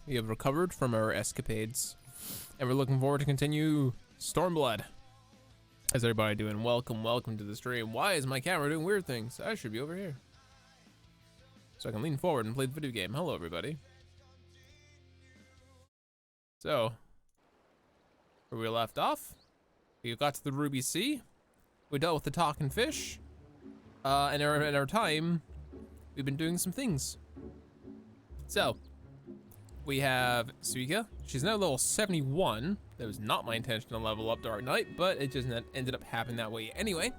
We have recovered from our escapades, and we're looking forward to continue Stormblood. How's everybody doing? Welcome to the stream. Why is my camera doing weird things? I should be over here, so I can lean forward and play the video game. Hello, everybody. So, where we left off, we got to the Ruby Sea. We dealt with the talking fish. In our time, we've been doing some things. So, we have Suika. She's now level 71. That was not my intention to level up Dark Knight, but it just ended up happening that way anyway.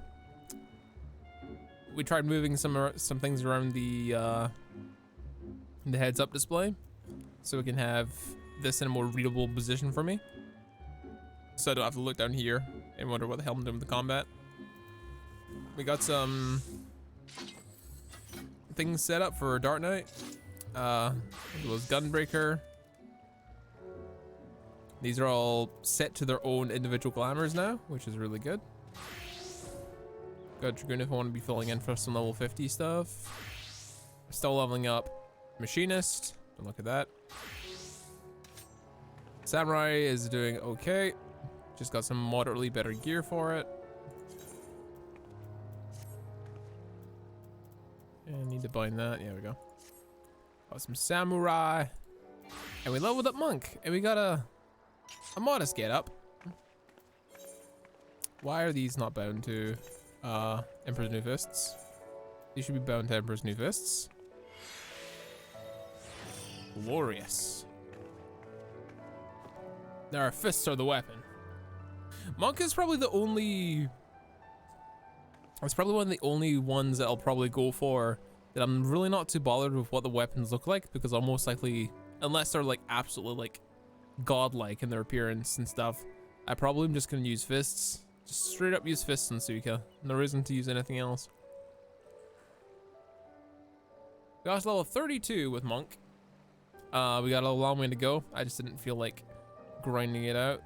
We tried moving some things around the heads-up display, so we can have this in a more readable position for me, so I don't have to look down here and wonder what the hell I'm doing with the combat. We got some things set up for Dark Knight. Was Gunbreaker. These are all set to their own individual glamours now, which is really good. Got Dragoon if I want to be filling in for some level 50 stuff. Still leveling up Machinist. Don't look at that. Samurai is doing okay. Just got some moderately better gear for it. And I need to bind that. Yeah, we go. Got some Samurai. And we leveled up Monk. And we got a modest get up. Why are these not bound to Emperor's New Fists? These should be bound to Emperor's New Fists. Glorious. Now our fists are the weapon. Monk is probably the only... It's probably one of the only ones that I'll probably go for that I'm really not too bothered with what the weapons look like, because I'll most likely, unless they're like absolutely like godlike in their appearance and stuff, I probably am just gonna use fists. Just straight up use fists on Suika. No reason to use anything else. We got to level 32 with Monk. We got a long way to go. I just didn't feel like grinding it out.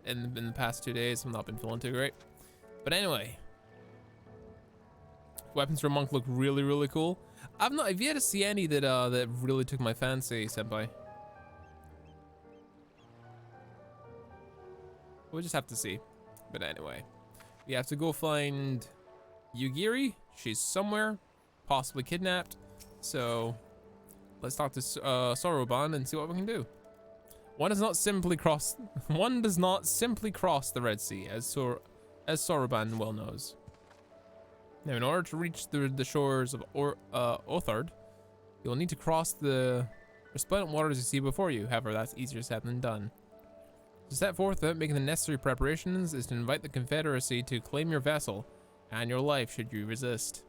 In the past 2 days, I've not been feeling too great. But anyway, weapons for Monk look really, really cool. I've yet to see any that that really took my fancy, Senpai. We'll just have to see. But anyway, we have to go find Yugiri. She's somewhere, possibly kidnapped. So let's talk to Soroban and see what we can do. One does not simply cross the Red Sea, as Soroban well knows. Now, in order to reach the shores of Othard, you will need to cross the resplendent waters you see before you. However, that's easier said than done. To set forth without making the necessary preparations is to invite the Confederacy to claim your vessel and your life should you resist.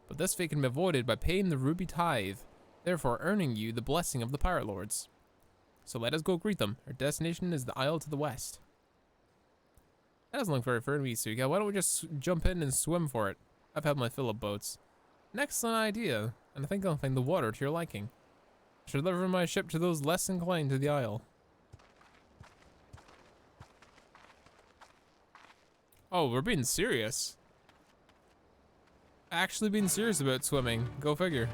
But this fate can be avoided by paying the ruby tithe, therefore earning you the blessing of the pirate lords. So let us go greet them. Our destination is the isle to the west. That doesn't look very fair to me, Suika. Why don't we just jump in and swim for it? I've had my fill of boats. An excellent idea, and I think I'll find the water to your liking. I should deliver my ship to those less inclined to the isle. Oh, we're being serious. Actually being serious about swimming. Go figure.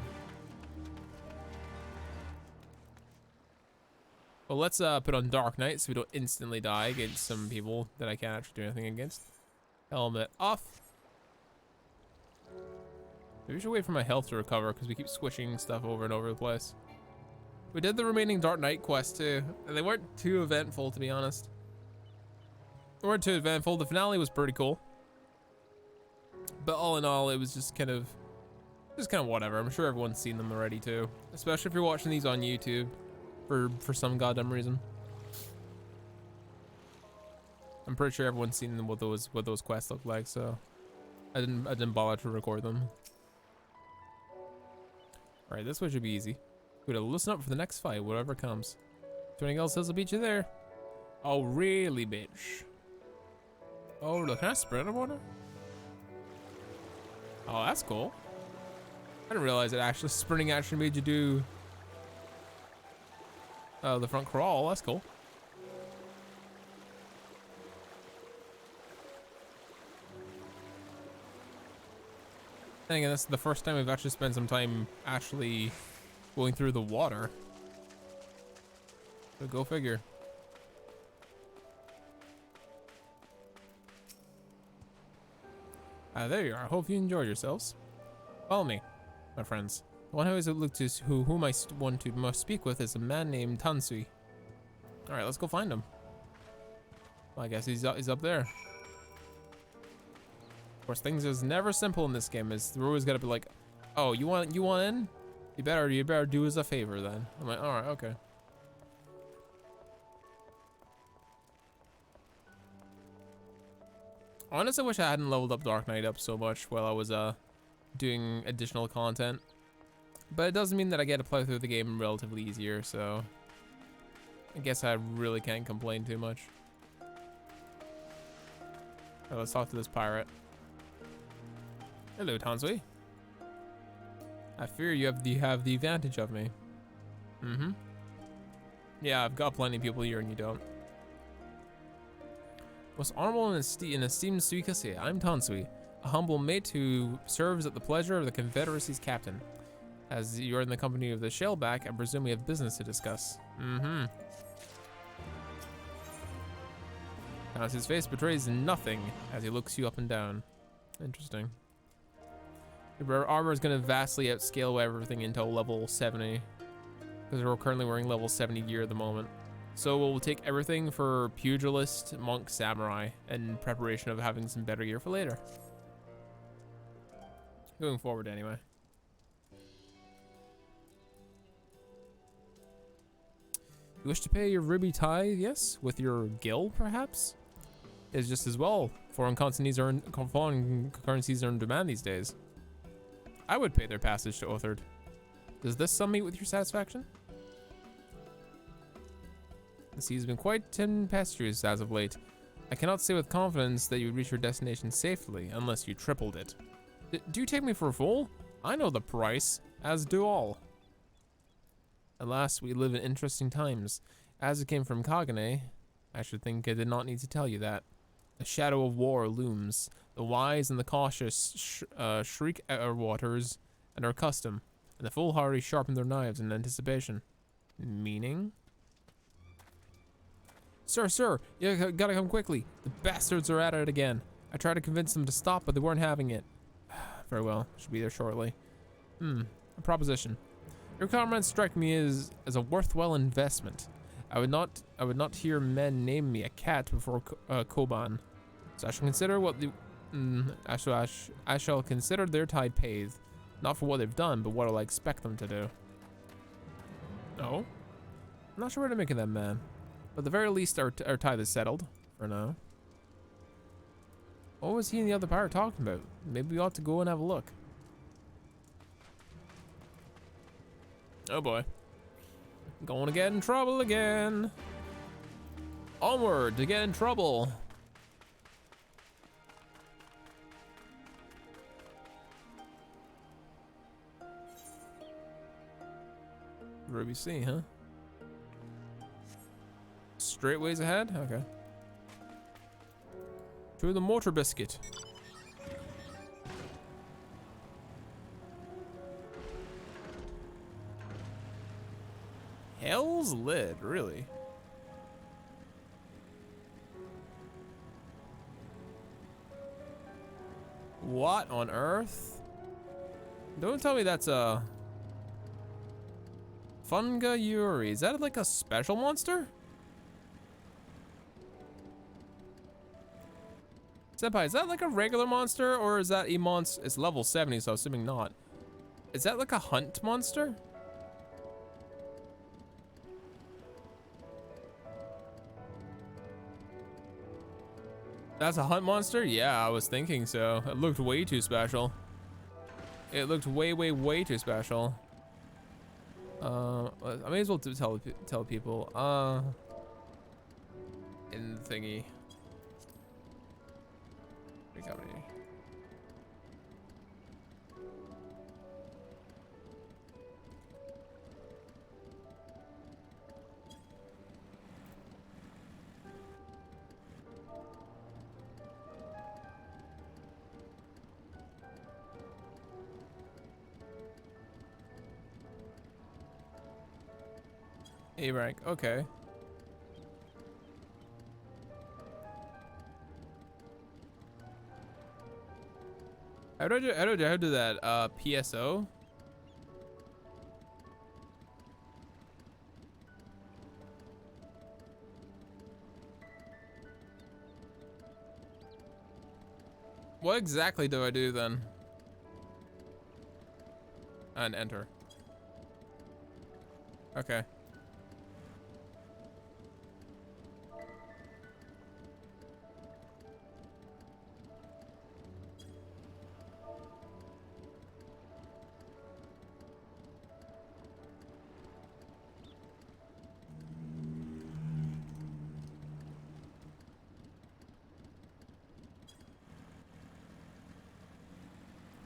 Well, let's put on Dark Knight so we don't instantly die against some people that I can't actually do anything against. Helmet off. Maybe we should wait for my health to recover because we keep switching stuff over and over the place. We did the remaining Dark Knight quests too, and they weren't too eventful, to be honest. They weren't too eventful. The finale was pretty cool. But all in all, it was just kind of whatever. I'm sure everyone's seen them already too. Especially if you're watching these on YouTube for some goddamn reason. I'm pretty sure everyone's seen what those quests look like, so I didn't bother to record them. Alright, this one should be easy. We gotta listen up for the next fight, whatever comes. If anything else says, I'll beat you there. Oh, really, bitch? Oh, look, can I sprint underwater? Oh, that's cool. I didn't realize that sprinting actually made you do the front crawl. That's cool. Then again, this is the first time we've actually spent some time actually going through the water. So go figure. There you are. Hope you enjoyed yourselves. Follow me, my friends. The one who is looked to whom I want to must speak with is a man named Tansui. All right, let's go find him. Well, I guess he's up there. Of course, things is never simple in this game. We're always gotta be like, oh, you want in? You better do us a favor then. I'm like, all right, okay. Honestly, I wish I hadn't leveled up Dark Knight up so much while I was doing additional content. But it doesn't mean that I get to play through the game relatively easier, so I guess I really can't complain too much. Alright, let's talk to this pirate. Hello, Tansui. I fear you have the advantage of me. Mm-hmm. Yeah, I've got plenty of people here and you don't. Most honorable and esteemed Suikase, I'm Tansui, a humble mate who serves at the pleasure of the Confederacy's captain. As you're in the company of the Shellback, I presume we have business to discuss. Mm-hmm. Now, his face betrays nothing as he looks you up and down. Interesting. Your armor is going to vastly outscale everything until level 70. Because we're currently wearing level 70 gear at the moment. So we'll take everything for pugilist, monk, samurai, in preparation of having some better gear for later. Going forward anyway. You wish to pay your ruby tithe, yes? With your gil, perhaps? It's just as well. Foreign currencies are in demand these days. I would pay their passage to Othard. Does this sum meet with your satisfaction? The sea has been quite tempestuous as of late. I cannot say with confidence that you would reach your destination safely unless you tripled it. Do you take me for a fool? I know the price, as do all. Alas, we live in interesting times. As it came from Kagane, I should think I did not need to tell you that. The shadow of war looms. The wise and the cautious shriek at our waters and our custom, and the foolhardy sharpen their knives in anticipation. Meaning? Sir, you gotta come quickly. The bastards are at it again. I tried to convince them to stop, but they weren't having it. Very well, should be there shortly. A proposition. Your comrades strike me as a worthwhile investment. I would not hear men name me a cat before Koban. So I shall consider what the I shall consider their tide paid, not for what they've done, but what I expect them to do. Oh, I'm not sure what to make of that man. But at the very least, our tithe is settled for now. What was he and the other pirate talking about? Maybe we ought to go and have a look. Oh boy. Going to get in trouble again. Onward to get in trouble. Ruby C, huh? Straight ways ahead? Okay. To the mortar biscuit. Hell's Lid, really? What on earth? Don't tell me that's a Funga Yuri. Is that like a special monster? Senpai, is that like a regular monster or is that a monster? It's level 70, so assuming not. Is that like a hunt monster? That's a hunt monster? Yeah, I was thinking so. It looked way too special. It looked way too special. I may as well tell people. In the thingy. Recovery. A rank, okay. How do that? PSO? What exactly do I do then? And enter. Okay.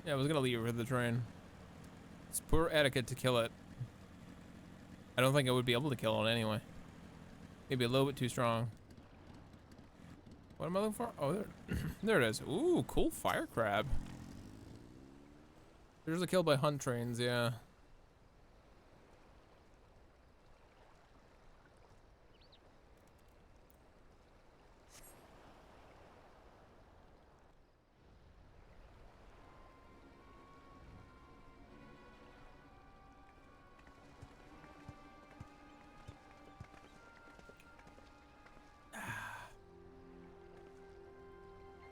Yeah, I was gonna leave it for the train. It's poor etiquette to kill it. I don't think I would be able to kill it anyway. Maybe a little bit too strong. What am I looking for? Oh, there, there it is. Ooh, cool fire crab. There's a kill by hunt trains, yeah.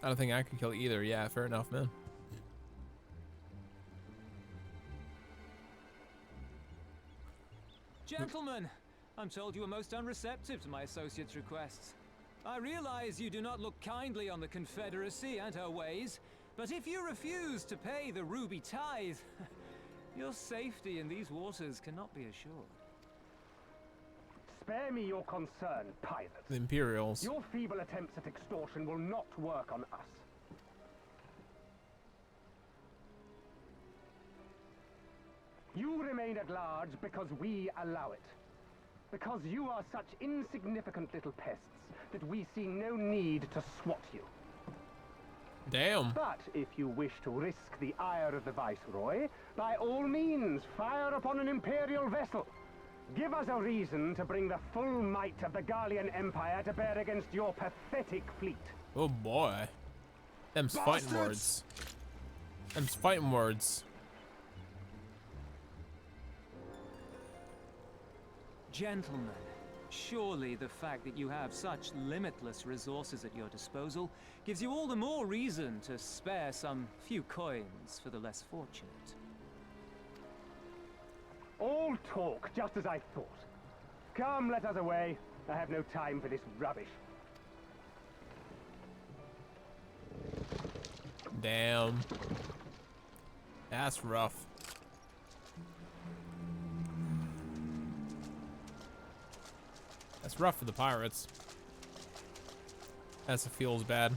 I don't think I could kill either. Yeah, fair enough, man. Gentlemen, I'm told you were most unreceptive to my associate's requests. I realize you do not look kindly on the Confederacy and her ways, but if you refuse to pay the ruby tithe, your safety in these waters cannot be assured. Spare me your concern, pirate. The Imperials. Your feeble attempts at extortion will not work on us. You remain at large because we allow it. Because you are such insignificant little pests that we see no need to swat you. Damn. But if you wish to risk the ire of the Viceroy, by all means, fire upon an Imperial vessel. Give us a reason to bring the full might of the Gallian Empire to bear against your pathetic fleet. Oh boy. Them's fighting words. Them's fighting words. Gentlemen, surely the fact that you have such limitless resources at your disposal gives you all the more reason to spare some few coins for the less fortunate. All talk, just as I thought. Come, let us away. I have no time for this rubbish. Damn. That's rough. That's rough for the pirates. That's feels bad.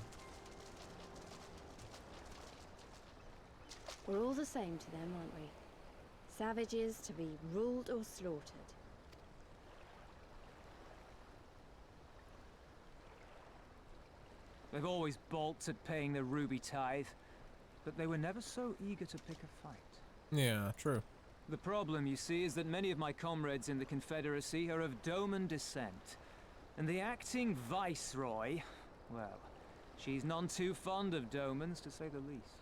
We're all the same to them, aren't we? Savages to be ruled or slaughtered. They've always balked at paying the ruby tithe, but they were never so eager to pick a fight. Yeah, true. The problem, you see, is that many of my comrades in the Confederacy are of Doman descent. And the acting Viceroy, well, she's none too fond of Domans, to say the least.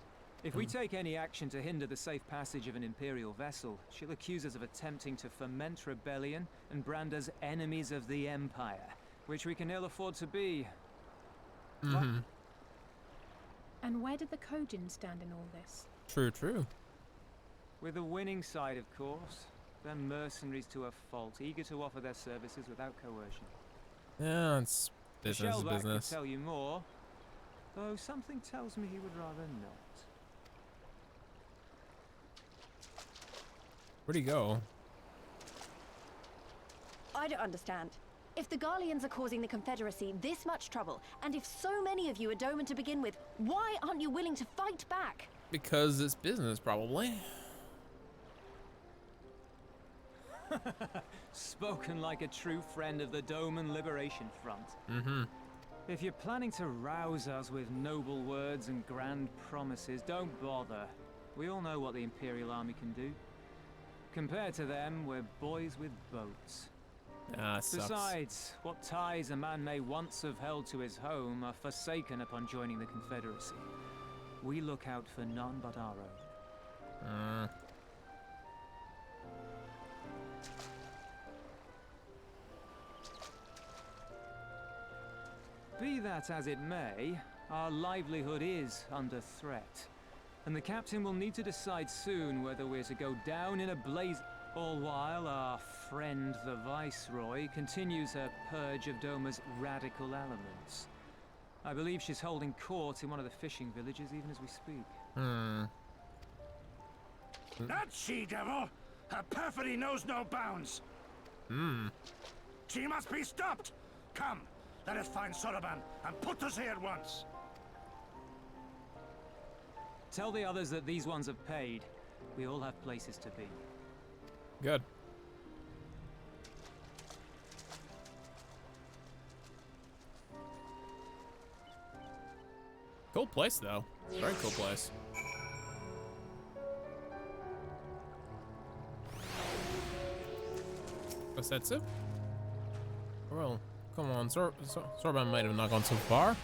If we take any action to hinder the safe passage of an Imperial vessel, she'll accuse us of attempting to foment rebellion and brand us enemies of the Empire, which we can ill afford to be. Mm-hmm. And where did the Kojin stand in all this? True, true. With the winning side, of course. They're mercenaries to a fault, eager to offer their services without coercion. Yeah, it's business is Shellback business. could tell you more, though something tells me he would rather not. Where'd he go? I don't understand. If the Garleans are causing the Confederacy this much trouble, and if so many of you are Doman to begin with, why aren't you willing to fight back? Because it's business, probably. Spoken like a true friend of the Doman Liberation Front. Mm-hmm. If you're planning to rouse us with noble words and grand promises, don't bother. We all know what the Imperial Army can do. Compared to them, we're boys with boats. Ah, sucks. Besides, what ties a man may once have held to his home are forsaken upon joining the Confederacy. we look out for none but our own. Be that as it may, our livelihood is under threat, and the captain will need to decide soon whether we're to go down in a blaze, all while our friend the Viceroy continues her purge of Doma's radical elements. I believe she's holding court in one of the fishing villages even as we speak. That she-devil! Her perfidy knows no bounds! She must be stopped! Come, let us find Soroban and put us here at once! Tell the others that these ones have paid. We all have places to be. Good. Cool place, though. Very cool place. Osetsu? Well, come on, Sorban might have not gone so far.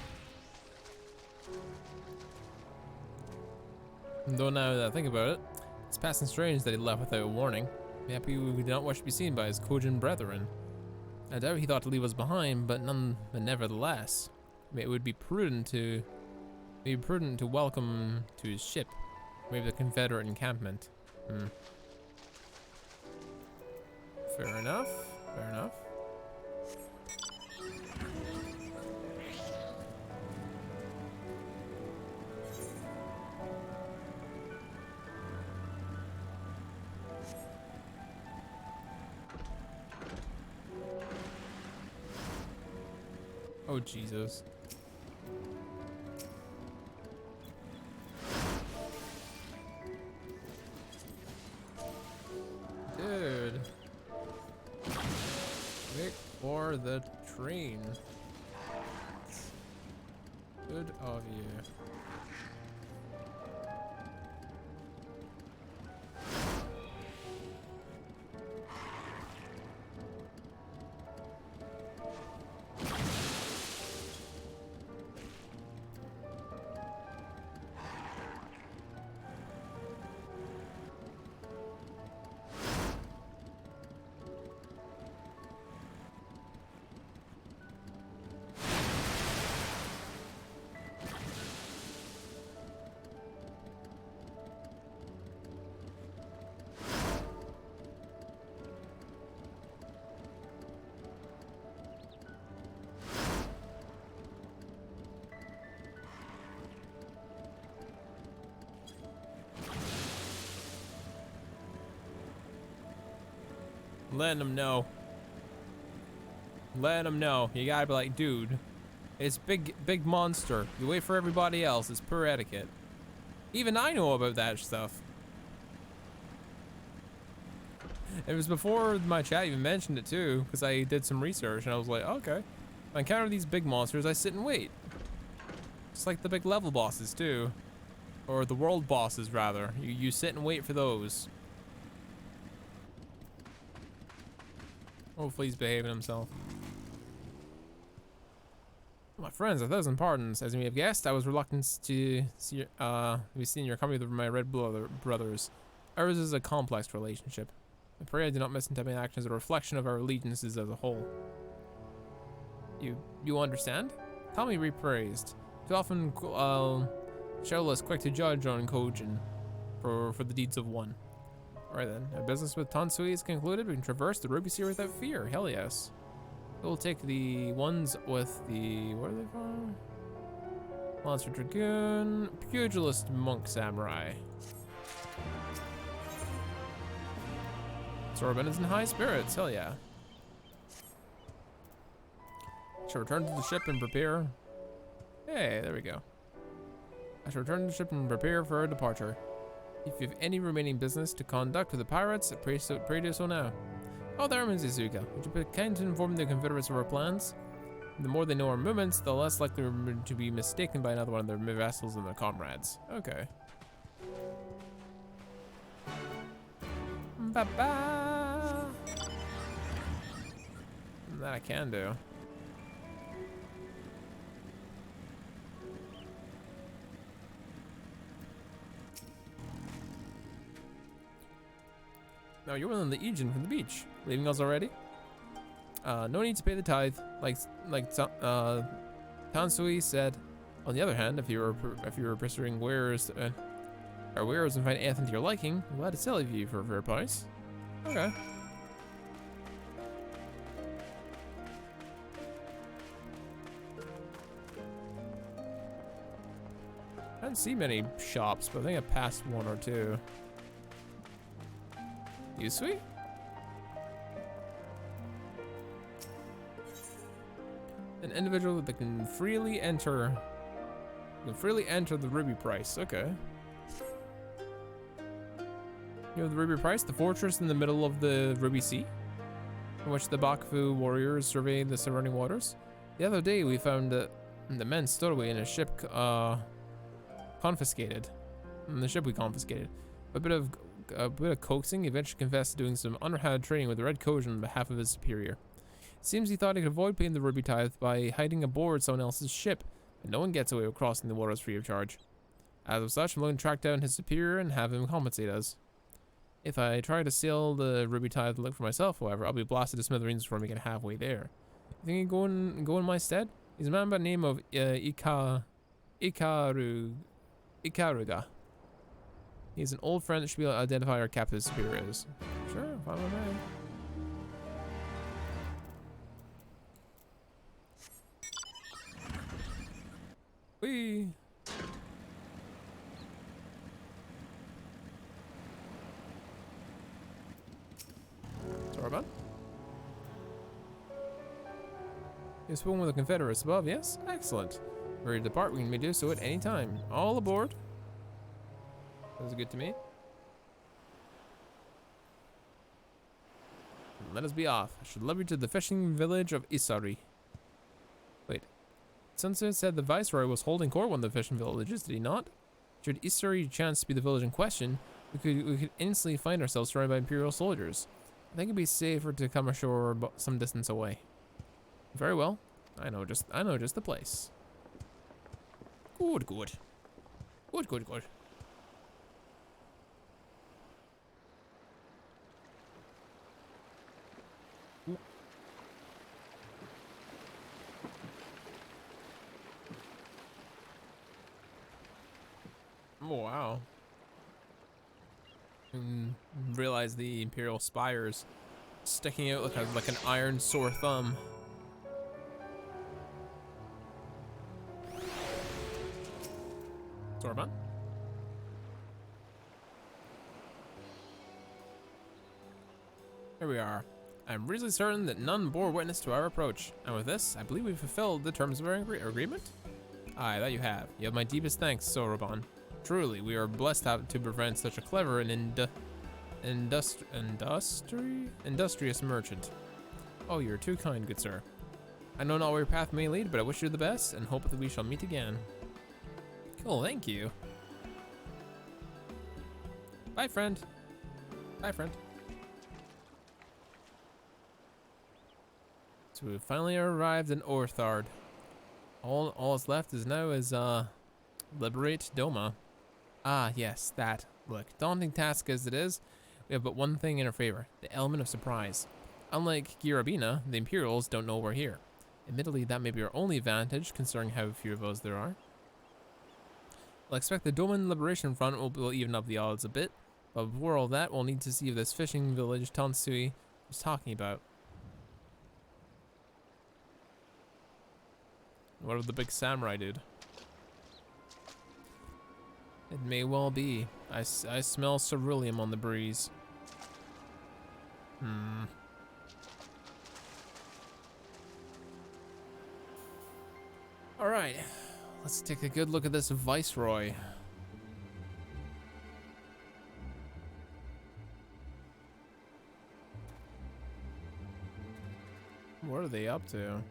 Though now that I think about it, it's passing strange that he left without warning. Maybe we did not wish to be seen by his Kojin brethren. I doubt he thought to leave us behind, but nevertheless, it would be prudent to welcome to his ship, maybe the Confederate encampment. Fair enough. Fair enough. Oh, Jesus. Dude. Wait for the train. Good of you. Letting them know. Letting them know. You gotta be like, dude, it's big monster. You wait for everybody else. It's poor etiquette. Even I know about that stuff. It was before my chat even mentioned it too, because I did some research and I was like, okay. If I encounter these big monsters, I sit and wait. Just like the big level bosses too. Or the world bosses rather. You sit and wait for those. Hopefully he's behaving himself. My friends, 1,000 pardons. As you may have guessed, I was reluctant to be seen in your company with my red brothers. Ours is a complex relationship. I pray I do not misinterpret my actions as a reflection of our allegiances as a whole. You understand? Tell me repraised. Too often shadowless quick to judge on Kojin for the deeds of one. Alright then, our business with Tansui is concluded. We can traverse the Ruby Sea without fear. Hell yes. We'll take the ones with the, what are they called? Monster Dragoon, Pugilist Monk Samurai. Sorben is in high spirits, hell yeah. Shall return to the ship and prepare. Hey, there we go. I shall return to the ship and prepare for our departure. If you have any remaining business to conduct with the pirates, pray do so now. Oh, there, Mizuzuka. Would you be kind to inform the Confederates of our plans? The more they know our movements, the less likely we're to be mistaken by another one of their vassals and their comrades. Okay. Bye-bye. That I can do. Oh, you're willing the Aegean from the beach. Leaving us already? No need to pay the tithe, like Tansui said. On the other hand, if you were pursuing wares and find anything to your liking, I'm glad to sell it to you for a fair price. Okay. I don't see many shops, but I think I passed one or two. You sweet? An individual that can freely enter the ruby price. Okay. You know the ruby price, the fortress in the middle of the Ruby Sea, in which the Bakufu warriors surveyed the surrounding waters. The other day we found the men stowed away in a ship confiscated. The ship we confiscated. A bit of coaxing, he eventually confessed to doing some underhanded trading with the Red Kojin on behalf of his superior. It seems he thought he could avoid paying the ruby tithe by hiding aboard someone else's ship, but no one gets away with crossing the waters free of charge. As of such, I'm going to track down his superior and have him compensate us. If I try to sail the ruby tithe to look for myself, however, I'll be blasted to smithereens before making halfway there. You think he'd go in my stead? He's a man by the name of Ikaruga. He's an old friend that should be able to identify our captive superior is. Sure, fine with me. Whee! Soroban? You've spoken with the Confederates above, yes? Excellent. We're ready to depart. We may do so at any time. All aboard. Sounds good to me. Let us be off. I should love you to the fishing village of Isari. Wait. Sunset said the Viceroy was holding court one of the fishing villages, did he not? Should Isari chance to be the village in question, we could instantly find ourselves surrounded by Imperial soldiers. I think it'd be safer to come ashore some distance away. Very well. I know just the place. Good. Good. Oh, wow. Realize the Imperial spires sticking out like an iron sore thumb. Soroban? Here we are. I'm reasonably certain that none bore witness to our approach, and with this, I believe we've fulfilled the terms of our agreement. Aye, that you have. You have my deepest thanks, Soroban. Truly, we are blessed to prevent such a clever and industrious merchant. Oh, you're too kind, good sir. I know not where your path may lead, but I wish you the best and hope that we shall meet again. Cool, thank you. Bye, friend. Bye, friend. So we finally arrived in Orthard. All that's left is now liberate Doma. Ah, yes, that. Look, daunting task as it is, we have but one thing in our favor, the element of surprise. Unlike Girabina, the Imperials don't know we're here. Admittedly, that may be our only advantage, considering how few of us there are. I'll expect the Doman Liberation Front will even up the odds a bit, but before all that, we'll need to see if this fishing village Tansui was talking about. What of the big samurai dude? It may well be. I smell ceruleum on the breeze. Alright, let's take a good look at this Viceroy. What are they up to?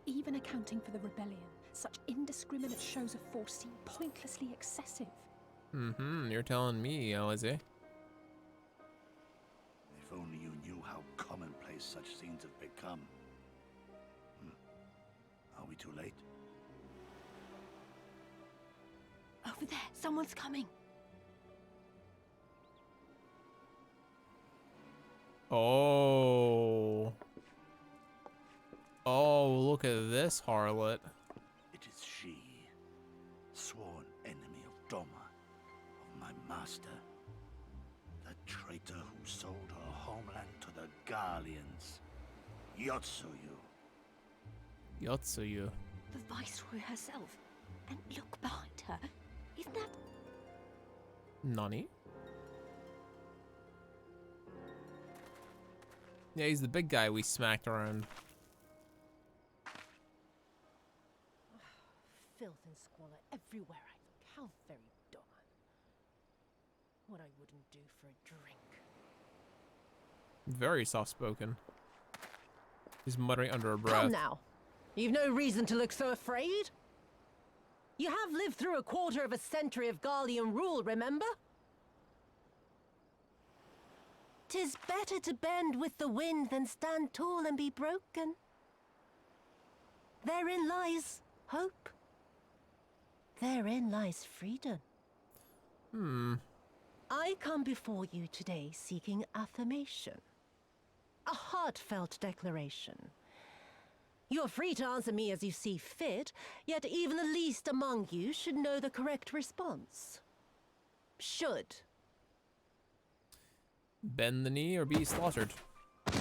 Even accounting for the rebellion, such indiscriminate shows of force seem pointlessly excessive. You're telling me, Alize. If only you knew how commonplace such scenes have become. Are we too late? Over there, someone's coming. Oh. Oh, look at this harlot. It is she, sworn enemy of Doma, of my master. The traitor who sold her homeland to the Garleans. Yotsuyu. Yotsuyu. The Viceroy herself. And look behind her. Isn't that... Nani? Yeah, he's the big guy we smacked around. Filth and squalor everywhere I look. How very Doma. What I wouldn't do for a drink. Very soft-spoken. He's muttering under her breath. Come now. You've no reason to look so afraid. You have lived through a quarter of a century of Garlean rule, remember? 'Tis better to bend with the wind than stand tall and be broken. Therein lies hope. Therein lies freedom. I come before you today seeking affirmation. A heartfelt declaration. You are free to answer me as you see fit, yet even the least among you should know the correct response. Should. Bend the knee or be slaughtered. A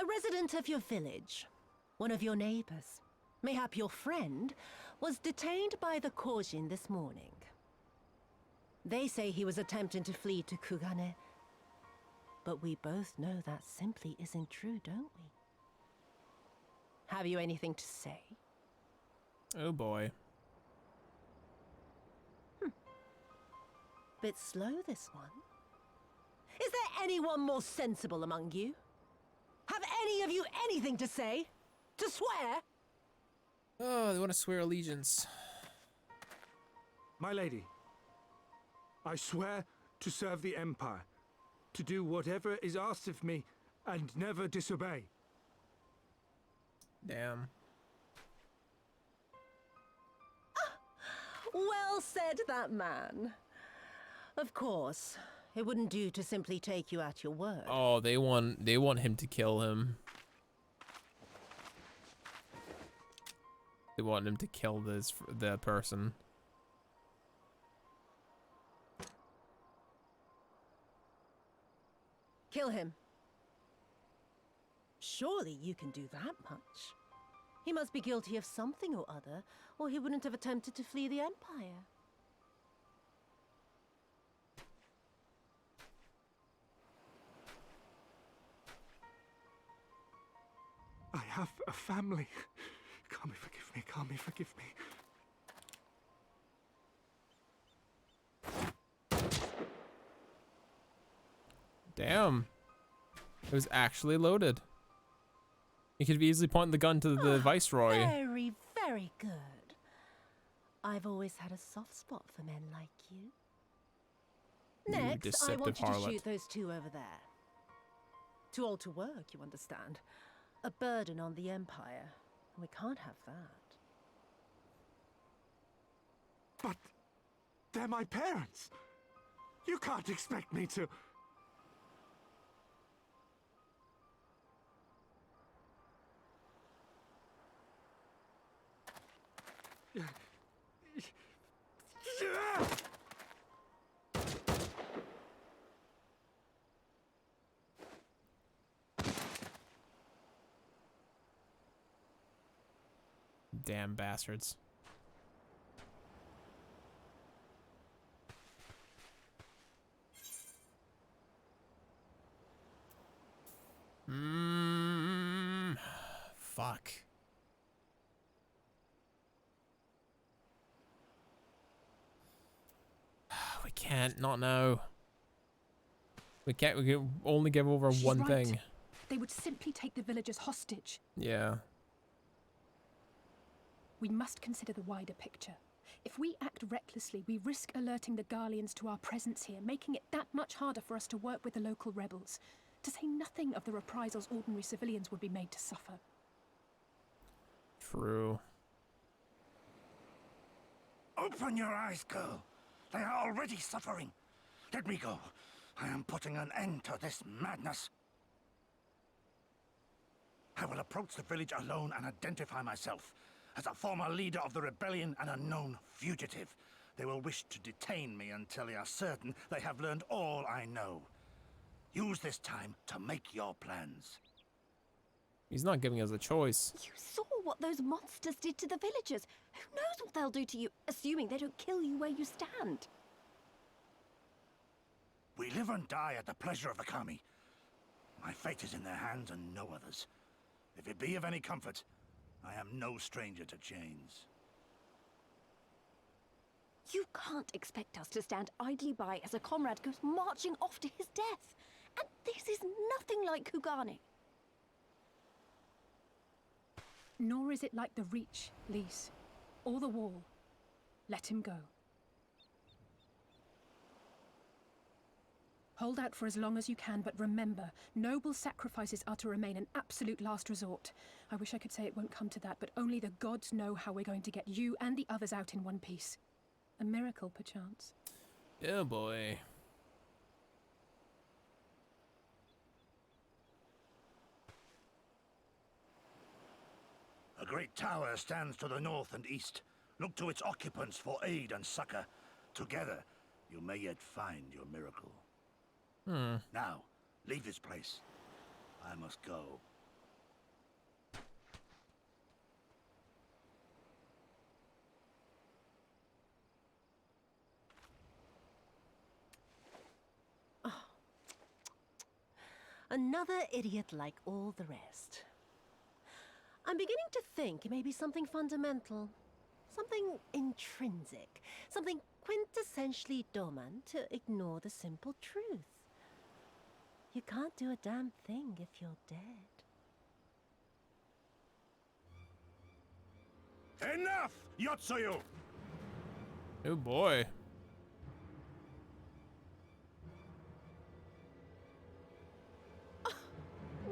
resident of your village, one of your neighbors, mayhap your friend, was detained by the Korjin this morning. They say he was attempting to flee to Kugane. But we both know that simply isn't true, don't we? Have you anything to say? Oh boy. Bit slow, this one. Is there anyone more sensible among you? Have any of you anything to say? To swear? Oh, they want to swear allegiance. My lady, I swear to serve the Empire, to do whatever is asked of me, and never disobey. Damn. Well said, that man. Of course, it wouldn't do to simply take you at your word. Oh, they want him to kill him. They want him to kill the person. Kill him. Surely you can do that much. He must be guilty of something or other, or he wouldn't have attempted to flee the Empire. I have a family. Kami, forgive me. Kami, forgive me. Damn. It was actually loaded. You could have easily pointed the gun to the Viceroy. Very, very good. I've always had a soft spot for men like you. Next, I want you to shoot those two over there. Too old to work, you understand. A burden on the Empire. We can't have that. But they're my parents. You can't expect me to... Damn bastards. Fuck. We can't not know. We can only give over She's one right. thing. They would simply take the villagers hostage. Yeah. We must consider the wider picture. If we act recklessly, we risk alerting the Garleans to our presence here, making it that much harder for us to work with the local rebels. To say nothing of the reprisals ordinary civilians would be made to suffer. True. Open your eyes, girl. They are already suffering. Let me go. I am putting an end to this madness. I will approach the village alone and identify myself as a former leader of the rebellion and a known fugitive. They will wish to detain me until they are certain they have learned all I know. Use this time to make your plans. He's not giving us a choice. You saw what those monsters did to the villagers. Who knows what they'll do to you, assuming they don't kill you where you stand. We live and die at the pleasure of the Kami. My fate is in their hands and no others. If it be of any comfort, I am no stranger to chains. You can't expect us to stand idly by as a comrade goes marching off to his death. And this is nothing like Kugane. Nor is it like the Reach, Lise, or the Wall. Let him go. Hold out for as long as you can, but remember, noble sacrifices are to remain an absolute last resort. I wish I could say it won't come to that, but only the gods know how we're going to get you and the others out in one piece. A miracle, perchance. Yeah, boy. A great tower stands to the north and east. Look to its occupants for aid and succor. Together, you may yet find your miracle. Now, leave this place. I must go. Another idiot like all the rest. I'm beginning to think it may be something fundamental. Something intrinsic. Something quintessentially Doman to ignore the simple truth. You can't do a damn thing if you're dead. Enough, Yotsuyu! Oh boy.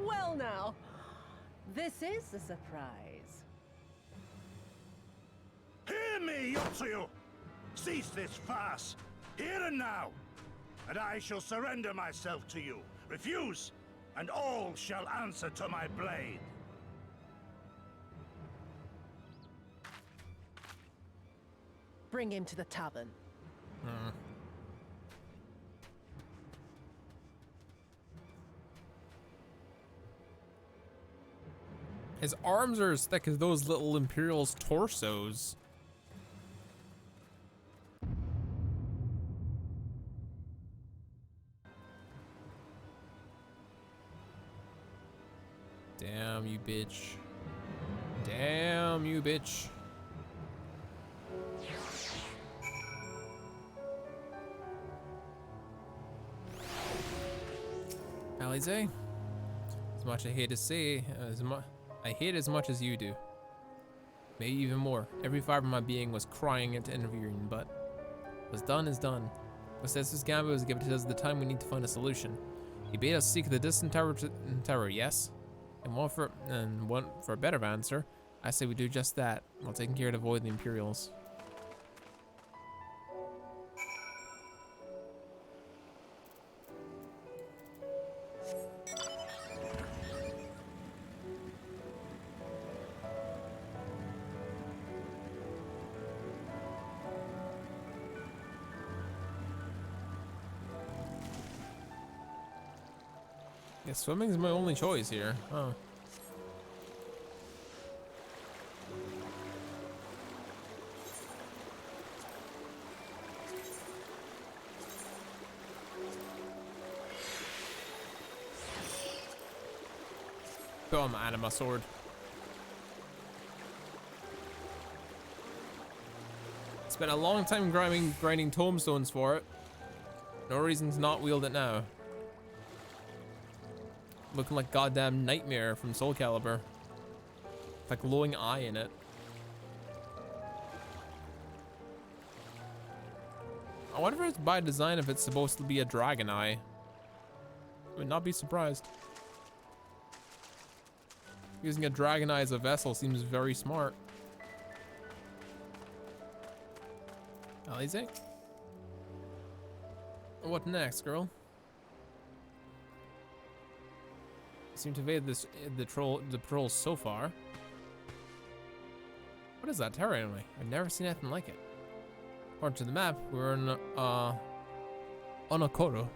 Well now, this is a surprise. Hear me, Yotsuyu! Cease this farce, here and now, and I shall surrender myself to you. Refuse, and all shall answer to my blade. Bring him to the tavern. His arms are as thick as those little Imperials' torsos. Damn you, bitch. Damn you, bitch. Alize, as much I hate to say, I hate it as much as you do. Maybe even more. Every fiber of my being was crying into interviewing, but what's done is done. Possessor's gambit was given to us at the time we need to find a solution. He bade us seek the distant tower, yes? And one for a better answer, I say we do just that, while taking care to avoid the Imperials. Yeah, swimming is my only choice here. Huh. Put on my anima sword. Spent a long time grinding tomestones for it. No reason to not wield it now. Looking like goddamn Nightmare from Soul Calibur. Like glowing eye in it. I wonder if it's by design if it's supposed to be a dragon eye. I would not be surprised. Using a dragon eye as a vessel seems very smart. Alize? What next, girl? seem to evade the patrols so far. What is that tower anyway? I've never seen anything like it. According to the map, we're in Onokoro.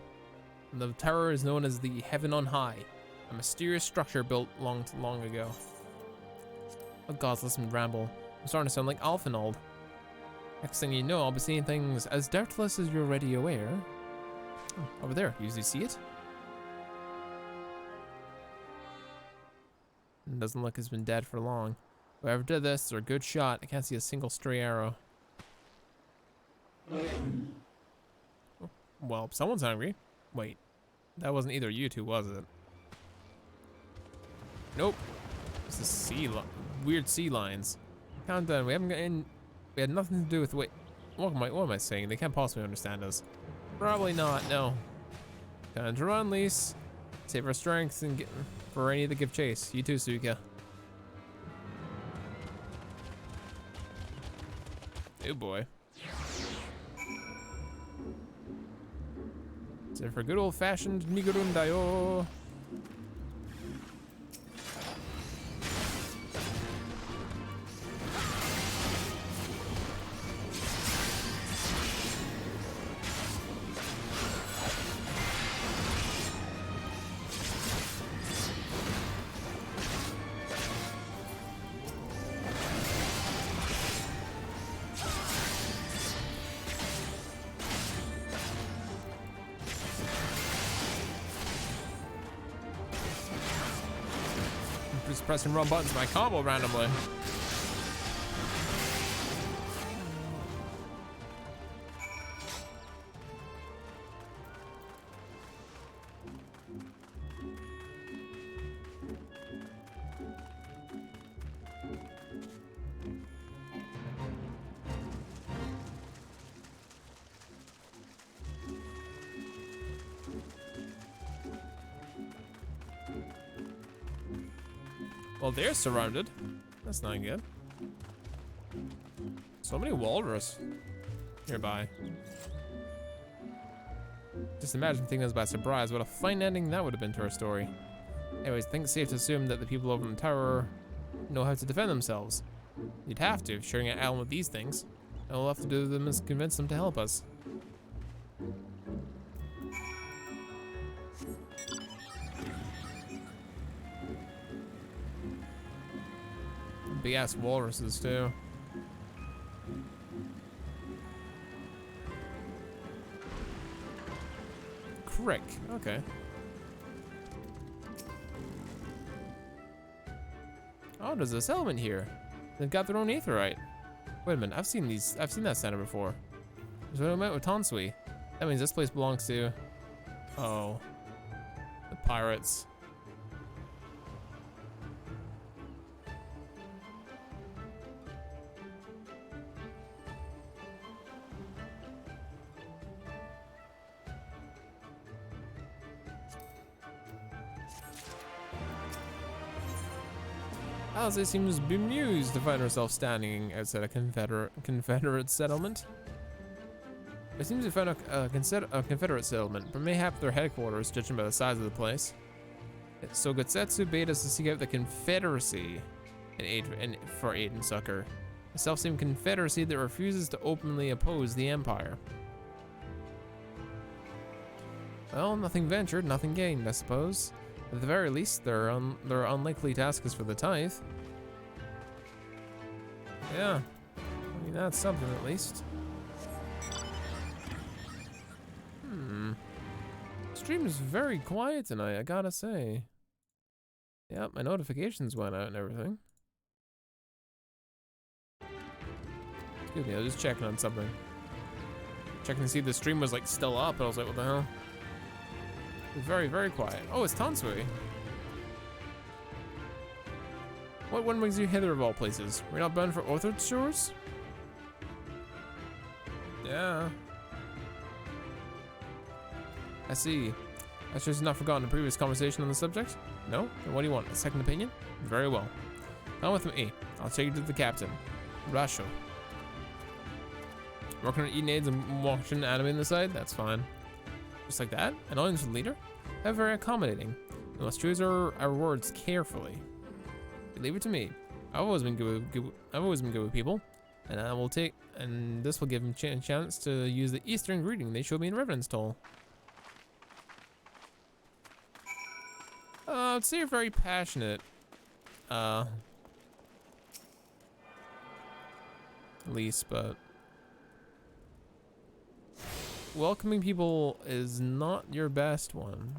And the tower is known as the Heaven on High, a mysterious structure built long ago. Oh gods, listen ramble. I'm starting to sound like Alphinold. Next thing you know, I'll be seeing things as doubtless as you're already aware. Oh, over there, you usually see it? It doesn't look like it's been dead for long. Whoever did this, they're a good shot. I can't see a single stray arrow. Oh, well, someone's hungry. Wait, that wasn't either you two, was it? Nope. This is weird sea lions. Calm down. We haven't got in. We had nothing to do with. Wait, what am I saying? They can't possibly understand us. Probably not. No. Time to run, Lise. Save our strength and get for any that give chase. You too, Suika. Oh boy. So for good old-fashioned Nigurundayo. Just pressing wrong buttons my combo randomly. Well, they're surrounded. That's not good. So many walrus nearby. Just imagine taking us by surprise. What a fine ending that would have been to our story. Anyways, I think it's safe to assume that the people over in the tower know how to defend themselves. You'd have to, sharing an island with these things. All we'll have to do to them is convince them to help us. Big ass walruses too. Crick, okay. Oh, there's a settlement here. They've got their own aetherite. Wait a minute, I've seen that center before. There's what I meant with Tonsui. That means this place belongs to, oh, the pirates. Alice seems bemused to find herself standing outside a Confederate settlement. It seems to find a Confederate settlement, but mayhap their headquarters, judging by the size of the place. So Gotsetsu bade us to seek out the Confederacy for aid and succor. A self-same Confederacy that refuses to openly oppose the Empire. Well, nothing ventured, nothing gained, I suppose. At the very least, their unlikely task is for the tithe. Yeah, I mean, that's something at least. Stream is very quiet tonight, I gotta say. Yep, my notifications went out and everything. Excuse me, I was just checking on something. Checking to see if the stream was like still up, and I was like, what the hell? It's very, very quiet. Oh, it's Tonsui. What one brings you hither of all places? We're not bound for Orthard shores? Yeah. I see. I should have not forgotten a previous conversation on the subject. No? Then what do you want? A second opinion? Very well. Come with me. I'll take you to the captain. Rasho. Working on eating aids and watching anime on the side? That's fine. Just like that? An audience leader? How very accommodating. We must choose our words carefully. Leave it to me. I've always been good with people, and this will give him a chance to use the Eastern greeting they showed me in Revenant's Toll. I'd say you're very passionate. At least, but welcoming people is not your best one,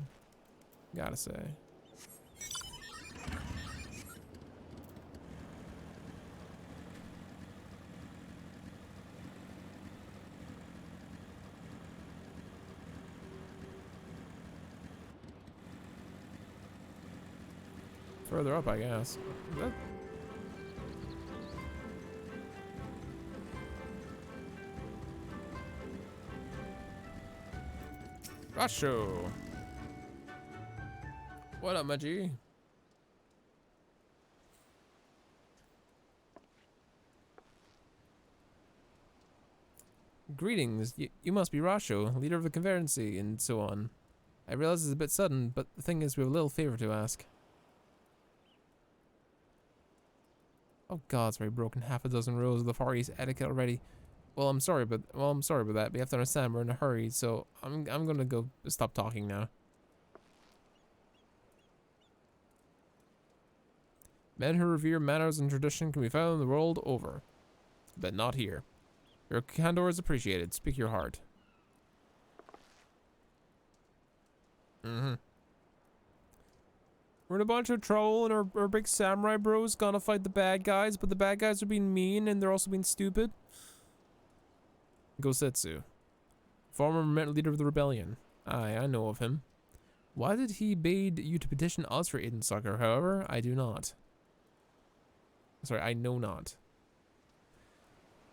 gotta say. Further up, I guess. Rasho! What up, my G? Greetings, you must be Rasho, leader of the Confederacy, and so on. I realize it's a bit sudden, but the thing is we have a little favor to ask. Oh god, it's already broken half a dozen rules of the Far East etiquette already. Well, I'm sorry about that, but you have to understand we're in a hurry, so I'm gonna go stop talking now. Men who revere manners and tradition can be found the world over, but not here. Your candor is appreciated. Speak your heart. We're in a bunch of trouble, and our big samurai bros gonna fight the bad guys, but the bad guys are being mean and they're also being stupid. Gosetsu, former leader of the rebellion. Aye, I know of him. Why did he bade you to petition us for aid and succor? However, I do not. Sorry, I know not.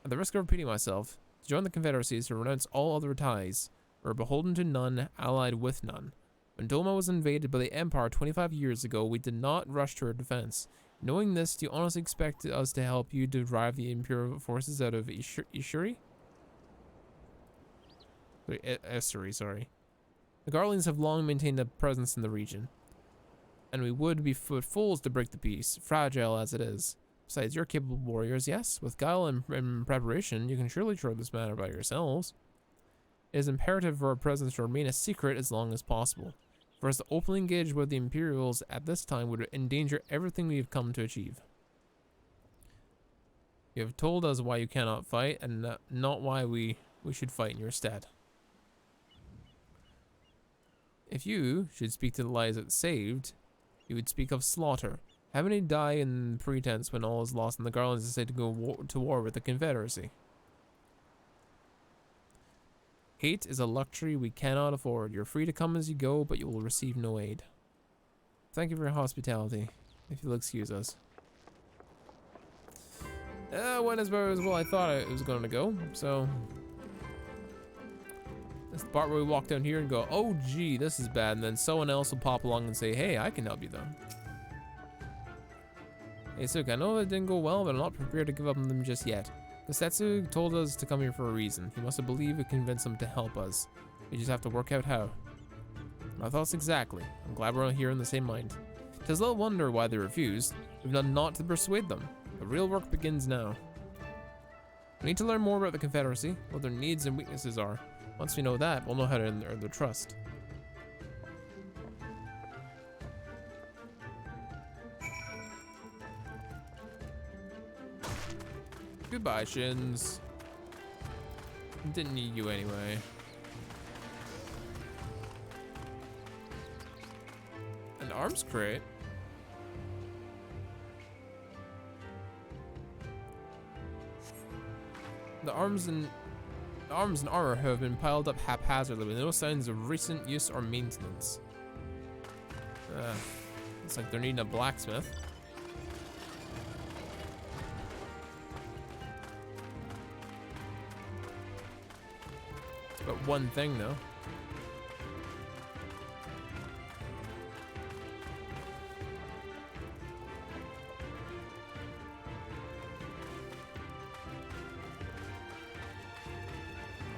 At the risk of repeating myself, to join the Confederacy is to renounce all other ties. We're beholden to none, allied with none. When Doma was invaded by the Empire 25 years ago, we did not rush to our defense. Knowing this, do you honestly expect us to help you to drive the Imperial forces out of Ishuri? Essery, sorry. The Garleans have long maintained a presence in the region, and we would be fools to break the peace, fragile as it is. Besides, you're capable warriors, yes. With guile and preparation, you can surely control this matter by yourselves. It is imperative for our presence to remain a secret as long as possible. For us to openly engage with the Imperials at this time would endanger everything we have come to achieve. You have told us why you cannot fight, and not why we should fight in your stead. If you should speak to the lives that saved, you would speak of slaughter. How many die in pretense when all is lost and the Garlands decide to go to war with the Confederacy? Hate is a luxury we cannot afford. You're free to come as you go, but you will receive no aid. Thank you for your hospitality, if you'll excuse us. Went as well I thought it was going to go, so... That's the part where we walk down here and go, oh gee, this is bad, and then someone else will pop along and say, hey, I can help you though. Hey Suk, I know that didn't go well, but I'm not prepared to give up on them just yet. Gosetsu told us to come here for a reason. He must have believed we convinced him to help us. We just have to work out how. My thoughts exactly. I'm glad we're all here in the same mind. 'Tis little wonder why they refused. We've done naught to persuade them. The real work begins now. We need to learn more about the Confederacy, what their needs and weaknesses are. Once we know that, we'll know how to earn their trust. Goodbye, Shins. Didn't need you anyway. An arms crate? The arms and armor have been piled up haphazardly with no signs of recent use or maintenance. Looks like they're needing a blacksmith. But one thing though.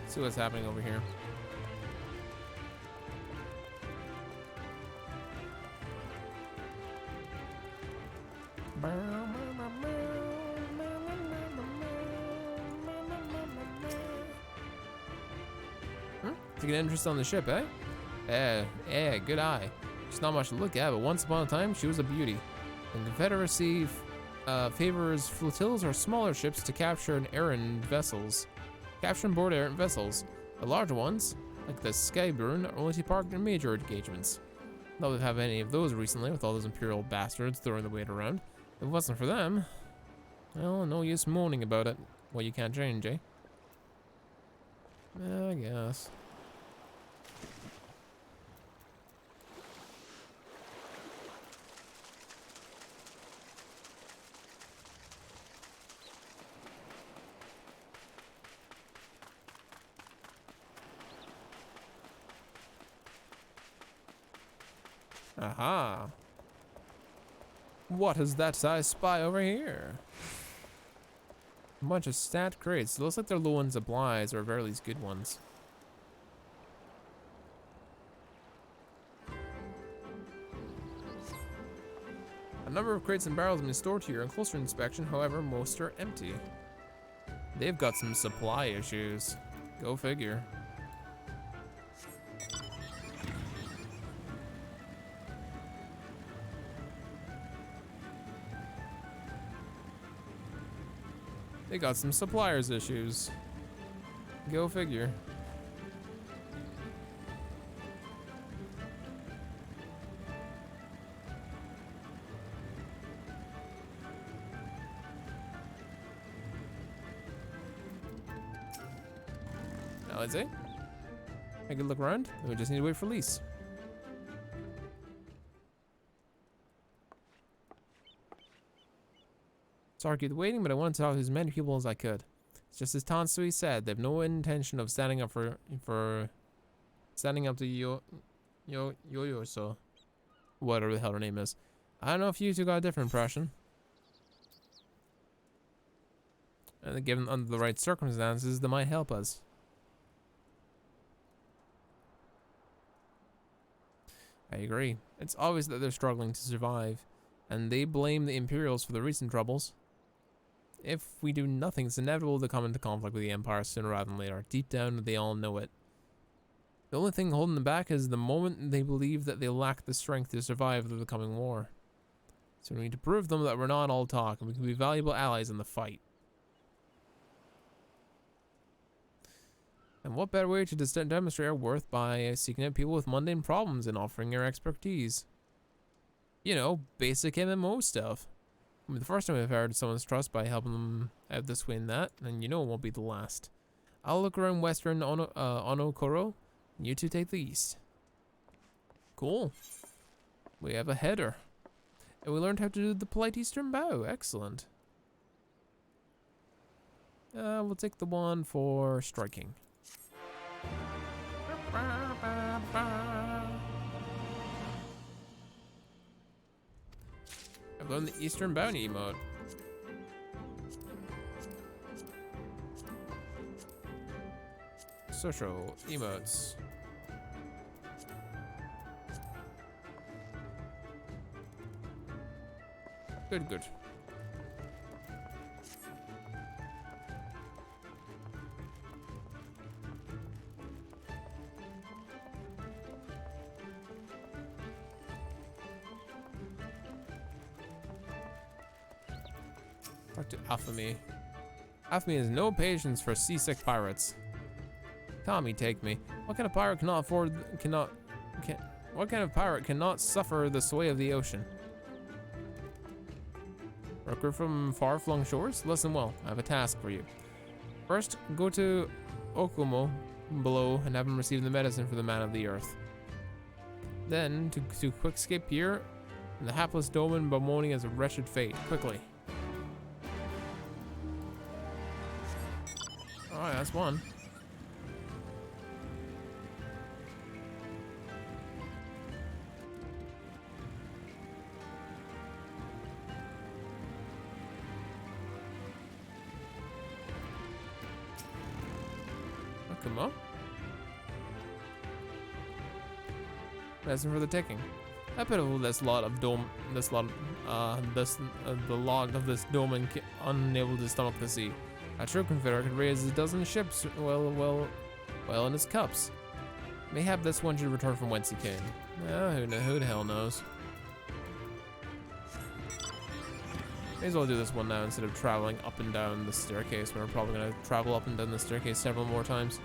See what's happening over here. Taking interest on the ship, eh? Yeah, good eye. She's not much to look at, but once upon a time, she was a beauty. The Confederacy favors flotillas or smaller ships to capture and errand vessels. Capture and board errant vessels. The larger ones, like the Skyburn, are only to be parked in major engagements. Not that we have any of those recently, with all those Imperial bastards throwing the weight around. If it wasn't for them, well, no use moaning about it. Well, you can't change, eh? I guess. Aha. What is that I spy over here? A bunch of stat crates. It looks like they're low on supplies, or very least good ones. A number of crates and barrels have been stored here. On closer inspection, however, most are empty. They've got some supply issues. Go figure. They got some suppliers issues. Go figure. Now let's see. I can look around. We just need to wait for lease. Sorry to keep waiting, but I wanted to talk to as many people as I could. It's just as Tansui said, they have no intention of standing up to Yo, so whatever the hell her name is. I don't know if you two got a different impression. And given under the right circumstances, they might help us. I agree. It's obvious that they're struggling to survive, and they blame the Imperials for the recent troubles. If we do nothing, it's inevitable to come into conflict with the Empire sooner rather than later. Deep down, they all know it. The only thing holding them back is the moment they believe that they lack the strength to survive the coming war. So we need to prove them that we're not all talk, and we can be valuable allies in the fight. And what better way to demonstrate our worth by seeking out people with mundane problems and offering our expertise? You know, basic MMO stuff. I mean, the first time I've earned someone's trust by helping them out this way and that, and you know it won't be the last. I'll look around western Onokoro, and you two take the east. Cool. We have a header. And we learned how to do the polite eastern bow. Excellent. We'll take the one for striking. I've learned the Eastern Bounty emote. Social emotes. Good. Talk to Alphamy. Alphamy has no patience for seasick pirates. Tommy, take me. What kind of pirate what kind of pirate cannot suffer the sway of the ocean? Worker from far-flung shores? Listen well, I have a task for you. First, go to Okumo below and have him receive the medicine for the man of the earth. Then, to quick escape here, and the hapless Doman bemoaning his wretched fate. Quickly. Alright, that's one. Come on. Medicine for the taking. I pitiful this lot of the lot of this dome unable to stomach the sea. A true Confederate could raise a dozen ships well in his cups. Mayhap this one should return from whence he came. Who the hell knows? May as well do this one now instead of traveling up and down the staircase, when we're probably going to travel up and down the staircase several more times.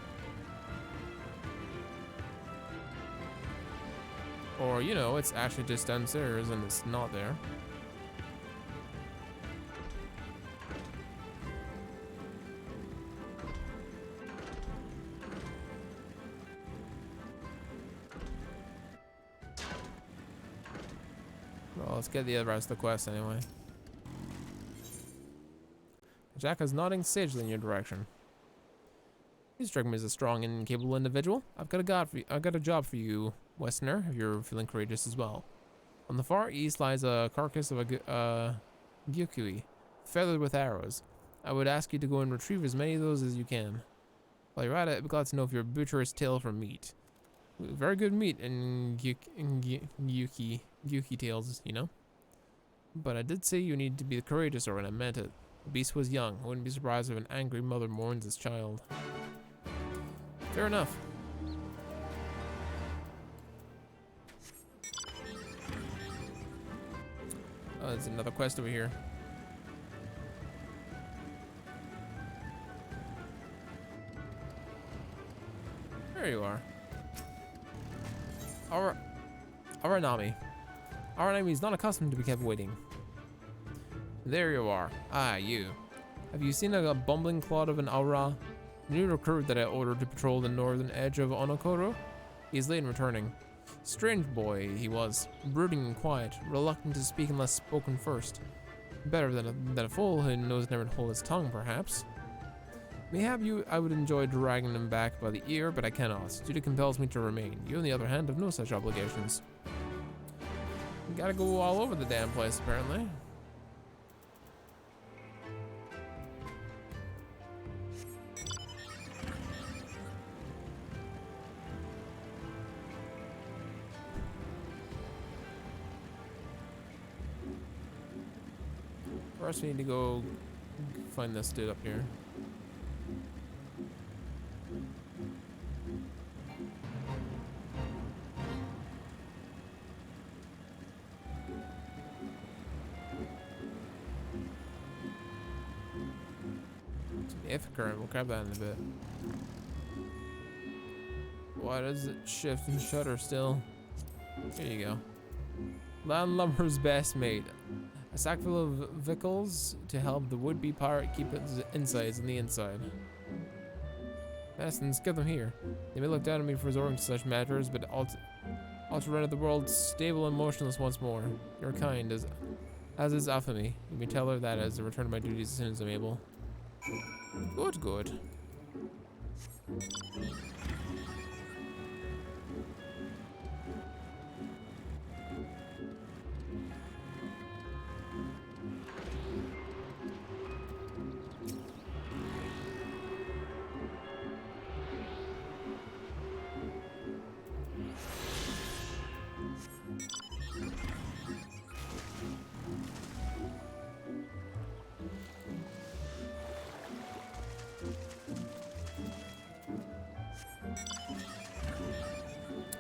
Or, you know, it's actually just downstairs and it's not there. Well, let's get the rest of the quest anyway. Jack is nodding sagely in your direction. You strike me as a strong and capable individual. I've got a job for you, Westerner, if you're feeling courageous as well. On the far east lies a carcass of a gyukui, feathered with arrows. I would ask you to go and retrieve as many of those as you can. While you're at it, I'd be glad to know if your butcher is tail for meat. Very good meat in gyuki tails, you know. But I did say you need to be courageous, or when I meant it. The beast was young. I wouldn't be surprised if an angry mother mourns its child. Fair enough. Oh, there's another quest over here. There you are. Aranami. Aranami is not accustomed to be kept waiting. There you are. Ah, you. Have you seen a bumbling clod of an Aura? The new recruit that I ordered to patrol the northern edge of Onokoro? He is late in returning. Strange boy he was, brooding and quiet, reluctant to speak unless spoken first. Better than a fool who knows never to hold his tongue, perhaps. Mayhap I would enjoy dragging him back by the ear, but I cannot. Duty compels me to remain. You, on the other hand, have no such obligations. You gotta go all over the damn place, apparently. First, we need to go find this dude up here. If current, we'll grab that in a bit. Why does it shift and shutter still? Here you go. Landlubber's best mate. A sack full of victuals to help the would-be pirate keep its insides on the inside. Medicines, get them here. They may look down on me for resorting to such matters, but ought to render the world stable and motionless once more. You're kind, as is Afami. You may tell her that as I return to my duties as soon as I'm able. Good, good.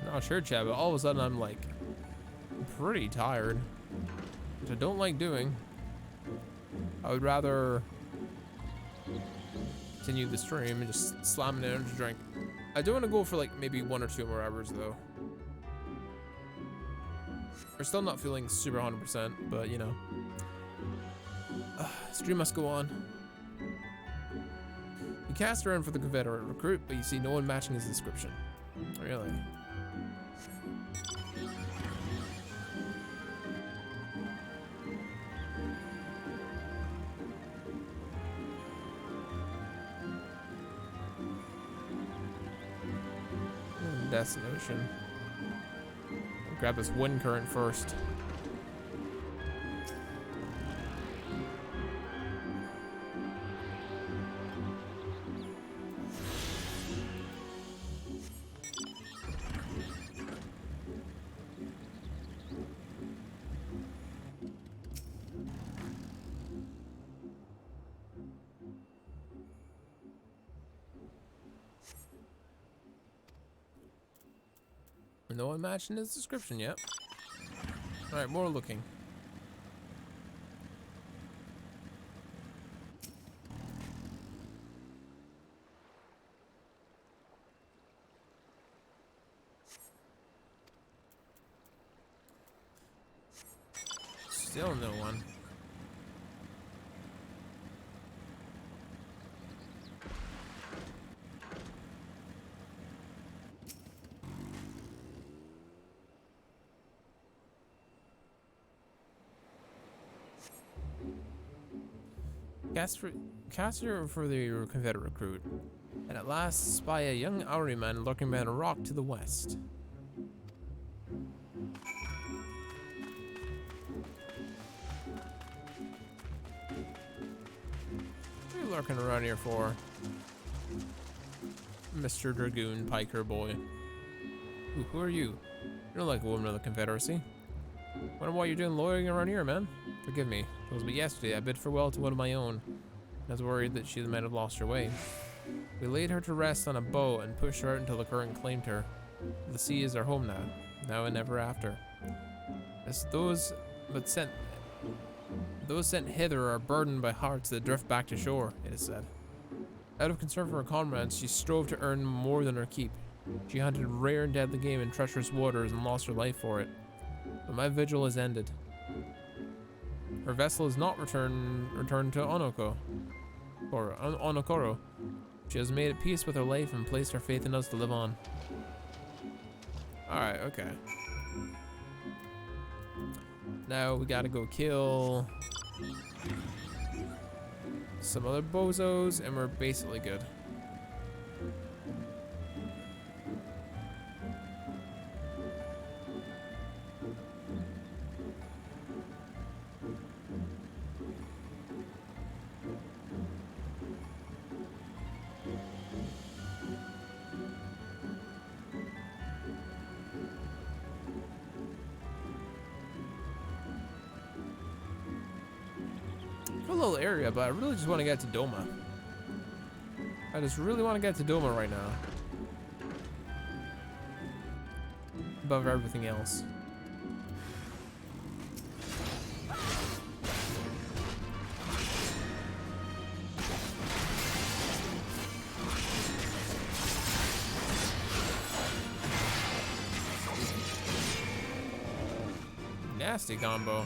Not sure, Chad, but all of a sudden I'm like pretty tired, which I don't like doing. I would rather continue the stream and just slam an energy drink. I do want to go for like maybe 1 or 2 more hours though. We're still not feeling super 100%, but you know, stream must go on. You cast around for the Confederate recruit, but you see no one matching his description. Really? Destination. Grab this wind current first. No one matched in his description yet. Alright, more looking. Still no one. Caster for the Confederate recruit, and at last spy a young Auriman lurking behind a rock to the west. What are you lurking around here for, Mr. Dragoon Piker boy? Ooh, who are you? You don't like a woman of the Confederacy. Wonder why you're doing loitering around here, man. Forgive me. It was but yesterday I bid farewell to one of my own. I was worried that she might have lost her way. We laid her to rest on a boat and pushed her out until the current claimed her. The sea is our home now and ever after. As those sent hither are burdened by hearts that drift back to shore, it is said. Out of concern for her comrades, she strove to earn more than her keep. She hunted rare and deadly game in treacherous waters and lost her life for it. But my vigil is ended. Her vessel is not returned to Onokoro. She has made at peace with her life and placed her faith in us to live on. Alright, okay. Now we gotta go kill some other bozos and we're basically good. Little area, but I really just want to get to Doma. I just really want to get to Doma right now. Above everything else. Nasty combo.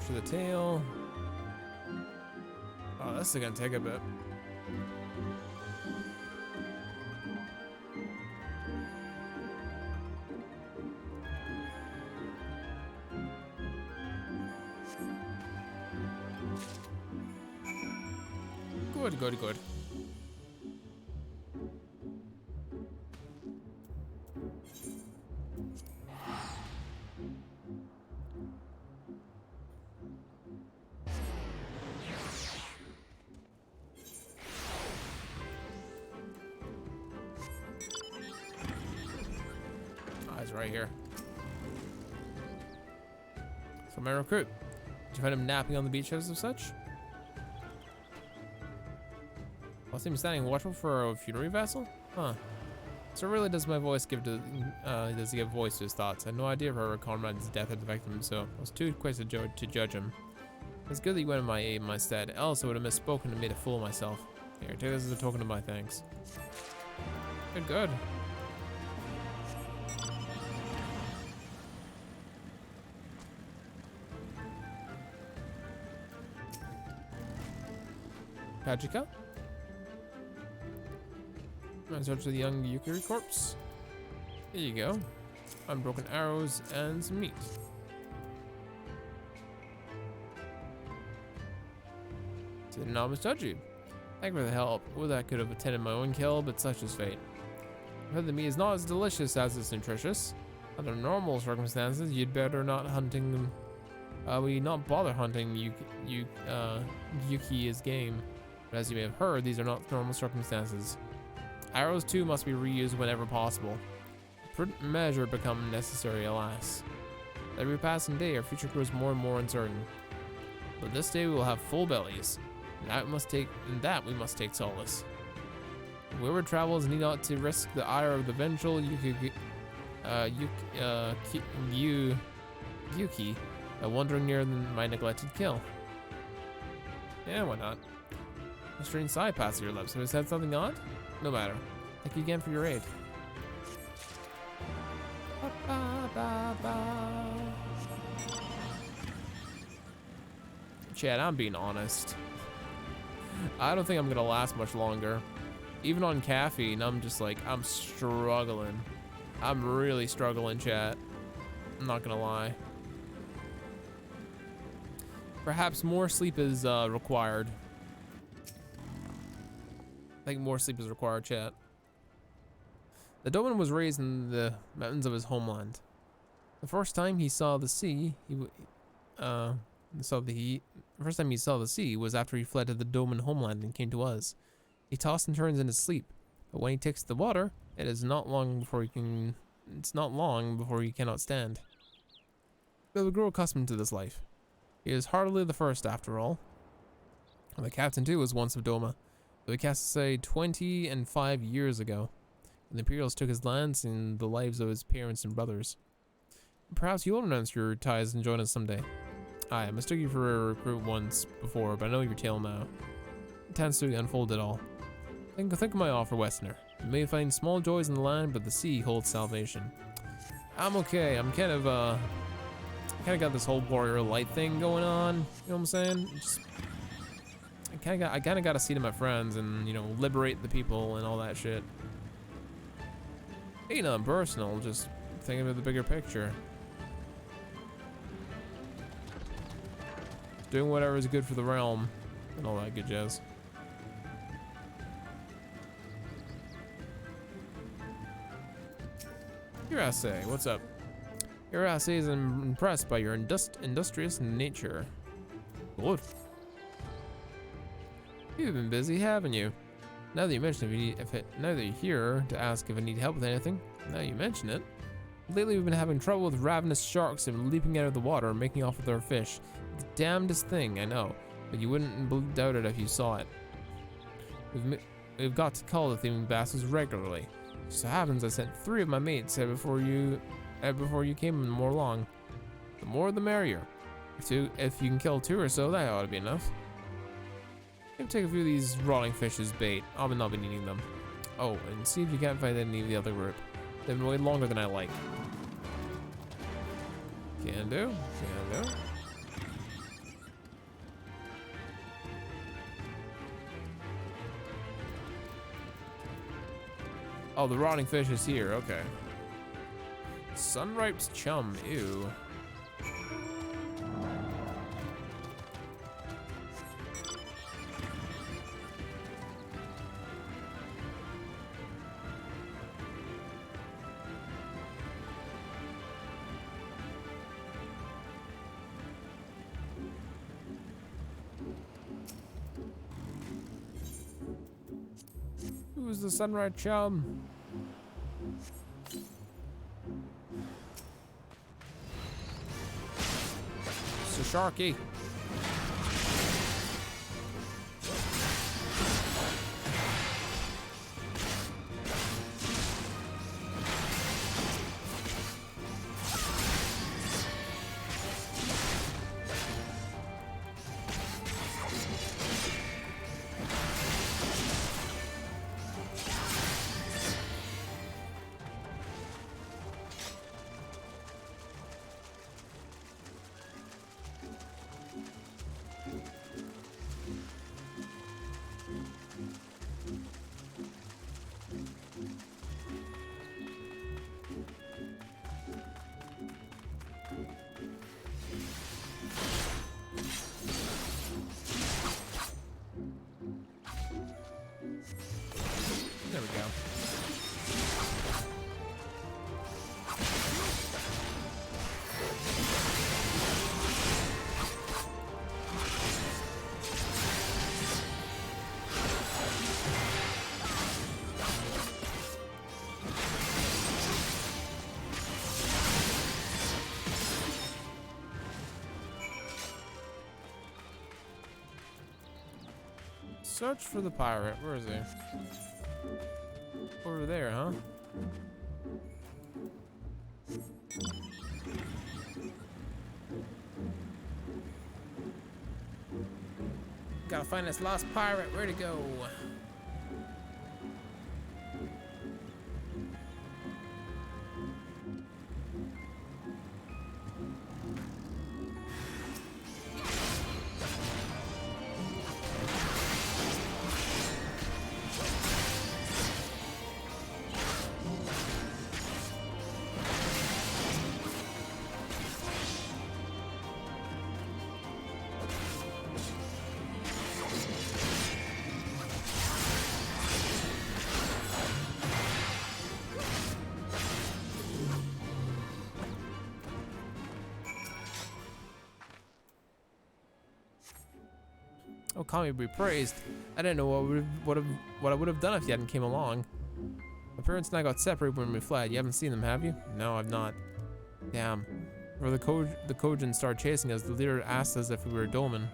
To the tail. Oh, this is gonna take a bit. Good. Right here. So my recruit. Did you find him napping on the beach as of such? I'll see him standing watchful for a funerary vessel? Huh. So really does my voice give to does he give voice to his thoughts? I had no idea of her comrade's death had affected him, so I was too quick to judge him. It's good that you went in my aid in my stead, else I would have misspoken and made a fool of myself. Here, take this as a token of my thanks. Good. Kajika? I'm search for the young Yukiri corpse. There you go. Unbroken arrows and some meat. To the novice Taji. Thank you for the help. Would that could have attended my own kill, but such is fate. I've heard the meat is not as delicious as it's nutritious. Under normal circumstances, you'd better not hunting them. We not bother hunting Yuki's game. But as you may have heard, these are not normal circumstances. Arrows too must be reused whenever possible. Prudent measure become necessary, alas. Every passing day, our future grows more and more uncertain. But this day we will have full bellies. In that we must take solace. Whoever travels need not to risk the ire of the vengeful Yuki, wandering near my neglected kill. Yeah, why not? A strange sigh passed your lips. Have I said something odd? No matter. Thank you again for your aid. Chad, I'm being honest. I don't think I'm gonna last much longer. Even on caffeine, I'm just like, I'm struggling. I'm really struggling, chat. I'm not gonna lie. Perhaps more sleep is required. I think more sleep is required, chat. The Doman was raised in the mountains of his homeland. The first time he saw the sea, first time he saw the sea was after he fled to the Doman homeland and came to us. He tossed and turns in his sleep, but when he takes the water, it's not long before he cannot stand. They will grow accustomed to this life. He is hardly the first, after all. And the captain too was once of Doma, though he cast aside 25 years ago. And the Imperials took his lands and the lives of his parents and brothers. Perhaps you'll renounce your ties and join us someday. I mistook you for a recruit once before, but I know your tale now. It tends to unfold it all. Think of my offer, Westerner. You may find small joys in the land, but the sea holds salvation. I'm okay. I'm kind of got this whole warrior light thing going on. You know what I'm saying? I kind of got to see to my friends and, you know, liberate the people and all that shit. Ain't nothing personal, just thinking of the bigger picture. Doing whatever is good for the realm and all that good jazz. Your assay, what's up? Your assay is impressed by your industrious nature. Good. You've been busy, haven't you? Now that you mention it, now that you're here to ask if I need help with anything, now you mention it. Lately we've been having trouble with ravenous sharks and leaping out of the water and making off with our fish. The damnedest thing, I know, but you wouldn't doubt it if you saw it. We've got to call the thieving bastards regularly. Just so happens I sent 3 of my mates out before you came more along. The more the merrier. If you can kill 2 or so, that ought to be enough. Maybe take a few of these rotting fish as bait. I'll not be needing them. Oh, and see if you can't find any of the other group. They've been way longer than I like. Can do. Can do. Oh, the rotting fish is here. Okay. Sunripe's chum. Ew. Who's the sunripe chum? It's a sharky. There we go. Search for the pirate. Where is he? Over there, huh? Gotta find this lost pirate. Where'd it go? Oh, Kami be praised. I didn't know what I would have done if you hadn't came along. My parents and I got separated when we fled. You haven't seen them, have you? No, I've not. Damn. Before the Kojin started chasing us, the leader asked us if we were Dolmen.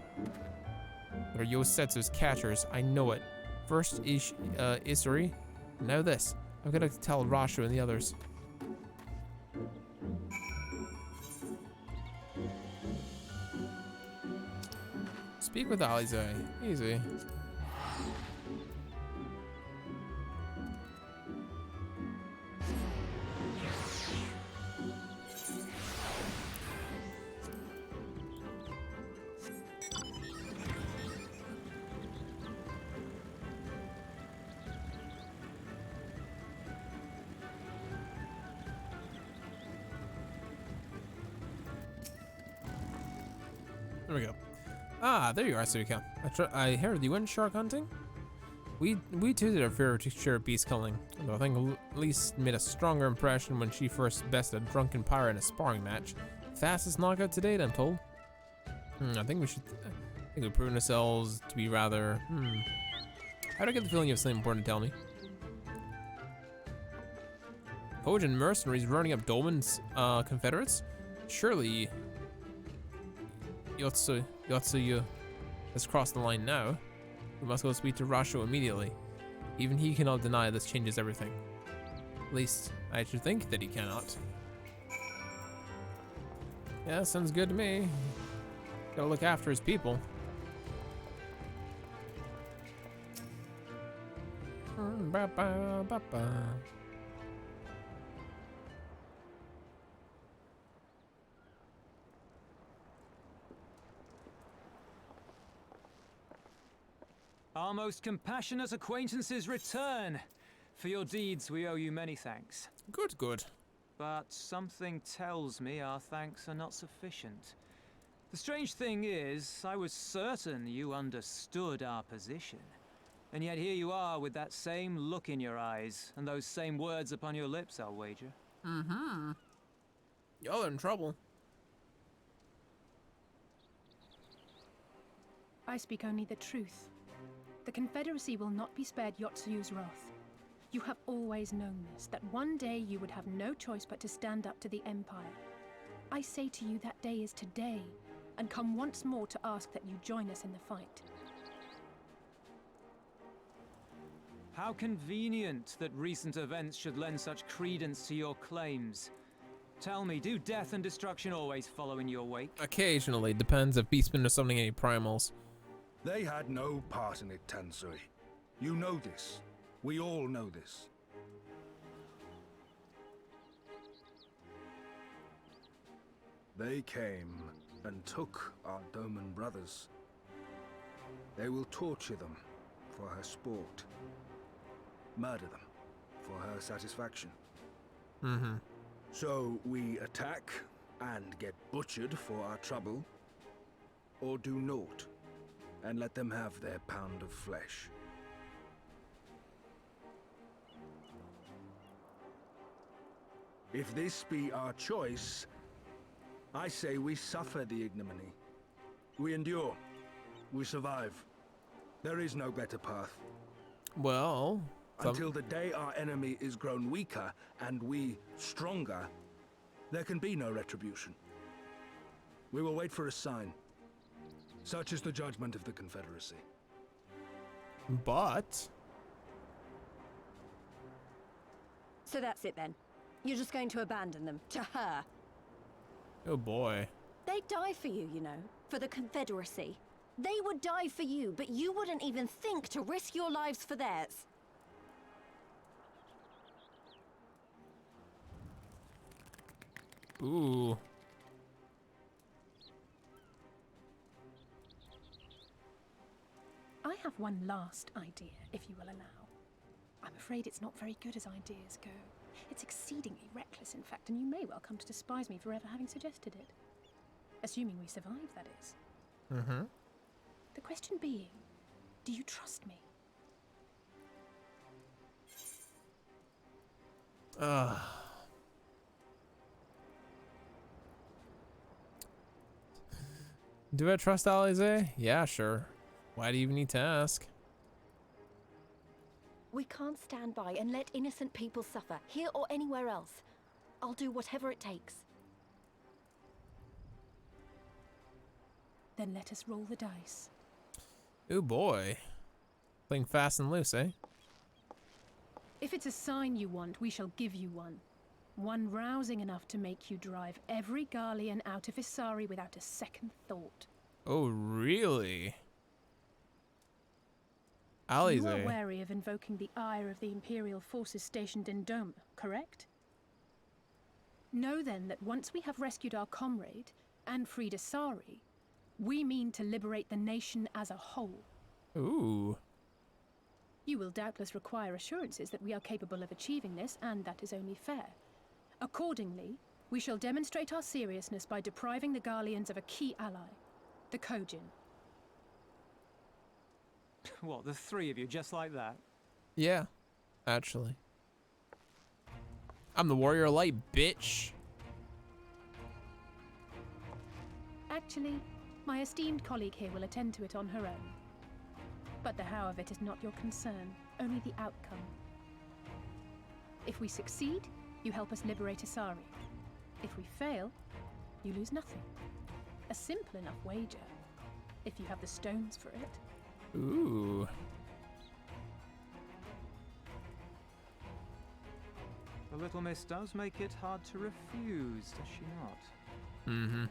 They're Yosetsu's catchers. I know it. First Isuri, now this. I'm gonna tell Rashu and the others. Speak with Alize. Easy. There we go. Ah, there you are, Suika. I heard you went shark hunting? We too did our fair share of beast killing, though I think Elise made a stronger impression when she first bested a drunken pirate in a sparring match. Fastest knockout to date, I'm told. I think we've proven ourselves to be rather, How do I get the feeling you have something important to tell me? Kojin mercenaries running up Dolmen's Confederates? Surely Yotsuyu has crossed the line now. We must go speak to Rasho immediately. Even he cannot deny this changes everything. At least, I should think that he cannot. Yeah, sounds good to me. Gotta look after his people. Our most compassionate acquaintances return. For your deeds, we owe you many thanks. Good, good. But something tells me our thanks are not sufficient. The strange thing is, I was certain you understood our position. And yet here you are with that same look in your eyes, and those same words upon your lips, I'll wager. Y'all are in trouble. I speak only the truth. The Confederacy will not be spared Yotsuyu's wrath. You have always known this, that one day you would have no choice but to stand up to the Empire. I say to you that day is today, and come once more to ask that you join us in the fight. How convenient that recent events should lend such credence to your claims. Tell me, do death and destruction always follow in your wake? Occasionally, depends if Beastmen are summoning any primals. They had no part in it, Tansui. You know this. We all know this. They came and took our Doman brothers. They will torture them for her sport. Murder them for her satisfaction. So we attack and get butchered for our trouble, or do naught and let them have their pound of flesh. If this be our choice, I say we suffer the ignominy. We endure. We survive. There is no better path. Well, until the day our enemy is grown weaker and we stronger, there can be no retribution. We will wait for a sign. Such is the judgment of the Confederacy. But So that's it then. You're just going to abandon them to her. oh boy. They'd die for you, you know, for the Confederacy. They would die for you, but you wouldn't even think to risk your lives for theirs. Ooh. I have one last idea, if you will allow. I'm afraid it's not very good as ideas go. It's exceedingly reckless, in fact, and you may well come to despise me for ever having suggested it. Assuming we survive, that is. Mm-hmm. The question being, do you trust me? Do I trust Alize? Yeah, sure. Why do you even need to ask? We can't stand by and let innocent people suffer, here or anywhere else. I'll do whatever it takes. Then let us roll the dice. Oh boy. Playing fast and loose, eh? If it's a sign you want, we shall give you one. One rousing enough to make you drive every Garlean out of Isari without a second thought. Oh, really? You Alize. are wary of invoking the ire of the Imperial forces stationed in Dome, correct? Know then that once we have rescued our comrade and freed Isari, we mean to liberate the nation as a whole. Ooh. You will doubtless require assurances that we are capable of achieving this, and that is only fair. Accordingly, we shall demonstrate our seriousness by depriving the Garleans of a key ally, the Kojin. What, the three of you, just like that? Yeah, actually. I'm the warrior of light, bitch. Actually, my esteemed colleague here will attend to it on her own. But the how of it is not your concern, only the outcome. If we succeed, you help us liberate Isari. If we fail, you lose nothing. A simple enough wager, if you have the stones for it. Ooh. The little miss does make it hard to refuse, does she not? Mm-hmm.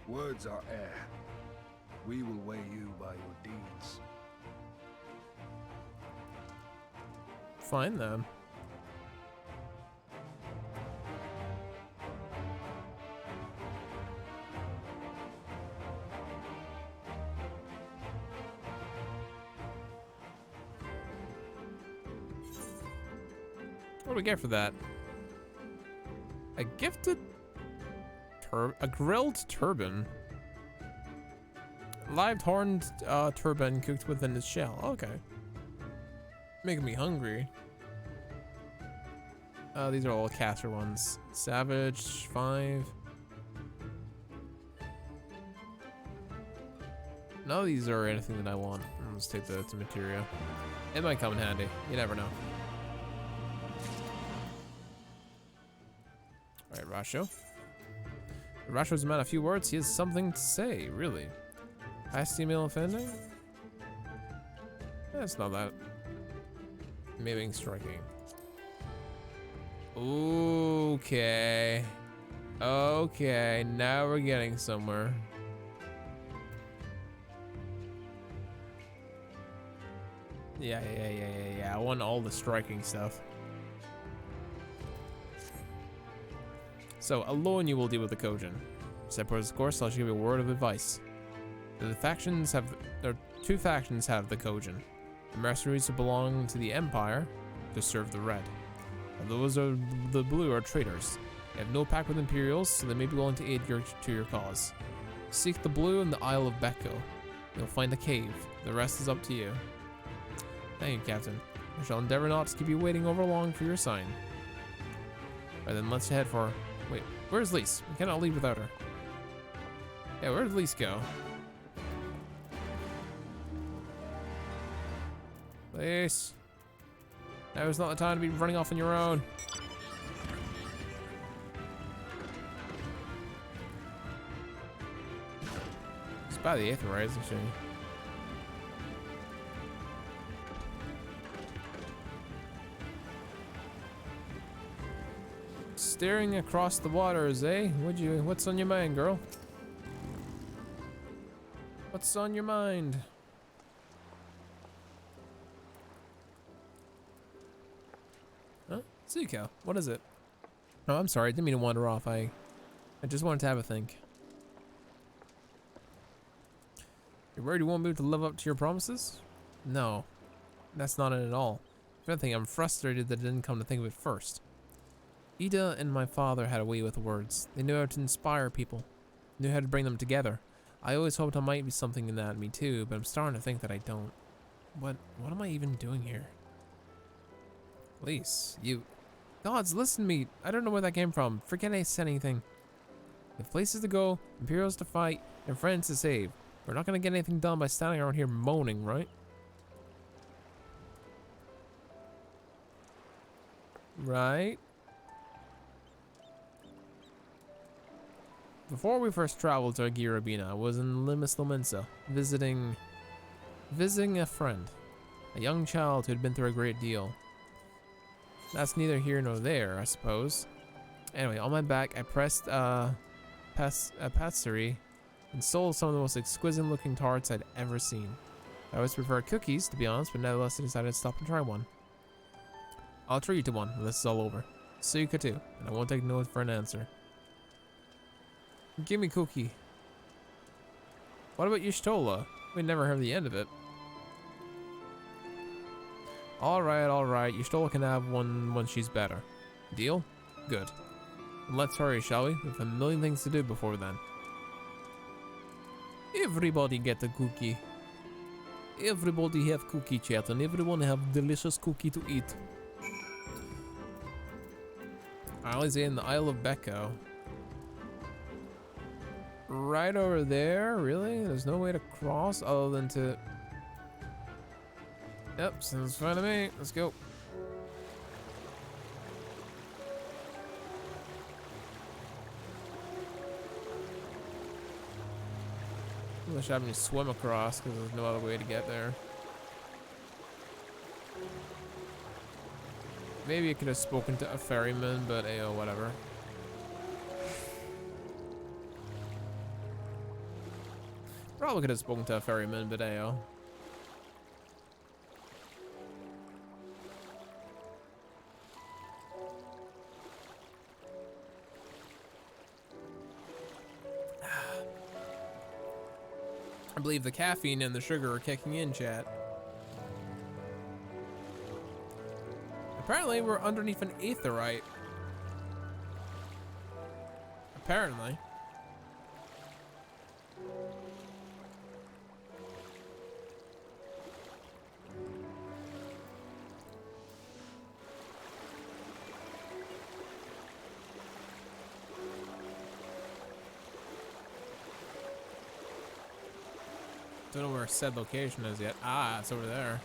Words are air. We will weigh you by your deeds. Fine then. What do we get for that? A gifted a grilled turban. Live horned turban cooked within its shell. Okay. Making me hungry. These are all caster ones. Savage 5. None of these are anything that I want. Let's take the materia. It might come in handy. You never know. Alright, Rasho. Rasho's a man of few words. He has something to say, really. High meal offending? That's not that. Maybe striking. Okay. Okay, now we're getting somewhere. Yeah. I want all the striking stuff. So, alone you will deal with the Kojin. Separate, of course, I'll give you a word of advice. Two factions have the Kojin. The mercenaries who belong to the Empire to serve the Red. And those of the Blue are traitors. They have no pact with Imperials, so they may be willing to aid your cause. Seek the Blue in the Isle of Becco. You'll find a cave. The rest is up to you. Thank you, Captain. I shall endeavor not to keep you waiting over long for your sign. Alright then, let's head for... Wait, where's Lise? We cannot leave without her. Yeah, where did Lise go? Lise. Now is not the time to be running off on your own. She's by the Aetheryte, isn't she? Staring across the waters, eh? What's on your mind, girl? What's on your mind? Huh? Zuko, what is it? Oh, I'm sorry, I didn't mean to wander off. I just wanted to have a think. You're worried you won't be able to live up to your promises? No, that's not it at all. If anything, I'm frustrated that I didn't come to think of it first. Ida and my father had a way with words. They knew how to inspire people, knew how to bring them together. I always hoped I might be something in that in me too, but I'm starting to think that I don't. What am I even doing here? Please, you... Gods, listen to me. I don't know where that came from. Forget I said anything. We have places to go, Imperials to fight, and friends to save. We're not gonna get anything done by standing around here moaning, right? Right? Before we first traveled to Agirabina, I was in Limis Lominsa, visiting a friend. A young child who had been through a great deal. That's neither here nor there, I suppose. Anyway, on my back, I pressed patisserie and sold some of the most exquisite looking tarts I'd ever seen. I always preferred cookies, to be honest, but nevertheless I decided to stop and try one. I'll treat you to one when this is all over. Suka too, and I won't take no for an answer. Give me cookie. What about Y'shtola? We never heard the end of it. Alright. Y'shtola can have one when she's better. Deal? Good. And let's hurry, shall we? We have a million things to do before then. Everybody get a cookie. Everybody have cookie, chat, and everyone have delicious cookie to eat. Alizé in the Isle of Becco. Right over there? Really? There's no way to cross other than to... Yep, sounds fine to me. Let's go. I should have me swim across because there's no other way to get there. Maybe I could have spoken to a ferryman, but ayo, whatever. Probably could have spoken to a ferryman, but ayo. I believe the caffeine and the sugar are kicking in, chat. Apparently, we're underneath an aetheryte. Apparently. Don't know where said location is yet. Ah, it's over there.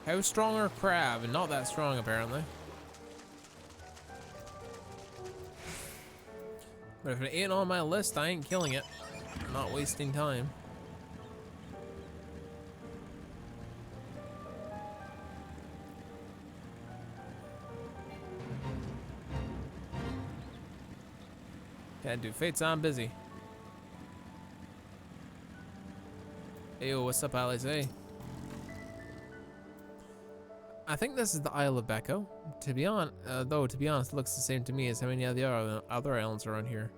How strong are crab? And not that strong, apparently. But if it ain't on my list, I ain't killing it. I'm not wasting time. Can't do fates, I'm busy. Hey, what's up, Alizé? I think this is the Isle of Becco. To be honest, it looks the same to me as how many of the other islands around here.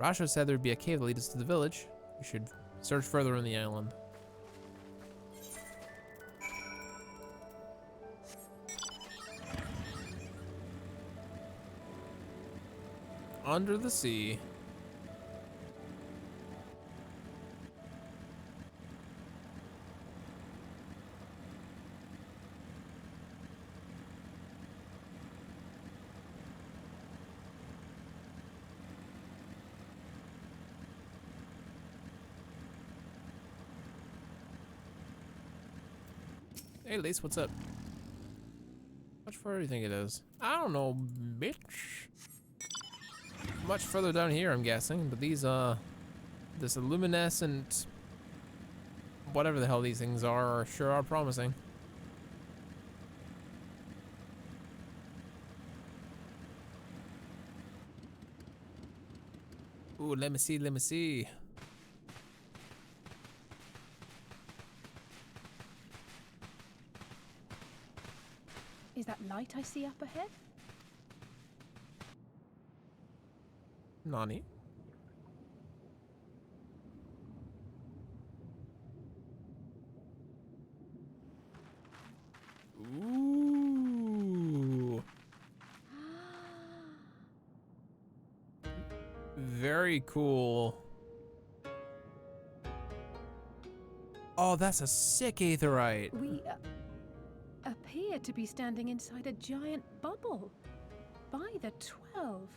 Rasho said there'd be a cave that leads us to the village. We should search further in the island. Under the sea. Hey, Lace, what's up? How much further do you think it is? I don't know, bitch. Much further down here, I'm guessing. But these This luminescent, whatever the hell these things are sure are promising. Ooh, let me see, let me see. Is that light I see up ahead? Nani? Ooh. Very cool. Oh, that's a sick aetherite. We appear to be standing inside a giant bubble. By the 12.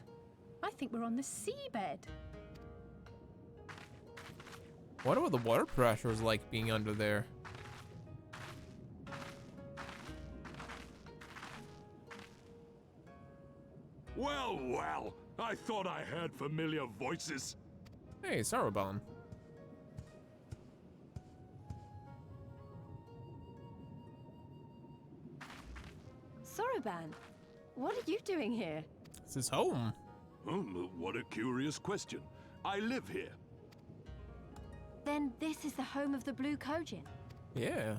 I think we're on the seabed. Wonder what the water pressure is like being under there. Well, well, I thought I heard familiar voices. Hey, Saruban. Soroban, what are you doing here? This is home. What a curious question. I live here. Then this is the home of the Blue Kojin. Yeah.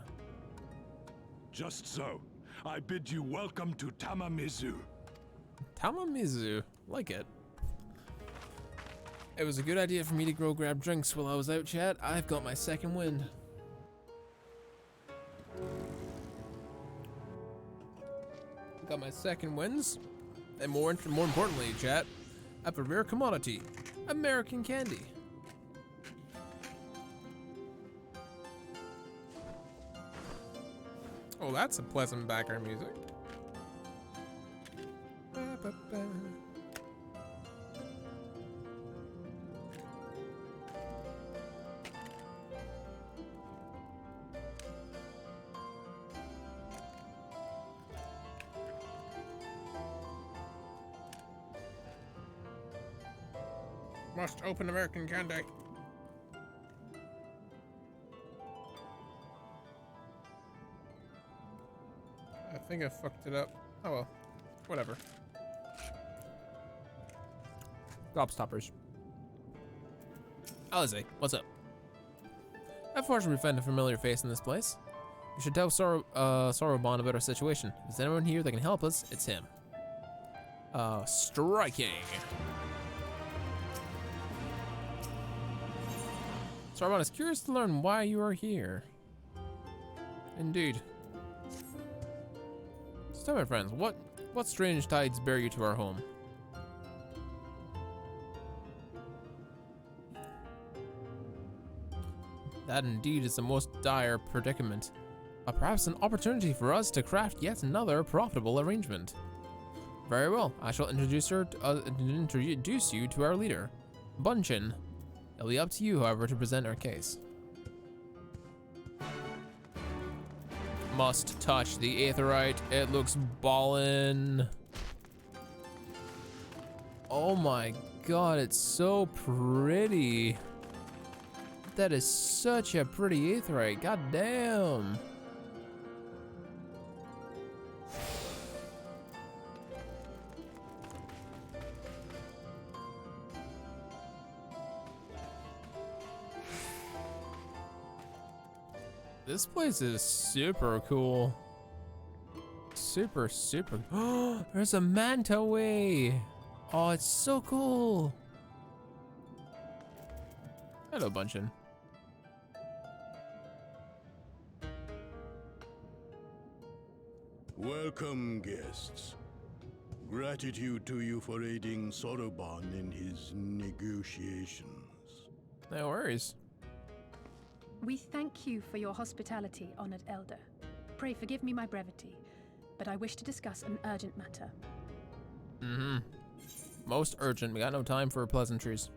Just so. I bid you welcome to Tamamizu. Tamamizu. Like it. It was a good idea for me to go grab drinks while I was out, chat. I've got my second wind. Got my second wins. And more importantly, chat, I have a rare commodity. American candy. Oh, that's a pleasant background music. Ba-ba-ba. Must open American candy. I think I fucked it up. Oh well, whatever. Gobstoppers. Alize, what's up? I've fortunately found a familiar face in this place. You should tell Saruban about our situation. If there's anyone here that can help us, it's him. Striking. Saruban is curious to learn why you are here. Indeed. So, my friends, what strange tides bear you to our home? That indeed is the most dire predicament. Perhaps an opportunity for us to craft yet another profitable arrangement. Very well, I shall introduce you to our leader, Bunchin. It'll be up to you, however, to present our case. Must touch the aetherite. It looks ballin'. Oh my god, it's so pretty. That is such a pretty aetherite. God damn. This place is super cool. Super. Oh, there's a manta way. Oh, it's so cool. Hello, Bunchin. Welcome, guests. Gratitude to you for aiding Soroban in his negotiations. No worries. We thank you for your hospitality, honored elder. Pray forgive me my brevity, but I wish to discuss an urgent matter. Most urgent. We got no time for pleasantries.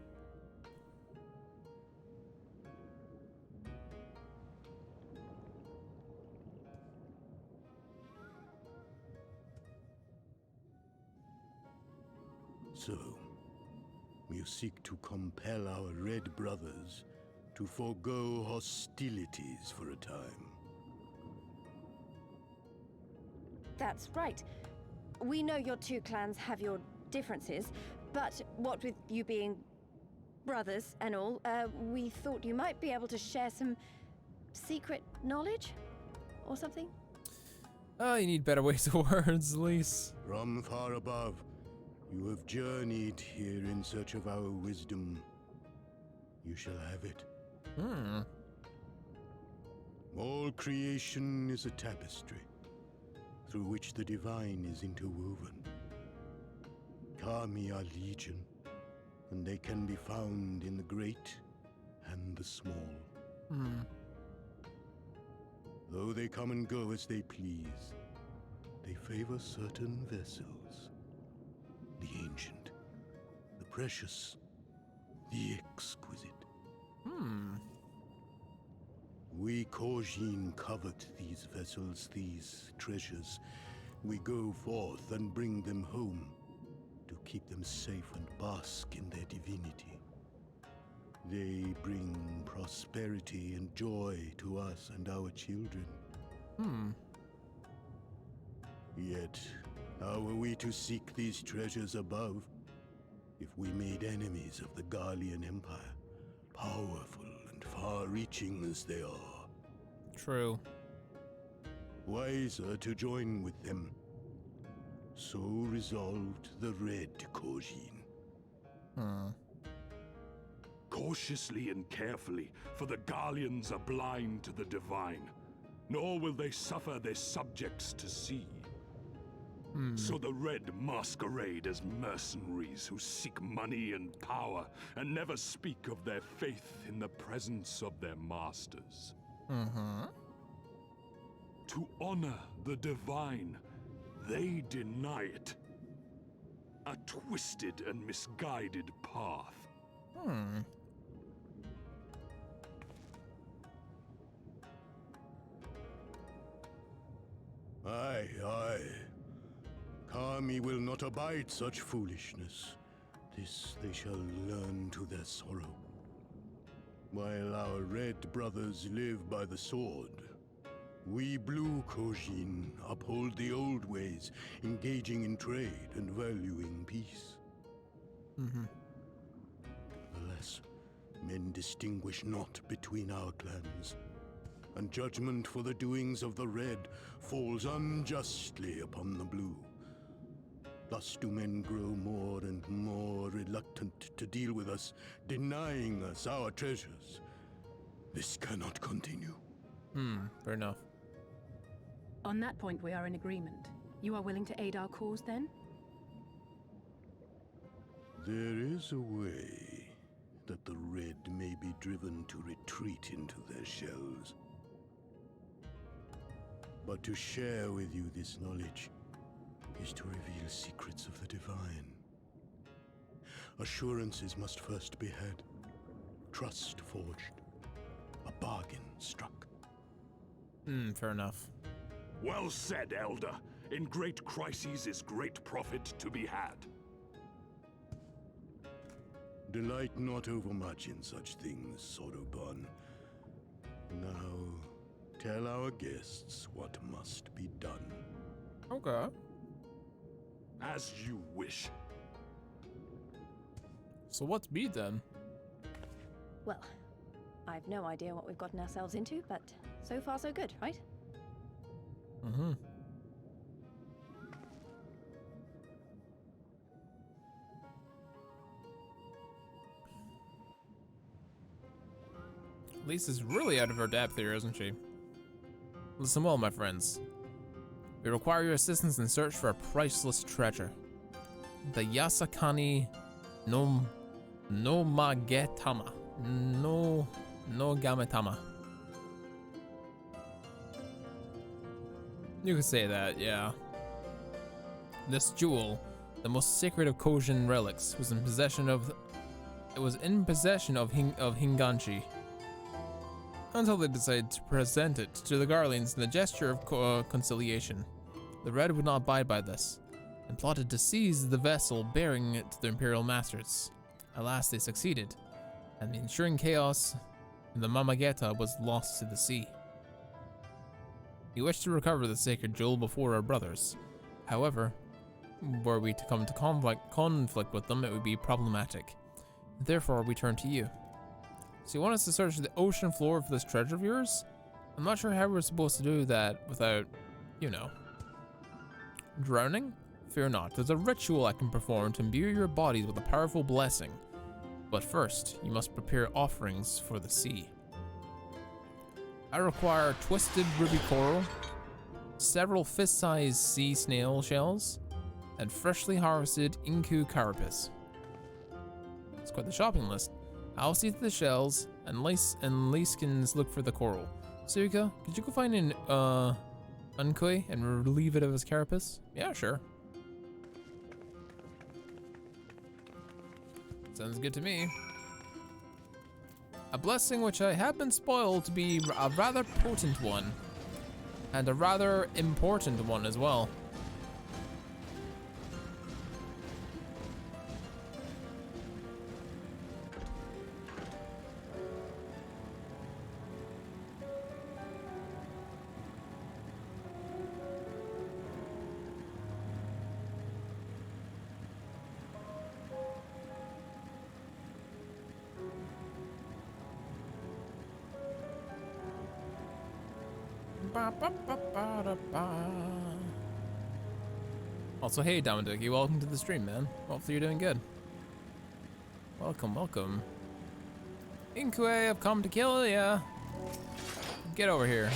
So, you seek to compel our Red brothers to forego hostilities for a time. That's right. We know your two clans have your differences, but what with you being brothers and all, we thought you might be able to share some secret knowledge or something? Oh, you need better ways of words, Lise. From far above, you have journeyed here in search of our wisdom. You shall have it. All creation is a tapestry, through which the divine is interwoven. Kami are legion, and they can be found in the great and the small. Though they come and go as they please, they favor certain vessels. The ancient, the precious, the exquisite. We Kojin covet these vessels, these treasures. We go forth and bring them home to keep them safe and bask in their divinity. They bring prosperity and joy to us and our children. Yet, how are we to seek these treasures above if we made enemies of the Garlean Empire, powerful and far-reaching as they are? True. Wiser to join with them. So resolved the Red Kojin. Cautiously and carefully, for the Garleans are blind to the divine, nor will they suffer their subjects to see. So the Red masquerade as mercenaries who seek money and power and never speak of their faith in the presence of their masters. To honor the divine, they deny it. A twisted and misguided path. Aye, aye. Kami will not abide such foolishness. This they shall learn to their sorrow. While our Red brothers live by the sword, we Blue Kojin uphold the old ways, engaging in trade and valuing peace. Alas, men distinguish not between our clans, and judgment for the doings of the Red falls unjustly upon the Blue. Thus do men grow more and more reluctant to deal with us, denying us our treasures. This cannot continue. Fair enough. On that point, we are in agreement. You are willing to aid our cause, then? There is a way that the Red may be driven to retreat into their shells. But to share with you this knowledge is to reveal secrets of the divine. Assurances must first be had, trust forged, a bargain struck. Fair enough. Well said, Elder. In great crises is great profit to be had. Delight not overmuch in such things, Soroban. Now, tell our guests what must be done. Okay. As you wish. So what's B then? Well, I've no idea what we've gotten ourselves into, but so far so good, right? Lisa's really out of her depth here, isn't she? Listen well, my friends. We require your assistance in search for a priceless treasure. The Yasakani no Magetama. No Gametama. You could say that, yeah. This jewel, the most sacred of Kojin relics, was in possession of Hinganshi, until they decided to present it to the Garleans in a gesture of conciliation. The Red would not abide by this, and plotted to seize the vessel bearing it to their imperial masters. Alas, they succeeded, and the ensuing chaos in the Mamageta was lost to the sea. We wish to recover the sacred jewel before our brothers. However, were we to come to conflict with them, it would be problematic. Therefore, we turn to you. So you want us to search the ocean floor for this treasure of yours? I'm not sure how we're supposed to do that without, you know, drowning? Fear not, there's a ritual I can perform to imbue your bodies with a powerful blessing. But first, you must prepare offerings for the sea. I require twisted ruby coral, several fist-sized sea snail shells, and freshly harvested inku carapace. It's quite the shopping list. I'll see to the shells, and Laiskins look for the coral. Suika, could you go find an unkoi and relieve it of his carapace? Yeah, sure. Sounds good to me. A blessing which I have been spoiled to be a rather potent one, and a rather important one as well. Also, hey Dominic, welcome to the stream, man. Hopefully you're doing good. Welcome, welcome. Inkue, I've come to kill ya. Get over here.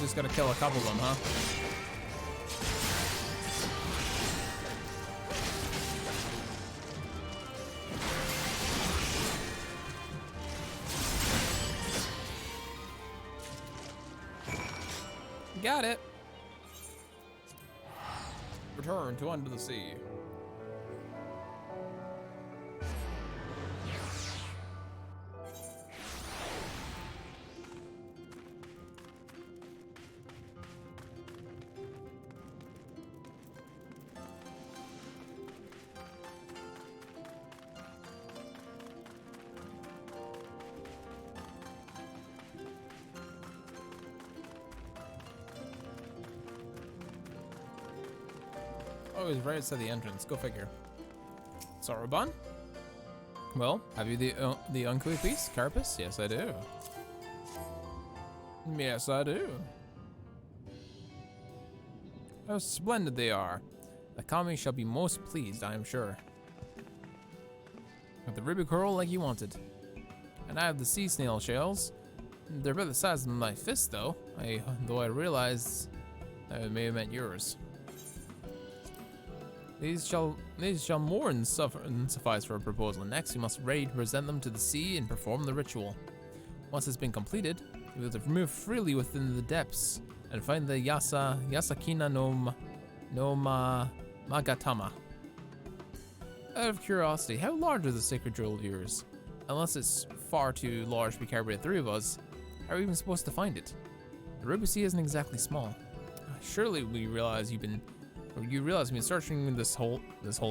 Just gotta kill a couple of them, huh? Got it. Return to Under the Sea. Oh, he's right outside the entrance. Go figure. Soroban? Well, have you the unkoi piece? Carapace? Yes, I do. Yes, I do. How splendid they are. The kami shall be most pleased, I am sure. With the ruby coral like you wanted. And I have the sea snail shells. They're about the size of my fist, though. Though I realize that may have meant yours. These shall more than suffice for a proposal. Next, you must ready to present them to the sea and perform the ritual. Once it's been completed, you will move freely within the depths and find the Yasakina no Magatama. Out of curiosity, how large is the sacred jewel of yours? Unless it's far too large to be carried by the three of us, how are we even supposed to find it? The Ruby Sea isn't exactly small. Surely you realize we've been searching this whole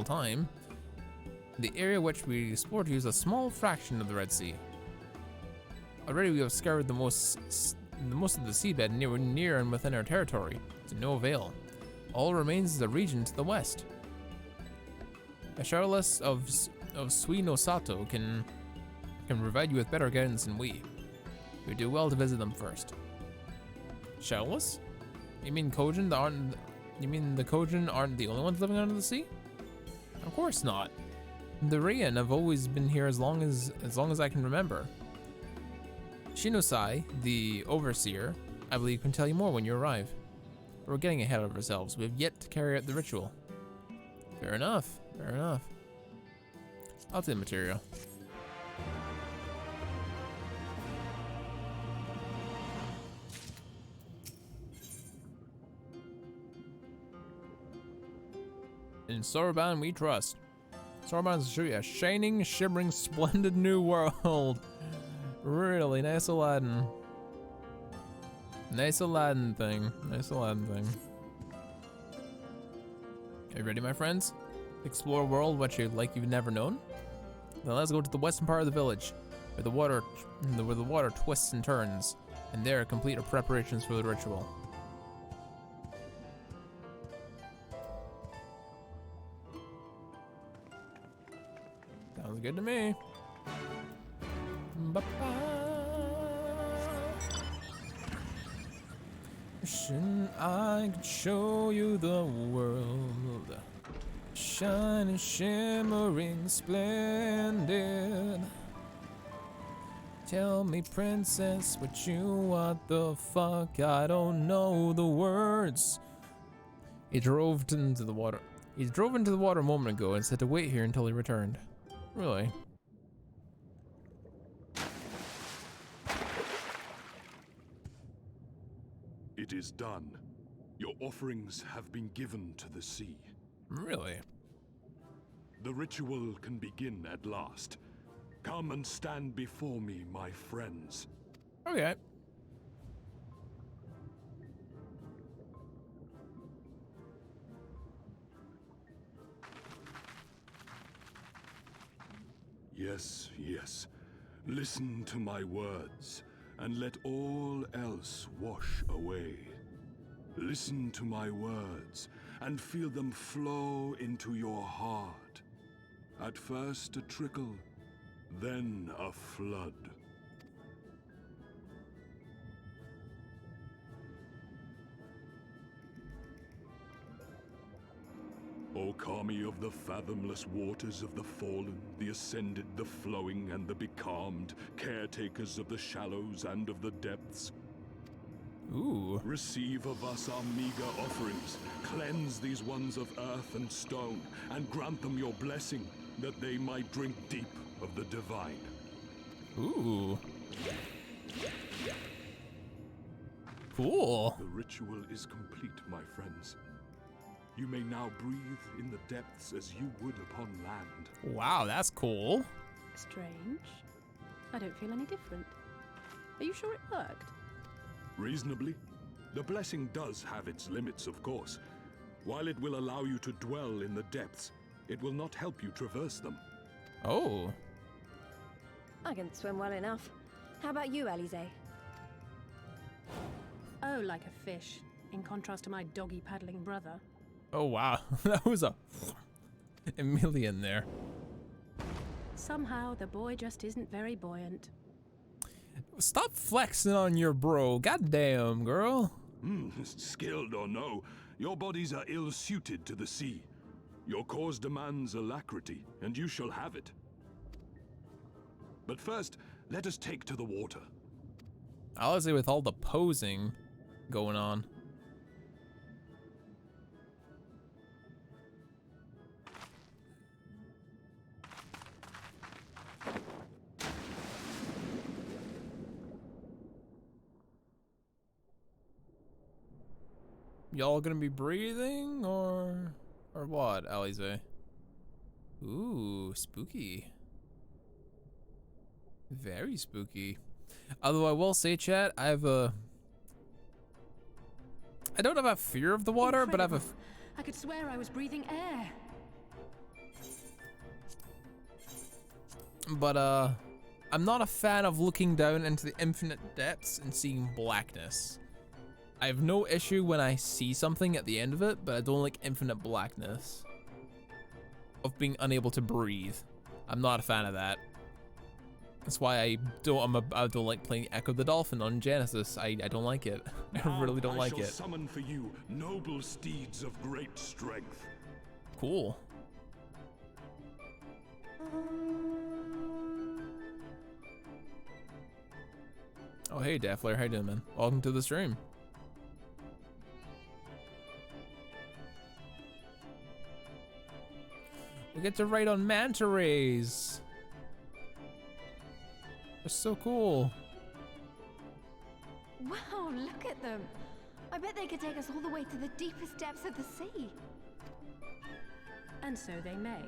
time. The area which we explored is a small fraction of the Red Sea. Already we have scoured the most of the seabed near and within our territory, to no avail. All remains is the region to the west. A shuttleless of Sui no Sato can provide you with better guidance than we. We do well to visit them first. Shuttleless? You mean the Kojin aren't the only ones living under the sea? Of course not. The Rian have always been here as long as I can remember. Shinosai, the overseer, I believe can tell you more when you arrive. We're getting ahead of ourselves. We have yet to carry out the ritual. Fair enough. Fair enough. I'll take the material. In Soroban we trust. Soroban's show you a shining, shimmering, splendid new world. Really nice Aladdin. Nice Aladdin thing. Nice Aladdin thing. Are you ready, my friends? Explore a world what you like you've never known? Then let's go to the western part of the village, where the water twists and turns, and there complete our preparations for the ritual. Sounds good to me. Wishing I could show you the world, shining, shimmering, splendid. Tell me, princess, what you want the fuck? I don't know the words. He drove into the water. He drove into the water a moment ago and said to wait here until he returned. Really? It is done. Your offerings have been given to the sea. Really? The ritual can begin at last. Come and stand before me, my friends. Okay. Yes, yes. Listen to my words, and let all else wash away. Listen to my words, and feel them flow into your heart. At first a trickle, then a flood. O Kami of the fathomless waters of the fallen, the ascended, the flowing, and the becalmed, caretakers of the shallows and of the depths. Ooh. Receive of us our meager offerings, cleanse these ones of earth and stone, and grant them your blessing, that they might drink deep of the divine. Ooh. Cool. The ritual is complete, my friends. You may now breathe in the depths as you would upon land. Wow, that's cool. Strange. I don't feel any different. Are you sure it worked? Reasonably. The blessing does have its limits, of course. While it will allow you to dwell in the depths, it will not help you traverse them. Oh. I can swim well enough. How about you, Alize? Oh, like a fish, in contrast to my doggy-paddling brother. Oh, wow. That was a million there. Somehow, the boy just isn't very buoyant. Stop flexing on your bro. Goddamn, girl. Skilled or no, your bodies are ill-suited to the sea. Your cause demands alacrity, and you shall have it. But first, let us take to the water. I'll say with all the posing going on. Y'all gonna be breathing or what, Alize? Ooh, spooky. Very spooky. Although I will say, chat, I don't have a fear of the water, Incredible. but I could swear I was breathing air. I'm not a fan of looking down into the infinite depths and seeing blackness. I have no issue when I see something at the end of it, but I don't like infinite blackness. Of being unable to breathe. I'm not a fan of that. That's why I don't like playing Echo the Dolphin on Genesis. I don't like it. I really don't like I shall it. summon for you noble steeds of great strength. Cool. Oh, hey, Daffler. How you doing, man? Welcome to the stream. We get to ride on manta rays. They're so cool. Wow, look at them. I bet they could take us all the way to the deepest depths of the sea. And so they may.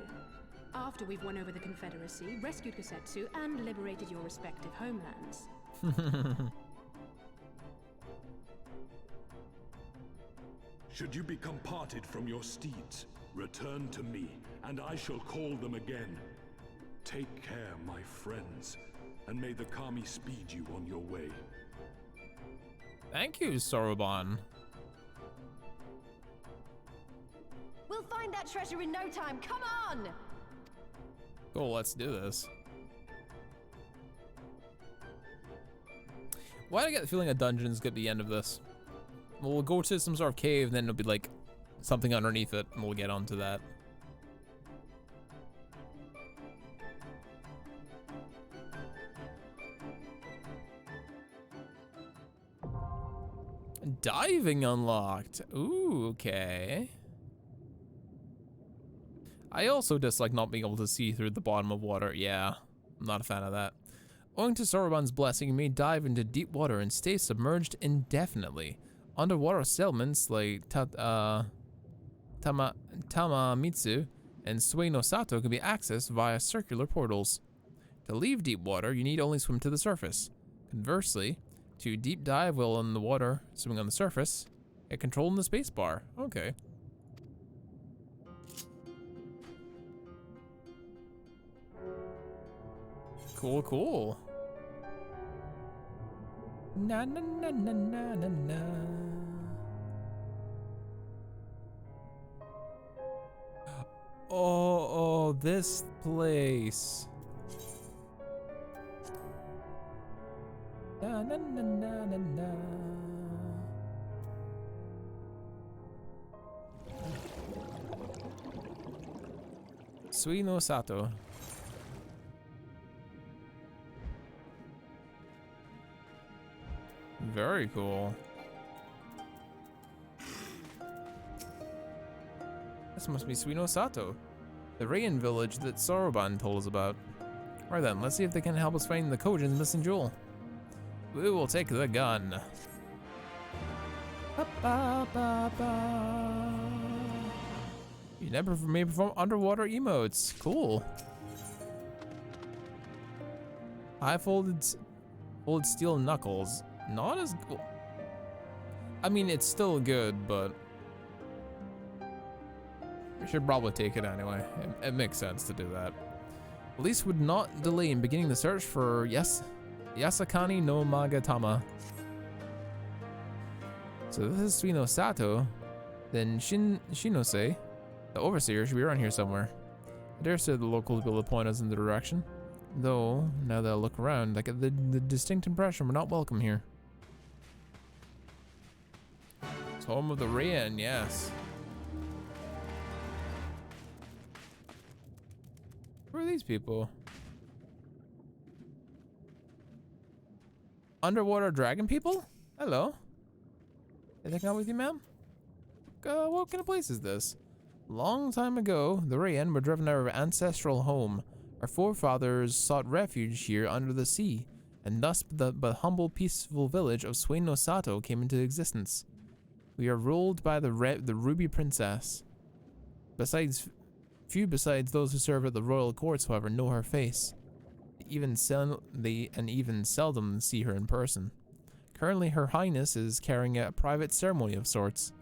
After we've won over the Confederacy, rescued Kosetsu, and liberated your respective homelands. Should you become parted from your steeds, return to me, and I shall call them again. Take care, my friends, and may the Kami speed you on your way. Thank you, Soroban. We'll find that treasure in no time. Come on! Cool, let's do this. Why do I get the feeling a dungeon is gonna be the end of this? Well, we'll go to some sort of cave, and then it'll be like something underneath it, and we'll get onto that. Diving unlocked. Ooh, okay. I also dislike not being able to see through the bottom of water. Yeah, I'm not a fan of that. Owing to Soroban's blessing, you may dive into deep water and stay submerged indefinitely. Underwater settlements like Tamamitsu and Sueno Sato can be accessed via circular portals. To leave deep water, you need only swim to the surface. Conversely, to deep dive while in the water, swimming on the surface, get control in the spacebar. Okay. Cool, cool. Na na na na na na na. Oh, this place. Na na na na na na. Suino Sato. Very cool. This must be Suino Sato, the Rain village that Soroban told us about. Alright then, let's see if they can help us find the Kojin's missing jewel. We will take the gun. Ba, ba, ba, ba. You never may perform underwater emotes. Cool. High folded steel knuckles. Not as cool. I mean, it's still good, but we should probably take it anyway. It makes sense to do that. Police would not delay in beginning the search for Yasakani no Magatama. So this is Suino Sato. Then Shinose, the overseer, should be around here somewhere. I dare say the locals will be able to point us in the direction. Though, now that I look around, I get the distinct impression we're not welcome here. It's home of the Rain, yes. Who are these people? Underwater dragon people? Hello. Anything out with you, ma'am? What kind of place is this? Long time ago, the Rain were driven out of our ancestral home. Our forefathers sought refuge here under the sea, and thus the humble, peaceful village of Sueno Sato came into existence. We are ruled by the Ruby Princess. Few besides those who serve at the royal courts, however, know her face. They even seldom see her in person. Currently, Her Highness is carrying out a private ceremony of sorts.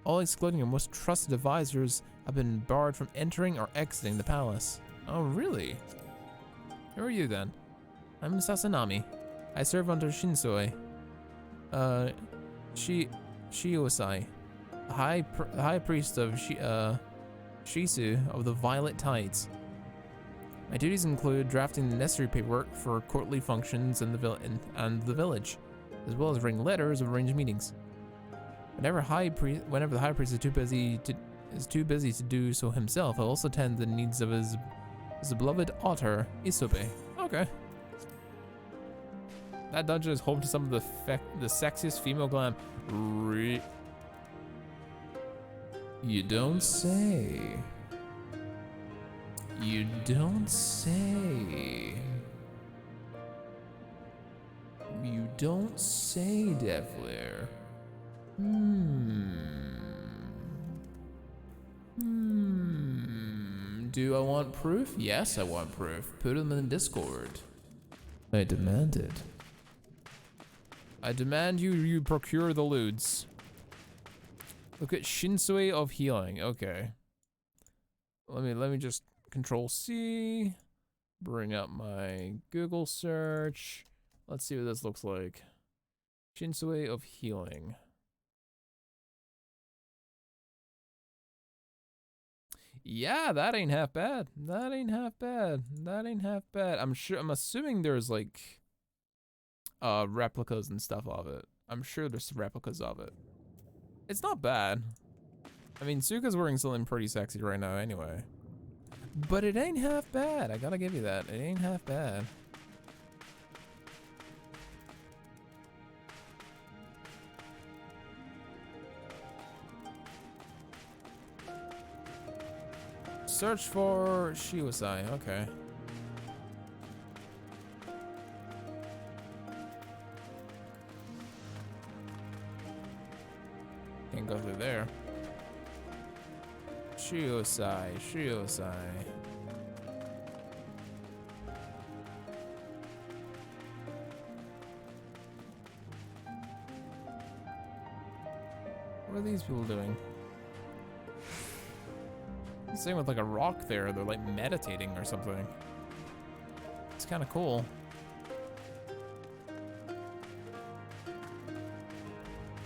All excluding her most trusted advisors have been barred from entering or exiting the palace. Oh, really? Who are you then? I'm Sasanami. I serve under Shinsoi. Shiosai, the high priest of Shisu of the Violet Tides. My duties include drafting the necessary paperwork for courtly functions in the village, as well as writing letters or arrange meetings. Whenever the high priest is too busy to do so himself, he'll also tend to the needs of his beloved otter, Isobe. Okay. That dungeon is home to some of the sexiest female glam. You don't say. You don't say. You don't say, Devler. Do I want proof? Yes, I want proof. Put them in the Discord. I demand it. I demand you procure the lewds. Look at Shinsui of Healing. Okay. Let me just Control C. Bring up my Google search. Let's see what this looks like. Shinsui of Healing. Yeah, that ain't half bad. That ain't half bad. That ain't half bad. I'm assuming there's like replicas and stuff of it. I'm sure there's replicas of it. It's not bad. I mean, Suka's wearing something pretty sexy right now anyway. But it ain't half bad. I gotta give you that. It ain't half bad. Search for Shiosai, okay. Can't go through there. Shiosai, Shiosai. What are these people doing? Same with like a rock there. They're like meditating or something. It's kind of cool.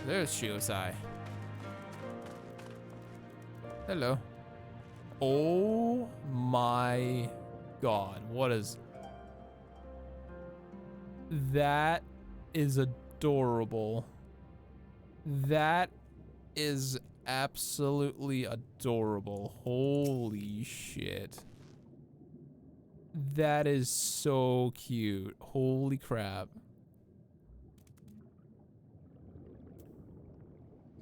There's Shiosai. Hello. Oh my god. What is... That is adorable. That is absolutely adorable. Holy shit. That is so cute. Holy crap.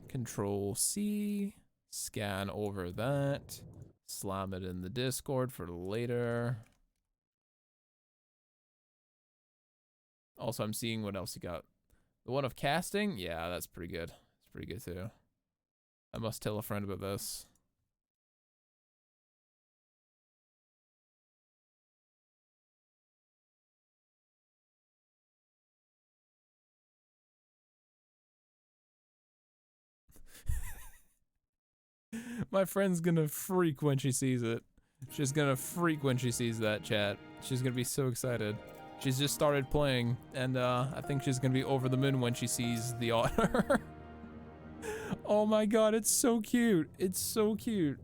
Control C. Scan over that. Slam it in the Discord for later. Also, I'm seeing what else you got. The one of casting? Yeah, that's pretty good. It's pretty good too. I must tell a friend about this. My friend's gonna freak when she sees it. She's gonna freak when she sees that chat. She's gonna be so excited. She's just started playing, and I think she's gonna be over the moon when she sees the otter. Oh my god, it's so cute. It's so cute.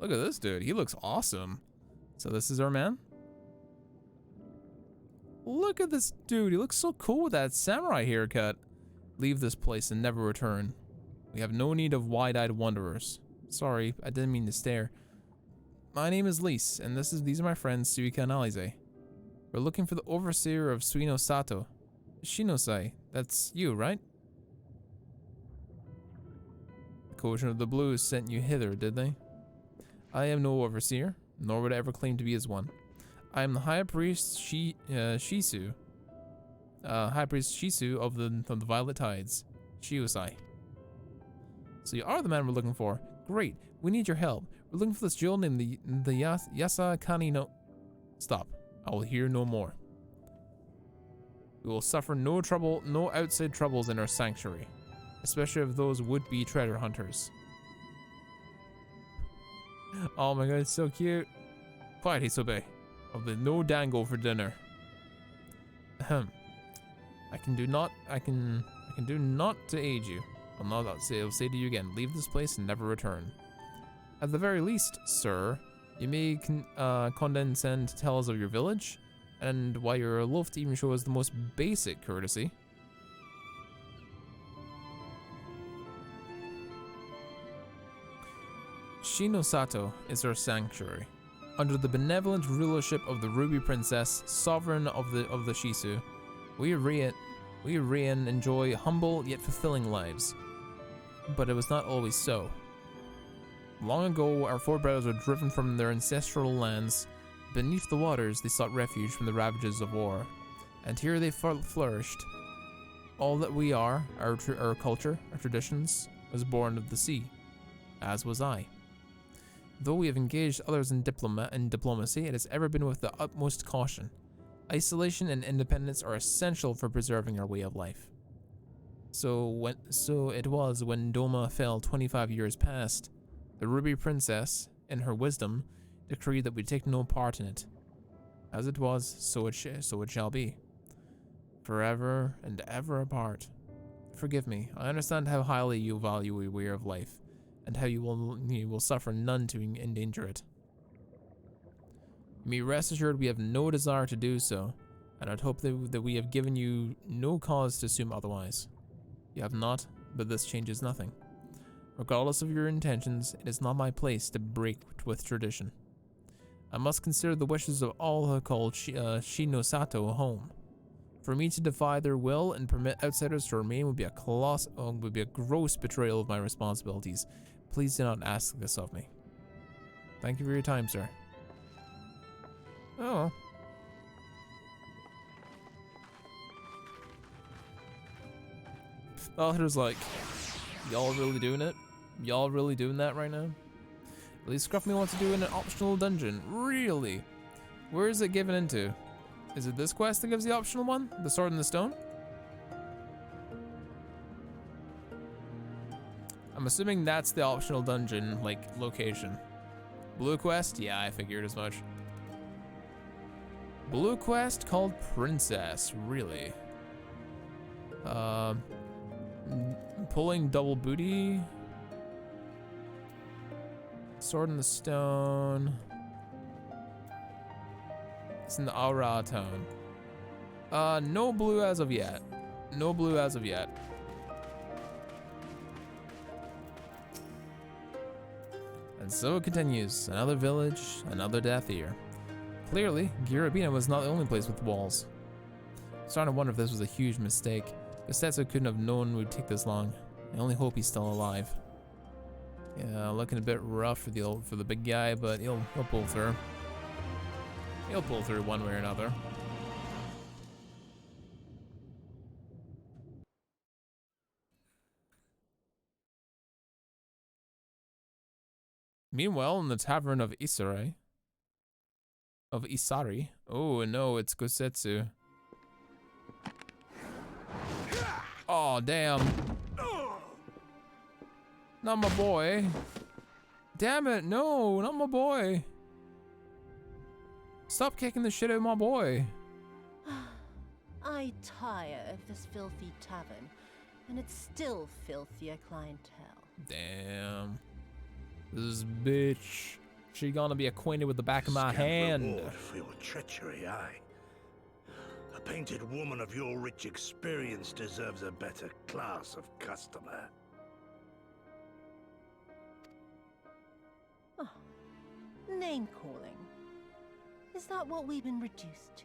Look at this dude. He looks awesome. So this is our man. Look at this dude. He looks so cool with that samurai haircut. Leave this place and never return. We have no need of wide-eyed wanderers. Sorry, I didn't mean to stare. My name is Lise, and these are my friends Suika and Alize. We're looking for the overseer of Suino Sato. Shinosai, that's you, right? The Quotient of the Blues sent you hither, did they? I am no overseer, nor would I ever claim to be as one. I am the High Priest Shisu. High Priest Shisu of the Violet Tides. Shiosai. So you are the man we're looking for. Great, we need your help. We're looking for this jewel named the Yasakani no... Stop. I will hear no more. We will suffer no trouble, no outside troubles in our sanctuary. Especially of those would-be treasure hunters. Oh my god, it's so cute. Quiet, Hisobe. Of the no dango for dinner. Ahem. I can do not to aid you. I'll say to you again, leave this place and never return. At the very least, sir, you may condescend to tell us of your village, and why you're aloof to even show us the most basic courtesy. Shinosato is our sanctuary. Under the benevolent rulership of the Ruby Princess, sovereign of the Shisu, we Rian enjoy humble yet fulfilling lives. But it was not always so. Long ago, our forebrothers were driven from their ancestral lands. Beneath the waters, they sought refuge from the ravages of war. And here they flourished. All that we are, our culture, our traditions, was born of the sea, as was I. Though we have engaged others in diplomacy, it has ever been with the utmost caution. Isolation and independence are essential for preserving our way of life. So it was when Doma fell 25 years past, the Ruby Princess, in her wisdom, decreed that we take no part in it. As it was, so it shall be. Forever and ever apart. Forgive me, I understand how highly you value a way of life, and how you will suffer none to endanger it. You may rest assured we have no desire to do so, and I'd hope that we have given you no cause to assume otherwise. You have not, but this changes nothing. Regardless of your intentions, it is not my place to break with tradition. I must consider the wishes of all who call Shinosato home. For me to defy their will and permit outsiders to remain would be a gross betrayal of my responsibilities. Please do not ask this of me. Thank you for your time, sir. Oh. Author's like, y'all really doing it? Y'all really doing that right now? At least Scruffme wants to do an optional dungeon. Really? Where is it given into? Is it this quest that gives the optional one? The Sword in the Stone? I'm assuming that's the optional dungeon, like, location. Blue quest? Yeah, I figured as much. Blue quest called Princess, really? Pulling double booty. Sword in the Stone. It's in the Aura tone. No blue as of yet. No blue as of yet. And so it continues. Another village, another death here. Clearly, Girabina was not the only place with walls. I'm starting to wonder if this was a huge mistake. Gustetsu couldn't have known it would take this long. I only hope he's still alive. Yeah, looking a bit rough for the big guy, but he'll pull through. He'll pull through one way or another. Meanwhile, in the tavern of Isari. Oh no, it's Gosetsu. Oh damn. Not my boy. Damn it, no, not my boy. Stop kicking the shit out of my boy. I tire of this filthy tavern, and it's still filthier clientele. Damn. This bitch. She gonna be acquainted with the back of my hand. Reward for your treachery, aye. A painted woman of your rich experience deserves a better class of customer. Oh, name calling. Is that what we've been reduced to?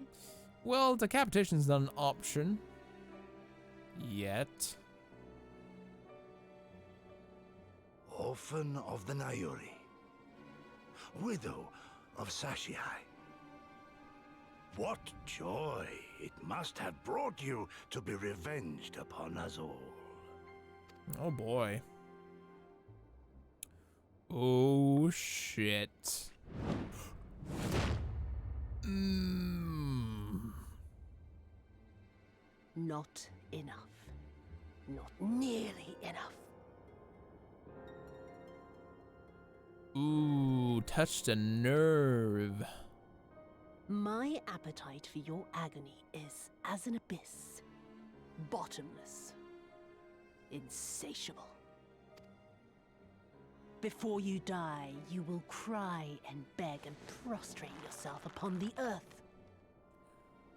Well, decapitation's not an option. Yet. Orphan of the Nayuri. Widow of Sashihai. What joy it must have brought you to be revenged upon us all. Oh boy. Oh shit. Not enough. Not nearly enough. Ooh, touched a nerve. My appetite for your agony is as an abyss. Bottomless. Insatiable. Before you die, you will cry and beg and prostrate yourself upon the earth.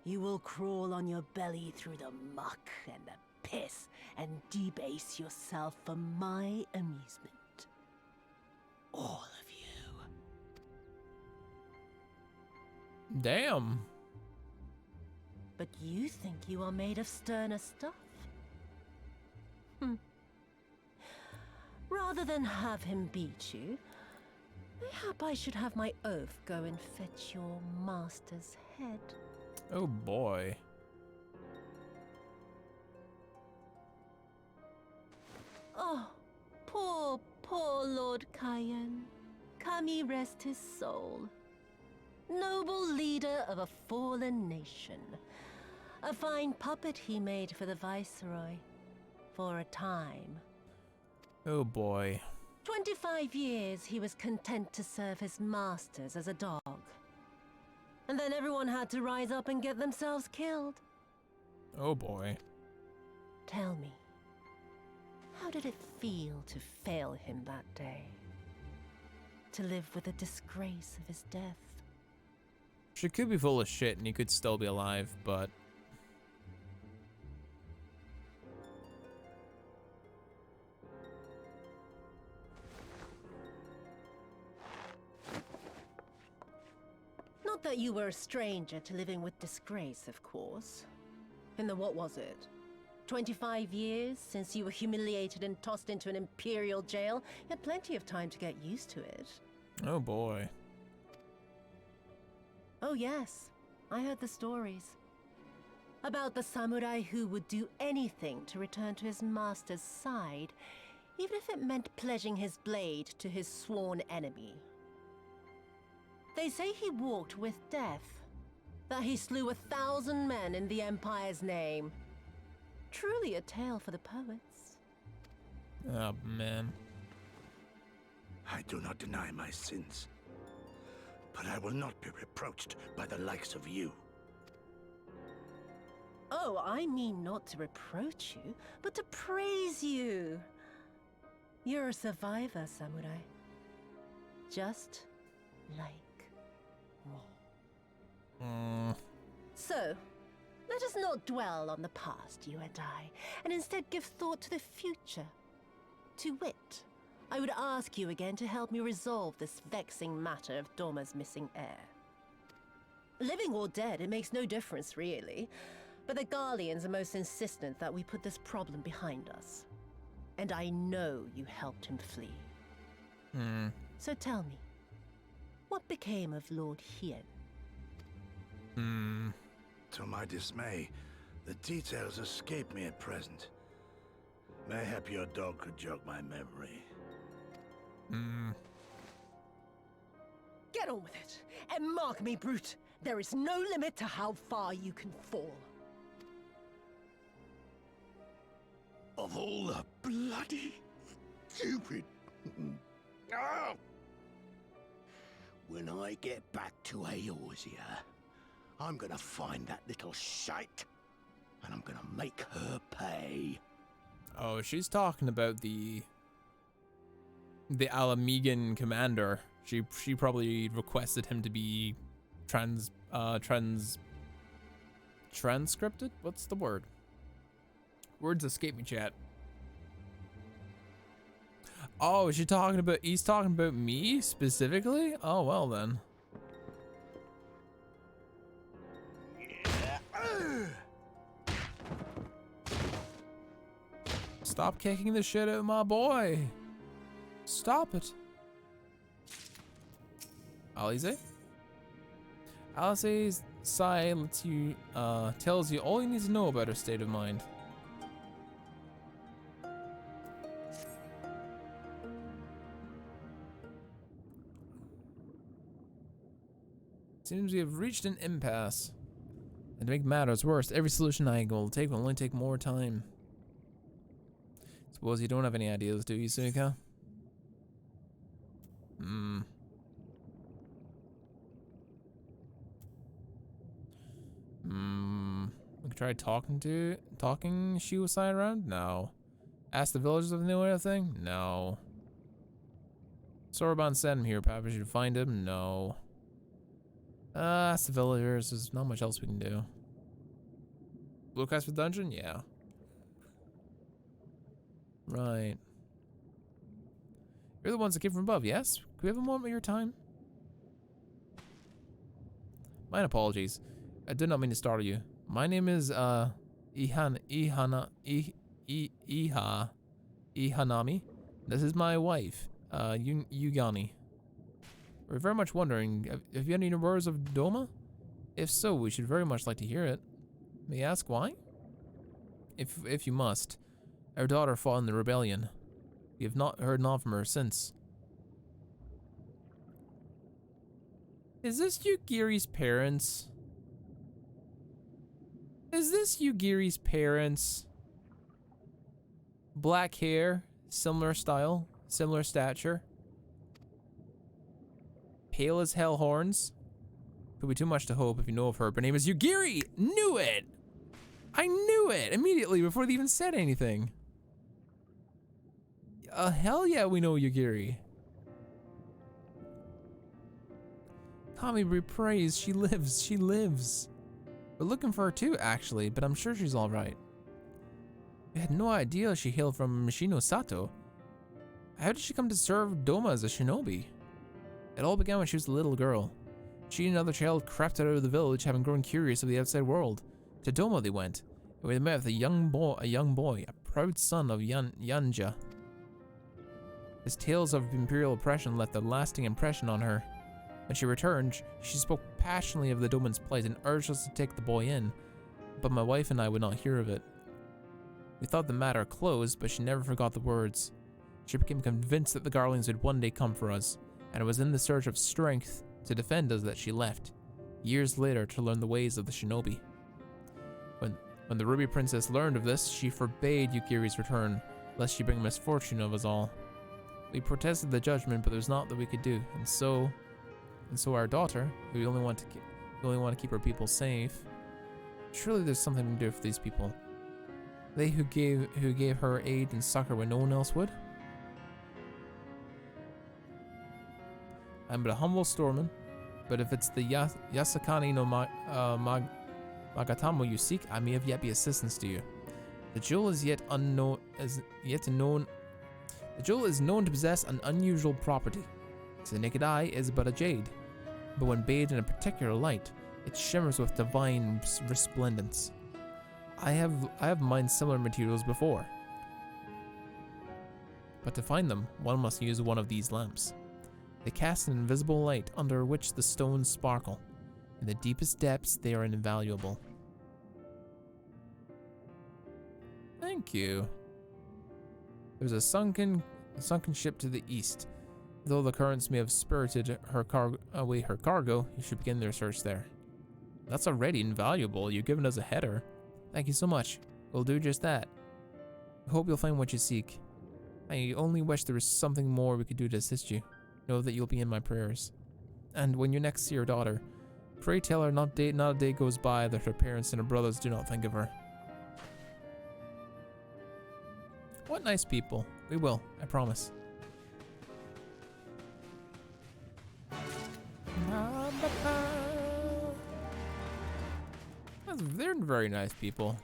You will crawl on your belly through the muck and the piss and debase yourself for my amusement. All of you. Damn. But you think you are made of sterner stuff? Rather than have him beat you, mayhap I should have my oaf go and fetch your master's head. Oh boy. Oh, poor Lord Cayenne. Come ye rest his soul. Noble leader of a fallen nation. A fine puppet he made for the Viceroy. For a time. Oh boy. 25 years he was content to serve his masters as a dog. And then everyone had to rise up and get themselves killed. Oh boy. Tell me, how did it feel to fail him that day? To live with the disgrace of his death? She could be full of shit and he could still be alive, but... Not that you were a stranger to living with disgrace, of course. In the what was it? 25 years since you were humiliated and tossed into an imperial jail? You had plenty of time to get used to it. Oh boy. Oh yes, I heard the stories. About the samurai who would do anything to return to his master's side, even if it meant pledging his blade to his sworn enemy. They say he walked with death, that he slew 1,000 men in the Empire's name. Truly a tale for the poets. Oh man. I do not deny my sins, but I will not be reproached by the likes of you. Oh, I mean not to reproach you, but to praise you. You're a survivor, samurai. Just like me. So, let us not dwell on the past, you and I, and instead give thought to the future. To wit, I would ask you again to help me resolve this vexing matter of Doma's missing heir. Living or dead, it makes no difference, really. But the Garleans are most insistent that we put this problem behind us. And I know you helped him flee. So tell me, what became of Lord Hien? To my dismay, the details escape me at present. Mayhap your dog could jog my memory. Get on with it, and mark me, brute. There is no limit to how far you can fall. Of all the bloody stupid... Ah! When I get back to Eorzea, I'm gonna find that little shite, and I'm gonna make her pay. Oh, she's talking about the Alamegan commander. She probably requested him to be transcripted? What's the word? Words escape me, chat. Oh, is she talking about, he's talking about me specifically? Oh, well then. Stop kicking the shit out of my boy. Stop it. Alize? Alize's sigh lets you, tells you all you need to know about her state of mind. Seems we have reached an impasse. And to make matters worse, every solution I will take will only take more time. Suppose you don't have any ideas, do you, Suika? We could try talking Shiwasai around? No. Ask the villagers if they know anything? No. Soroban sent him here, perhaps we should find him? No. Ask the villagers, there's not much else we can do. Blue cast for dungeon? Yeah. Right. You're the ones that came from above, yes? Could we have a moment of your time? My apologies. I did not mean to startle you. My name is, Ihanami. This is my wife, Yugani. We're very much wondering, have you any words of Doma? If so, we should very much like to hear it. May I ask why? If you must. Our daughter fought in the rebellion. We have not heard naught from her since. Is this Yugiri's parents? Is this Yugiri's parents? Black hair, similar style, similar stature. Pale as hell horns. Could be too much to hope if you know of her. Her name is Yugiri! Knew it! I knew it immediately before they even said anything. Hell yeah, we know Yugiri. Kami be praised, she lives, she lives. We're looking for her too, actually, but I'm sure she's alright. We had no idea she hailed from Mishino Sato. How did she come to serve Doma as a shinobi? It all began when she was a little girl. She and another child crept out of the village, having grown curious of the outside world. To Doma they went, and we met with a young boy, a proud son of Yanja. His tales of imperial oppression left a lasting impression on her. When she returned, she spoke passionately of the Doman's plight and urged us to take the boy in, but my wife and I would not hear of it. We thought the matter closed, but she never forgot the words. She became convinced that the Garleans would one day come for us, and it was in the search of strength to defend us that she left, years later to learn the ways of the shinobi. When the Ruby Princess learned of this, she forbade Yugiri's return, lest she bring misfortune of us all. We protested the judgment, but there's naught that we could do, and so our daughter, who we only want to keep our people safe. Surely there's something to do for these people. They who gave her aid and succor when no one else would. I'm but a humble storeman, but if it's the Yasakani no Magatamo you seek, I may have yet be assistance to you. The jewel is yet unknown, The jewel is known to possess an unusual property. To the naked eye, it is but a jade, but when bathed in a particular light, it shimmers with divine resplendence. I have mined similar materials before, but to find them, one must use one of these lamps. They cast an invisible light under which the stones sparkle. In the deepest depths, they are invaluable. Thank you. There's a sunken ship to the east. Though the currents may have spirited away her cargo, you should begin their search there. That's already invaluable. You've given us a header. Thank you so much. We'll do just that. I hope you'll find what you seek. I only wish there was something more we could do to assist you. Know that you'll be in my prayers. And when you next see your daughter, pray tell her not a day goes by that her parents and her brothers do not think of her. What nice people. We will, I promise. They're very nice people.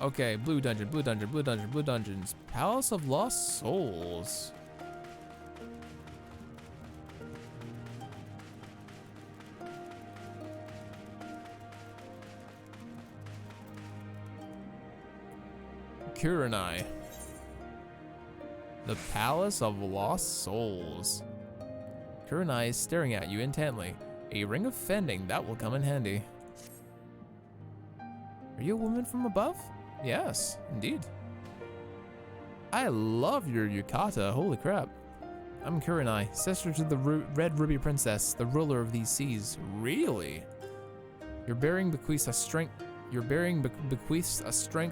Okay, blue dungeon, blue dungeon, blue dungeon, blue dungeons. Palace of Lost Souls. Kurenai. The Palace of Lost Souls. Kurenai is staring at you intently. A ring of fending, that will come in handy. Are you a woman from above? Yes, indeed. I love your yukata, holy crap. I'm Kurenai, sister to the Red Ruby Princess, the ruler of these seas. Really? Your bearing bequeaths a strength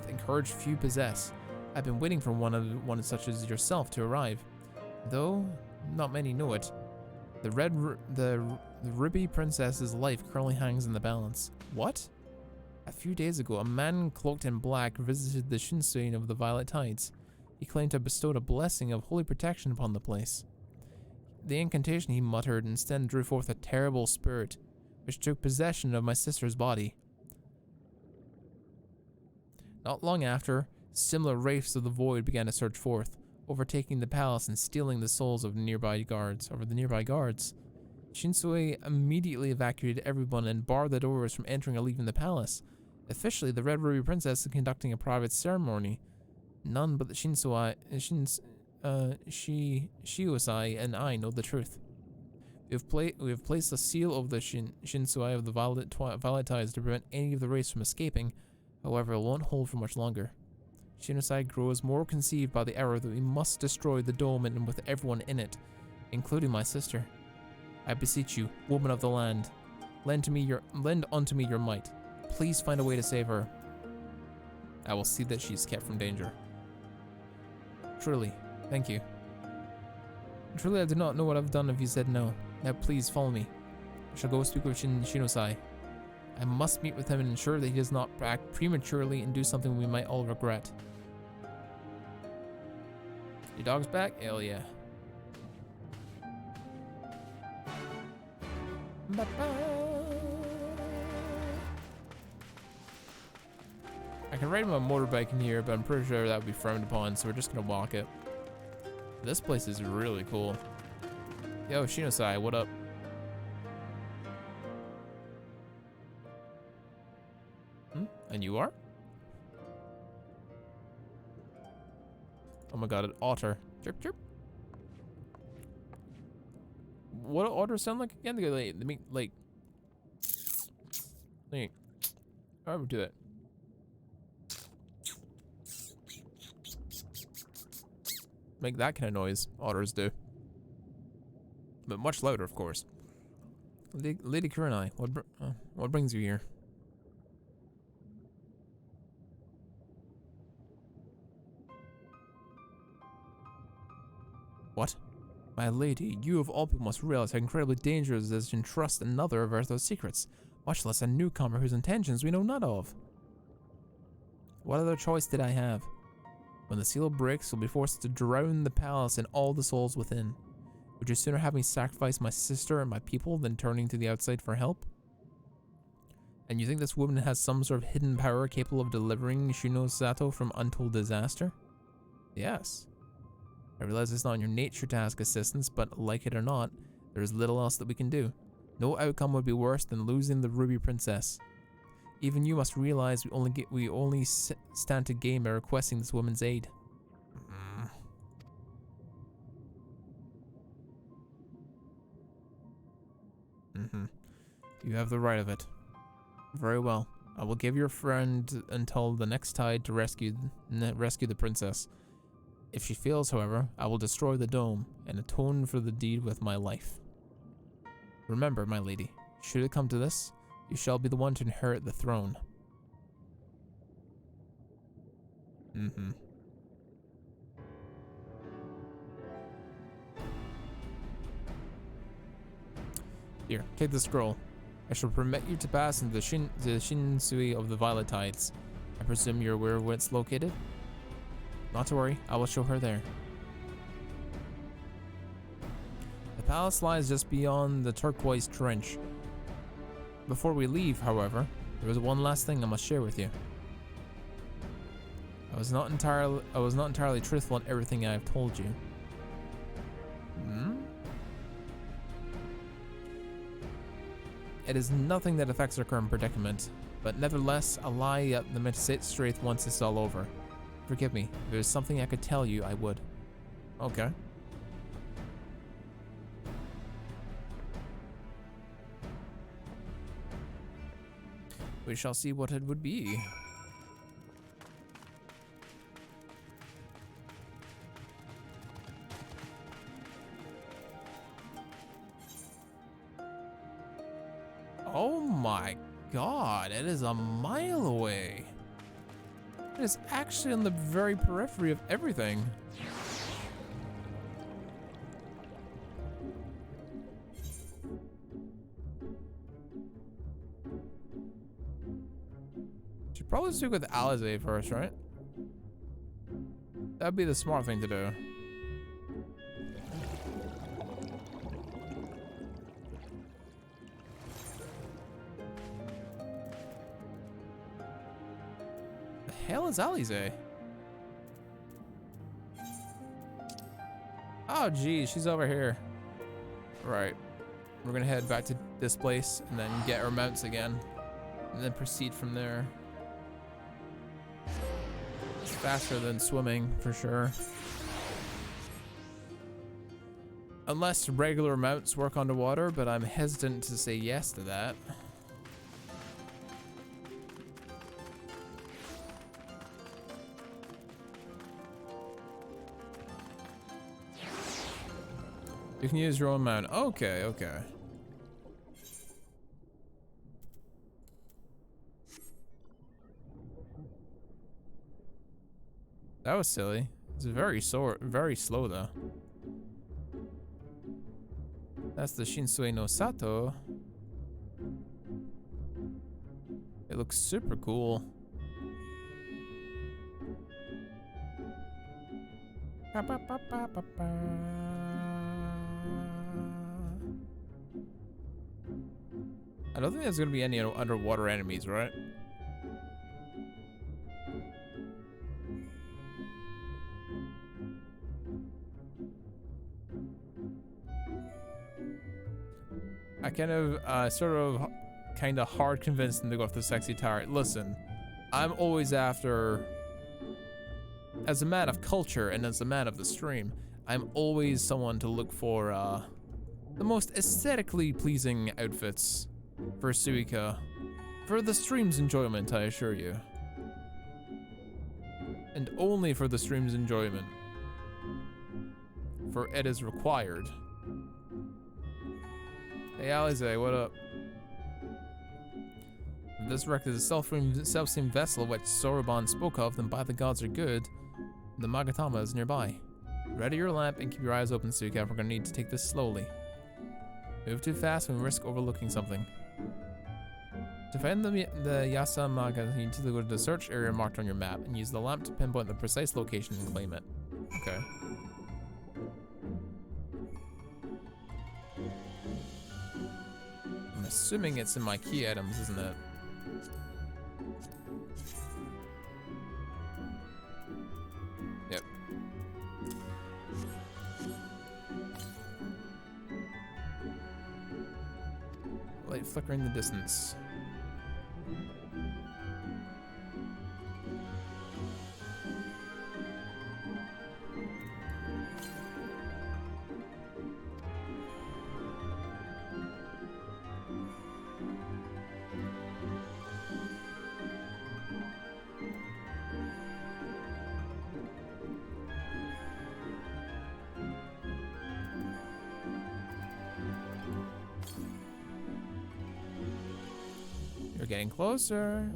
and courage few possess. I've been waiting for one such as yourself to arrive, though not many know it. The Ruby Princess's life currently hangs in the balance. What? A few days ago, a man cloaked in black visited the Shinsuin of the Violet Tides. He claimed to have bestowed a blessing of holy protection upon the place. The incantation he muttered instead drew forth a terrible spirit, which took possession of my sister's body. Not long after, similar wraiths of the void began to surge forth, overtaking the palace and stealing the souls of the nearby guards. Shinsui immediately evacuated everyone and barred the doors from entering or leaving the palace. Officially, the Red Ruby Princess is conducting a private ceremony. None but the Shinsui and I know the truth. We have placed a seal over the Shinsui of the Violet Tides to prevent any of the race from escaping. However, it won't hold for much longer. Shinsui grows more conceived by the error that we must destroy the dome and with everyone in it, including my sister. I beseech you, woman of the land, lend unto me your might. Please find a way to save her. I will see that she is kept from danger. Truly, thank you. Truly, I do not know what I've done if you said no. Now please follow me. I shall go speak with Shinosai. I must meet with him and ensure that he does not act prematurely and do something we might all regret. Your dog's back? Hell yeah. I can ride my motorbike in here, but I'm pretty sure that would be frowned upon, so we're just gonna walk it. This place is really cool. Yo, Shinosai, what up? And you are? Oh my god, an otter. Chirp, chirp. What do otters sound like again? They make like. I would do that. Make that kind of noise. Otters do. But much louder, of course. Lady Kurenai, what brings you here? What? My lady, you of all people must realize how incredibly dangerous it is to entrust another of Earth's secrets, much less a newcomer whose intentions we know none of. What other choice did I have? When the seal breaks, you'll be forced to drown the palace and all the souls within. Would you sooner have me sacrifice my sister and my people than turning to the outside for help? And you think this woman has some sort of hidden power capable of delivering Shinosato from untold disaster? Yes. I realize it's not in your nature to ask assistance, but like it or not, there is little else that we can do. No outcome would be worse than losing the Ruby Princess. Even you must realize we only stand to gain by requesting this woman's aid. You have the right of it. Very well. I will give your friend until the next tide to rescue the princess. If she fails, however, I will destroy the dome and atone for the deed with my life. Remember, my lady, should it come to this, you shall be the one to inherit the throne. Here, take the scroll. I shall permit you to pass into the Shinsui of the Violet Tides. I presume you're aware where it's located? Not to worry, I will show her there. The palace lies just beyond the turquoise trench. Before we leave, however, there is one last thing I must share with you. I was not entirely truthful in everything I have told you. It is nothing that affects our current predicament, but nevertheless, a lie that meant to sit straight once it's all over. Forgive me, if there's something I could tell you, I would. Okay. We shall see what it would be. Oh my god, it is a mile away. It is actually on the very periphery of everything. Should probably speak with Alizé first, right? That'd be the smart thing to do. The hell is Alizé? Oh geez, she's over here. Right. We're gonna head back to this place and then get our mounts again, and then proceed from there. It's faster than swimming for sure. Unless regular mounts work underwater, but I'm hesitant to say yes to that. You can use your own mount. Okay, okay. That was silly. It's very slow though. That's the Shinsui no Sato. It looks super cool. I don't think there's gonna be any underwater enemies, right? I kind of, kind of hard convinced them to go off the sexy tower. Listen, I'm always after, as a man of culture and as a man of the stream, I'm always someone to look for the most aesthetically pleasing outfits for Suika. For the stream's enjoyment, I assure you. And only for the stream's enjoyment. For it is required. Hey Alize, what up? If this wreck is a self-same vessel which Soroban spoke of, then by the gods are good. The Magatama is nearby. Ready your lamp and keep your eyes open, Suika. We're gonna need to take this slowly. Move too fast and we risk overlooking something. To find the Yasamaga, you need to go to the search area marked on your map and use the lamp to pinpoint the precise location and claim it. Okay. I'm assuming it's in my key items, isn't it? Yep. Light flickering in the distance. You're getting closer.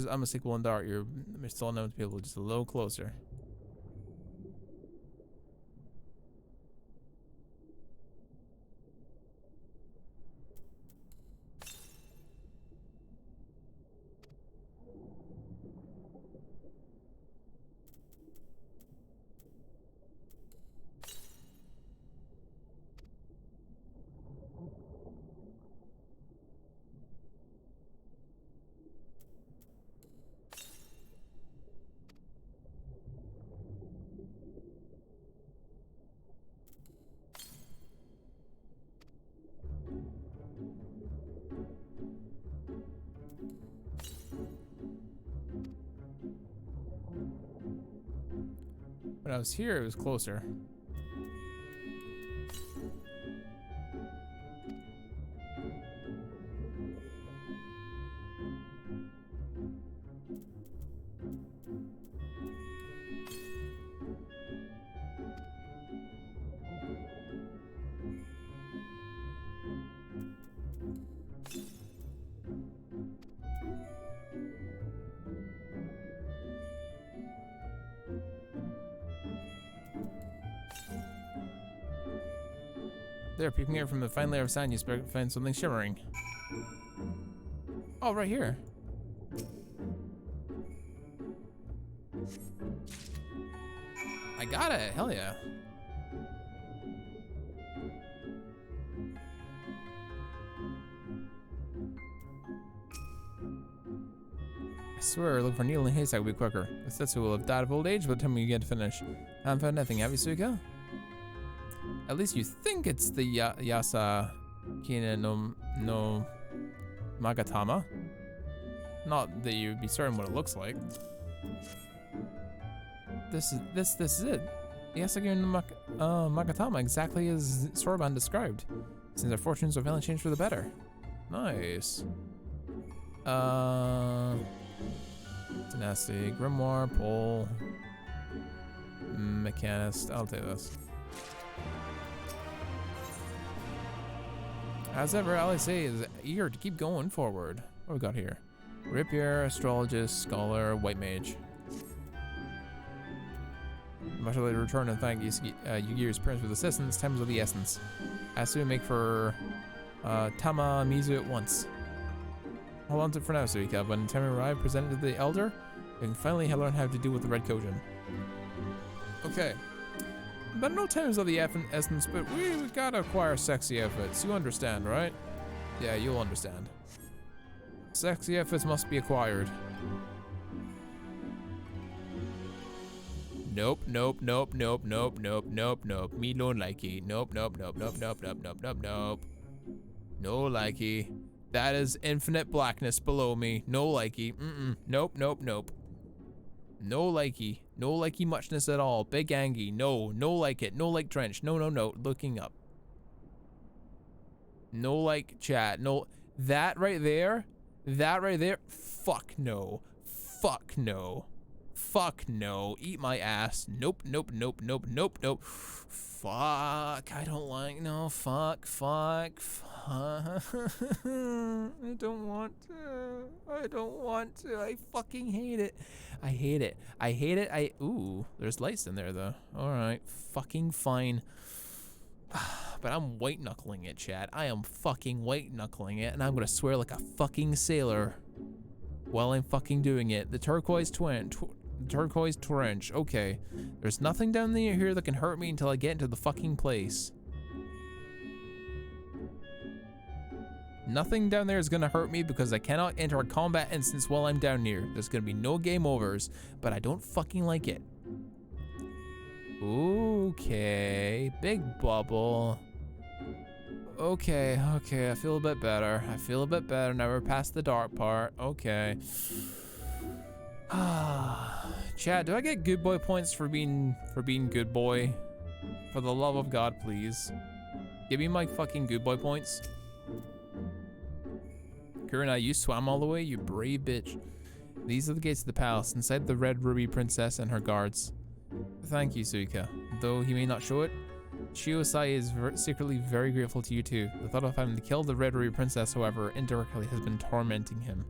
I'm a sequel and dart. You're still known to people just a little closer. When I was here, it was closer. There, peeking out from the fine layer of sand, you find something shimmering. Oh, right here. I got it. Hell yeah. I swear, look for needle in a haystack will be quicker. The Setsu will have died of old age by the time we get to finish. I haven't found nothing, have you, Suika? At least you think it's the Yasa Kina no Magatama. Not that you'd be certain what it looks like. This is it. Yasaki no Magatama, exactly as Sorban described. Since our fortunes are vastly changed for the better. Nice. Tenacity, Grimoire, Pole, Mechanist. I'll take this. As ever, all I say is eager to keep going forward. What we got here? Rapier, Astrologist, Scholar, White Mage. Much later return and thank Yugi's parents for the assistance. Time is of the essence. I assume make for Tama Mizu at once. Hold on to it for now, Suika. When time arrives, presented to the elder, we can finally learn how to deal with the Red Kojin. Okay. But no time is of the essence, but we gotta acquire sexy outfits. You understand, right? Yeah, you'll understand. Sexy outfits must be acquired. Nope, nope, nope, nope, nope, nope, nope, nope. Me don't likey. Nope, nope, nope, nope, nope, nope, nope, nope, nope. No likey. That is infinite blackness below me. No likey. Nope, nope, nope. No likey. No likey muchness at all. Big Angie. No. No like it. No like trench. No, no, no. Looking up. No like chat. No. That right there. That right there. Fuck no. Fuck no. Fuck no. Eat my ass. Nope, nope, nope, nope, nope, nope. Fuck. I don't like. No. Fuck. Fuck. Fuck. I don't want to. I don't want to. I fucking hate it. I hate it. I hate it. Ooh, there's lights in there though. Alright. Fucking fine. But I'm white knuckling it, chat. I am fucking white knuckling it, and I'm gonna swear like a fucking sailor while I'm fucking doing it. The turquoise trench. Okay. There's nothing down there here that can hurt me until I get into the fucking place. Nothing down there is gonna hurt me because I cannot enter a combat instance while I'm down here. There's gonna be no game overs, but I don't fucking like it. Okay, big bubble. Okay, I feel a bit better. I feel a bit better now we're past the dark part. Okay. Chat, do I get good boy points for being good boy? For the love of God, please. Give me my fucking good boy points. Kurina, you swam all the way, you brave bitch. These are the gates of the palace, inside the Red Ruby Princess and her guards. Thank you, Suika. Though he may not show it, Shiosai is secretly very grateful to you too. The thought of having to kill the Red Ruby Princess, however, indirectly has been tormenting him.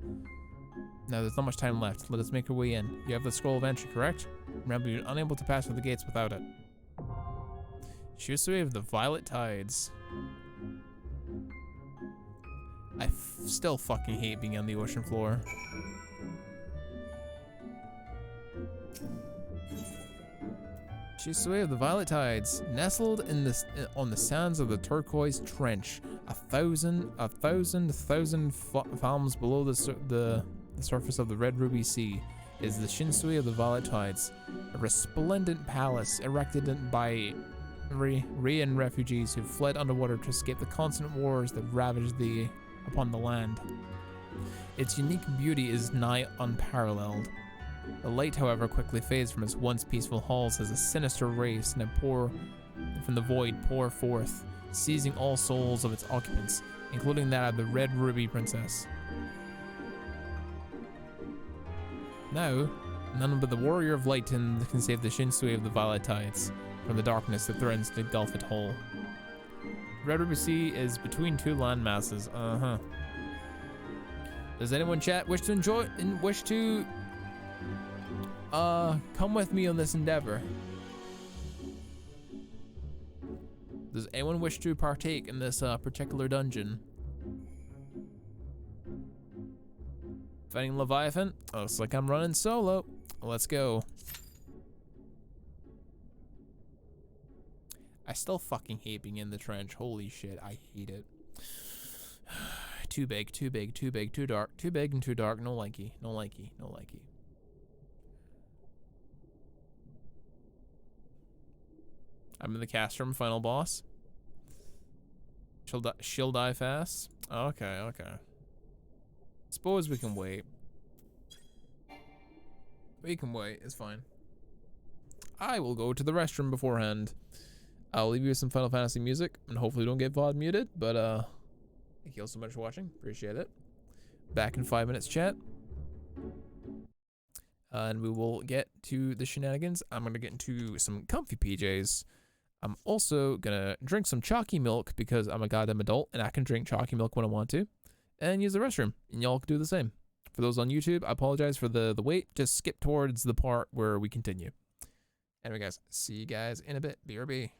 Now there's not much time left. Let us make our way in. You have the scroll of entry, correct? Remember, you're unable to pass through the gates without it. Shiosai of the Violet Tides. I still fucking hate being on the ocean floor. Shiosai of the Violet Tides, nestled in on the sands of the turquoise trench, a thousand fathoms below the surface of the Red Ruby Sea, is the Shinsui of the Violet Tides, a resplendent palace erected by Rian refugees who fled underwater to escape the constant wars that ravaged upon the land. Its unique beauty is nigh unparalleled. The light, however, quickly fades from its once peaceful halls as a sinister race from the void pour forth, seizing all souls of its occupants, including that of the Red Ruby Princess. Now, none but the Warrior of Light can save the Shinsui of the Violet Tides from the darkness that threatens to engulf it whole. Red Ruby Sea is between two land masses. Does anyone chat wish to come with me on this endeavor? Does anyone wish to partake in this particular dungeon? Fighting Leviathan? Oh, looks like I'm running solo. Let's go. I still fucking hate being in the trench. Holy shit, I hate it. too big, too big, too big, too dark, too big and too dark. No likey, no likey, no likey. I'm in the cast room, final boss. She'll die fast. Okay, okay. Suppose we can wait. We can wait, it's fine. I will go to the restroom beforehand. I'll leave you with some Final Fantasy music, and hopefully don't get VOD muted, but thank you all so much for watching, appreciate it. Back in 5 minutes, chat. And we will get to the shenanigans. I'm gonna get into some comfy PJs. I'm also gonna drink some chalky milk because I'm a goddamn adult and I can drink chalky milk when I want to, and use the restroom, and y'all can do the same. For those on YouTube, I apologize for the wait. Just skip towards the part where we continue. Anyway, guys, see you guys in a bit. BRB.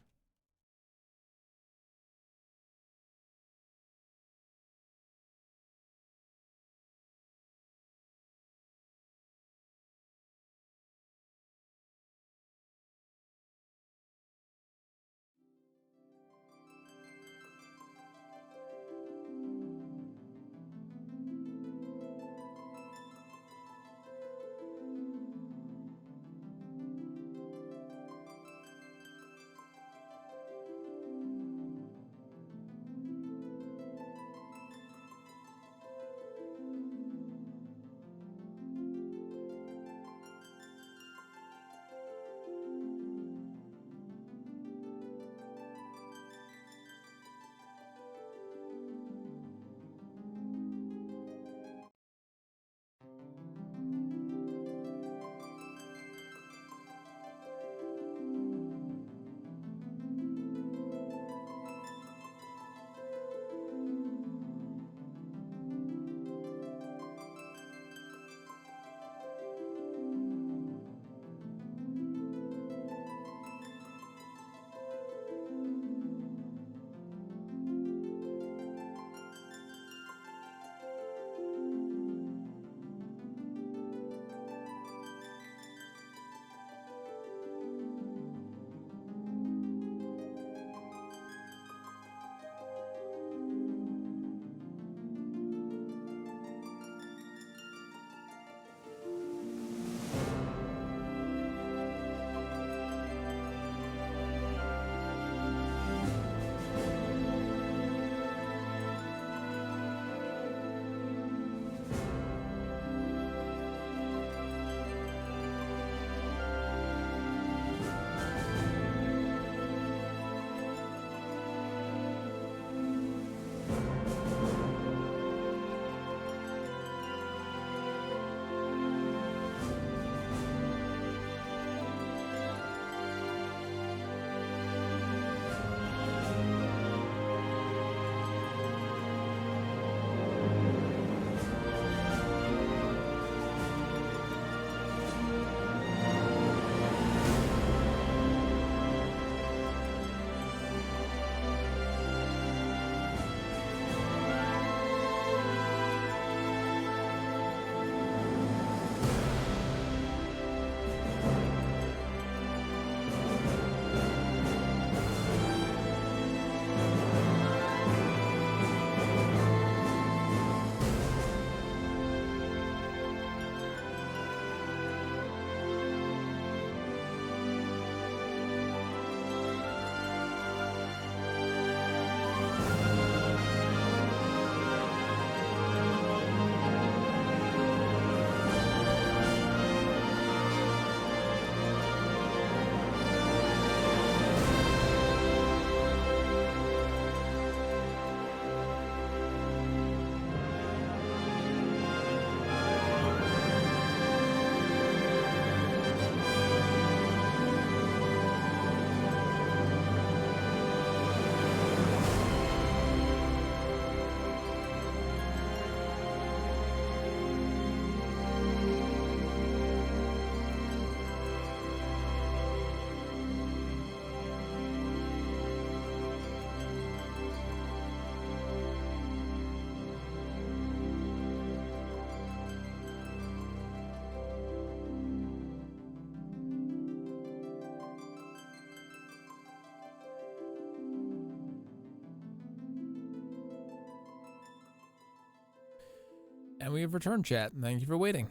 And we have returned, chat. Thank you for waiting.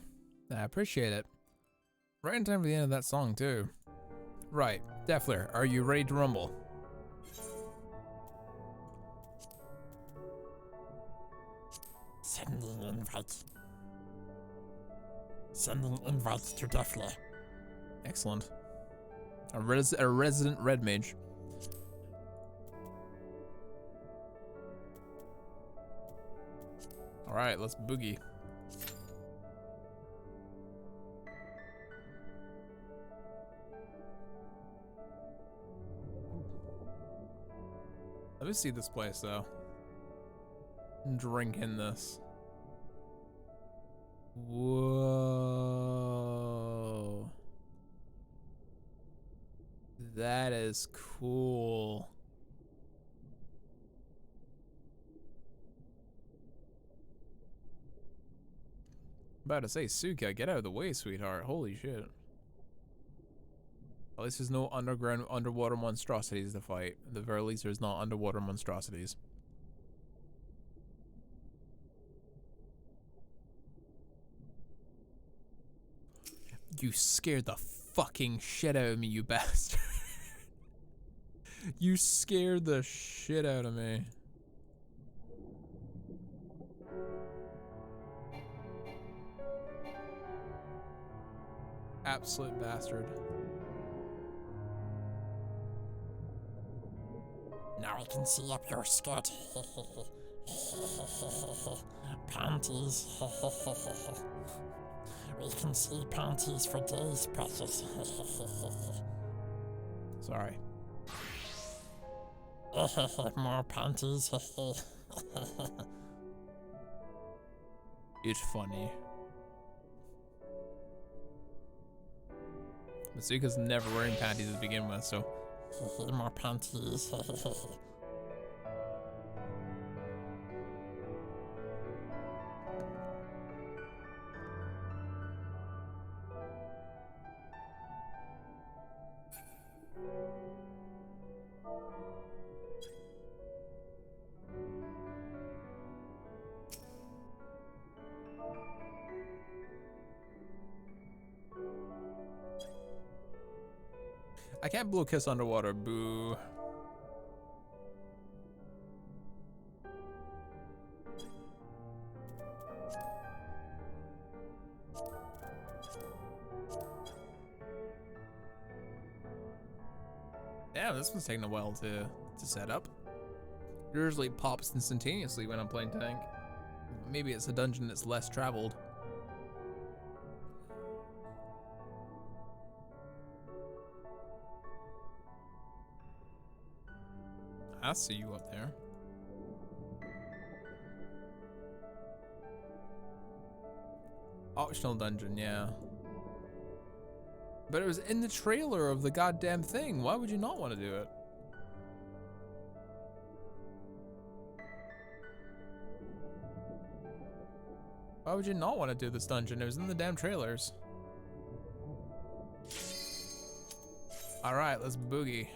I appreciate it. Right in time for the end of that song, too. Right. Defler, are you ready to rumble? Sending invites. Sending invites to Defler. Excellent. A resident red mage. All right, let's boogie. Let me see this place though. Drink in this. Whoa. That is cool. About to say, Suka, get out of the way, sweetheart. Holy shit. At least there's no underwater monstrosities to fight. At the very least, there's not underwater monstrosities. You scared the fucking shit out of me, you bastard. You scared the shit out of me. Absolute bastard. Now I can see up your skirt. Panties. We can see panties for days, precious. Sorry. More panties. It's funny. Masuka's never wearing panties to begin with, so. More panties. I can't blow kiss underwater, boo. Yeah, this one's taking a while to set up. It usually pops instantaneously when I'm playing tank. Maybe it's a dungeon that's less traveled. I see you up there. Optional dungeon, yeah. But it was in the trailer of the goddamn thing. Why would you not want to do it? Why would you not want to do this dungeon? It was in the damn trailers. Alright, let's boogie.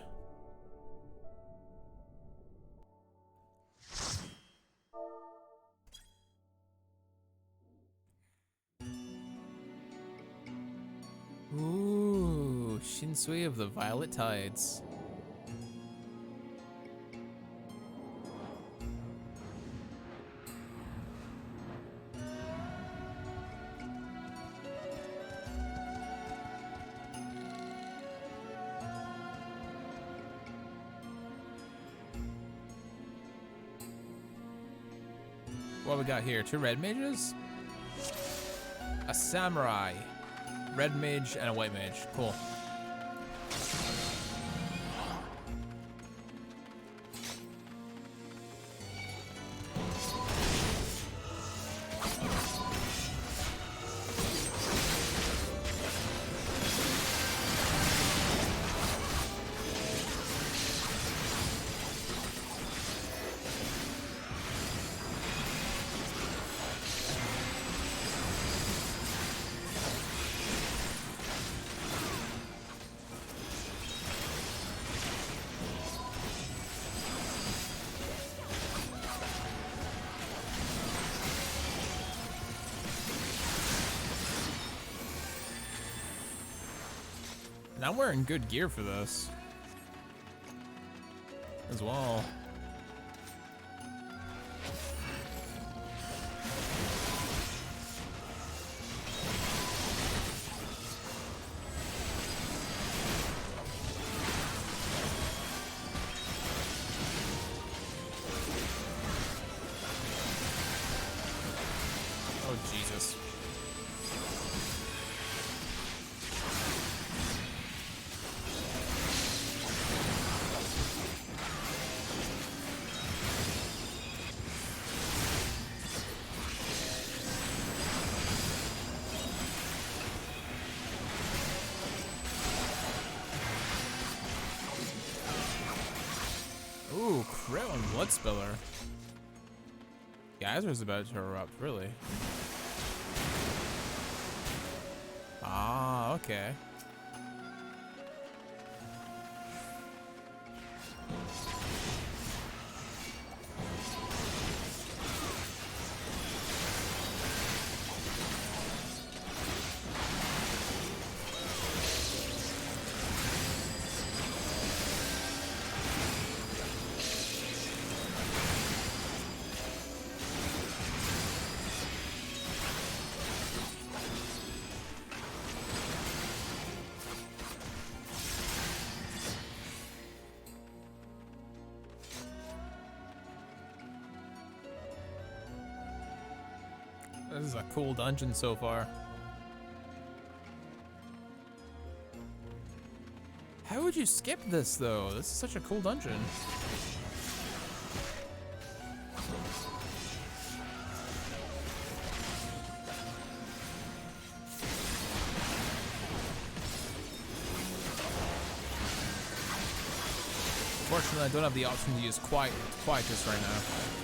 Ooh, Shinsui of the Violet Tides. What we got here? 2 red mages? A samurai. Red mage and a white mage. Cool. And I'm wearing good gear for this as well. Oh, Jesus. Ooh, Krill and Bloodspiller. Geyser's about to erupt, really. Ah, okay. This is a cool dungeon so far. How would you skip this though? This is such a cool dungeon. Unfortunately, I don't have the option to use Quietus right now.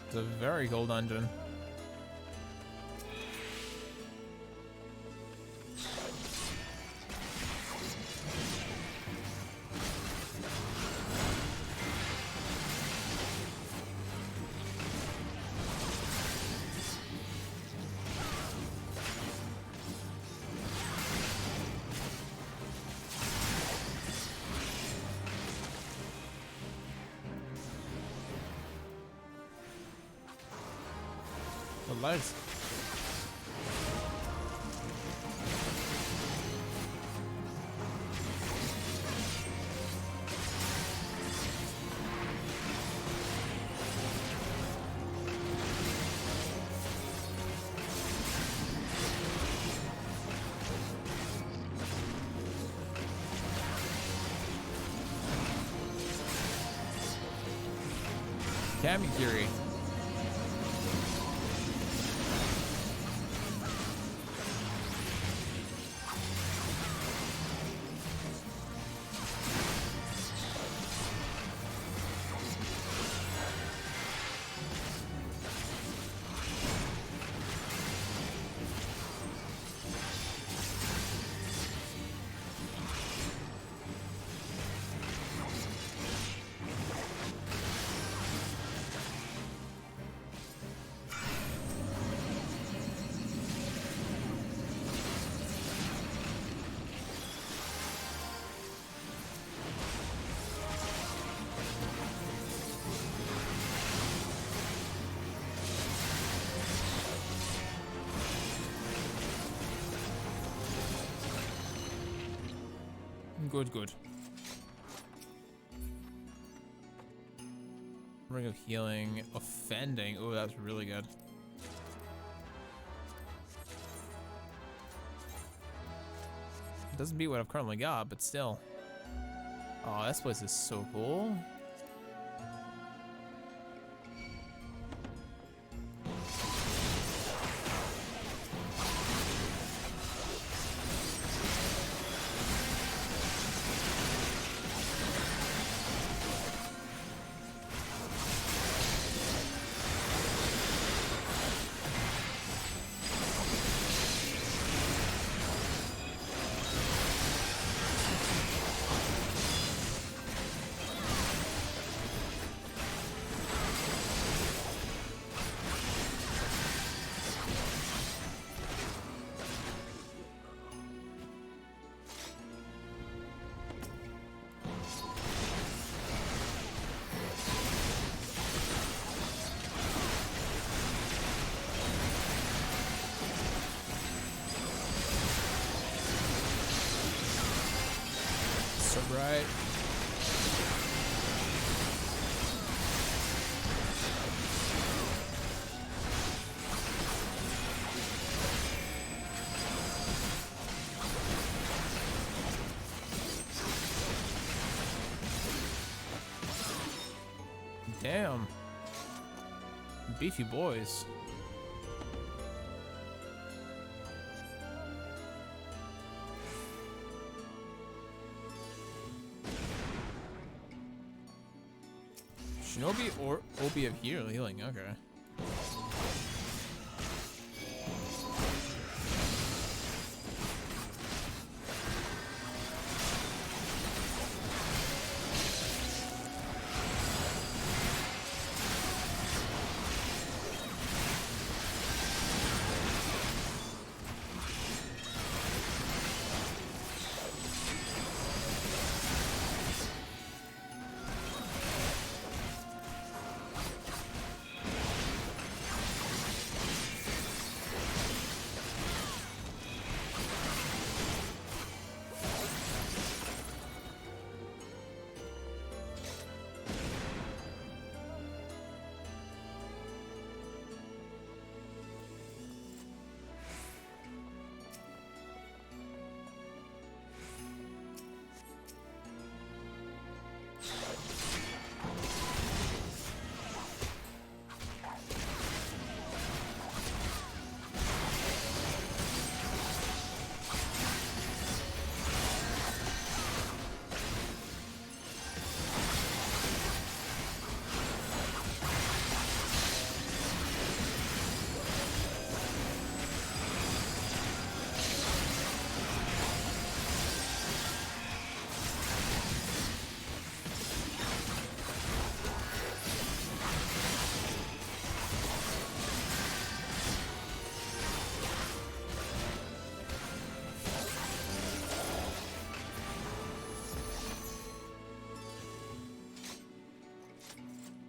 It's a very cool dungeon. The lights. Kamikiri. Good, good. Ring of Healing. Offending. Oh, that's really good. Doesn't beat what I've currently got, but still. Oh, this place is so cool. So bright. Damn. Beefy boys. Shinobi or Obi of healing, okay.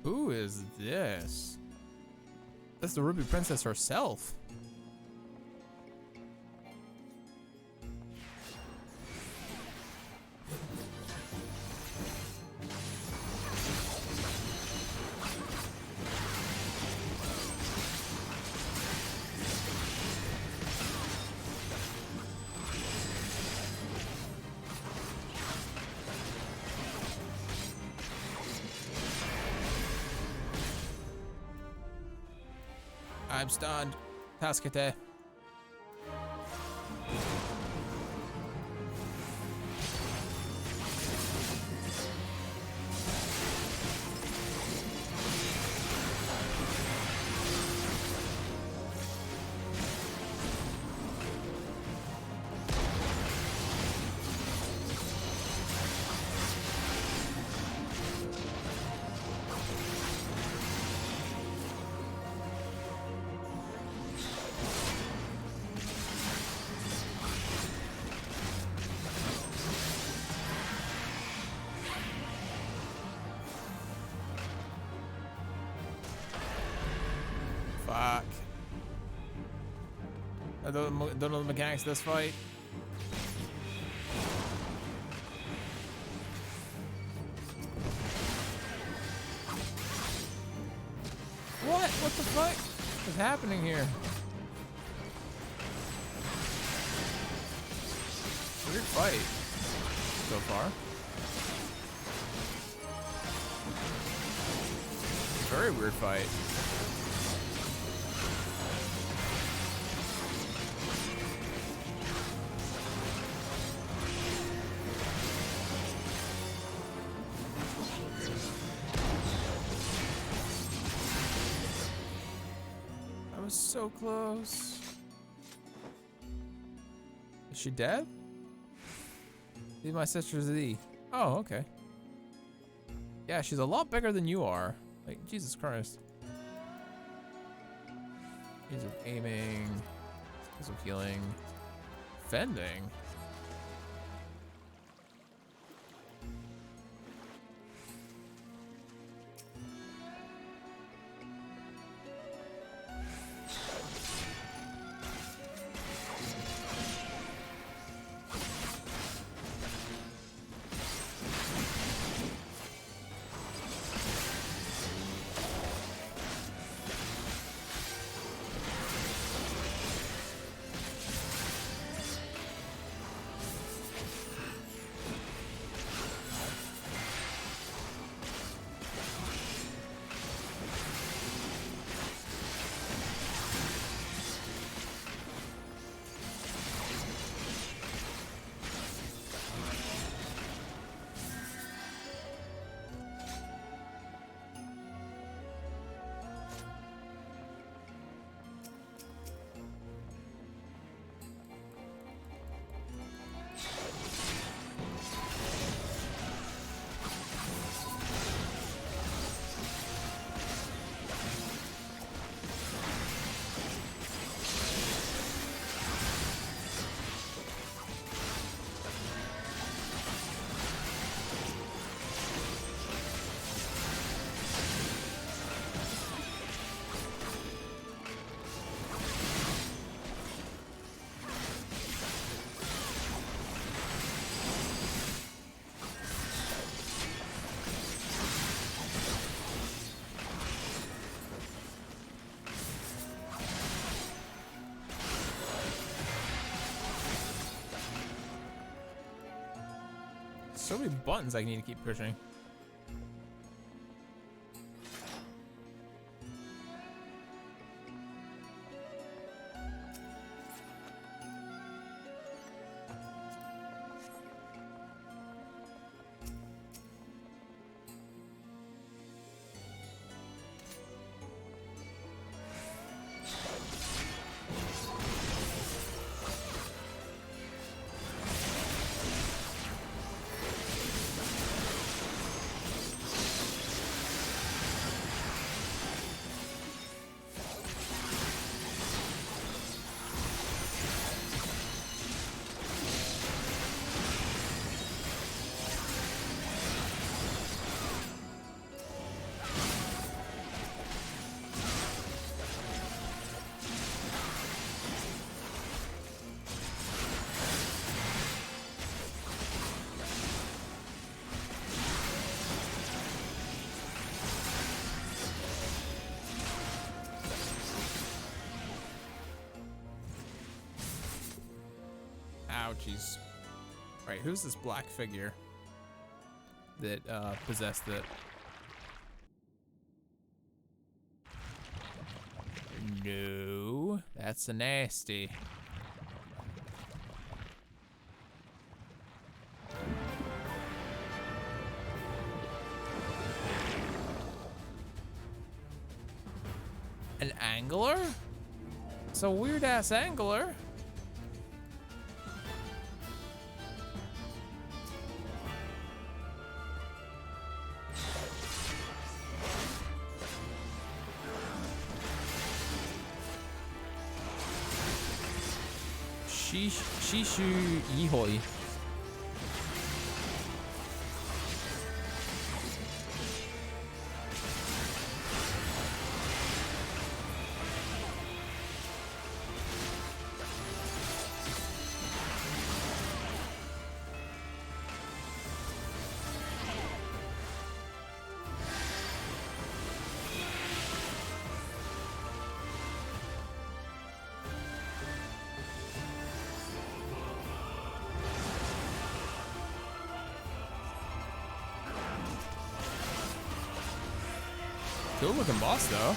Who is this? That's the Ruby Princess herself. I'm stunned. Taskete. Fuck. I don't know the mechanics of this fight. is happening here? Weird fight so far. Very weird fight. I was so close. Is she dead? Leave my sister Z. Oh, okay. Yeah, she's a lot bigger than you are. Like, Jesus Christ. Ease of aiming. Ease of healing. Fending. So many buttons I need to keep pushing. Ouchies. Right, who's this black figure that possessed it? No, that's a nasty. An angler? It's a weird ass angler. Shishu Yihoi. Cool looking boss though.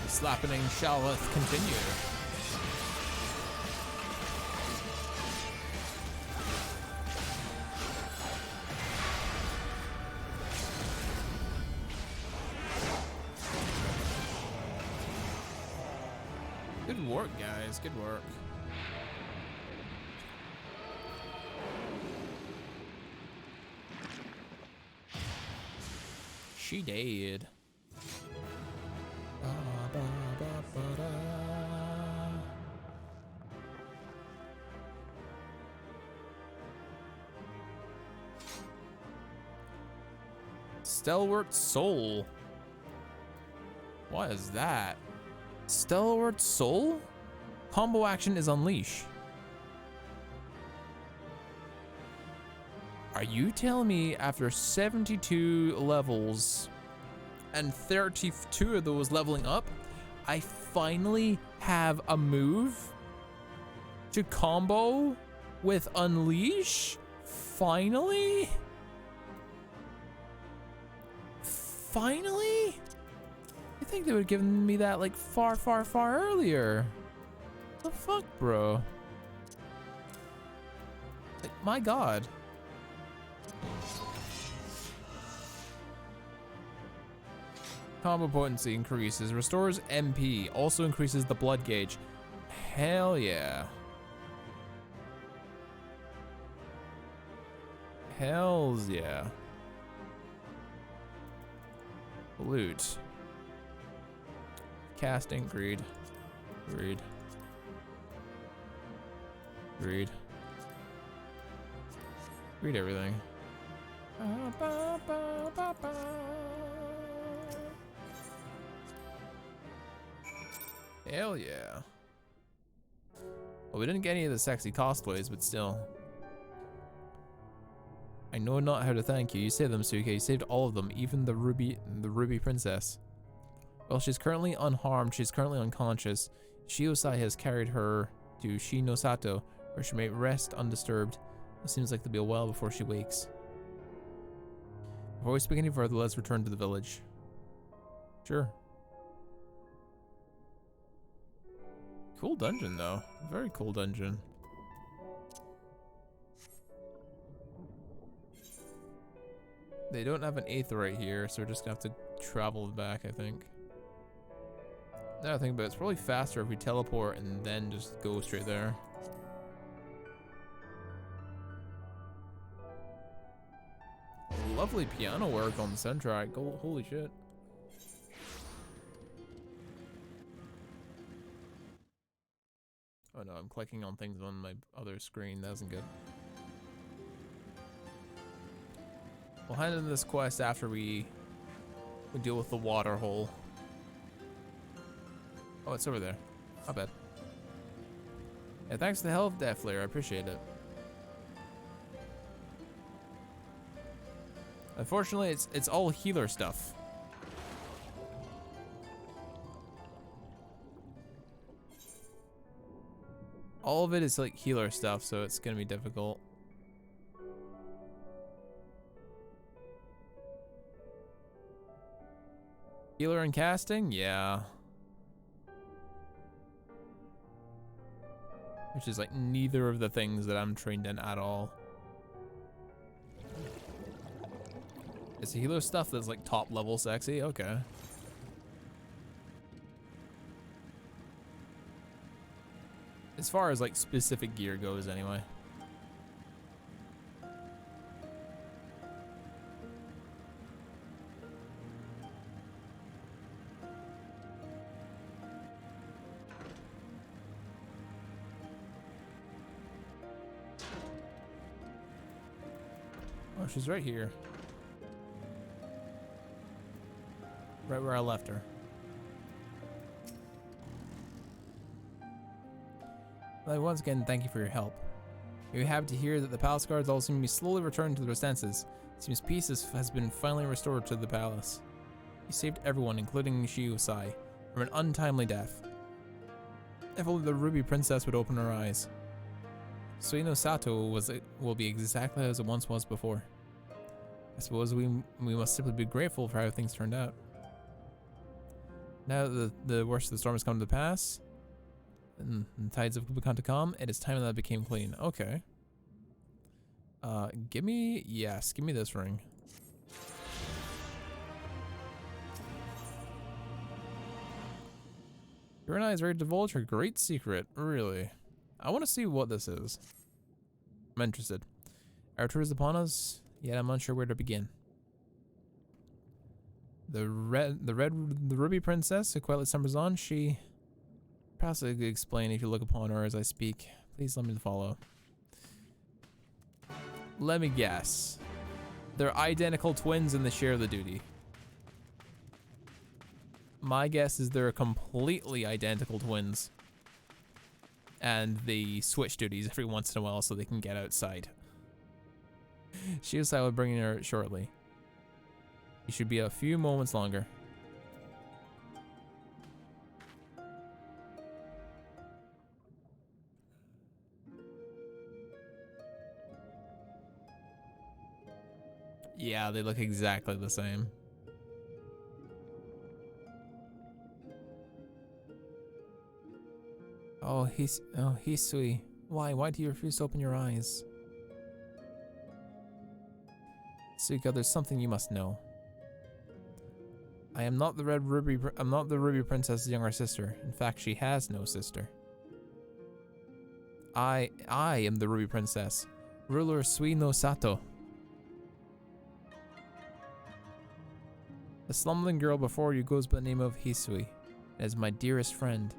Slappening shalleth continue. Good work, guys. Good work. She did. Stalwart Soul. What is that? Stalwart Soul? Combo action is unleash. Are you telling me after 72 levels and 32 of those leveling up, I finally have a move to combo with Unleash? Finally? Finally? I think they would have given me that like far earlier. What the fuck, bro? Like, my God. Combo potency increases, restores MP, also increases the blood gauge. Hell yeah. Hells yeah. Loot. Casting, greed. Greed. Greed. Read everything. Hell yeah. Well, we didn't get any of the sexy cosplays, but still. I know not how to thank you. You saved them, Suke. You saved all of them, even the Ruby Princess. Well, she's currently unharmed. She's currently unconscious. Shiosai has carried her to Shinosato, where she may rest undisturbed. It seems like there'll be a while before she wakes. Before we speak any further, let's return to the village. Sure. Cool dungeon, though. Very cool dungeon. They don't have an aetheryte here, so we're just gonna have to travel back, I think. Now I think about it, it's probably faster if we teleport and then just go straight there. Lovely piano work on the soundtrack. Oh, holy shit. Oh no, I'm clicking on things on my other screen. That isn't good. We'll hand in this quest after we deal with the water hole. Oh, it's over there. Not bad. Yeah, thanks to the Hell of Death Layer. I appreciate it. Unfortunately, it's all healer stuff. All of it is like healer stuff, so it's gonna be difficult. Healer and casting? Yeah. Which is like neither of the things that I'm trained in at all. It's the healer stuff that's like top level sexy? Okay. As far as like specific gear goes anyway. Oh, she's right here. Right where I left her. Well, once again, thank you for your help. You're happy to hear that the palace guards all seem to be slowly returning to their senses. It seems peace has been finally restored to the palace. You saved everyone, including Shiusai, from an untimely death. If only the Ruby Princess would open her eyes. Suino Sato will be exactly as it once was before. I suppose we must simply be grateful for how things turned out. Now that the worst of the storm has come to pass, and the tides have begun to calm, it is time that it became clean. Okay. Give me this ring. Kurenai is ready to divulge her great secret. Really? I want to see what this is. I'm interested. Our tour is upon us, yet I'm unsure where to begin. The Ruby Princess who quietly summers on, she... Perhaps I could explain if you look upon her as I speak. Please let me follow. Let me guess. They're identical twins and they share the duty. My guess is they're completely identical twins. And they switch duties every once in a while so they can get outside. Shiosai will bring her shortly. It should be a few moments longer. Yeah, they look exactly the same. Oh, Hisui. Why do you refuse to open your eyes? Suika, there's something you must know. I'm not the Ruby Princess's younger sister. In fact, she has no sister. I am the Ruby Princess, ruler Suino Sato. The slumbering girl before you goes by the name of Hisui, and is my dearest friend.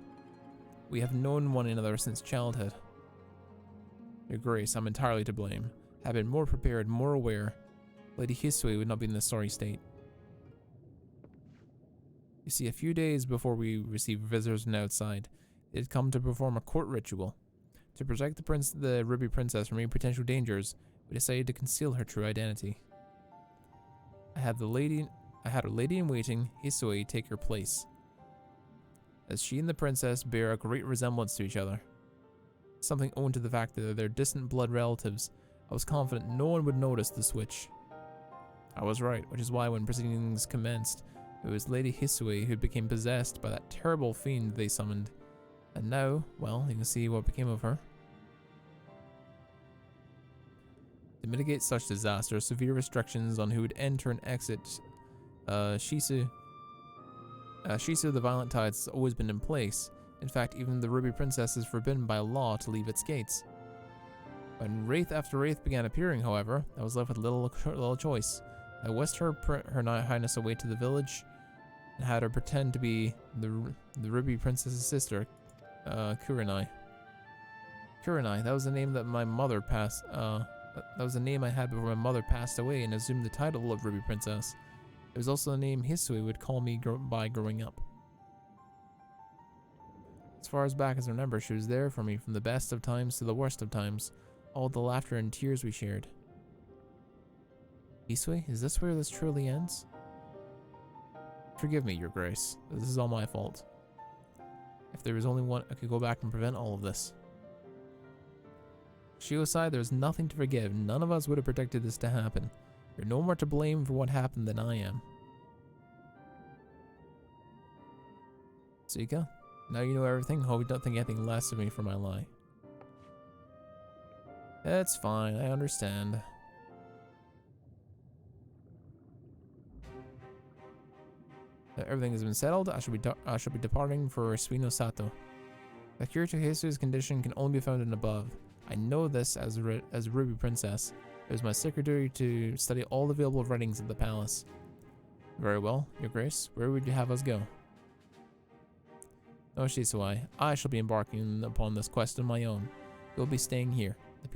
We have known one another since childhood. Your Grace, I'm entirely to blame. Had been more prepared, more aware, Lady Hisui would not be in this sorry state. You see, a few days before we received visitors from outside, they had come to perform a court ritual. To protect the Ruby Princess from any potential dangers, we decided to conceal her true identity. I had her lady-in-waiting, Hisui, take her place, as she and the princess bear a great resemblance to each other. Something owing to the fact that they're distant blood relatives, I was confident no one would notice the switch. I was right, which is why when proceedings commenced, it was Lady Hisui who became possessed by that terrible fiend they summoned. And now, well, you can see what became of her. To mitigate such disaster, severe restrictions on who would enter and exit Shisu the Violent Tides has always been in place. In fact, even the Ruby Princess is forbidden by law to leave its gates. When wraith after wraith began appearing, however, I was left with little choice. I whisked her Highness away to the village and had her pretend to be the Ruby Princess's sister, Kurenai. Kurenai, that was the name that my mother passed. That was the name I had before my mother passed away and assumed the title of Ruby Princess. It was also the name Hisui would call me by growing up. As far as back as I remember, she was there for me from the best of times to the worst of times, all the laughter and tears we shared. Hisui, is this where this truly ends? Forgive me, Your Grace. This is all my fault. If there was only one, I could go back and prevent all of this. Shio aside, there's nothing to forgive. None of us would have predicted this to happen. You're no more to blame for what happened than I am. Suika, now you know everything. Hope you don't think anything less of me for my lie. That's fine, I understand. Everything has been settled. I shall be departing for Suino Sato. The cure to Jesus' condition can only be found in above. I know this as Ruby Princess. It was my sacred duty to study all the available writings of the palace. Very well, Your Grace. Where would you have us go? No, Shisui. I shall be embarking upon this quest on my own. You'll be staying here. The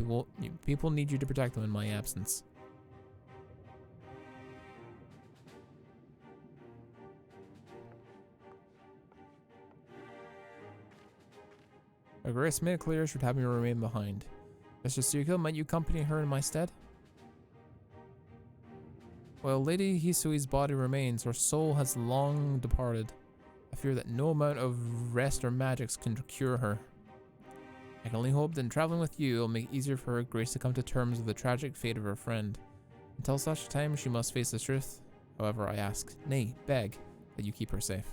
people need you to protect them in my absence. Her Grace made it clear she would have me remain behind. Mr. Suiko, might you accompany her in my stead? While Lady Hisui's body remains, her soul has long departed. I fear that no amount of rest or magics can cure her. I can only hope that in traveling with you, it will make it easier for Her Grace to come to terms with the tragic fate of her friend. Until such time, she must face the truth. However, I ask, nay, beg, that you keep her safe.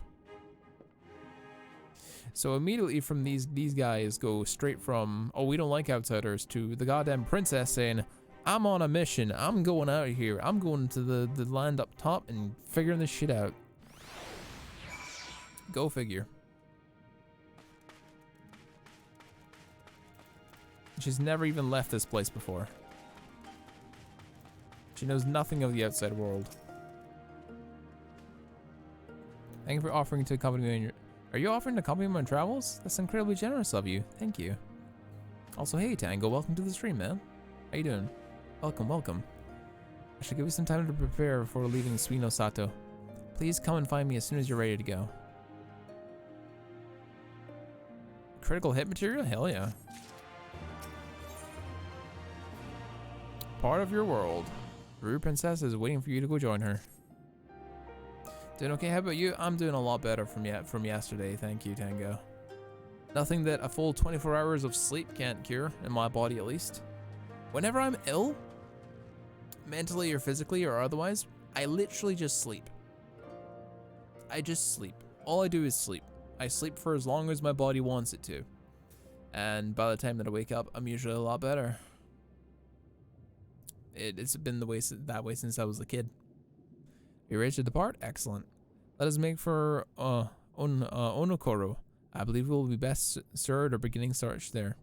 So immediately from these guys go straight from, oh, we don't like outsiders, to the goddamn princess saying, I'm on a mission. I'm going out of here. I'm going to the land up top and figuring this shit out. Go figure. She's never even left this place before. She knows nothing of the outside world. Thank you for offering to accompany me on your... Are you offering to accompany me on travels? That's incredibly generous of you. Thank you. Also, hey Tango, welcome to the stream, man. How you doing? Welcome, welcome. I should give you some time to prepare before leaving Suino Sato. Please come and find me as soon as you're ready to go. Critical hit material? Hell yeah. Part of your world. Ruby Princess is waiting for you to go join her. Doing okay? How about you? I'm doing a lot better from yesterday. Thank you, Tango. Nothing that a full 24 hours of sleep can't cure, in my body at least. Whenever I'm ill, mentally or physically or otherwise, I literally just sleep. I just sleep. All I do is sleep. I sleep for as long as my body wants it to. And by the time that I wake up, I'm usually a lot better. It's been that way since I was a kid. You ready to depart? Excellent. Let us make for Onokoro. I believe we will be best served or beginning search there.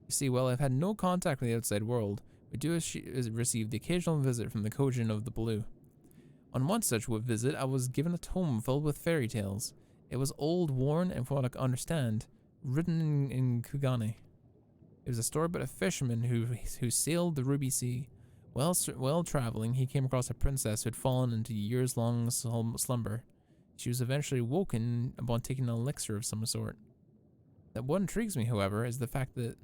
You see, while I've had no contact with the outside world, we do receive the occasional visit from the Kojin of the Blue. On one such visit, I was given a tome filled with fairy tales. It was old, worn, and from what I could understand, written in Kugane. It was a story about a fisherman who sailed the Ruby Sea. While traveling, he came across a princess who had fallen into years-long slumber. She was eventually woken upon taking an elixir of some sort. That what intrigues me, however, is the fact that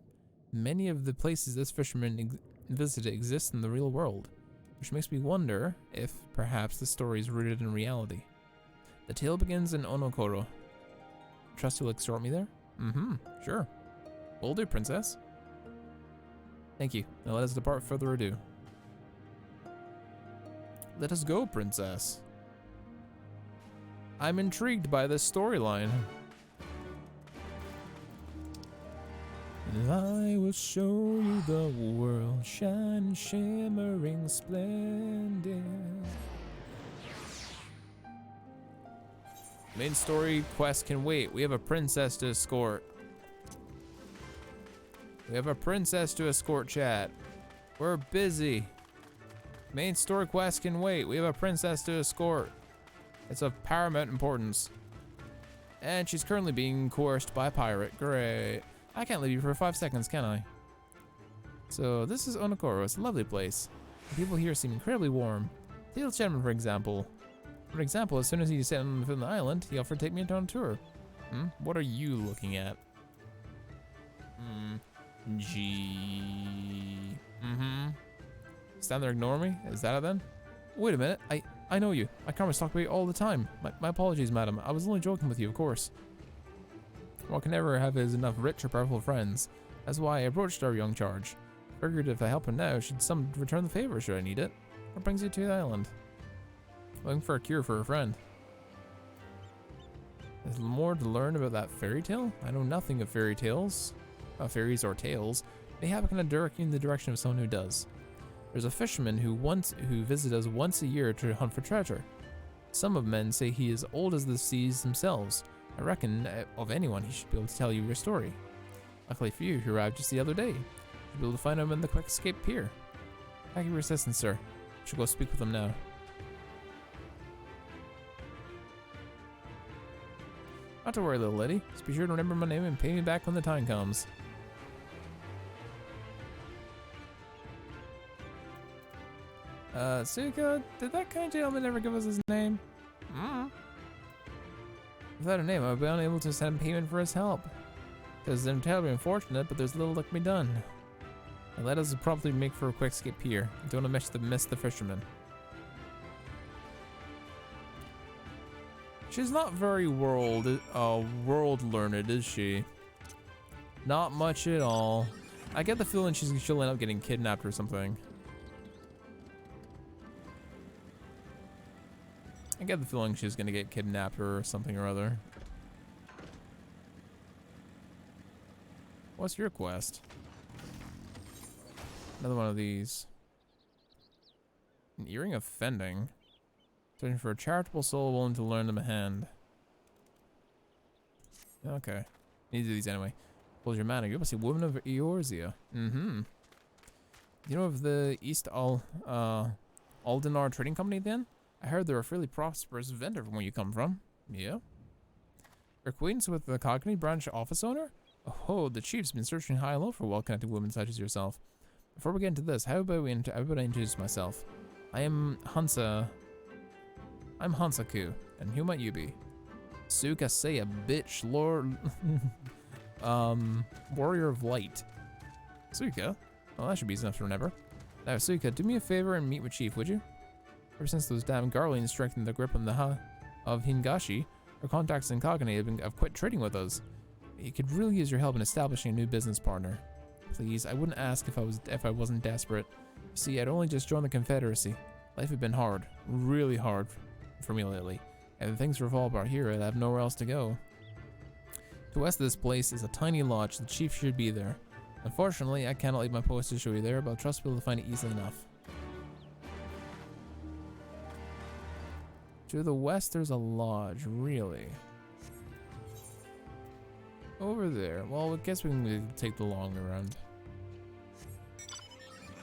many of the places this fisherman visited exist in the real world, which makes me wonder if, perhaps, the story is rooted in reality. The tale begins in Onokoro. Trust you'll escort me there? Sure. Will do, princess. Thank you. Now let us depart without further ado. Let us go, princess. I'm intrigued by this storyline. And I will show you the world, shining, shimmering, splendid. Main story quest can wait. We have a princess to escort. We have a princess to escort, chat. We're busy. Main story quest can wait. We have a princess to escort. It's of paramount importance. And she's currently being coerced by a pirate. Great. I can't leave you for 5 seconds, can I? So this is Onokoro. It's a lovely place. The people here seem incredibly warm. Teal Gentleman, for example. As soon as he set on the island, he offered to take me on a tour. What are you looking at? Stand there, ignore me? Is that it then? Wait a minute. I know you. I come and talk about you all the time. My apologies, madam. I was only joking with you, of course. What I can never have is enough rich or powerful friends. That's why I approached our young charge. Figured if I help him now, should some return the favor should I need it. What brings you to the island? Looking for a cure for a friend. There's more to learn about that fairy tale? I know nothing of fairy tales. Fairies or tales. They happen to direct you in the direction of someone who does. There's a fisherman who visits us once a year to hunt for treasure. Some of men say he is old as the seas themselves. I reckon, of anyone, he should be able to tell you your story. Luckily for you, he arrived just the other day. You'll be able to find him in the Quick Escape Pier. Thank you for your assistance, sir. I should go speak with him now. Not to worry, little lady. Just be sure to remember my name and pay me back when the time comes. Suka, did that kind gentleman ever give us his name? Without a name, I would be unable to send payment for his help. It's terribly unfortunate, but there's little that can be done. And let us probably make for a quick escape here. I don't want to miss the fisherman. She's not very world learned, is she? Not much at all. I get the feeling she'll end up getting kidnapped or something. I get the feeling she's gonna get kidnapped or something or other. What's your quest? Another one of these. An earring of fending. Searching for a charitable soul willing to lend them a hand. Okay. Need to do these anyway. Hold your manner. You must be woman of Eorzea. You know of the East Aldenar Trading Company then? I heard they're a fairly prosperous vendor from where you come from. Yeah. Your acquaintance with the Cogni branch office owner? Oh, the chief's been searching high and low for well-connected women such as yourself. Before we get into this, how about I introduce myself? I'm Hansaku, and who might you be? Suka say a bitch, lord, warrior of light. Suka? Well, that should be easy enough to remember. Now, Suka, do me a favor and meet with Chief, would you? Ever since those damn Garleans strengthened the grip on the of Hingashi, our contacts in Kagane have quit trading with us. You could really use your help in establishing a new business partner. Please, I wouldn't ask if I wasn't desperate. You see, I'd only just joined the Confederacy. Life had been hard, really hard for me lately, and things revolve about here. I'd have nowhere else to go. To west of this place is a tiny lodge. The chief should be there. Unfortunately, I cannot leave my post to show you there, but I'll trust people to find it easily enough. To the west, there's a lodge, really. Over there. Well, I guess we can take the long around.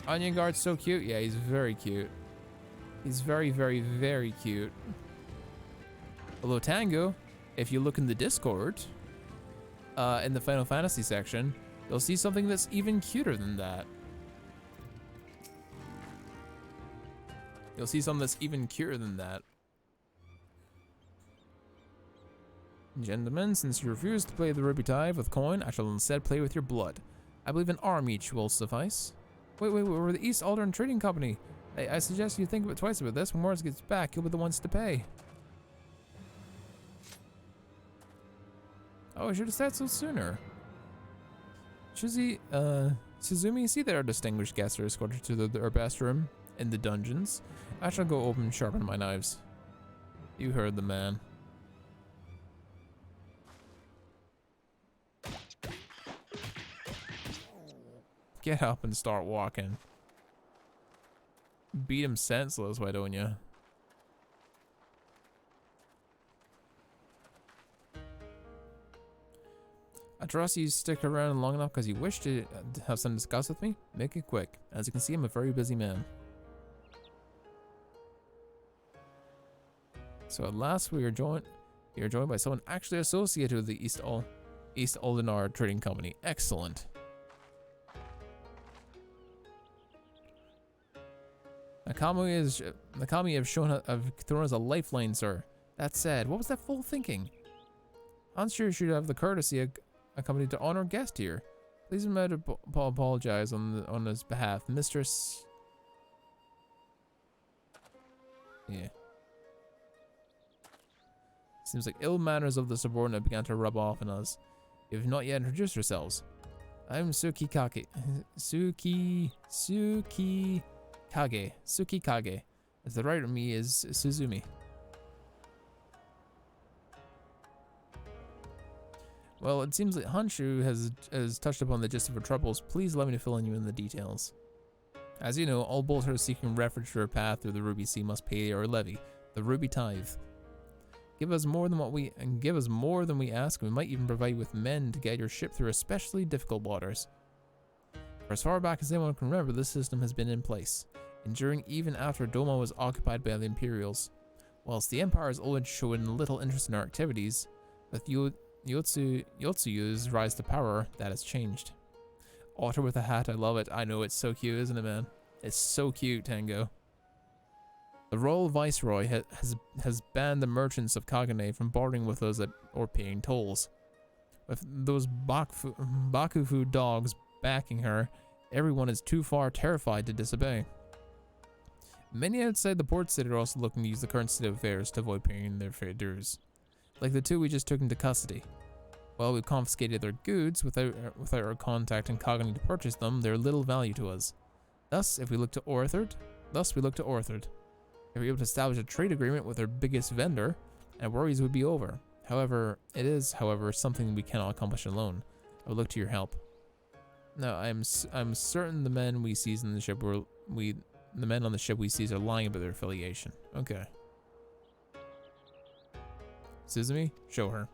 Onion Guard's so cute. Yeah, he's very cute. He's very, very, very cute. Although Tango, if you look in the Discord, in the Final Fantasy section, you'll see something that's even cuter than that. You'll see something that's even cuter than that. Gentlemen, since you refuse to play the Ruby Tide with coin, I shall instead play with your blood. I believe an arm each will suffice. Wait, we're the East Alderan Trading Company. I suggest you think twice about this. When Morris gets back, you'll be the ones to pay. Oh, I should have said so sooner. Suzumi, see that our distinguished guests are escorted to our best room in the dungeons. I shall go open and sharpen my knives. You heard the man. Get up and start walking. Beat him senseless, why don't you? I trust you stick around long enough because you wish to have something to discuss with me. Make it quick. As you can see, I'm a very busy man. So at last we are joined by someone actually associated with the East Aldenar Trading Company. Excellent. Nakami have thrown us a lifeline, sir. That's sad. What was that fool thinking? I'm sure you should have the courtesy accompanied to honor guest here. Please allow me to apologize on his behalf, Mistress. Yeah. Seems like ill manners of the subordinate began to rub off on us. You have not yet introduced yourselves. I'm Tsukikage. Tsukikage. As the right of me is Suzumi. Well, it seems that Honshu has touched upon the gist of her troubles. Please allow me to fill in you in the details. As you know, all bolters seeking refuge for a path through the Ruby Sea must pay our levy, the Ruby Tithe. Give us more than we ask. We might even provide you with men to guide your ship through especially difficult waters. For as far back as anyone can remember, this system has been in place, enduring even after Doma was occupied by the Imperials. Whilst the Empire has always shown little interest in our activities, with Yotsuyu's rise to power, that has changed. Otter with a hat, I love it. I know, it's so cute, isn't it, man? It's so cute, Tango. The Royal Viceroy has banned the merchants of Kagane from bartering with us or paying tolls. With those Bakufu dogs backing her, everyone is too far terrified to disobey. Many outside the port city are also looking to use the current state of affairs to avoid paying their fair dues. Like the two we just took into custody. While we confiscated their goods without our contacting Kagane to purchase them, they're little value to us. Thus, we look to Orthard. If we were able to establish a trade agreement with our biggest vendor, and worries would be over. However, something we cannot accomplish alone. I would look to your help. No, I'm certain the men we seize in the ship the men on the ship we seize are lying about their affiliation. Okay. Suzumi, show her.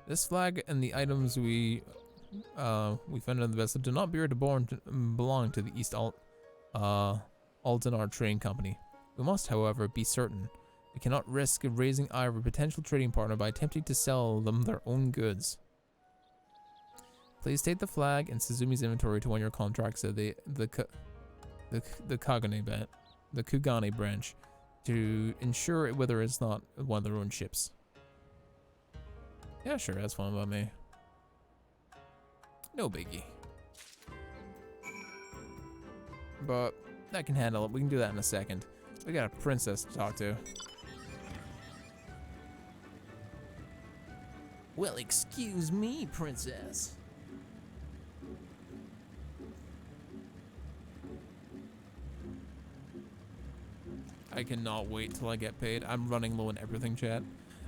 This flag and the items we found on the vessel do not belong to the East Aldenar Trading Company. We must, however, be certain. We cannot risk raising ire of a potential trading partner by attempting to sell them their own goods. Please take the flag and Suzumi's inventory to one of your contracts of the Kugane branch to ensure whether it's not one of their own ships. Yeah, sure, that's fine by me. No biggie. But I can handle it. We can do that in a second. We got a princess to talk to. Well, excuse me, princess. I cannot wait till I get paid. I'm running low on everything, chat.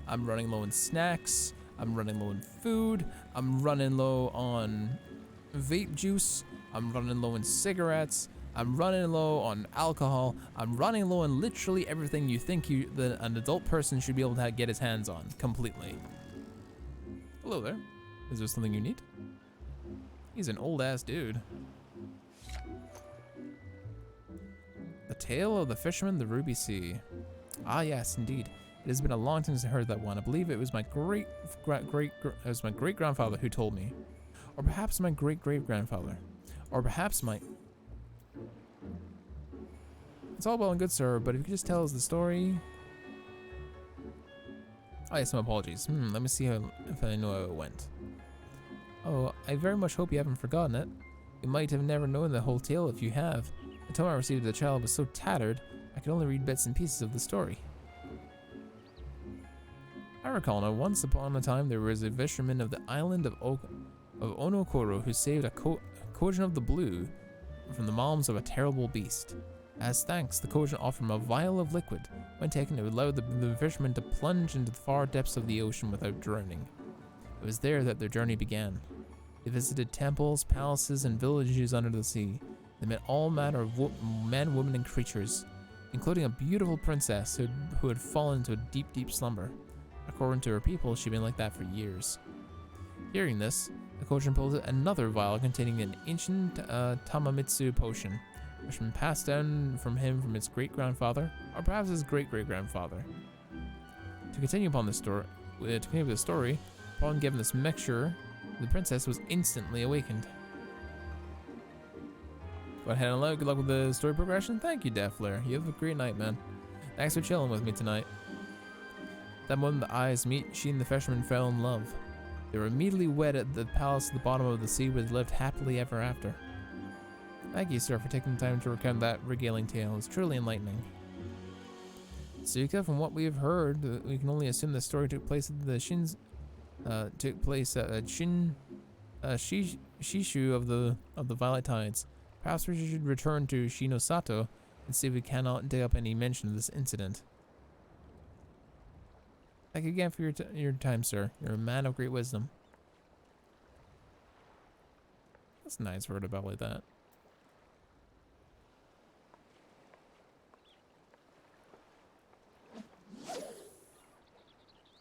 I'm running low on snacks. I'm running low on food. I'm running low on vape juice. I'm running low on cigarettes. I'm running low on alcohol. I'm running low on literally everything you think an adult person should be able to get his hands on completely. Hello there. Is there something you need? He's an old ass dude. The Tale of the Fisherman, the Ruby Sea. Ah yes, indeed. It has been a long time since I heard that one. I believe it was my great grandfather who told me. Or perhaps my great-great-grandfather. Or perhaps my... It's all well and good, sir, but if you could just tell us the story... Oh yes, my apologies. Let me see if I know how it went. Oh, I very much hope you haven't forgotten it. You might have never known the whole tale if you have. The tome I received as a child was so tattered, I could only read bits and pieces of the story. I recall now, once upon a time there was a fisherman of the island of Onokoro who saved a Kojin of the Blue from the mouths of a terrible beast. As thanks, the Kojin offered him a vial of liquid. When taken, it would allow the fisherman to plunge into the far depths of the ocean without drowning. It was there that their journey began. They visited temples, palaces, and villages under the sea. They met all manner of men, women, and creatures, including a beautiful princess who had fallen into a deep, deep slumber. According to her people, she'd been like that for years. Hearing this, the Kojin pulled out another vial containing an ancient Tamamitsu potion, which had been passed down from him from his great-grandfather, or perhaps his great-great-grandfather. To continue with the story, upon giving this mixture, the princess was instantly awakened. Go ahead and good luck with the story progression. Thank you, Deflair. You have a great night, man. Thanks for chilling with me tonight. That moment the eyes meet, she and the fisherman fell in love. They were immediately wed at the palace at the bottom of the sea, where they lived happily ever after. Thank you, sir, for taking the time to recount that regaling tale. It's truly enlightening. Suika, from what we have heard, we can only assume the story took place at the Shishu of the Violet Tides. Perhaps we should return to Shinosato and see if we cannot dig up any mention of this incident. Thank you again for your time, sir. You're a man of great wisdom. That's a nice word about like that.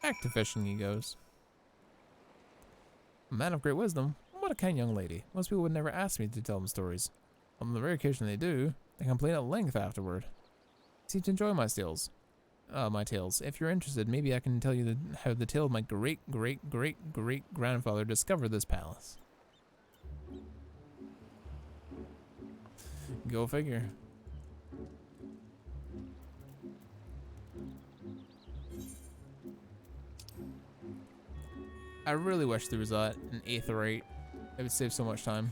Back to fishing he goes. A man of great wisdom? What a kind young lady. Most people would never ask me to tell them stories. On the rare occasion they do, they complain at length afterward. I seem to enjoy my tales. If you're interested, maybe I can tell you how the tale of my great-great-great-great-grandfather discovered this palace. Go figure. I really wish there was an 8th or 8. It would save so much time.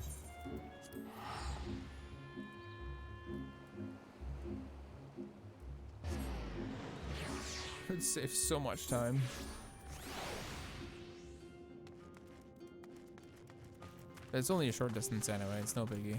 It would save so much time. But it's only a short distance anyway, it's no biggie.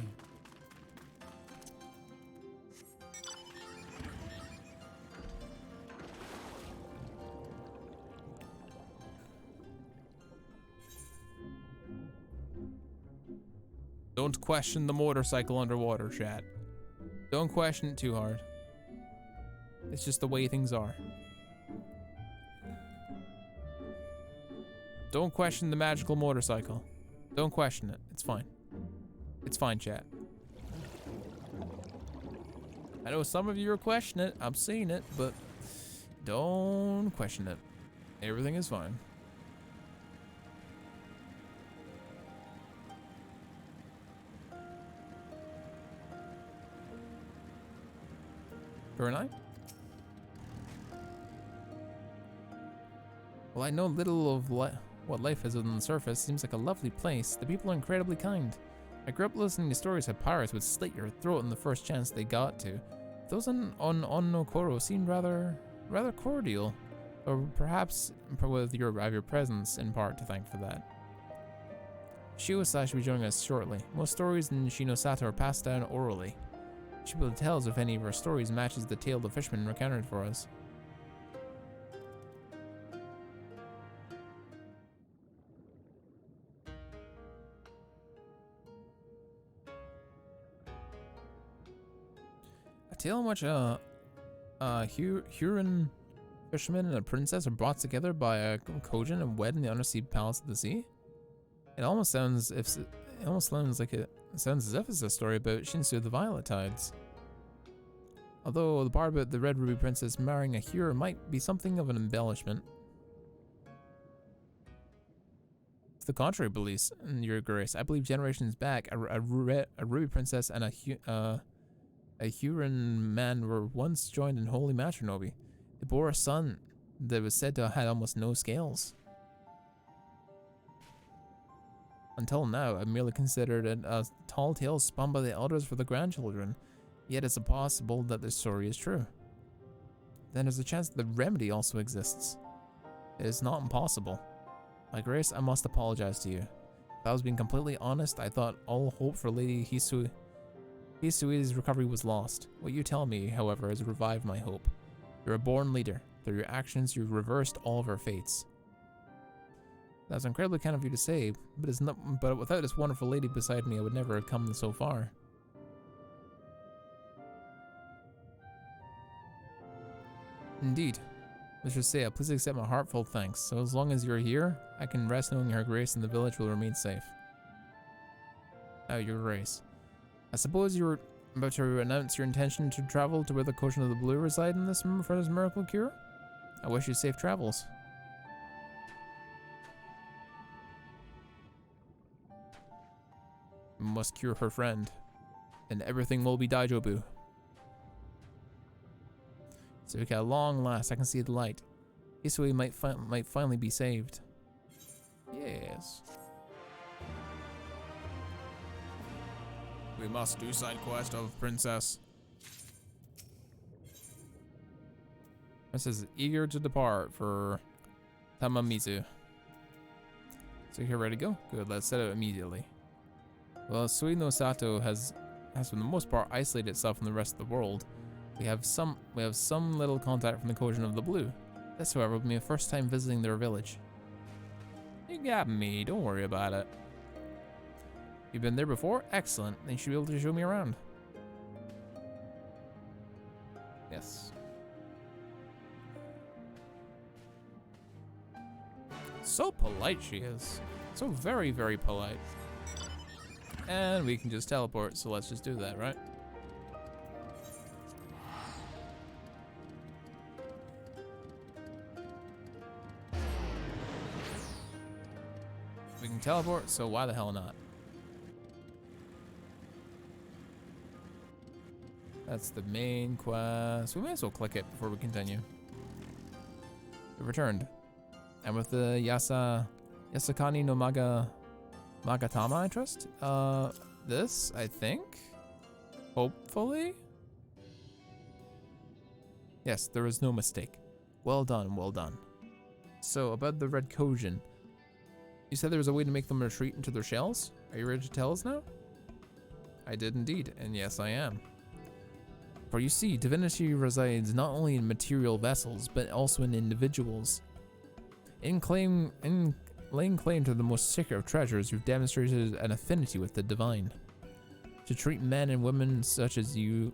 Don't question the motorcycle underwater, chat. Don't question it too hard. It's just the way things are. Don't question the magical motorcycle. Don't question it. It's fine. It's fine, chat. I know some of you are questioning it. I'm seeing it, but don't question it. Everything is fine. Very nice. Well, I know little of what life is on the surface. Seems like a lovely place. The people are incredibly kind. I grew up listening to stories how pirates would slit your throat in the first chance they got to. Those on Nokoro seemed rather cordial, or perhaps with your presence in part to thank for that. Shiosai should be joining us shortly. Most stories in Shinosato are passed down orally. She will tell us if any of our stories matches the tale the fisherman recounted for us. A tale in which Huron fisherman and a princess are brought together by a Kojin and wed in the undersea palace of the sea. It almost sounds as if it's a story about Shinsu of the Violet Tides. Although the part about the Red Ruby Princess marrying a Huron might be something of an embellishment. To the contrary, Belize, Your Grace, I believe generations back, a Ruby Princess and a Huron man were once joined in holy matrimony. They bore a son that was said to have had almost no scales. Until now, I merely considered it a tall tale spun by the elders for the grandchildren, yet it's possible that the story is true. Then there's a chance that the remedy also exists. It is not impossible. My Grace, I must apologize to you. If I was being completely honest, I thought all hope for Lady Hisui's recovery was lost. What you tell me, however, has revived my hope. You're a born leader. Through your actions, you've reversed all of our fates. That's incredibly kind of you to say, but without this wonderful lady beside me, I would never have come so far. Indeed. Mr. Seiya, please accept my heartfelt thanks. So as long as you're here, I can rest knowing Her Grace and the village will remain safe. Oh, Your Grace. I suppose you were about to announce your intention to travel to where the Kojin of the Blue reside for this miracle cure? I wish you safe travels. We must cure her friend, and everything will be Daijobu. So at long last, I can see the light. Hisui might finally be saved. Yes. We must do side quest of Princess. This is eager to depart for Tamamizu. So you're ready to go? Good, let's set out immediately. Well, Suino Sato has for the most part isolated itself from the rest of the world. We have some little contact from the Kojin of the Blue. This, however, will be my first time visiting their village. You got me, don't worry about it. You've been there before? Excellent. Then you should be able to show me around. Yes. So polite she is. So very, very polite. And we can just teleport, so let's just do that, right? We can teleport, so why the hell not? That's the main quest. We may as well click it before we continue. We returned. And with the Yasakani no Magatama, I trust? This, I think? Hopefully? Yes, there was no mistake. Well done, well done. So, about the Red Kojin. You said there was a way to make them retreat into their shells? Are you ready to tell us now? I did indeed, and yes, I am. For you see, divinity resides not only in material vessels, but also in individuals. In laying claim to the most sacred of treasures, you've demonstrated an affinity with the divine. To treat men and women such as you,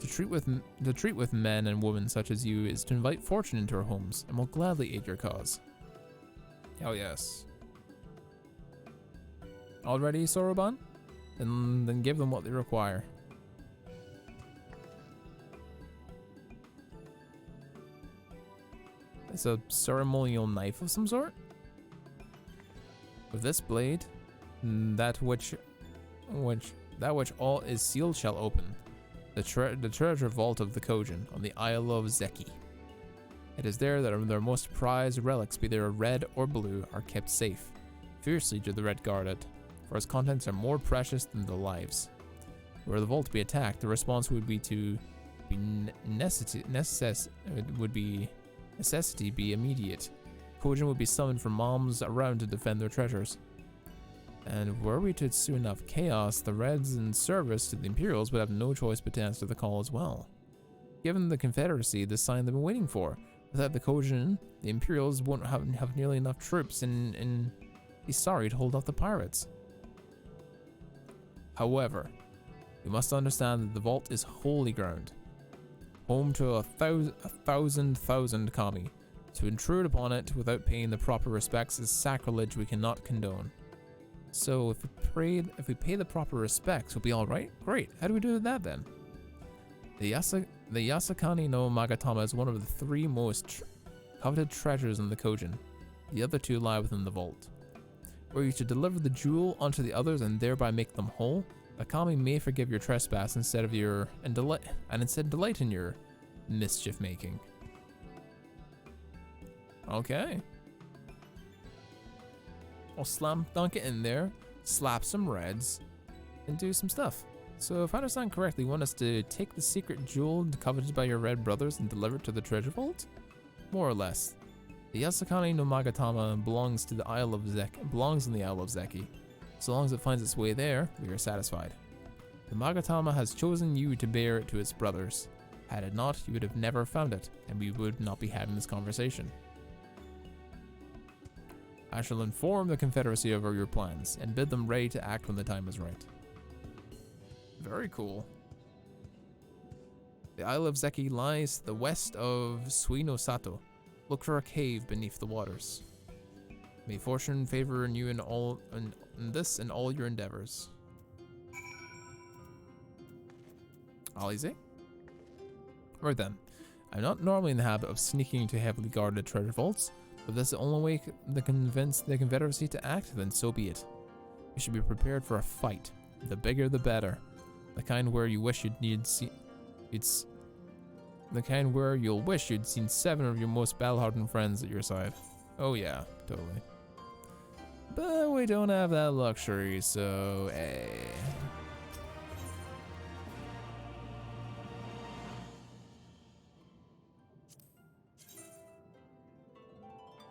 to treat with men and women such as you is to invite fortune into our homes, and will gladly aid your cause. Oh yes. All ready, Soroban? Then give them what they require. It's a ceremonial knife of some sort. With this blade, that which all is sealed shall open. The treasure vault of the Kojin on the Isle of Zeki. It is there that their most prized relics, be they red or blue, are kept safe. Fiercely do the red guard it, for its contents are more precious than the lives. Were the vault be attacked, the response would be necessity be immediate. Kojin would be summoned from moms around to defend their treasures. And were we to ensue enough chaos, the Reds in service to the Imperials would have no choice but to answer the call as well. Given the Confederacy, the sign they've been waiting for. Without the Kojin, the Imperials won't have nearly enough troops and be sorry to hold off the pirates. However, you must understand that the vault is holy ground, home to a thousand kami. To intrude upon it without paying the proper respects is sacrilege we cannot condone. So if we pay the proper respects, we'll be all right. Great. How do we do that then? The Yasakani no Magatama is one of the three most coveted treasures in the Kojin. The other two lie within the vault. Were you to deliver the jewel onto the others and thereby make them whole, the kami may forgive your trespass instead delight in your mischief making. Okay. I'll slam dunk it in there, slap some reds, and do some stuff. So if I understand correctly, you want us to take the secret jewel coveted by your red brothers and deliver it to the treasure vault? More or less. The Yasakani no Magatama belongs in the Isle of Zeki. So long as it finds its way there, we are satisfied. The Magatama has chosen you to bear it to its brothers. Had it not, you would have never found it, and we would not be having this conversation. I shall inform the Confederacy of your plans, and bid them ready to act when the time is right. Very cool. The Isle of Zeki lies to the west of Suino Sato. Look for a cave beneath the waters. May fortune favor you in all your endeavors. Alize? Right then. I'm not normally in the habit of sneaking into heavily guarded treasure vaults, but if that's the only way to convince the Confederacy to act, then so be it. You should be prepared for a fight. The bigger the better. The kind where you'll wish you'd seen 7 of your most battle-hardened friends at your side. Oh yeah, totally. But we don't have that luxury, so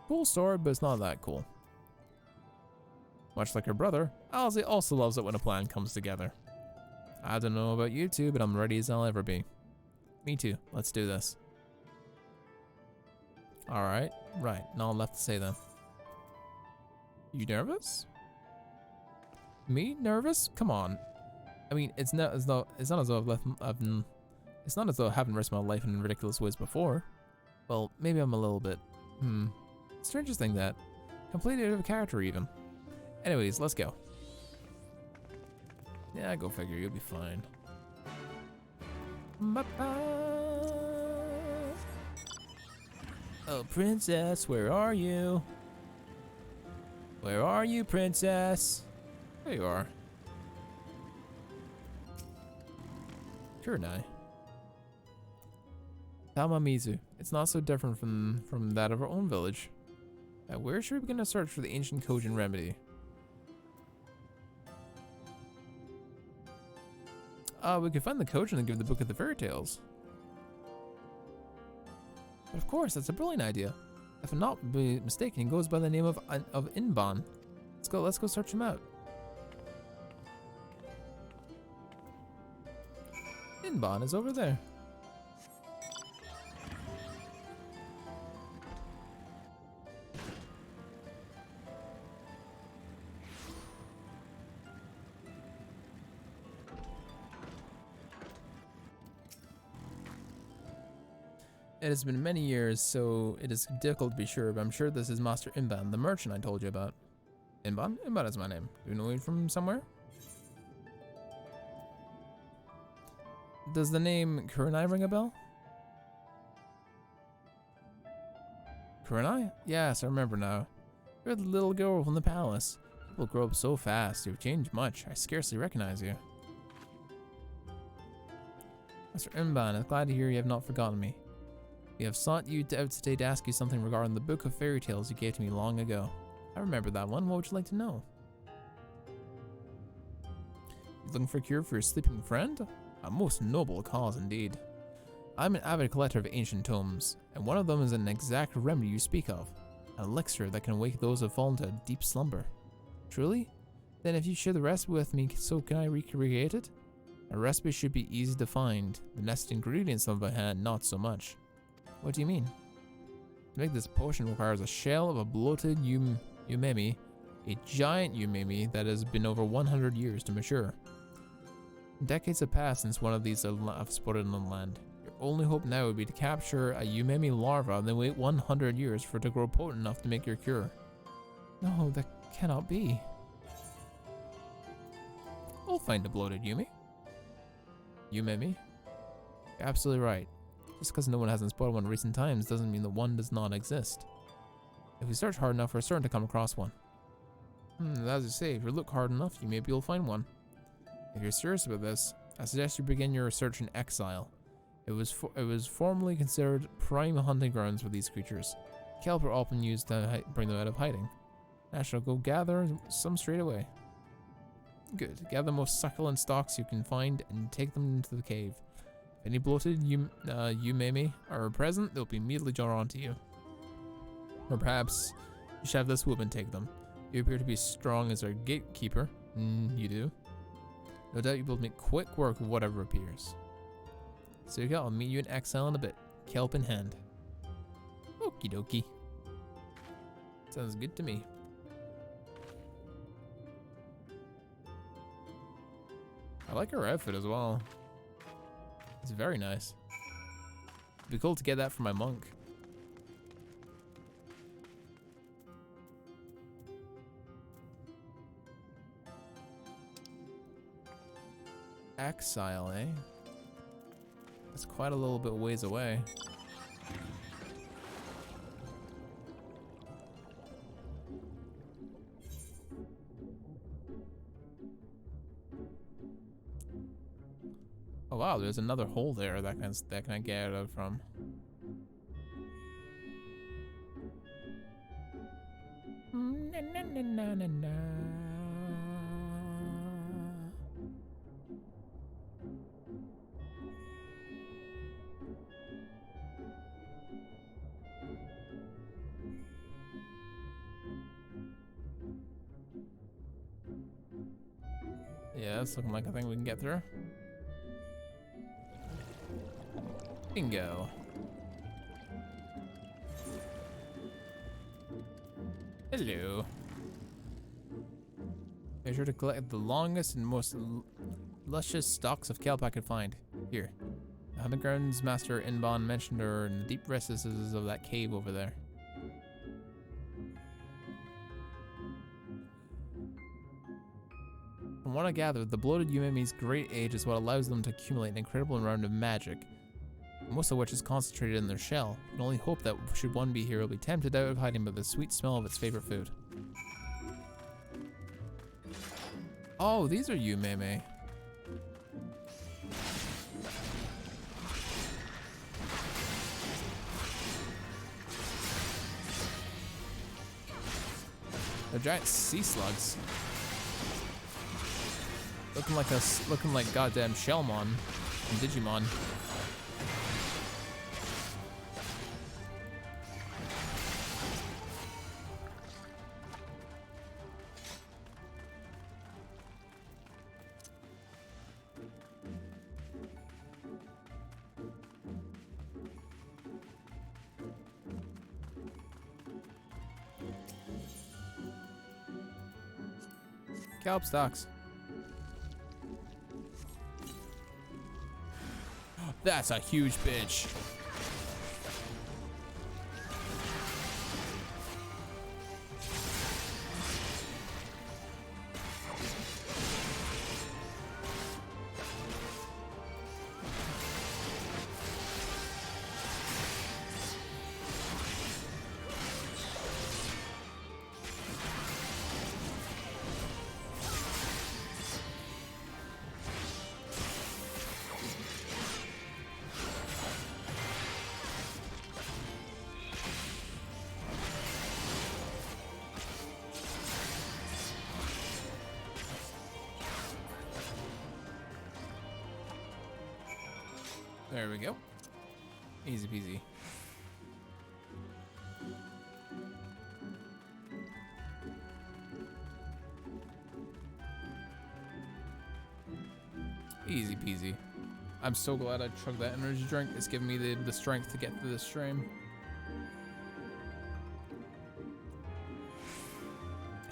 Cool sword, but it's not that cool. Much like her brother, Alizé also loves it when a plan comes together. I don't know about you two, but I'm ready as I'll ever be. Me too. Let's do this. Alright. Right. Not left to say then. You nervous? Me? Nervous? Come on. I mean, it's not as though it's not as though it's not as though I haven't risked my life in ridiculous ways before. Well, maybe I'm a little bit. Strangest thing that. Completely out of character even. Anyways, let's go. Yeah, go figure. You'll be fine. Oh, princess, where are you? Where are you, princess? There you are. Kurenai. Tamamizu. It's not so different from that of our own village. Where should we begin to search for the ancient Kojin remedy? We could find the Kojin and give the book of the fairy tales. But of course, that's a brilliant idea. If I'm not mistaken, he goes by the name of Inban. Let's go search him out. Inban is over there. It has been many years, so it is difficult to be sure, but I'm sure this is Master Inban, the merchant I told you about. Inban? Inban is my name. Do you know him from somewhere? Does the name Kurenai ring a bell? Kurenai? Yes, I remember now. You're the little girl from the palace. People grow up so fast. You've changed much. I scarcely recognize you. Master Inban, I'm glad to hear you have not forgotten me. We have sought you out today to ask you something regarding the book of fairy tales you gave to me long ago. I remember that one. What would you like to know? You looking for a cure for your sleeping friend? A most noble cause indeed. I'm an avid collector of ancient tomes, and one of them is an exact remedy you speak of. An elixir that can awake those who have fallen to a deep slumber. Truly? Then if you share the recipe with me, so can I recreate it? A recipe should be easy to find. The necessary ingredients on my hand, not so much. What do you mean? To make this potion requires a shell of a bloated umemi, a giant umemi that has been over 100 years to mature. Decades have passed since one of these have spotted on land. Your only hope now would be to capture a umemi larva and then wait 100 years for it to grow potent enough to make your cure. No, that cannot be. We'll find a bloated umemi. You're absolutely right. Just because no one hasn't spotted one in recent times doesn't mean that one does not exist. If we search hard enough, we're certain to come across one. As you say, if you look hard enough, you maybe you'll find one. If you're serious about this, I suggest you begin your research in exile. It was formerly considered prime hunting grounds for these creatures. Kelp are often used to bring them out of hiding. I shall go gather some straight away. Good. Gather the most succulent stalks you can find and take them into the cave. If any bloated umemi are present, they'll be immediately drawn onto you. Or perhaps you should have this woman take them. You appear to be strong as our gatekeeper. You do. No doubt you will make quick work of whatever appears. So you go, I'll meet you in exile in a bit. Kelp in hand. Okie dokie. Sounds good to me. I like her outfit as well. It's very nice. It'd be cool to get that for my monk. Exile, eh? That's quite a little bit ways away. Oh wow, there's another hole there that can I get out of from. Na, na, na, na, na, na. Yeah, that's looking like a thing we can get through. Bingo. Hello. Make sure to collect the longest and most luscious stalks of kelp I could find. Here. The hunting grounds master Inbon mentioned her in the deep recesses of that cave over there. From what I gathered, the bloated Yumimi's great age is what allows them to accumulate an incredible amount of magic, most of which is concentrated in their shell. You can only hope that should one be here, will be tempted out of hiding by the sweet smell of its favorite food. Oh, these are Yumimi. They're giant sea slugs. Looking like goddamn Shellmon and Digimon. Kelp stocks. That's a huge bitch. There we go. Easy peasy. Easy peasy. I'm so glad I chugged that energy drink. It's giving me the strength to get through this stream.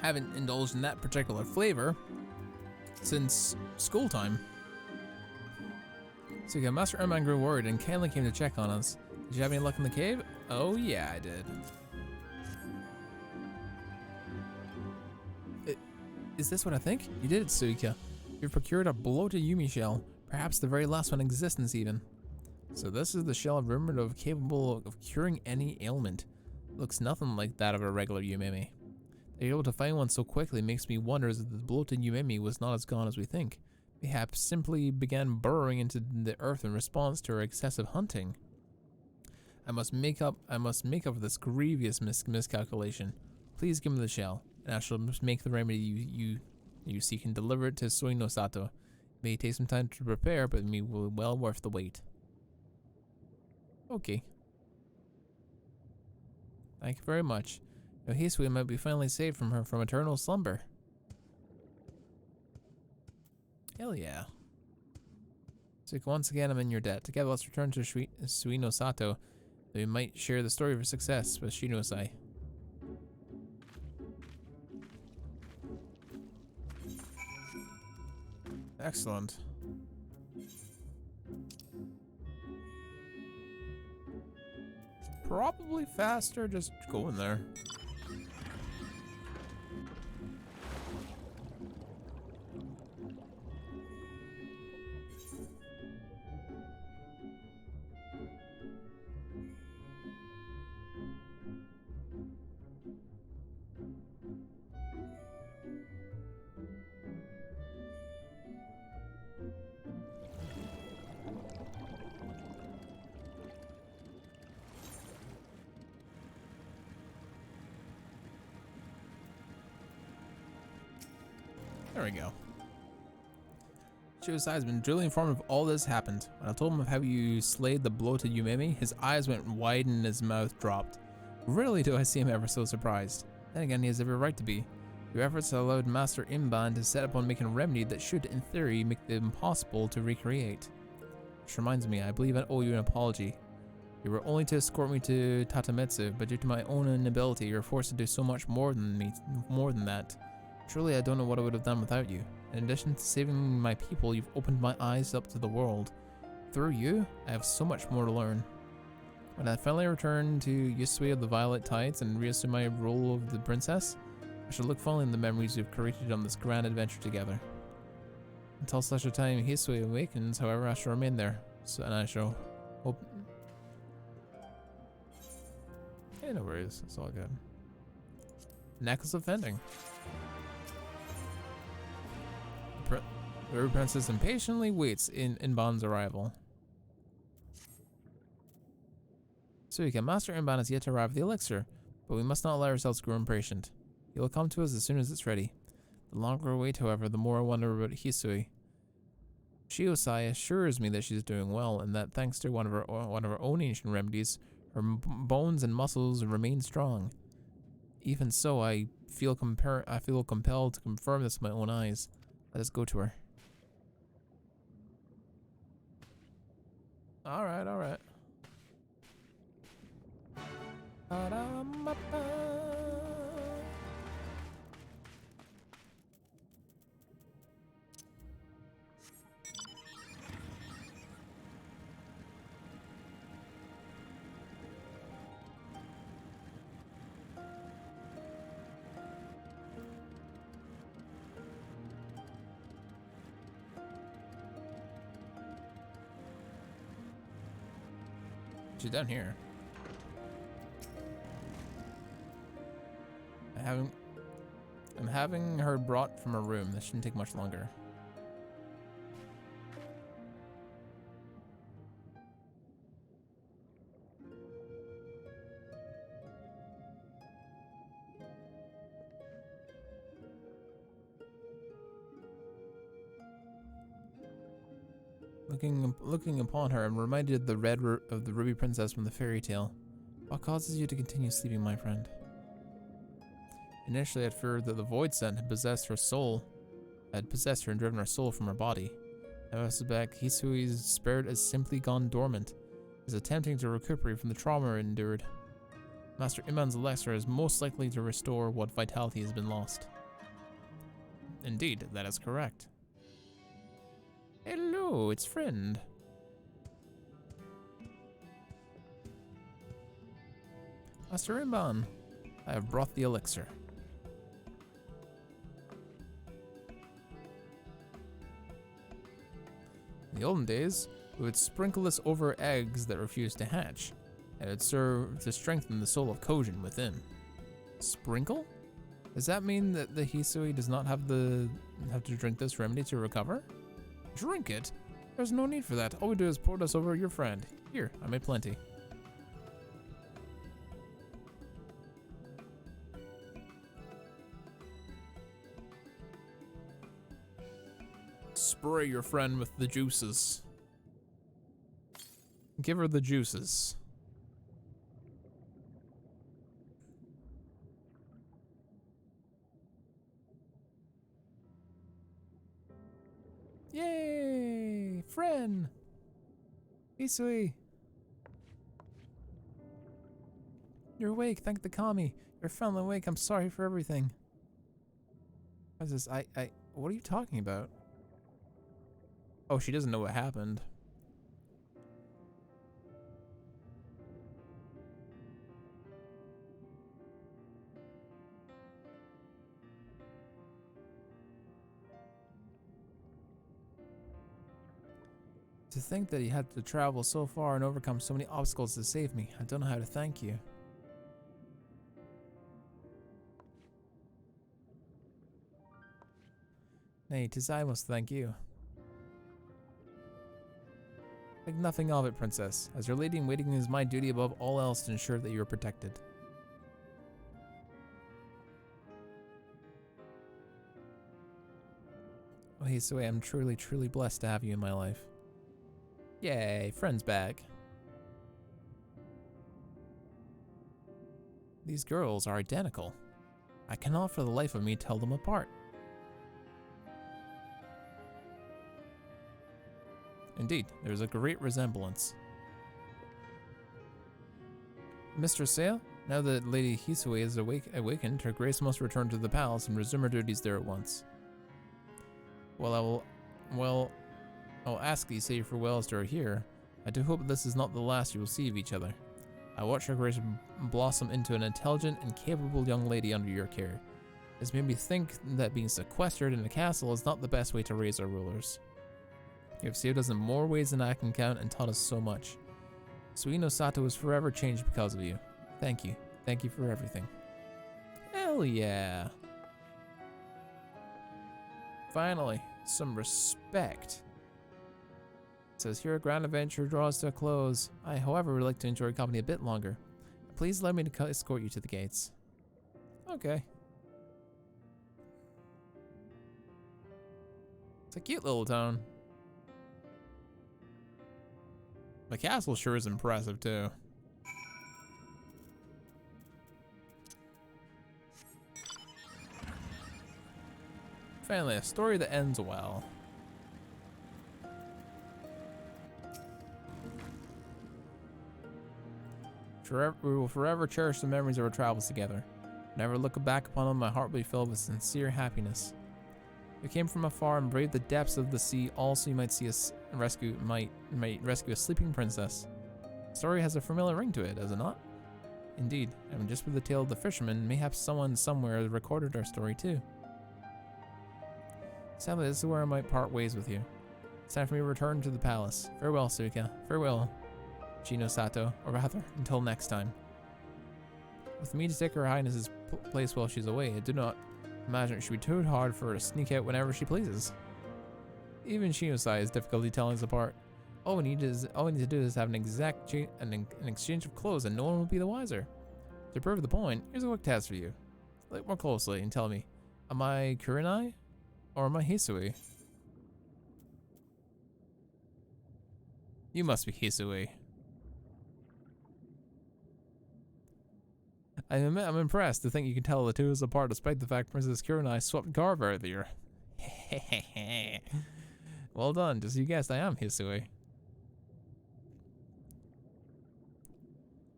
Haven't indulged in that particular flavor since school time. So yeah, Master Erman grew worried and kindly came to check on us. Did you have any luck in the cave? Oh yeah, I did. Is this what I think? You did it, Suika. You've procured a bloated Yumi shell, perhaps the very last one in existence even. So this is the shell rumored of capable of curing any ailment. Looks nothing like that of a regular Yumimi. That you're able to find one so quickly makes me wonder if the bloated Yumimi was not as gone as we think. Perhaps simply began burrowing into the earth in response to our excessive hunting. I must make up for this grievous miscalculation. Please give me the shell, and I shall make the remedy you seek and deliver it to Suino Sato. It may take some time to prepare, but it may be well worth the wait. Okay. Thank you very much. Now Hisui might be finally saved from eternal slumber. Hell yeah. So once again, I'm in your debt. Together, let's return to Suino Sato. We might share the story of her success with Shinosai. Excellent. Probably faster just going there. There we go. Shiosai has been duly informed of all this happened. When I told him of how you slayed the bloated Yumimi, his eyes went wide and his mouth dropped. Rarely do I see him ever so surprised. Then again, he has every right to be. Your efforts have allowed Master Imban to set upon making a remedy that should, in theory, make the impossible to recreate. Which reminds me, I believe I owe you an apology. You were only to escort me to Tatametsu, but due to my own inability, you were forced to do so much more than that. Truly, I don't know what I would have done without you. In addition to saving my people, you've opened my eyes up to the world. Through you, I have so much more to learn. When I finally return to Yusui of the Violet Tides and reassume my role of the princess, I shall look fondly on the memories we've created on this grand adventure together. Until such a time Hisui awakens, however, I shall remain there, and I shall hope... Hey, no worries, it's all good. Necklace of Vending. The Ruby Princess impatiently waits in Inban's arrival. Suika, Master Inban has yet to arrive at the elixir, but we must not let ourselves grow impatient. He will come to us as soon as it's ready. The longer we wait, however, the more I wonder about Hisui. Shiosai assures me that she's doing well, and that thanks to one of her own ancient remedies, her bones and muscles remain strong. Even so, I feel compelled to confirm this with my own eyes. Let us go to her. Alright, alright. She's down here. I'm having her brought from her room. This shouldn't take much longer. Looking upon her, I'm reminded of the Ruby Princess from the fairy tale. What causes you to continue sleeping, my friend? Initially, I'd feared that the Void Scent had possessed her and driven her soul from her body. Now I suspect Hisui's spirit has simply gone dormant, is attempting to recuperate from the trauma it endured. Master Iman's elixir is most likely to restore what vitality has been lost. Indeed, that is correct. Hello, it's friend. Master Imban, I have brought the elixir. In the olden days, we would sprinkle this over eggs that refused to hatch, and it would serve to strengthen the soul of Kojin within. Sprinkle? Does that mean that the Hisui does not have to drink this remedy to recover? Drink it? There's no need for that. All we do is pour this over your friend. Here, I made plenty. Spray your friend with the juices. Give her the juices. Yay! Friend! Hisui! You're awake, thank the kami. You're finally awake, I'm sorry for everything. What is this? What are you talking about? Oh, she doesn't know what happened. To think that he had to travel so far and overcome so many obstacles to save me. I don't know how to thank you. Nay, 'tis I must thank you. Think nothing of it, princess. As your lady in waiting, it is my duty above all else to ensure that you are protected. Oh, Hisui, I'm truly, truly blessed to have you in my life. Yay, friend's back. These girls are identical. I cannot for the life of me tell them apart. Indeed, there is a great resemblance. Mr. Sale, now that Lady Hisui is awakened, her grace must return to the palace and resume her duties there at once. Well, I'll ask these safe farewells to her here. I do hope this is not the last you will see of each other. I watch her grace blossom into an intelligent and capable young lady under your care. This made me think that being sequestered in a castle is not the best way to raise our rulers. You have saved us in more ways than I can count and taught us so much. Suino Sato is forever changed because of you. Thank you. Thank you for everything. Hell yeah. Finally, some respect. It says here, a grand adventure draws to a close. I, however, would like to enjoy your company a bit longer. Please allow me to escort you to the gates. Okay. It's a cute little town. The castle sure is impressive too. Finally, a story that ends well. We will forever cherish the memories of our travels together. Never look back upon them, my heart will be filled with sincere happiness. We came from afar and braved the depths of the sea, all so you might see us rescue a sleeping princess. The story has a familiar ring to it, does it not? Indeed, and just with the tale of the fisherman, mayhaps someone somewhere recorded our story too. Sadly, this is where I might part ways with you. It's time for me to return to the palace. Farewell, Suika. Farewell, Chino Sato, or rather, until next time. With me to take her highness's place while she's away, I do not imagine it should be too hard for her to sneak out whenever she pleases. Even Shinosai has difficulty telling us apart. All we need to do is have an exchange of clothes, and no one will be the wiser. To prove the point, here's a quick test for you. Look more closely and tell me, am I Kurenai or am I Hisui? You must be Hisui. I'm impressed to think you can tell the two is apart despite the fact Princess Kurenai swapped garb earlier. Well done, just you guessed I am Hisui.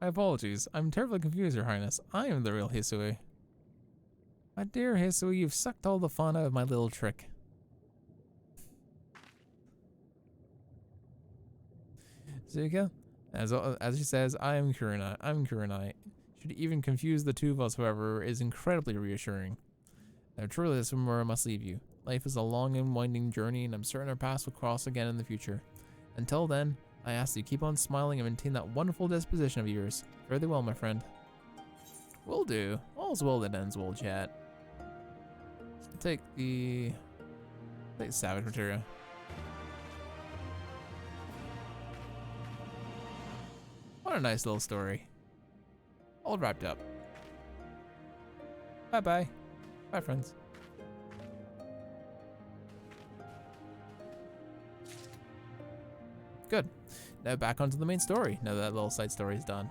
My apologies, I'm terribly confused, Your Highness. I am the real Hisui. My dear Hisui, you've sucked all the fun out of my little trick. Zuka, as she says, I am Kurenai. I'm Kurenai. Should even confuse the two of us, however, is incredibly reassuring. Now truly this is where I must leave you. Life is a long and winding journey, and I'm certain our paths will cross again in the future. Until then, I ask that you keep on smiling and maintain that wonderful disposition of yours. Fare thee well, my friend. Will do. All's well that ends well, chat. I'll take the salvage material. What a nice little story. All wrapped up. Bye-bye. Bye, friends. Good. Now back onto the main story, now that little side story is done.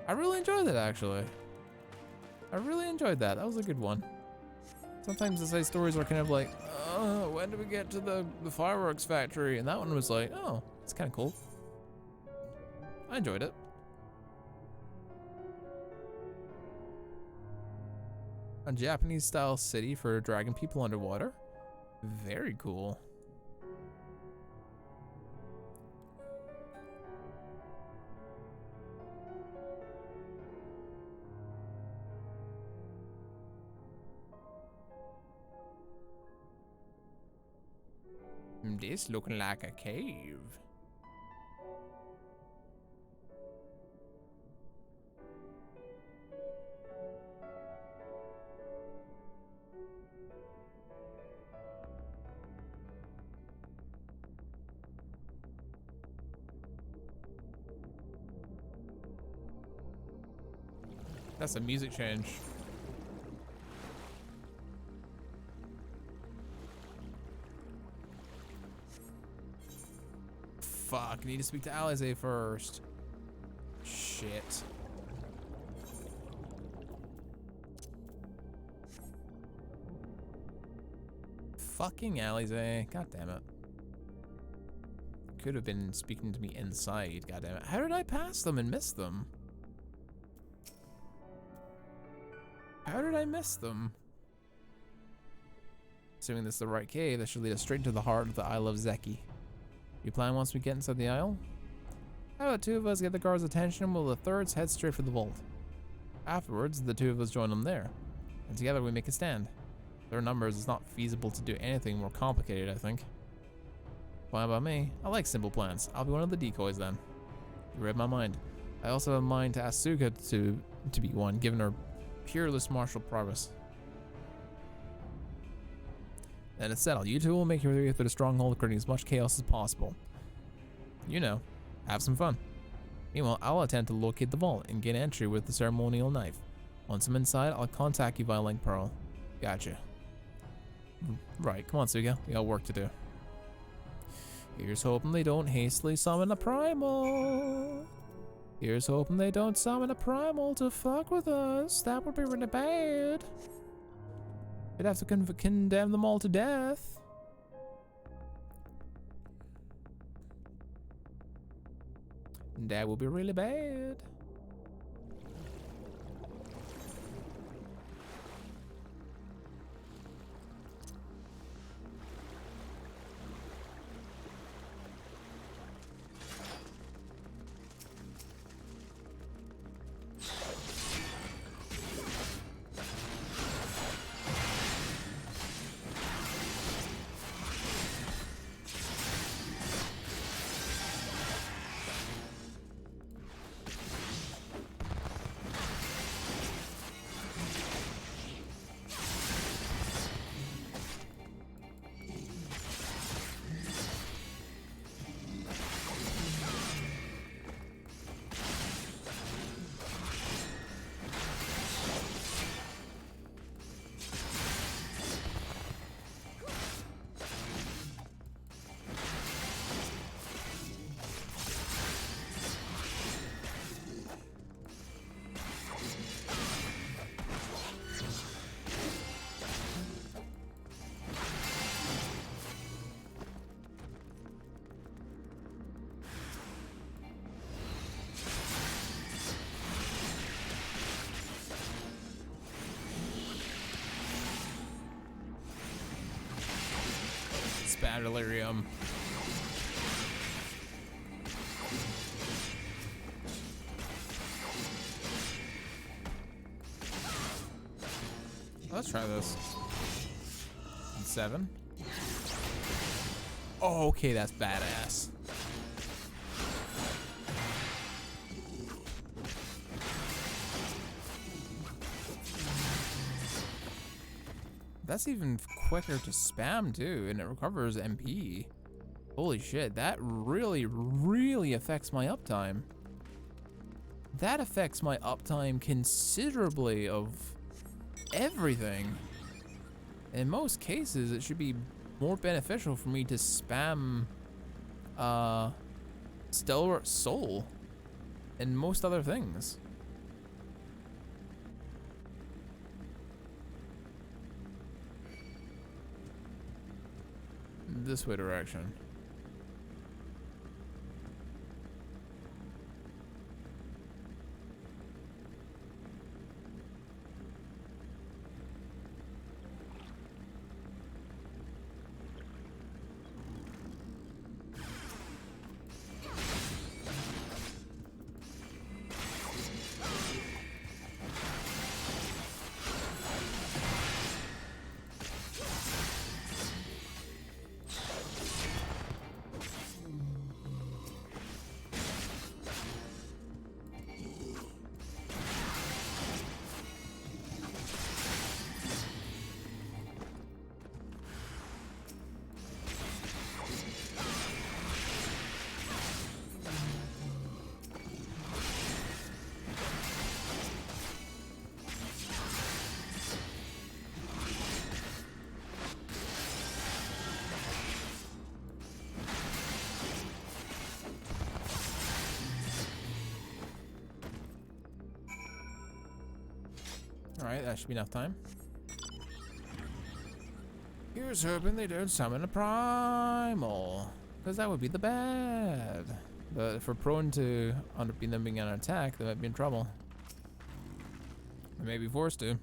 I really enjoyed that, actually. I really enjoyed that. That was a good one. Sometimes the side stories are kind of like, oh, when do we get to the fireworks factory? And that one was like, oh, it's kind of cool. I enjoyed it. A Japanese style city for dragging people underwater. Very cool. This looking like a cave. That's a music change. Fuck, need to speak to Alize first. Shit. fucking Alize. God damn it. Could have been speaking to me inside. God damn it. How did I pass them and miss them? How did I miss them? Assuming this is the right cave, that should lead us straight into the heart of the Isle of Zeki. You plan once we get inside the isle? How about two of us get the guards' attention while the thirds head straight for the vault? Afterwards, the two of us join them there, and together we make a stand. Their numbers, it's not feasible to do anything more complicated, I think. Fine by me. I like simple plans. I'll be one of the decoys then. You read my mind. I also have a mind to ask Suka to be one, given her peerless martial prowess. Then it's settled. You two will make your way through the stronghold, creating as much chaos as possible. You know, have some fun. Meanwhile, I'll attempt to locate the vault and gain entry with the ceremonial knife. Once I'm inside, I'll contact you via Link Pearl. Gotcha. Right, come on, Suga. We got work to do. Here's hoping they don't hastily summon a primal. Here's hoping they don't summon a primal to fuck with us. That would be really bad. We'd have to condemn them all to death. That would be really bad. Bad delirium. Let's try this. 7. Oh, okay, that's badass. That's even quicker to spam too, and it recovers MP. Holy shit, that really, really affects my uptime. That affects my uptime considerably of everything. In most cases, it should be more beneficial for me to spam Stellar Soul and most other things. This way direction. Alright, that should be enough time. Good Here's hoping they don't summon a primal, because that would be the bad. But if we're prone to them being under attack, they might be in trouble. We may be forced to.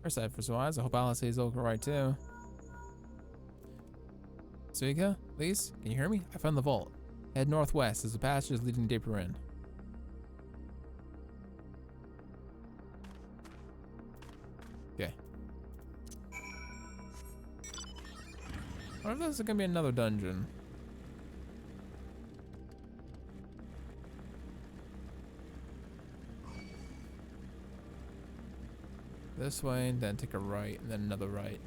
Our side for wise. I hope Alice is all right too. Suika, please, can you hear me? I found the vault. Head northwest as the passage is leading deeper in. Okay. What if this is gonna be another dungeon? This way, then take a right, and then another right.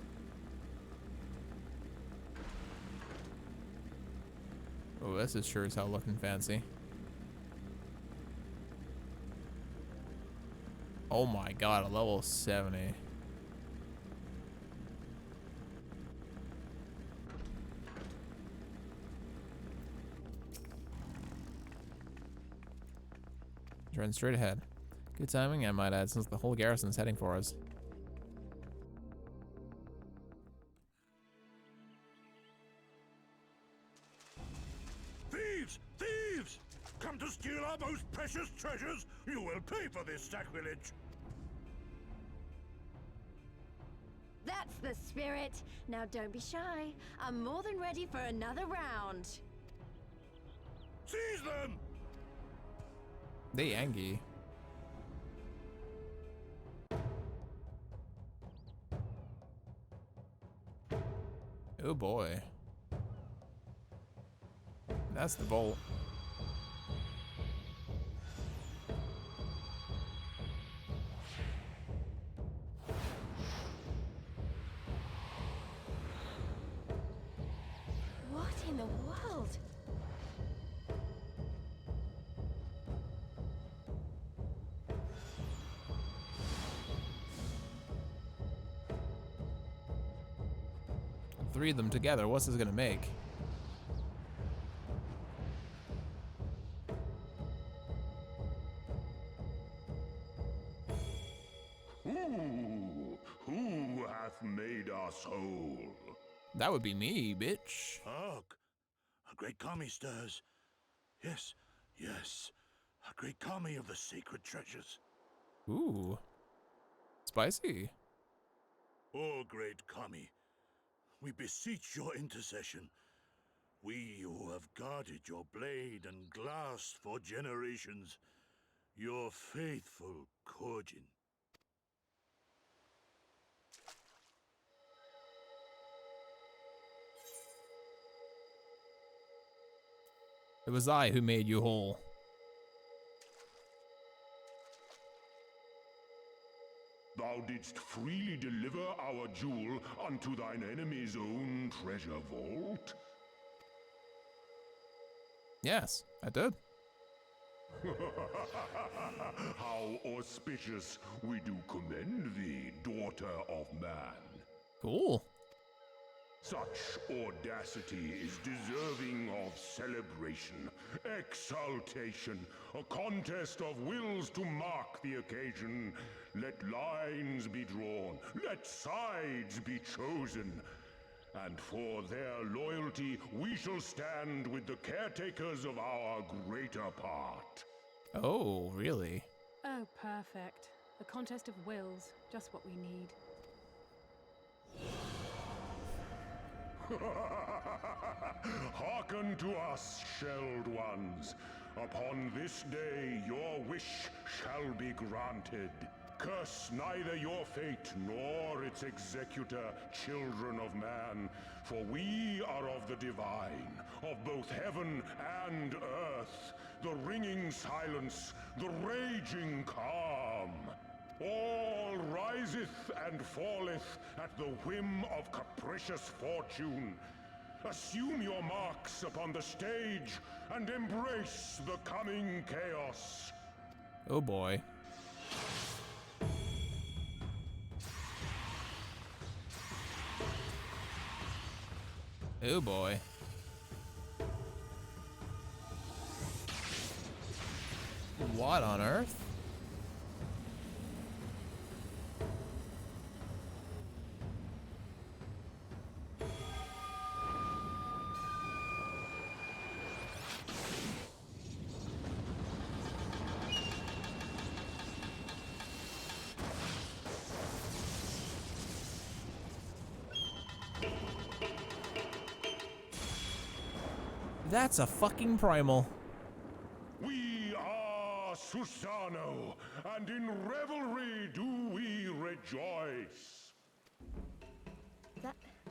Oh, this is sure as hell looking fancy. Oh my god, a level 70. Run straight ahead. Good timing, I might add, since the whole garrison's heading for us. Thieves! Thieves! Come to steal our most precious treasures? You will pay for this sacrilege! That's the spirit. Now don't be shy. I'm more than ready for another round. Seize them! They angry. Oh boy. That's the bolt. What in the world? Three of them together, what's this gonna make? Who hath made us whole? That would be me, bitch. Hark! A great kami stirs. Yes, yes. A great kami of the sacred treasures. Ooh. Spicy. O great kami, we beseech your intercession. We who have guarded your blade and glass for generations, your faithful Kojin. It was I who made you whole. Thou didst freely deliver our jewel unto thine enemy's own treasure vault? Yes, I did. How auspicious. We do commend thee, daughter of man. Cool. Such audacity is deserving of celebration, exaltation, a contest of wills to mark the occasion. Let lines be drawn, let sides be chosen, and for their loyalty we shall stand with the caretakers of our greater part. Oh, really? Oh, perfect. A contest of wills. Just what we need. Hearken to us, shelled ones. Upon this day your wish shall be granted. Curse neither your fate nor its executor, children of man, for we are of the divine, of both heaven and earth, the ringing silence, the raging calm. All riseth and falleth at the whim of capricious fortune. Assume your marks upon the stage and embrace the coming chaos. Oh boy. Oh boy. What on earth? That's a fucking primal. We are Susano, and in revelry do we rejoice.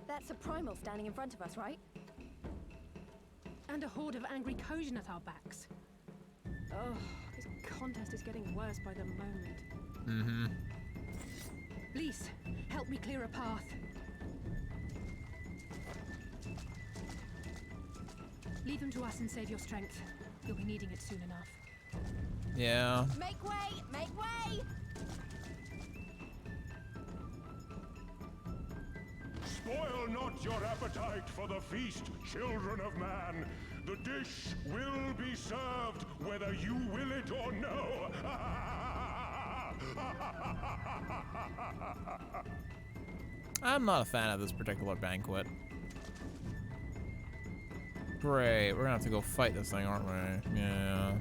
That's a primal standing in front of us, right? And a horde of angry Kojin at our backs. Oh, this contest is getting worse by the moment. Mm-hmm. Lise, help me clear a path. Leave them to us and save your strength. You'll be needing it soon enough. Yeah. Make way! Make way! Spoil not your appetite for the feast, children of man. The dish will be served whether you will it or no. I'm not a fan of this particular banquet. Great, we're gonna have to go fight this thing, aren't we? Yeah.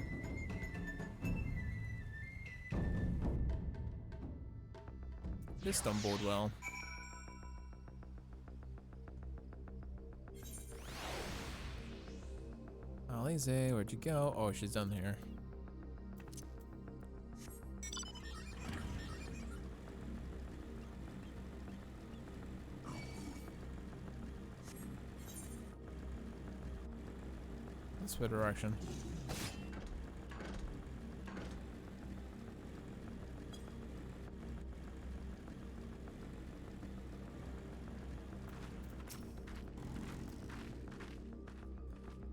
This don't bode well. Alize, where'd you go? Oh, she's down here. This way direction.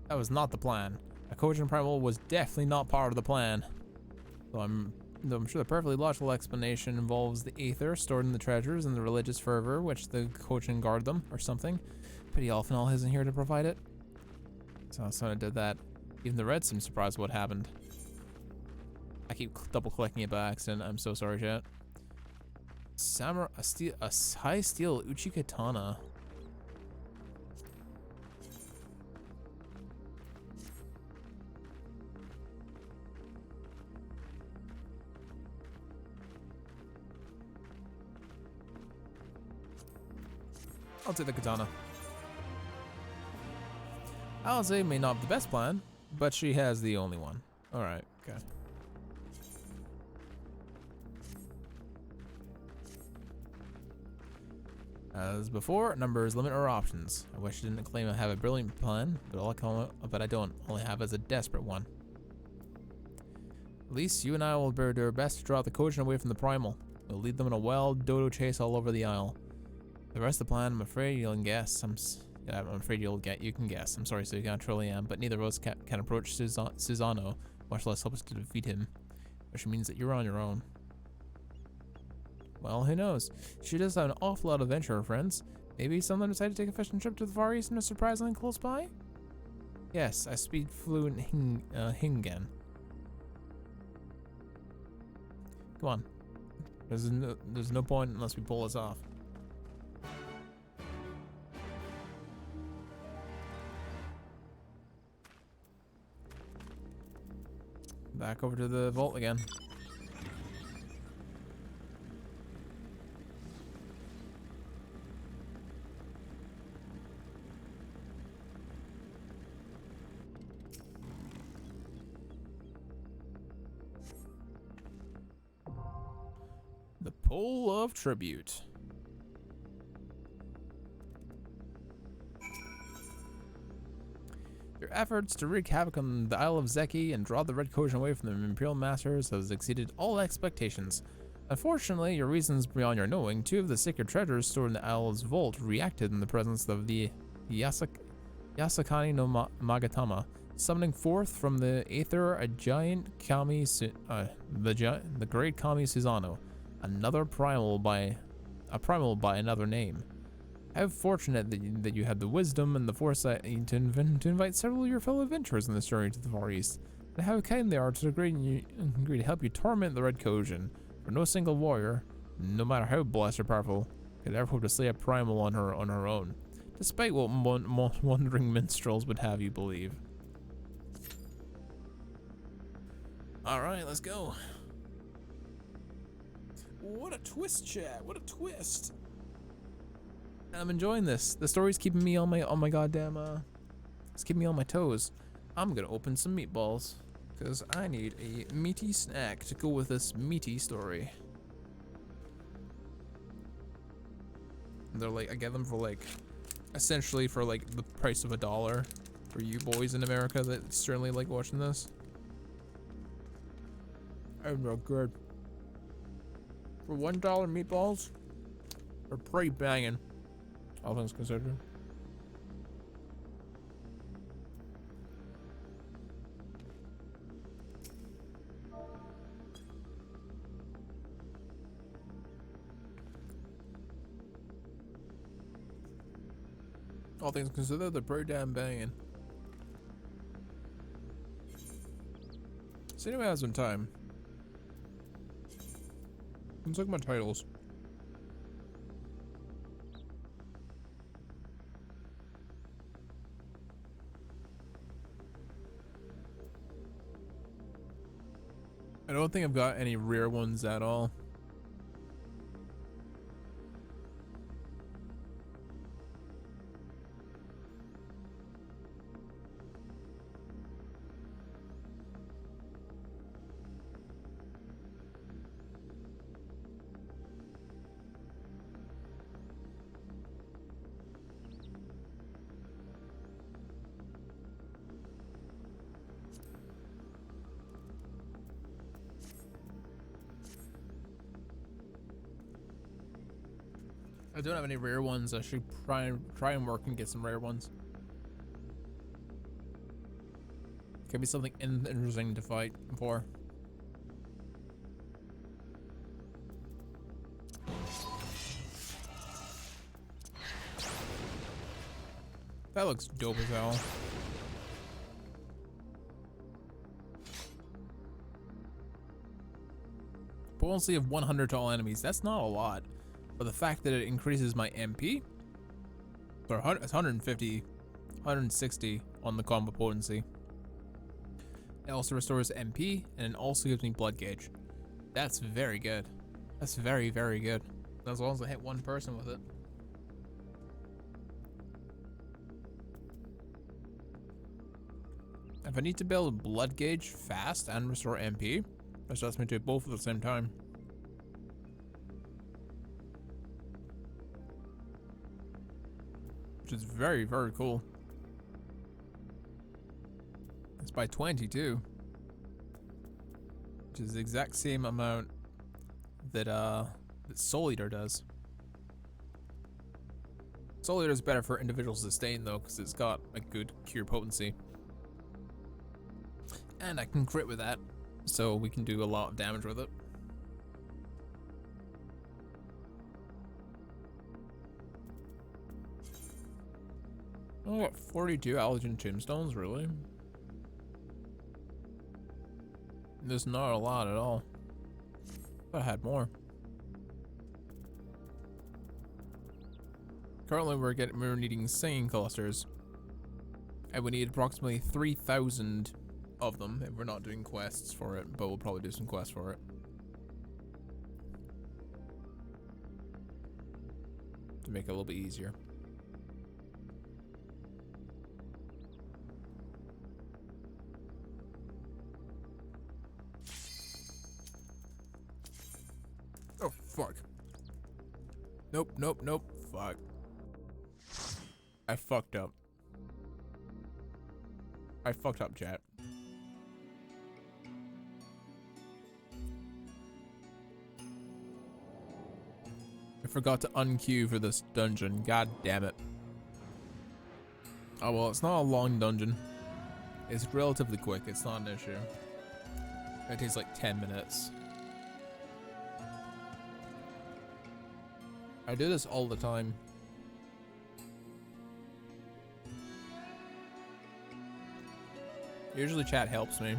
That was not the plan. A Kojin primal was definitely not part of the plan. Though I'm sure the perfectly logical explanation involves the aether stored in the treasures and the religious fervor which the Kojin guard them, or something. Pity Alphanol isn't here to provide it. So I did that. Even the red seems surprised what happened. I keep double clicking it by accident. I'm so sorry, chat. A high steel Uchi katana. I'll take the katana. Alize may not have the best plan, but she has the only one. Alright, okay. As before, numbers limit our options. I wish I didn't claim I have a brilliant plan, but I don't. All I have is a desperate one. At least you and I will do our best to draw the Kojin away from the primal. We'll lead them in a wild dodo chase all over the isle. The rest of the plan, I'm afraid you'll guess. I'm afraid you can guess. I'm sorry, so you can't truly am, but neither of us can approach Susano, much less help us to defeat him, which means that you're on your own. Well, who knows? She does have an awful lot of adventure, friends. Maybe someone decided to take a fishing trip to the Far East and is surprisingly close by? Yes, I speak fluent Hingan. Come on. There's no point unless we pull this off. Back over to the vault again. The Pole of Tribute. Your efforts to wreak havoc on the Isle of Zeki and draw the Red Kojin away from the Imperial Masters has exceeded all expectations. Unfortunately, your reasons beyond your knowing, two of the sacred treasures stored in the Isle's vault reacted in the presence of the Yasakani no Magatama, summoning forth from the aether a giant kami, the great Kami Susano, another primal by another name. How fortunate that you had the wisdom and the foresight to invite several of your fellow adventurers on this journey to the Far East, and how kind they are to agree to help you torment the Red Kojin. For no single warrior, no matter how blessed or powerful, could ever hope to slay a primal on her own, despite what wandering minstrels would have you believe. Alright, let's go. What a twist, chat. What a twist. I'm enjoying this. The story's keeping me on my goddamn It's keeping me on my toes. I'm gonna open some meatballs because I need a meaty snack to go with this meaty story. And they're like, I get them for like, essentially for like the price of $1 for you boys in America that certainly like watching this. I'm real good. For $1 meatballs, they're pretty banging, all things considered. All things considered, they're pretty damn banging. So anyway, I have some time. Let's look at my titles. I don't think I've got any rare ones at all. I don't have any rare ones. I should try and work and get some rare ones. Could be something interesting to fight for. That looks dope as hell. Potency of 100 to all enemies. That's not a lot. But the fact that it increases my MP, so it's 150, 160 on the combo potency. It also restores MP, and it also gives me blood gauge. That's very good. That's very, very good. As long as I hit one person with it. If I need to build blood gauge fast and restore MP, that lets me do both at the same time. Which is very, very cool. It's by 20 too. Which is the exact same amount that that Soul Eater does. Soul Eater is better for individual sustain though, because it's got a good cure potency. And I can crit with that, so we can do a lot of damage with it. Oh, I got 42 allergen tombstones, really? There's not a lot at all. I had more. Currently, we're needing singing clusters, and we need approximately 3,000 of them if we're not doing quests for it. But we'll probably do some quests for it. To make it a little bit easier. Oh, fuck. Nope, nope, nope. Fuck. I fucked up. I fucked up, chat. I forgot to unqueue for this dungeon. God damn it. Oh well, it's not a long dungeon. It's relatively quick. It's not an issue. It takes like 10 minutes. I do this all the time. Usually chat helps me.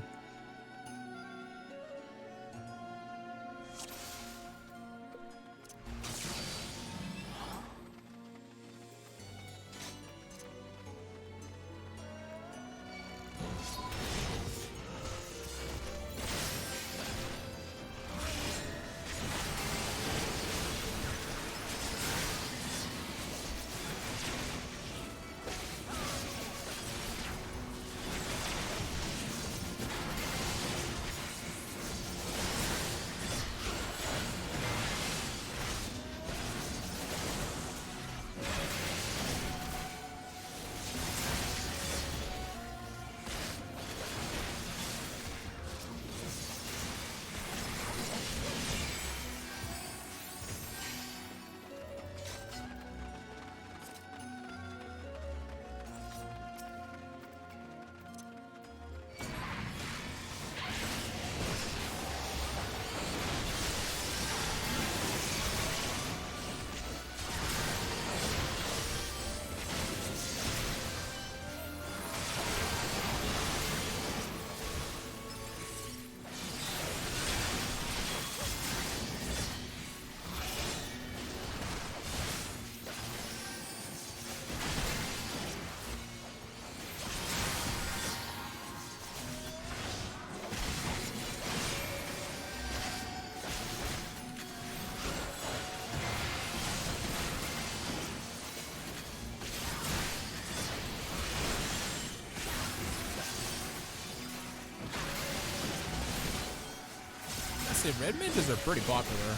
say red mages are pretty popular.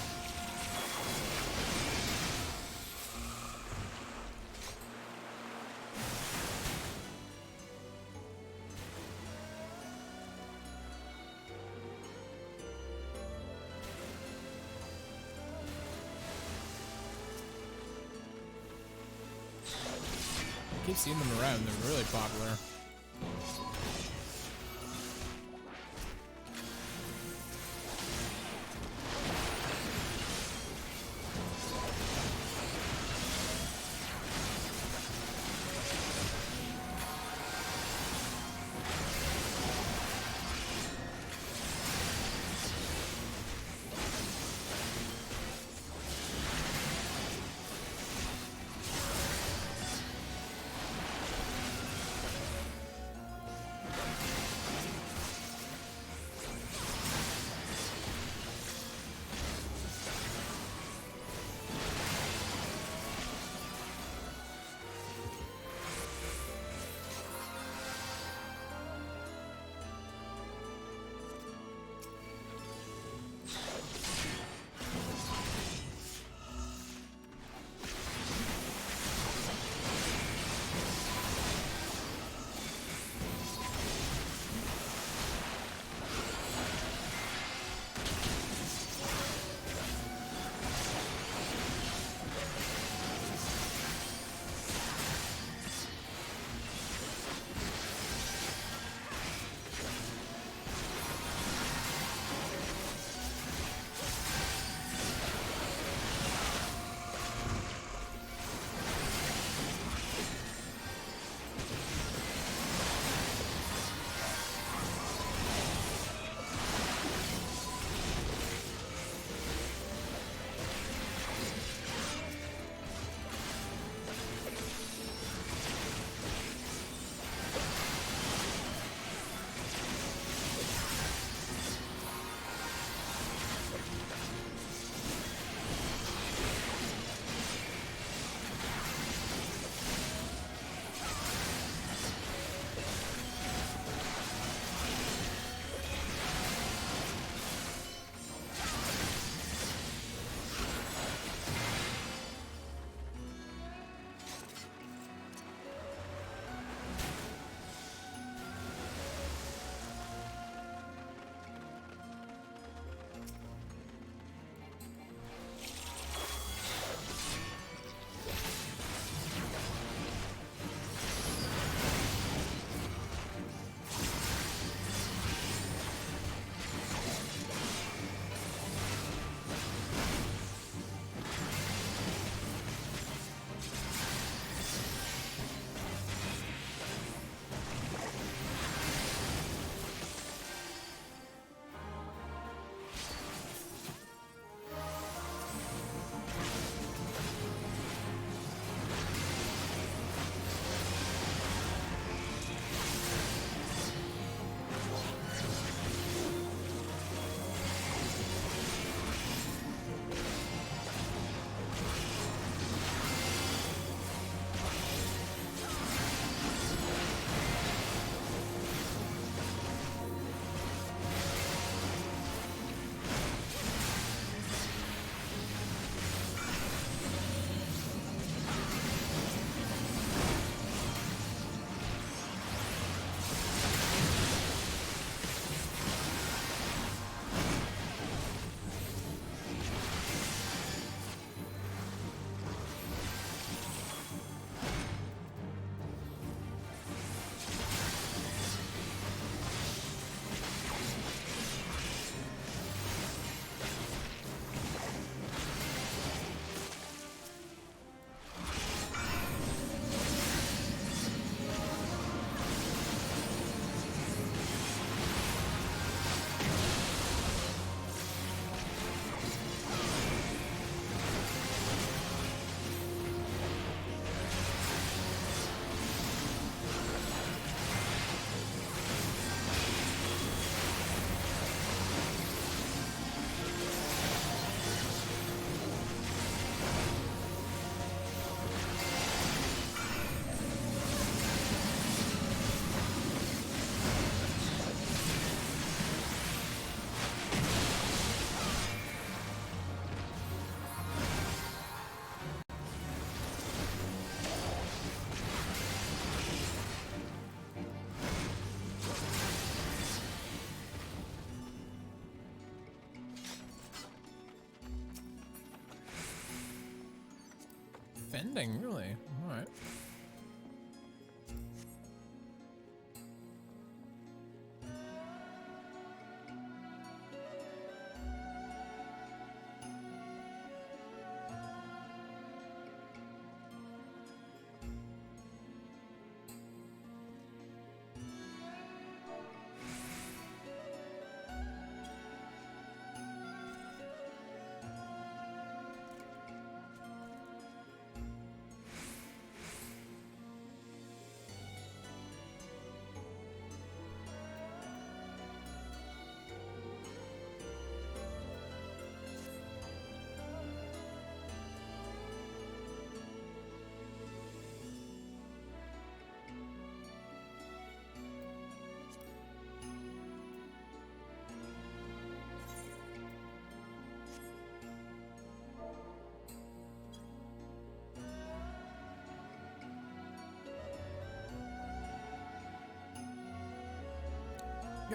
I keep seeing them around. They're really popular. defending, really. All right.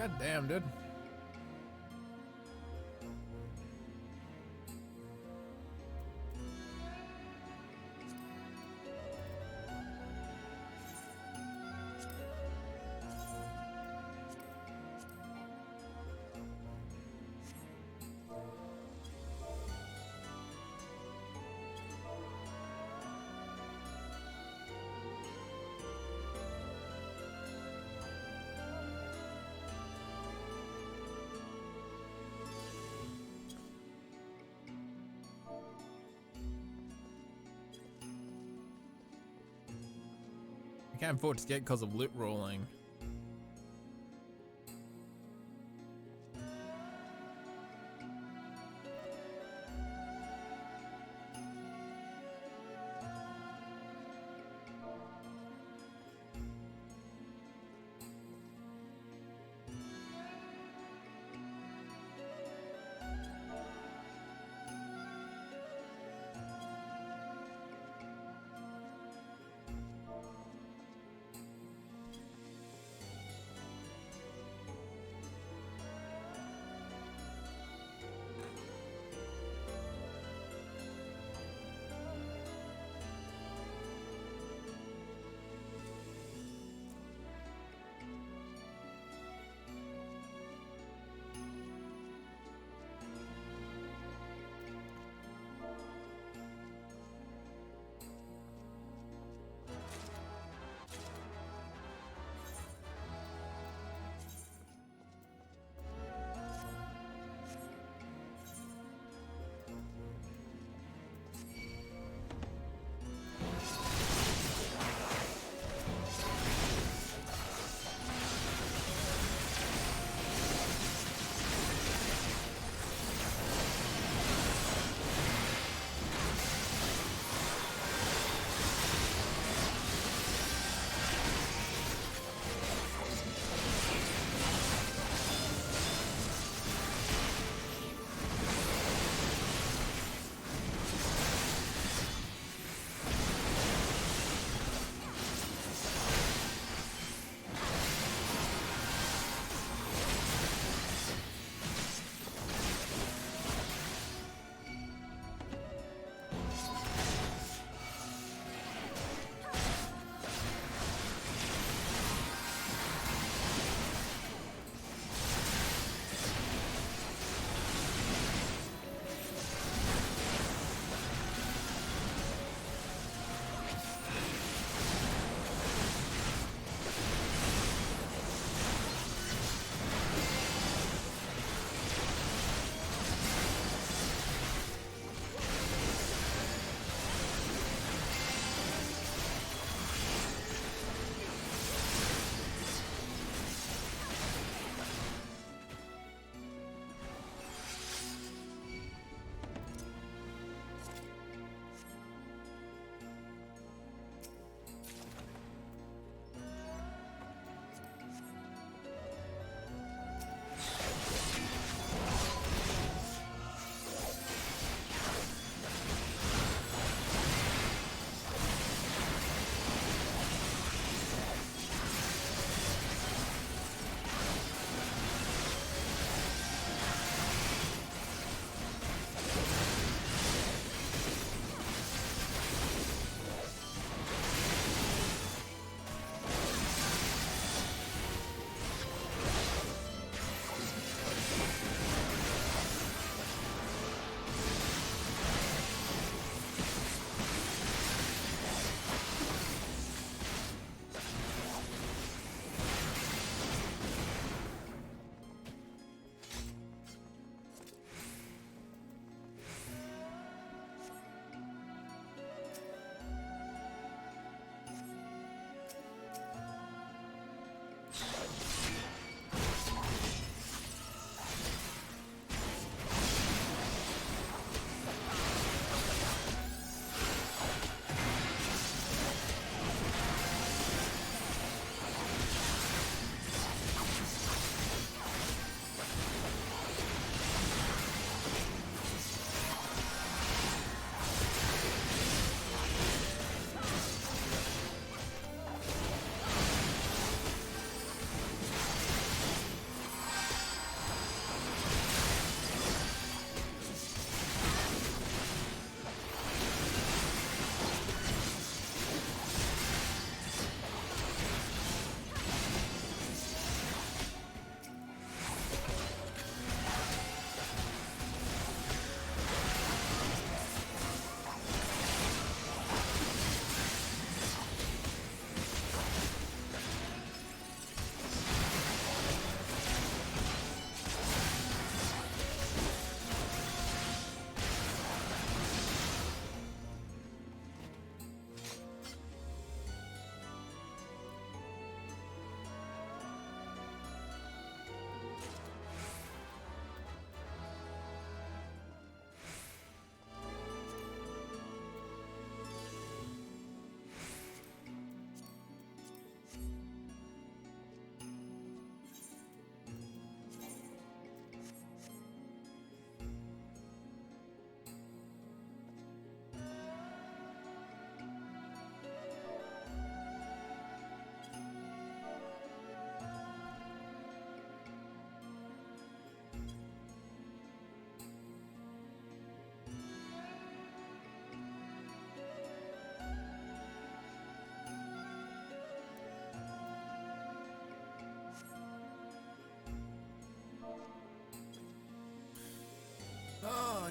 God damn, dude. I can't afford to get because of loot rolling.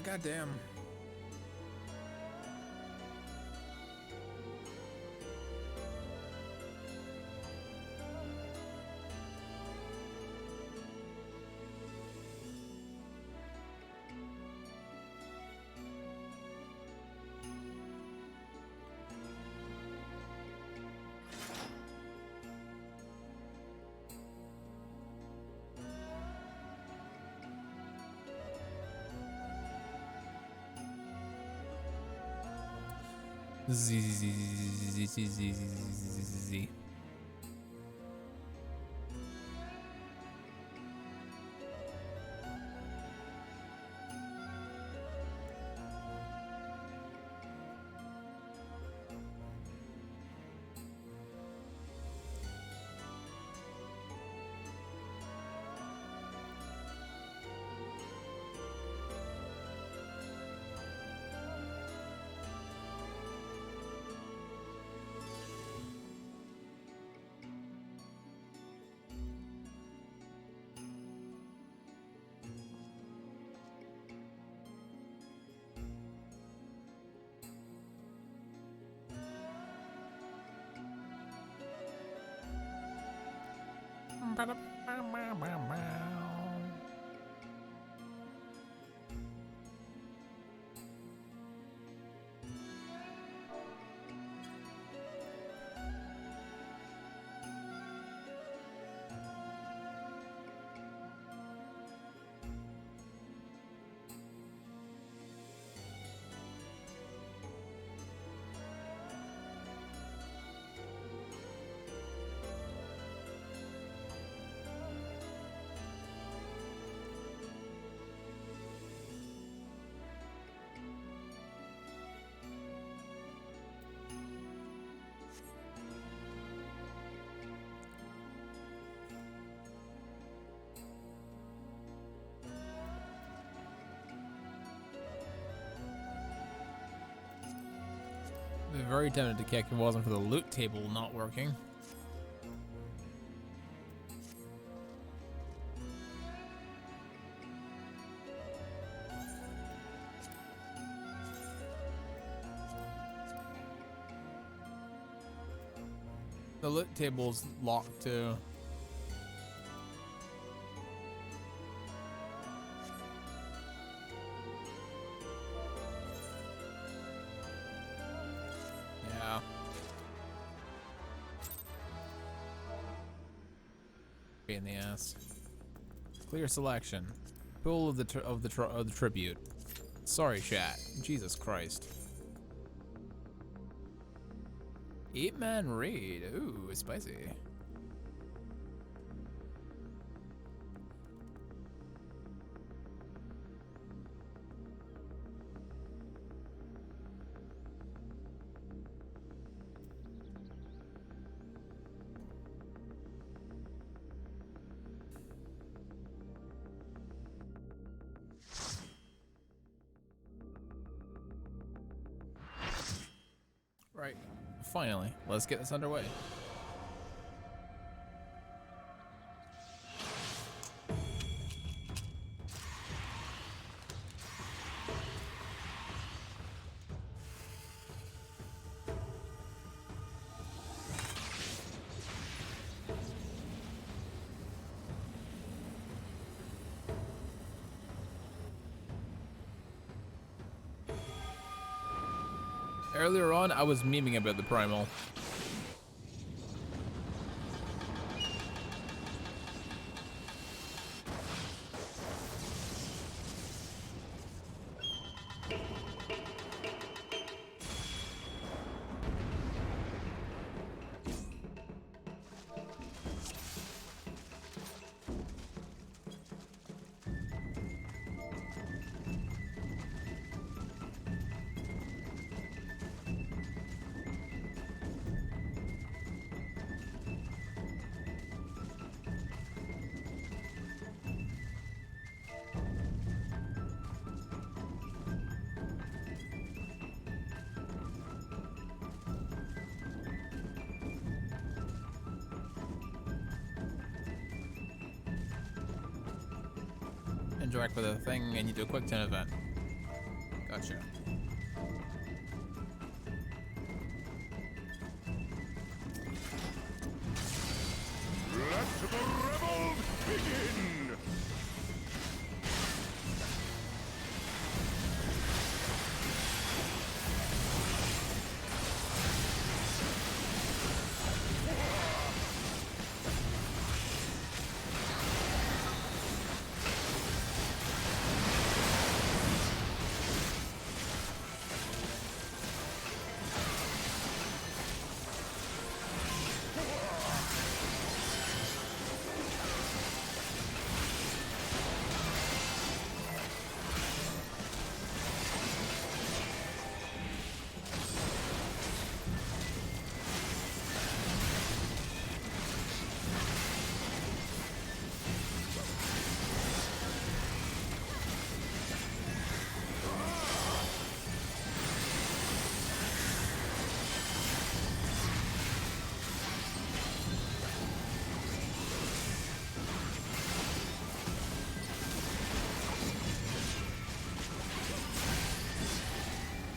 goddamn. Z. I'd be very tempted to kick if it wasn't for the loot table not working. The loot table's locked too. Yeah. Pain in the ass. Clear selection. Pool of the tribute. Sorry, chat. Jesus Christ. 8-man raid. Ooh, spicy. Right. Finally, let's get this underway. Earlier on, I was memeing about the primal. Interact with a thing and you do a quick turn event. Gotcha. Let the rebels begin!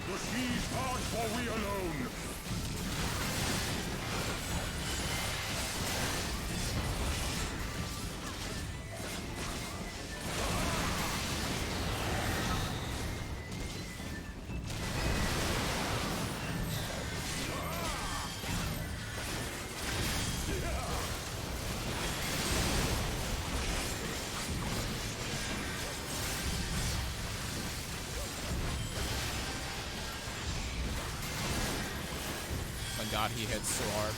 The seas part for we alone! My god, he hits so hard.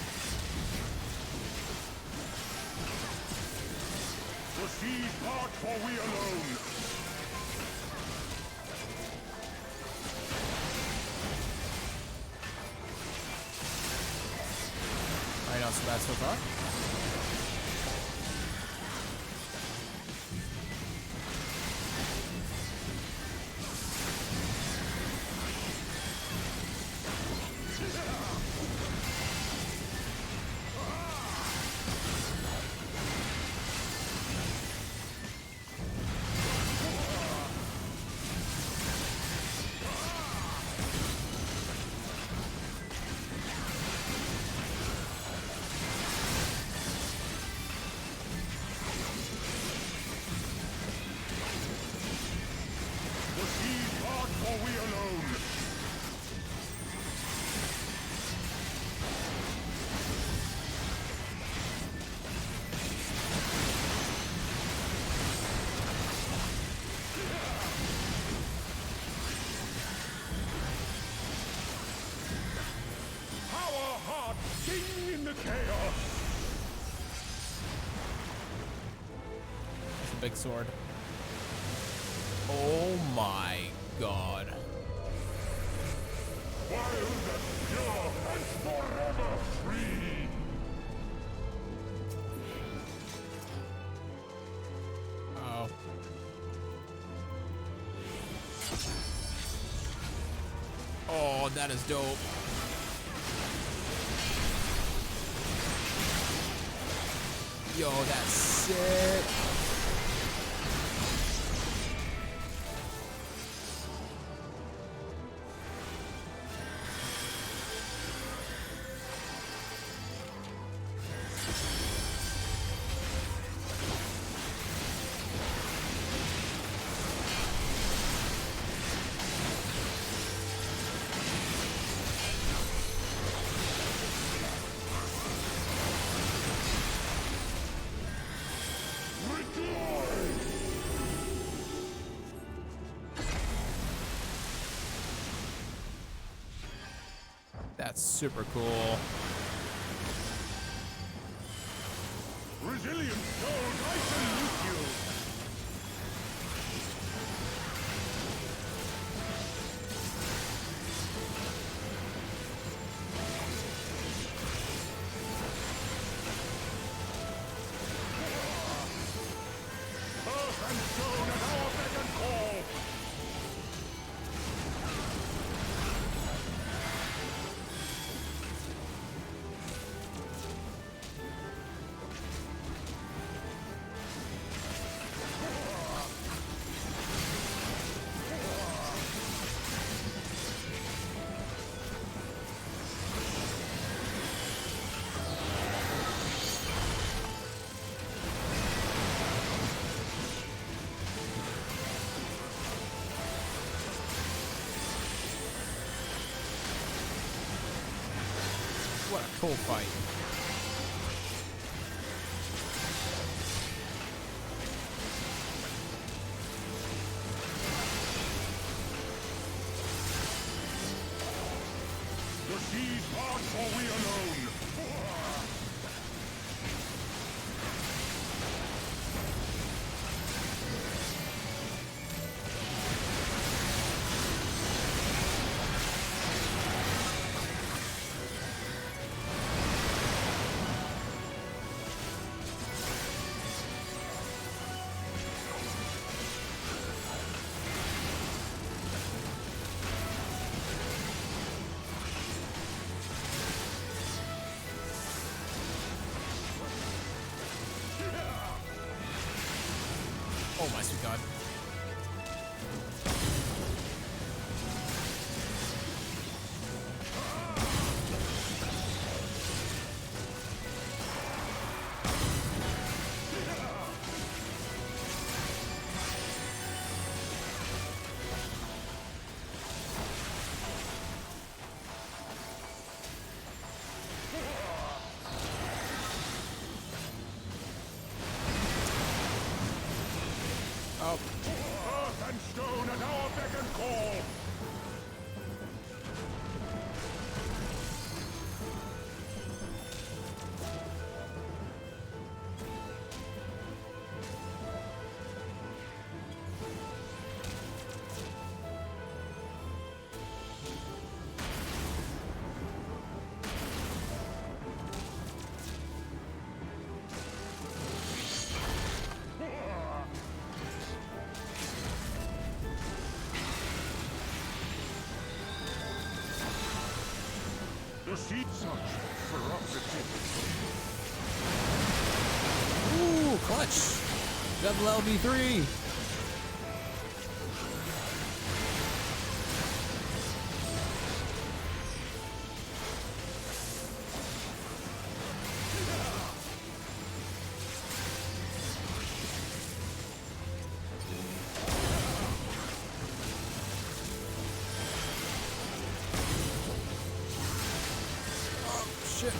The seas part for we alone! Alright, not so bad so far. The seas part for we alone! Our hearts sing in the chaos! That's a big sword. Oh my god. Wild and pure and forever free! Oh. Oh, that is dope. Yo, that's sick. That's super cool. Resilient souls, I salute you! Earth and stone at our beck and call! Cool fight. The seas part, for we alone. Oh my sweet god. Oh. Earth and stone at our beck and call. The sea such ferocity. Ooh, clutch. Double LB3. Shit.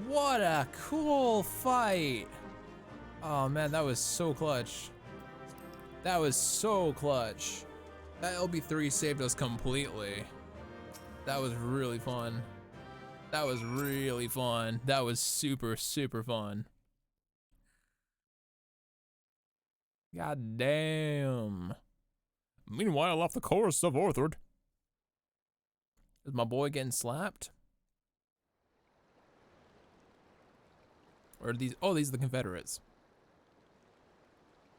What a cool fight. Oh man, that was so clutch. That was so clutch. That LB3 saved us completely. That was really fun. That was really fun. That was super, super fun. God damn. Meanwhile, off the course of Orthard. Is my boy getting slapped? Or are these, oh, these are the Confederates.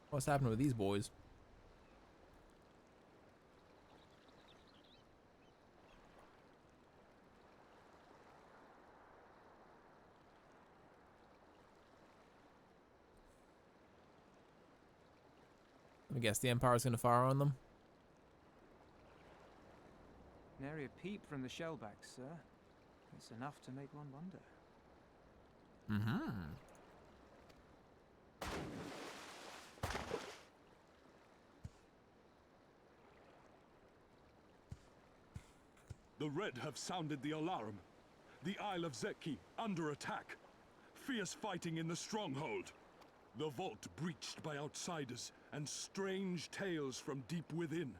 What's happening with these boys? I guess the Empire's gonna fire on them. Nary a peep from the shellbacks, sir. It's enough to make one wonder. Mm-hmm. The Red have sounded the alarm. The Isle of Zeki under attack. Fierce fighting in the stronghold. The vault breached by outsiders and strange tales from deep within.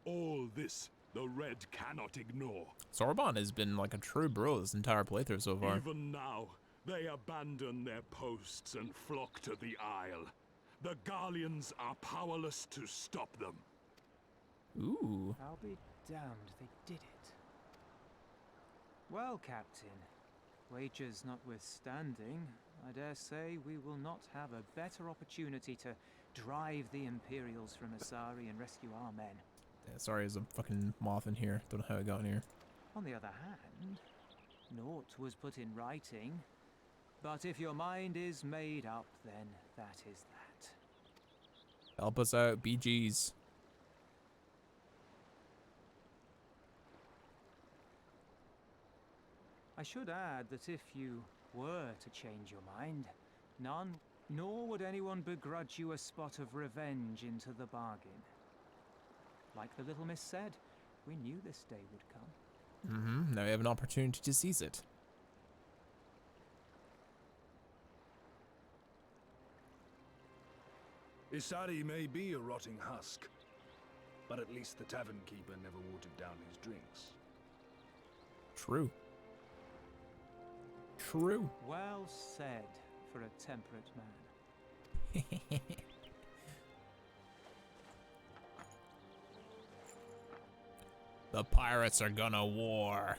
All this the Red cannot ignore. Sorbonne has been like a true bro this entire playthrough so far. Even now, they abandon their posts and flock to the Isle. The Garleans are powerless to stop them. Ooh. I'll be damned they did it. Well, Captain, wagers notwithstanding, I dare say we will not have a better opportunity to drive the Imperials from Asari and rescue our men. Yeah, sorry, there's a fucking moth in here. Don't know how it got in here. On the other hand, naught was put in writing. But if your mind is made up, then that is that. Help us out, BGs. I should add that if you were to change your mind, none, nor would anyone begrudge you a spot of revenge into the bargain. Like the little miss said, we knew this day would come. Now we have an opportunity to seize it. Isari may be a rotting husk, but at least the tavern keeper never watered down his drinks. True. True. Well said for a temperate man. The pirates are gonna war.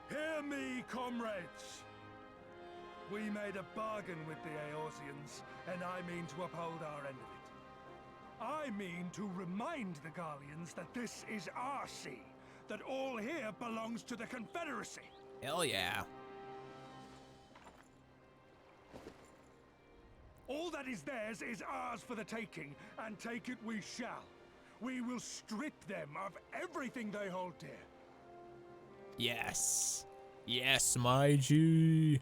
Hear me, comrades! We made a bargain with the Eorzeans, and I mean to uphold our end of it. I mean to remind the Garleans that this is our sea, that all here belongs to the Confederacy. Hell yeah. All that is theirs is ours for the taking, and take it we shall. We will strip them of everything they hold dear. Yes. Yes, my G.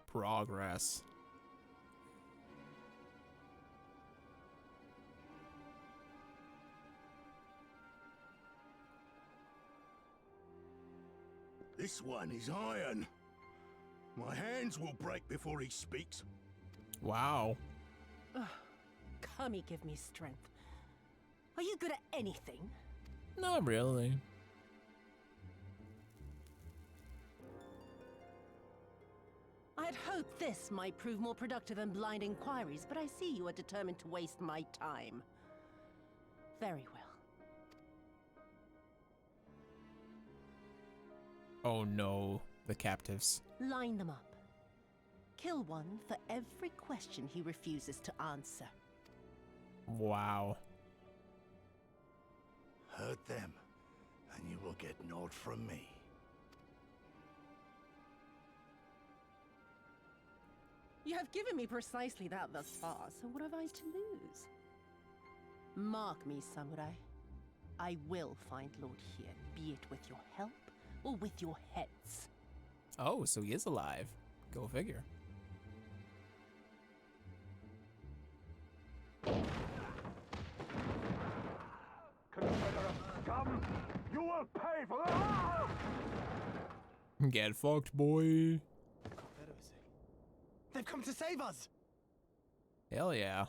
Progress. This one is iron. My hands will break before he speaks. Wow. Kami, give me strength. Are you good at anything? Not really. I'd hoped this might prove more productive than blind inquiries, but I see you are determined to waste my time. Very well. Oh no, the captives. Line them up. Kill one for every question he refuses to answer. Wow. Hurt them, and you will get naught from me. You have given me precisely that thus far, so what have I to lose? Mark me, samurai. I will find Lord here, be it with your help or with your heads. Oh, so he is alive. Go figure. Confederate scum! You will pay for that! Get fucked, boy. They've come to save us! Hell yeah.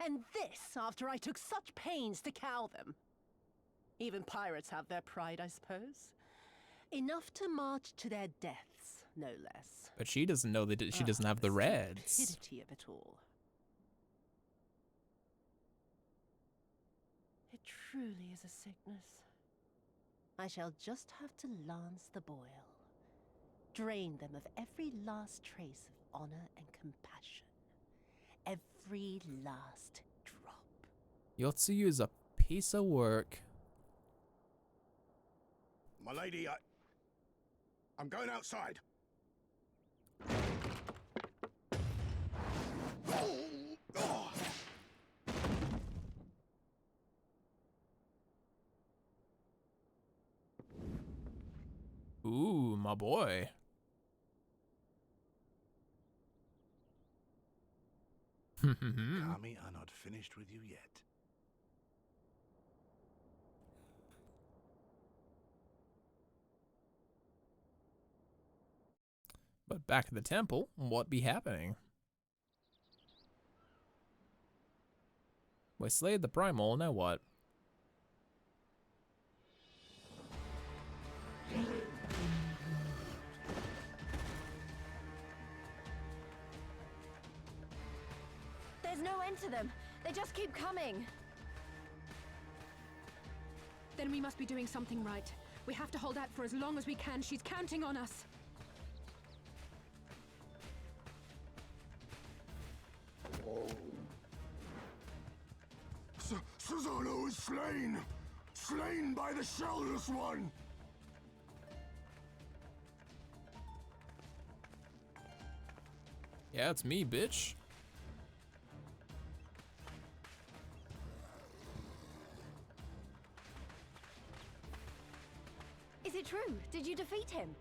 And this after I took such pains to cow them. Even pirates have their pride, I suppose. Enough to march to their deaths, no less. But she doesn't know that she doesn't have the reds. Stupidity of it all. It truly is a sickness. I shall just have to lance the boil. Drain them of every last trace of honor and compassion. Every last drop. Yotsuyu is a piece of work. My lady, I'm going outside. Ooh, my boy. Kami are not finished with you yet. But back at the temple, what be happening? We slayed the primal, now what? There's no end to them. They just keep coming. Then we must be doing something right. We have to hold out for as long as we can. She's counting on us. Susano is slain! Slain by the Shellless One! Yeah, it's me, bitch. Is it true? Did you defeat him?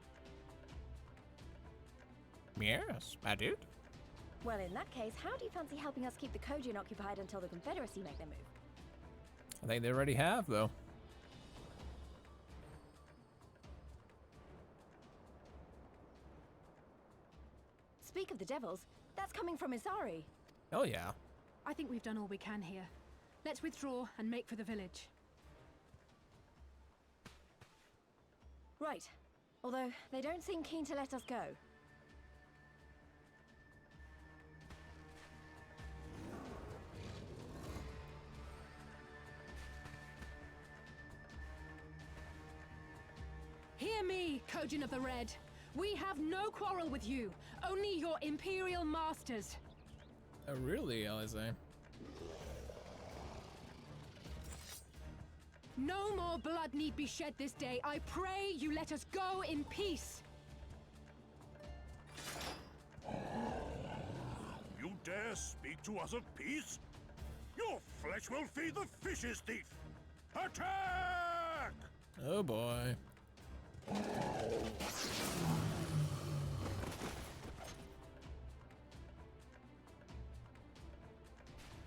Yes, I did. Well, in that case, how do you fancy helping us keep the Kojin occupied until the Confederacy make their move? I think they already have, though. Speak of the devils, that's coming from Isari. Hell yeah. I think we've done all we can here. Let's withdraw and make for the village. Right. Although, they don't seem keen to let us go. Hear me, Kojin of the Red. We have no quarrel with you, only your Imperial masters. Oh, really, Alize? No more blood need be shed this day. I pray you let us go in peace. You dare speak to us of peace? Your flesh will feed the fishes, thief! Attack! Oh boy.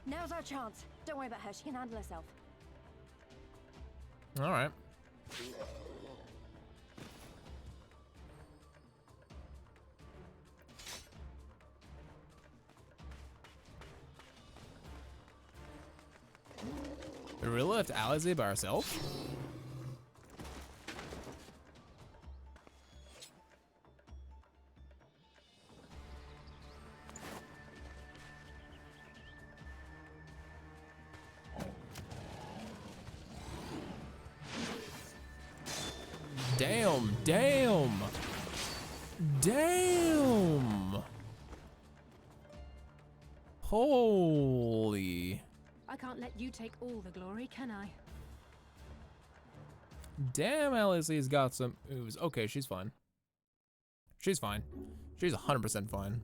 Now's our chance. Don't worry about her. She can handle herself. All right. We really left Alize by herself? Damn, damn, damn. Holy. I can't let you take all the glory, can I? Damn, Alice's got some moves. Okay, she's fine. She's fine. She's 100% fine.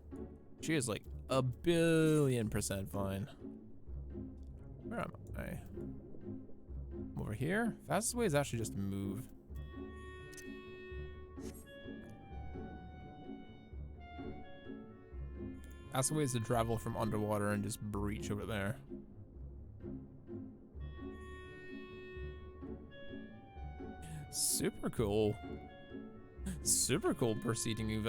She is like 1,000,000,000% fine. Where am I? I'm over here. Fastest way is actually just to move. Fastest way is to travel from underwater and just breach over there. Super cool. Super cool proceeding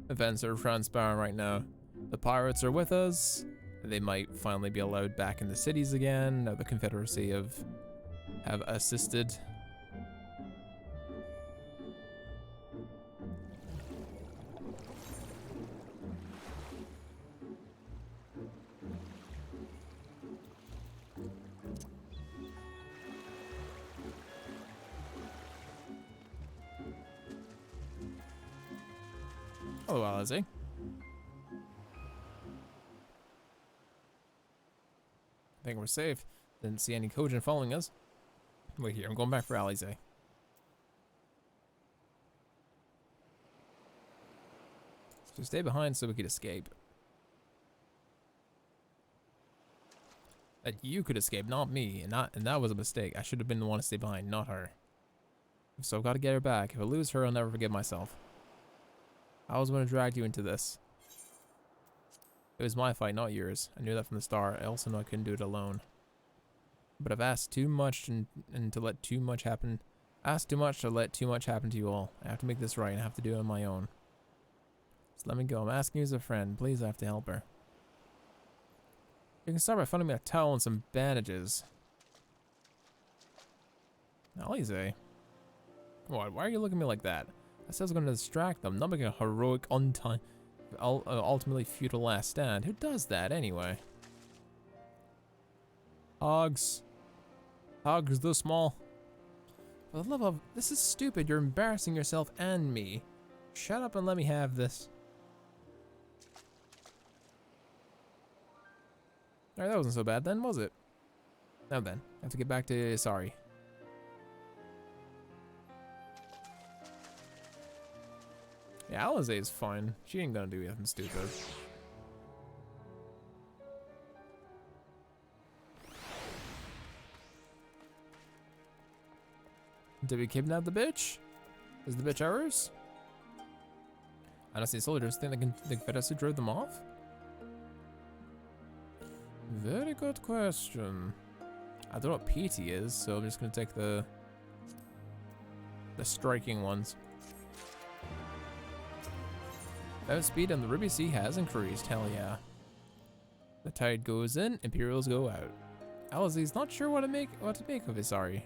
events are transpiring right now. The pirates are with us. They might finally be allowed back in the cities again. Now the Confederacy have assisted. Oh, well, is he? I think we're safe. Didn't see any Kojin following us. Wait here, I'm going back for Alize. So stay behind so we could escape. That you could escape, not me, and that was a mistake. I should have been the one to stay behind, not her. So I've got to get her back. If I lose her, I'll never forgive myself. I was going to drag you into this. It was my fight, not yours. I knew that from the start. I also know I couldn't do it alone. But I've asked too much and to let too much happen. Asked too much to let too much happen to you all. I have to make this right and I have to do it on my own. So let me go. I'm asking you as a friend. Please, I have to help her. You can start by finding me a towel and some bandages. Alize. What? Why are you looking at me like that? I said I was going to distract them, not making a heroic on time ultimately futile last stand. Who does that anyway? Hogs. Hogs though small. For the love of, this is stupid. You're embarrassing yourself and me. Shut up and let me have this. Alright, that wasn't so bad then, was it? Now then, I have to get back to sorry. Yeah, Alize is fine. She ain't gonna do anything stupid. Did we kidnap the bitch? Is the bitch ours? I don't see soldiers. Think the Confederacy drove them off? Very good question. I don't know what PT is, so I'm just gonna take the striking ones. Boat speed on the Ruby Sea has increased. Hell yeah. The tide goes in, Imperials go out. Alize's not sure what to make of it. Sorry.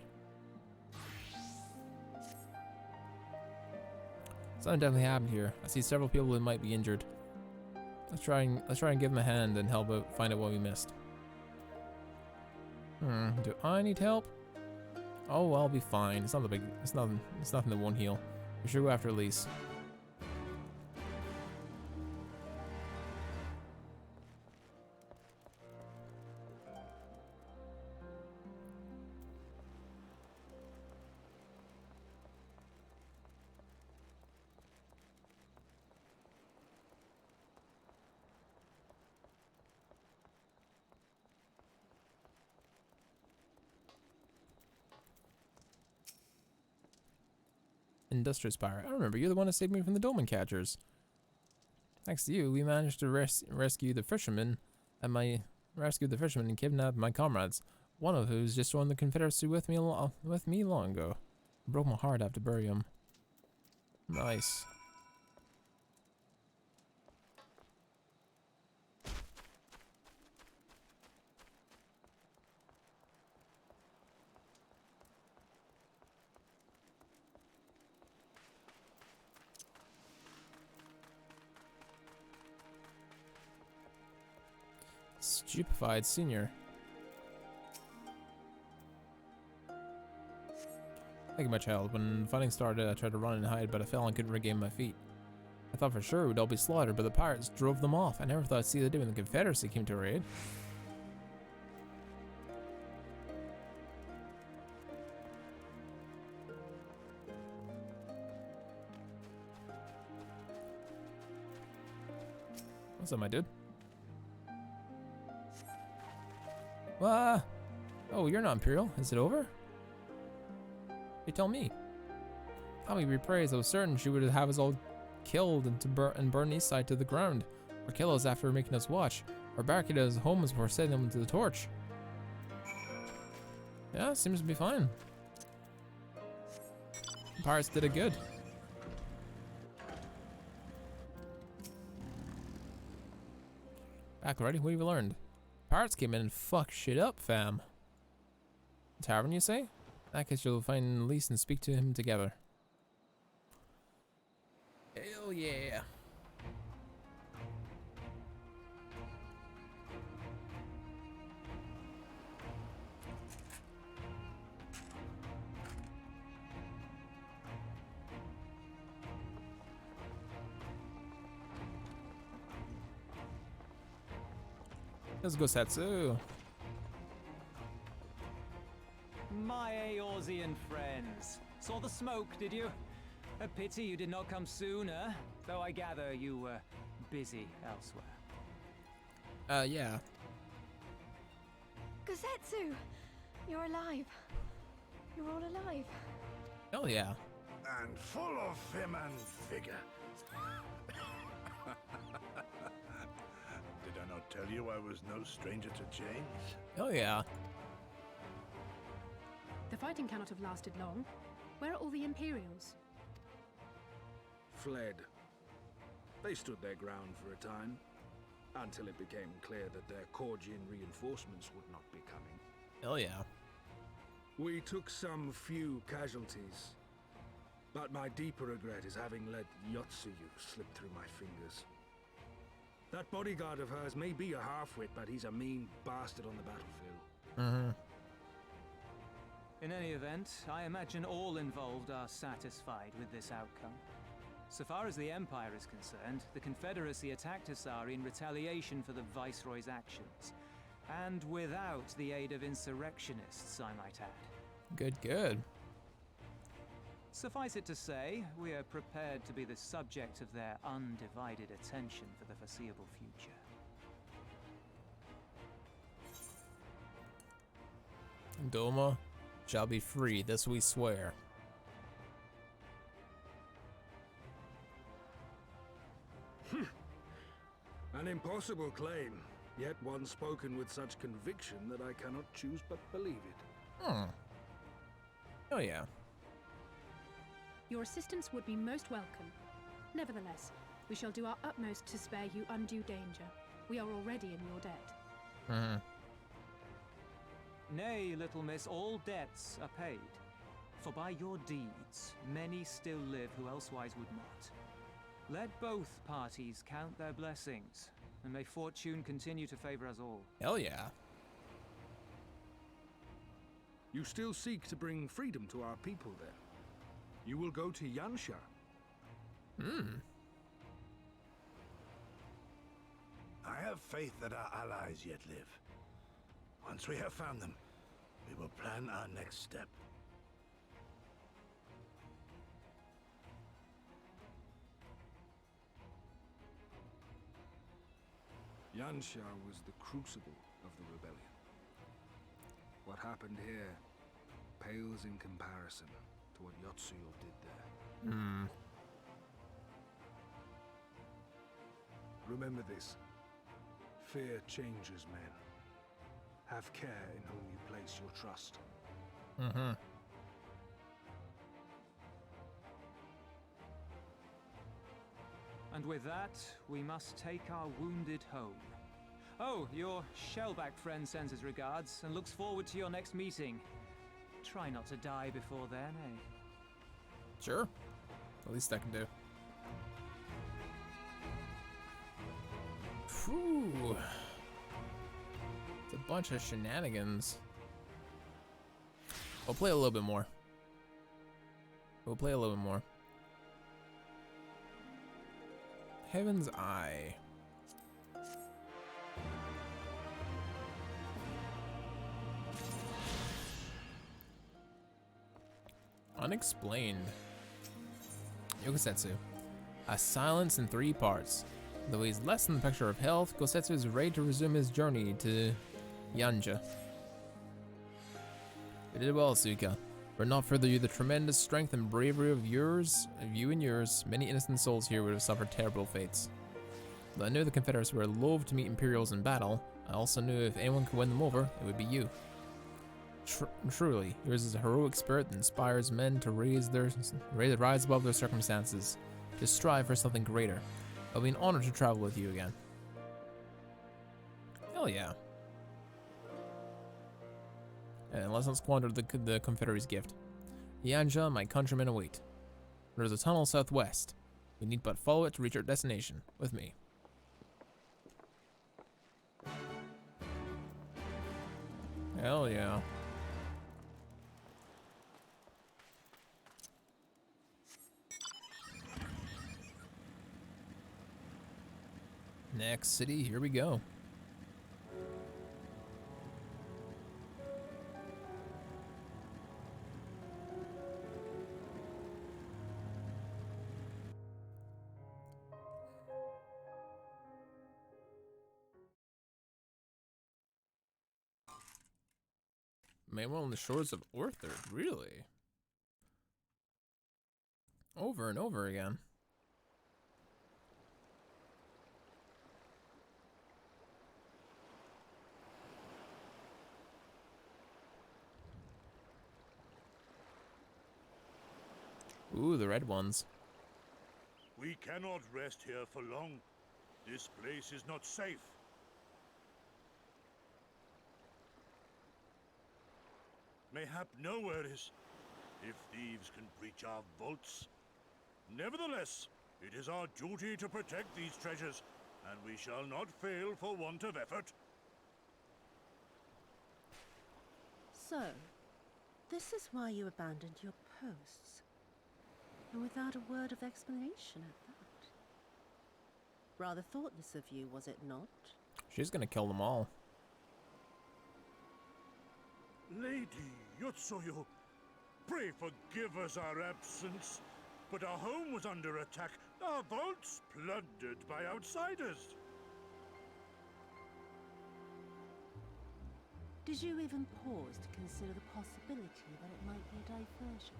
Something definitely happened here. I see several people who might be injured. Let's try and give them a hand and help out, find out what we missed. Do I need help? Oh, I'll be fine. It's nothing that won't heal. We should go after Elise. Industrious pirate. I remember you're the one that saved me from the dolmen catchers. Thanks to you, we managed to rescue the fisherman and kidnap my comrades. One of who's just joined the Confederacy with me long ago. It broke my heart to have to bury him. Nice. Stupefied senior. Thank you, my child. When fighting started, I tried to run and hide, but I fell and couldn't regain my feet. I thought for sure we'd all be slaughtered, but the pirates drove them off. I never thought I'd see the day when the Confederacy came to our aid. What's up, my dude? Oh, you're not Imperial. Is it over? You tell me. How we be praised. I was certain she would have us all killed and burn east side to the ground, or kill us after making us watch, or barricade us homes before setting them into the torch. Yeah, seems to be fine. The pirates did it good. Back already? What have you learned? Pirates came in and fucked shit up, fam. Tavern, you say? In that case, you'll find Elise and speak to him together. Hell yeah. Let's go, Satsu. My Eorzean friends. Saw the smoke, did you? A pity you did not come sooner, though I gather you were busy elsewhere. Yeah. Gosetsu! You're alive. You're all alive. Hell yeah. And full of vim and vigor. Did I not tell you I was no stranger to change? Hell yeah. The fighting cannot have lasted long. Where are all the Imperials? Fled. They stood their ground for a time, until it became clear that their Korgian reinforcements would not be coming. Hell yeah. We took some few casualties, but my deeper regret is having let Yotsuyu slip through my fingers. That bodyguard of hers may be a half-wit, but he's a mean bastard on the battlefield. Mm-hmm. In any event, I imagine all involved are satisfied with this outcome. So far as the Empire is concerned, the Confederacy attacked Asari in retaliation for the Viceroy's actions. And without the aid of insurrectionists, I might add. Good, good. Suffice it to say, we are prepared to be the subject of their undivided attention for the foreseeable future. Doma shall be free, this we swear. An impossible claim, yet one spoken with such conviction that I cannot choose but believe it. Hmm. Oh yeah. Your assistance would be most welcome. Nevertheless, we shall do our utmost to spare you undue danger. We are already in your debt. Mm-hmm. Nay, little miss, all debts are paid. For by your deeds, many still live who elsewise would not. Let both parties count their blessings, and may fortune continue to favor us all. Hell yeah. You still seek to bring freedom to our people then? You will go to Yansha. I have faith that our allies yet live. Once we have found them, we will plan our next step. Yansha was the crucible of the rebellion. What happened here pales in comparison to what Yotsuyo did there. Remember this. Fear changes men. Have care in whom you place your trust. Mm-hmm. And with that, we must take our wounded home. Oh, your shellback friend sends his regards and looks forward to your next meeting. Try not to die before then, eh? Sure. The least I can do. Phew. It's a bunch of shenanigans. We'll play a little bit more. Heaven's Eye. Unexplained. Yokosetsu. A silence in 3 parts. Though he's less than the picture of health, Gosetsu is ready to resume his journey to Yanja. You did well, Suika. Were it not for the tremendous strength and bravery of you and yours, many innocent souls here would have suffered terrible fates. Though I knew the Confederates were loath to meet Imperials in battle, I also knew if anyone could win them over, it would be you. Truly, yours is a heroic spirit that inspires men to rise above their circumstances, to strive for something greater. It'll be an honor to travel with you again. Hell yeah. And let's not squander the Confederate's gift. Yanja, my countrymen await. There's a tunnel southwest. We need but follow it to reach our destination, with me. Hell yeah. Next city, here we go. Manuel on the shores of Orthard, really? Over and over again. Ooh, the red ones. We cannot rest here for long. This place is not safe. Mayhap nowhere is, if thieves can breach our vaults. Nevertheless, it is our duty to protect these treasures and we shall not fail for want of effort. So, this is why you abandoned your posts. And without a word of explanation at that. Rather thoughtless of you, was it not? She's gonna kill them all. Lady Yotsuyo, pray forgive us our absence, but our home was under attack, our vaults plundered by outsiders. Did you even pause to consider the possibility that it might be a diversion?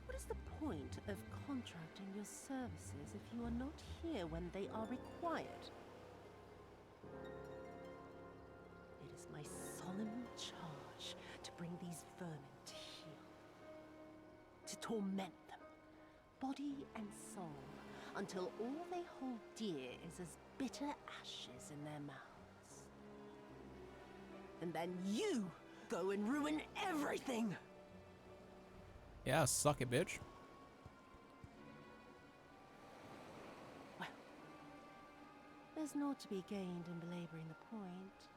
What is the point of contracting your services if you are not here when they are required? It is my solemn charge to bring these vermin to heel. To torment them, body and soul, until all they hold dear is as bitter ashes in their mouths. And then you go and ruin everything! Yeah, suck it, bitch. Well, there's naught to be gained in belaboring the point.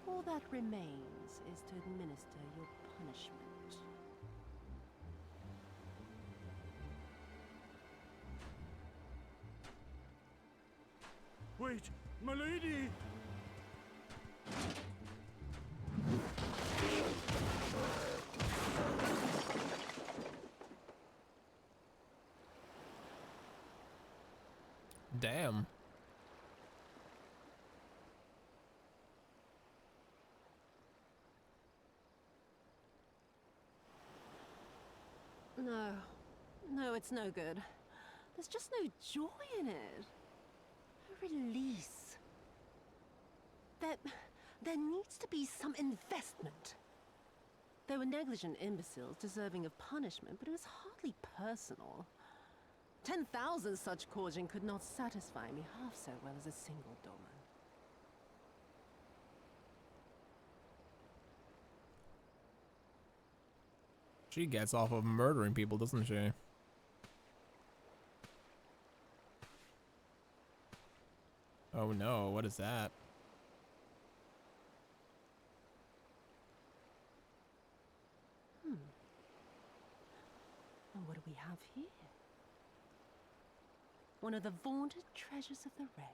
All that remains is to administer your punishment. Wait, my lady! Damn. No, it's no good. There's just no joy in it. No release. There needs to be some investment. They were negligent imbeciles deserving of punishment, but it was hardly personal. 10,000 such Korjin could not satisfy me half so well as a single Doman. She gets off of murdering people, doesn't she? Oh no, what is that? And what do we have here? One of the vaunted treasures of the Red?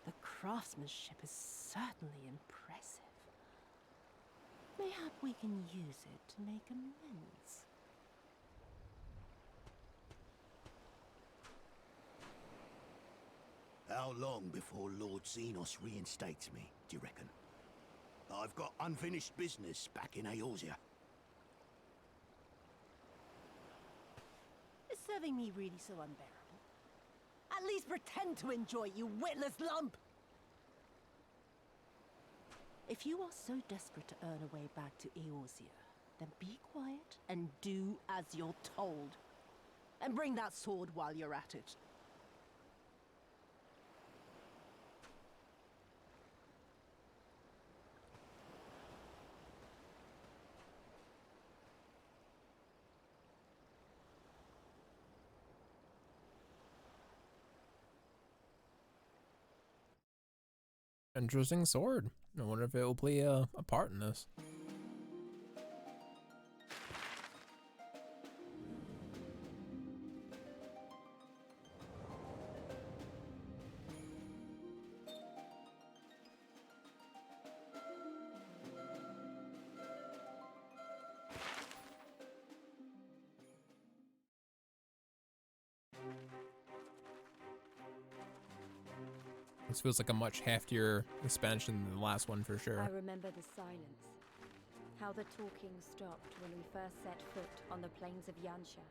The craftsmanship is certainly impressive. Mayhap we can use it to make amends. How long before Lord Xenos reinstates me, do you reckon? I've got unfinished business back in Eorzea. Is serving me really so unbearable? At least pretend to enjoy, you witless lump! If you are so desperate to earn a way back to Eorzea, then be quiet and do as you're told. And bring that sword while you're at it. Interesting sword. I wonder if it will play a part in this. This feels like a much heftier expansion than the last one for sure. I remember the silence. How the talking stopped when we first set foot on the plains of Yansha.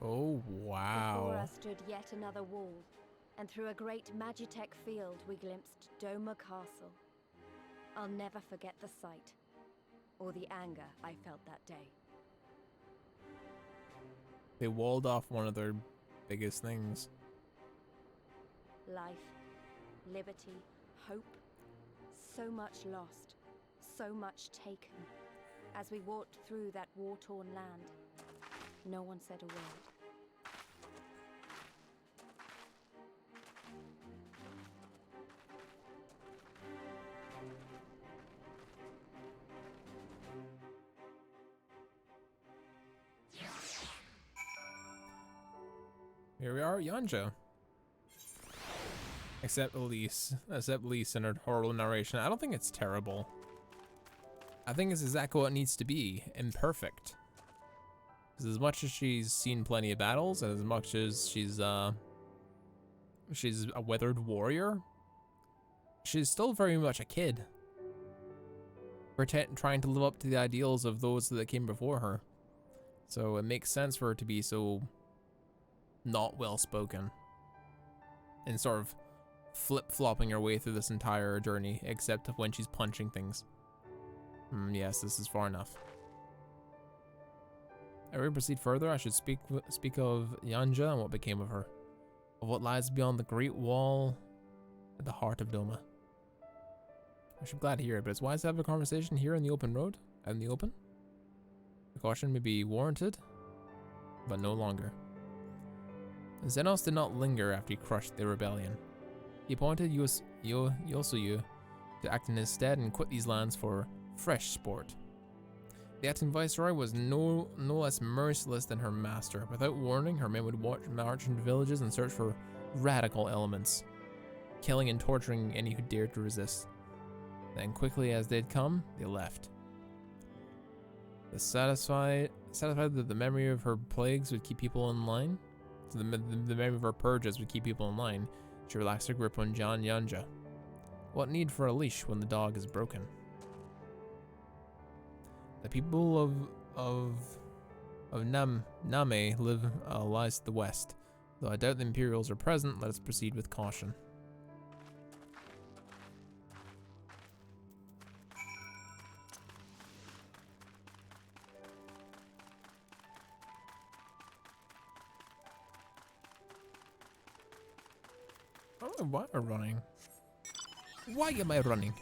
Oh, wow. Before us stood yet another wall, and through a great Magitech field we glimpsed Doma Castle. I'll never forget the sight, or the anger I felt that day. They walled off one of their biggest things. Life, liberty, hope. So much lost, so much taken. As we walked through that war-torn land, no one said a word. Here we are at Yanja. Except Elise and her horrible narration. I don't think it's terrible. I think it's exactly what it needs to be. Imperfect. Because as much as she's seen plenty of battles, and as much as she's a weathered warrior, she's still very much a kid. Trying to live up to the ideals of those that came before her. So it makes sense for her to be so not well spoken. And sort of flip-flopping her way through this entire journey, except when she's punching things. Yes, this is far enough. Ere we proceed further, I should speak of Yanja and what became of her. Of what lies beyond the Great Wall at the heart of Doma. I should be glad to hear it, but it's wise to have a conversation here in the open road, out in the open. The caution may be warranted, but no longer. Xenos did not linger after he crushed the rebellion. He appointed Yosuyu to act in his stead and quit these lands for fresh sport. The acting viceroy was no less merciless than her master. Without warning, her men would march into villages and search for radical elements, killing and torturing any who dared to resist. Then quickly as they'd come, they left. Satisfied that the memory of her plagues would keep people in line, so the memory of her purges would keep people in line, she relaxed her grip on Yanja. What need for a leash when the dog is broken? The people of Name lies to the west. Though I doubt the Imperials are present, let us proceed with caution. I don't know why we're running. Why am I running?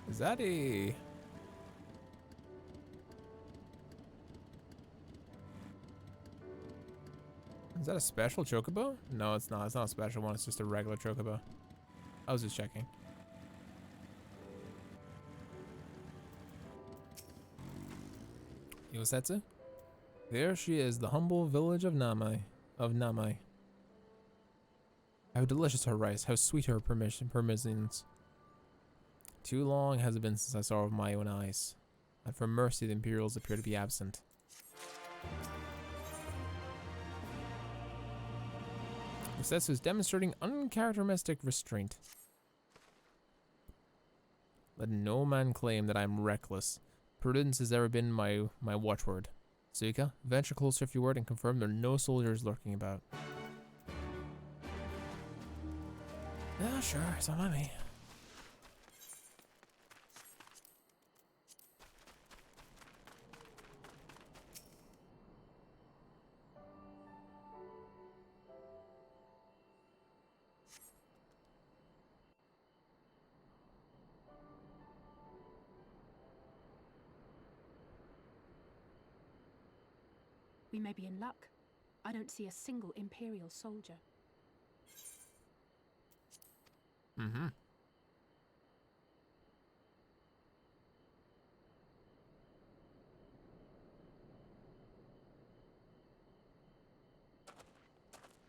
Is that a... Is that a special chocobo? No, it's not. It's not a special one. It's just a regular chocobo. I was just checking. Yosetsu? There she is, the humble village of Namai. How delicious her rice, how sweet her parmesans. Too long has it been since I saw with my own eyes. And for mercy, the Imperials appear to be absent. Yosetsu is demonstrating uncharacteristic restraint. Let no man claim that I am reckless. Prudence has ever been my watchword. Suika, venture closer if you word and confirm there are no soldiers lurking about. Yeah, sure, it's not me. We may be in luck. I don't see a single Imperial soldier. Mm-hmm.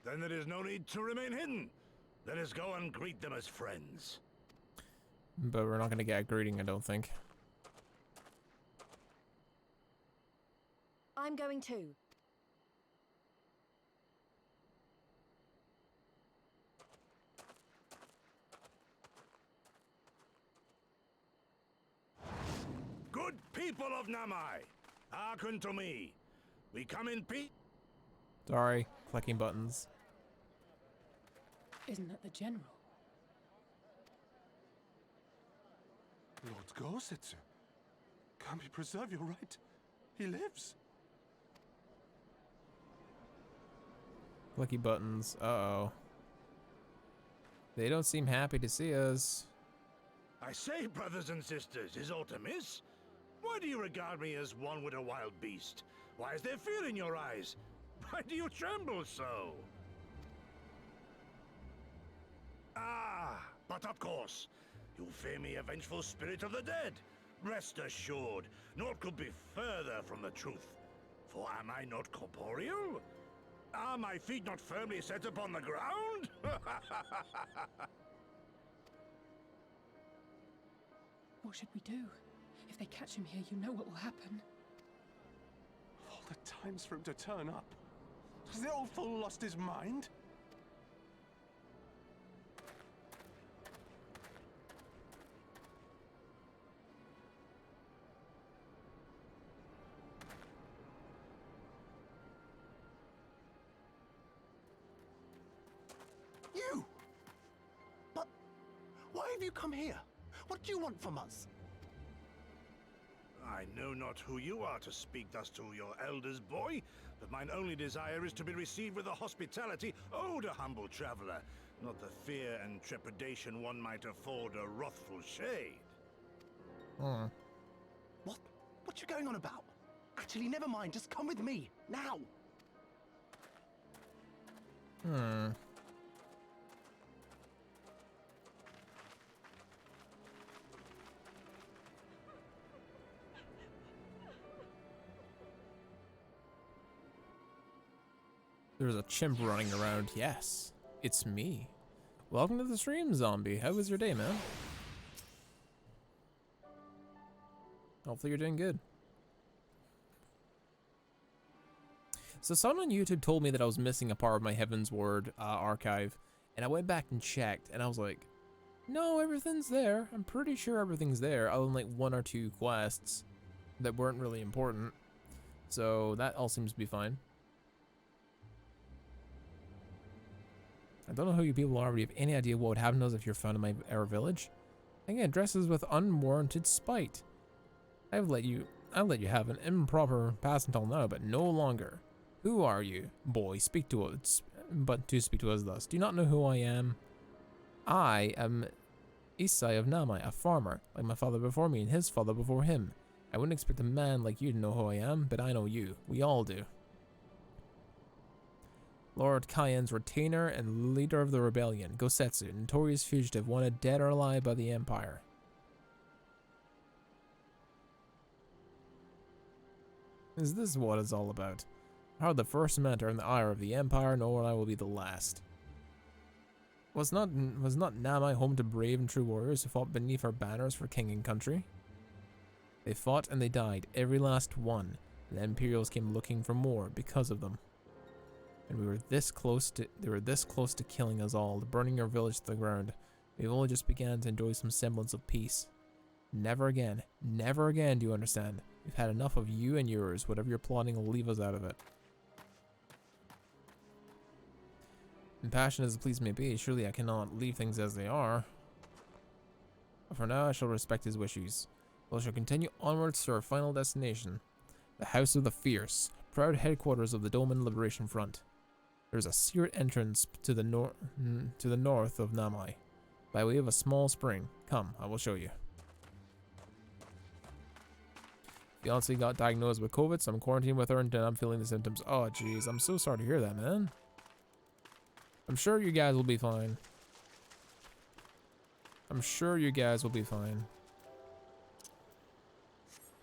Then there is no need to remain hidden. Let us go and greet them as friends. But we're not gonna get a greeting, I don't think. I'm going too. Good people of Namai, Hearken to me. We come in peace. Sorry, clicking buttons. Isn't that the general? Lord Gosetsu, can we preserve your right? He lives. Clicky buttons. Uh-oh. They don't seem happy to see us. I say, brothers and sisters, is aught amiss? Why do you regard me as one with a wild beast? Why is there fear in your eyes? Why do you tremble so? Ah, but of course, you fear me, a vengeful spirit of the dead. Rest assured, naught could be further from the truth. For am I not corporeal? Are my feet not firmly set upon the ground? What should we do? If they catch him here, you know what will happen. Of all the times for him to turn up, has the old fool lost his mind? You! But why have you come here? What do you want from us? I know not who you are to speak thus to your elders, boy, but mine only desire is to be received with the hospitality owed a humble traveler, not the fear and trepidation one might afford a wrathful shade. What? What you going on about? Actually, never mind. Just come with me, now! There's a chimp running around. Yes, it's me. Welcome to the stream, zombie. How was your day, man? Hopefully you're doing good. So someone on YouTube told me that I was missing a part of my Heaven's Word archive, and I went back and checked, and I was like, no, everything's there. I'm pretty sure everything's there, other than like 1 or 2 quests that weren't really important. So that all seems to be fine. I don't know who you people are, but do you have any idea what would happen to us if you're found in our village? Again, addresses with unwarranted spite. I'll let you have an improper pass until now, but no longer. Who are you? Boy, speak to us, but to speak to us thus. Do you not know who I am? I am Isai of Namai, a farmer, like my father before me and his father before him. I wouldn't expect a man like you to know who I am, but I know you. We all do. Lord Cayenne's retainer and leader of the rebellion, Gosetsu, notorious fugitive, wanted dead or alive by the Empire. Is this what it's all about? How the first men to earn the ire of the Empire, nor I will be the last. Was not Namai home to brave and true warriors who fought beneath our banners for king and country? They fought and they died, every last one, and the Imperials came looking for more because of them. And they were this close to killing us all, to burning our village to the ground. We've only just began to enjoy some semblance of peace. Never again, do you understand? We've had enough of you and yours. Whatever you're plotting will leave us out of it. Impassioned as the pleas may be, surely I cannot leave things as they are. But for now, I shall respect his wishes. We shall continue onwards to our final destination, the House of the Fierce, proud headquarters of the Doman Liberation Front. There's a secret entrance to the north of Namai, by way of a small spring. Come, I will show you. Fiance got diagnosed with COVID, so I'm quarantined with her until I'm feeling the symptoms. Oh, jeez, I'm so sorry to hear that, man. I'm sure you guys will be fine.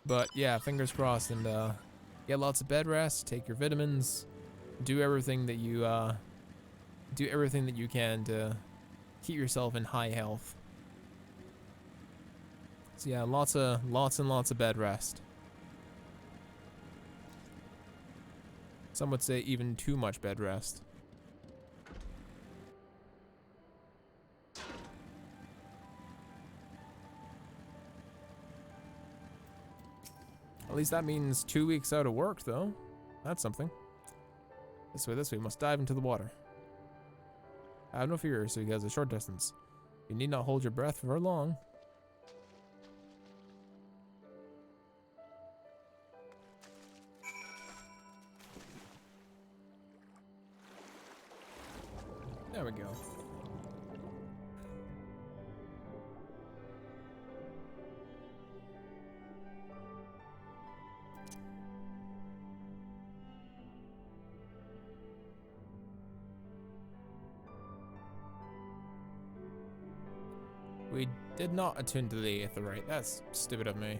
But yeah, fingers crossed, and get lots of bed rest, take your vitamins, do everything that you can to keep yourself in high health. So yeah, lots and lots of bed rest. Some would say even too much bed rest. At least that means 2 weeks out of work, though. That's something. This way, we must dive into the water. Have no fear, so he has a short distance. You need not hold your breath for long. There we go. We did not attune to the Aetheryte. That's stupid of me.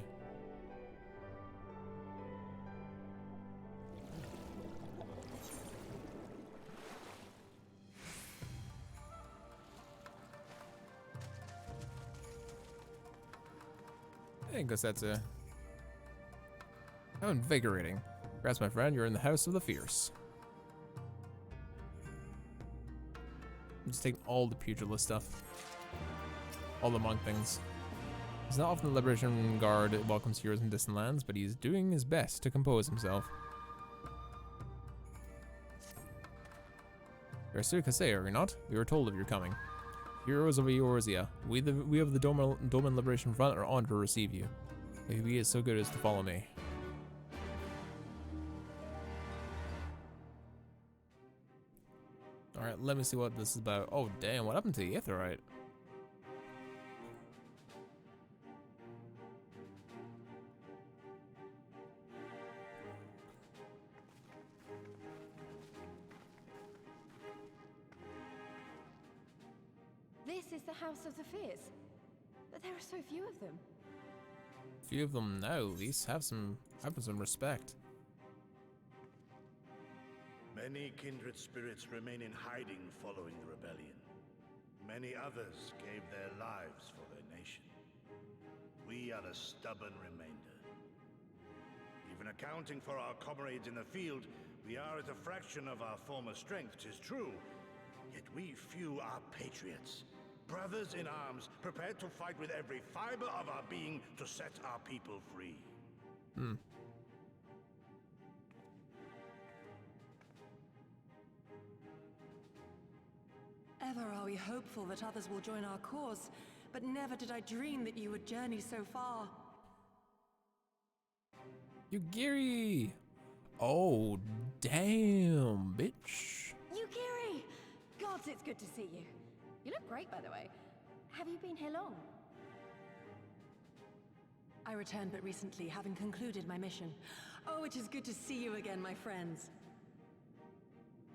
I guess that's how invigorating. Congrats, my friend. You're in the House of the Fierce. I'm just taking all the pugilist stuff. All the monk things. It's not often the Liberation Guard welcomes heroes in distant lands, but he's doing his best to compose himself. You're Kasei, are you not? We were told of your coming. Heroes of Eorzea, we of the Doman Liberation Front are honored to receive you. If he is so good as to follow me. Alright, let me see what this is about. Oh damn, what happened to the Aetheryte? This is the House of the Fierce, but there are so few of them. Few of them now, at least. Have some respect. Many kindred spirits remain in hiding following the rebellion. Many others gave their lives for their nation. We are a stubborn remainder. Even accounting for our comrades in the field, we are at a fraction of our former strength, 'tis true. Yet we few are patriots. Brothers in arms, prepared to fight with every fiber of our being to set our people free. Ever are we hopeful that others will join our cause, but never did I dream that you would journey so far. Yugiri! Oh, damn, bitch. Yugiri! Gods, it's good to see you. You look great, by the way. Have you been here long? I returned but recently, having concluded my mission. Oh, it is good to see you again, my friends.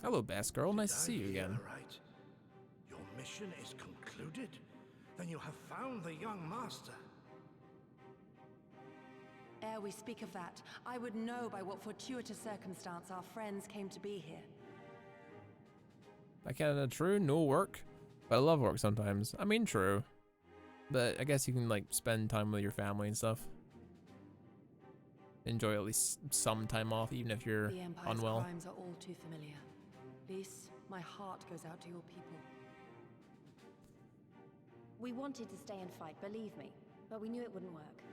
Hello, Bass Girl. Nice to see you again. Right. Your mission is concluded? Then you have found the young master. Ere we speak of that, I would know by what fortuitous circumstance our friends came to be here. That kind of true. No work. But I love work sometimes. I mean, true. But I guess you can, like, spend time with your family and stuff. Enjoy at least some time off, even if you're the Empire's unwell. crimes are all too familiar. Lys, my heart goes out to your people. We wanted to stay and fight, believe me, but we knew it wouldn't work.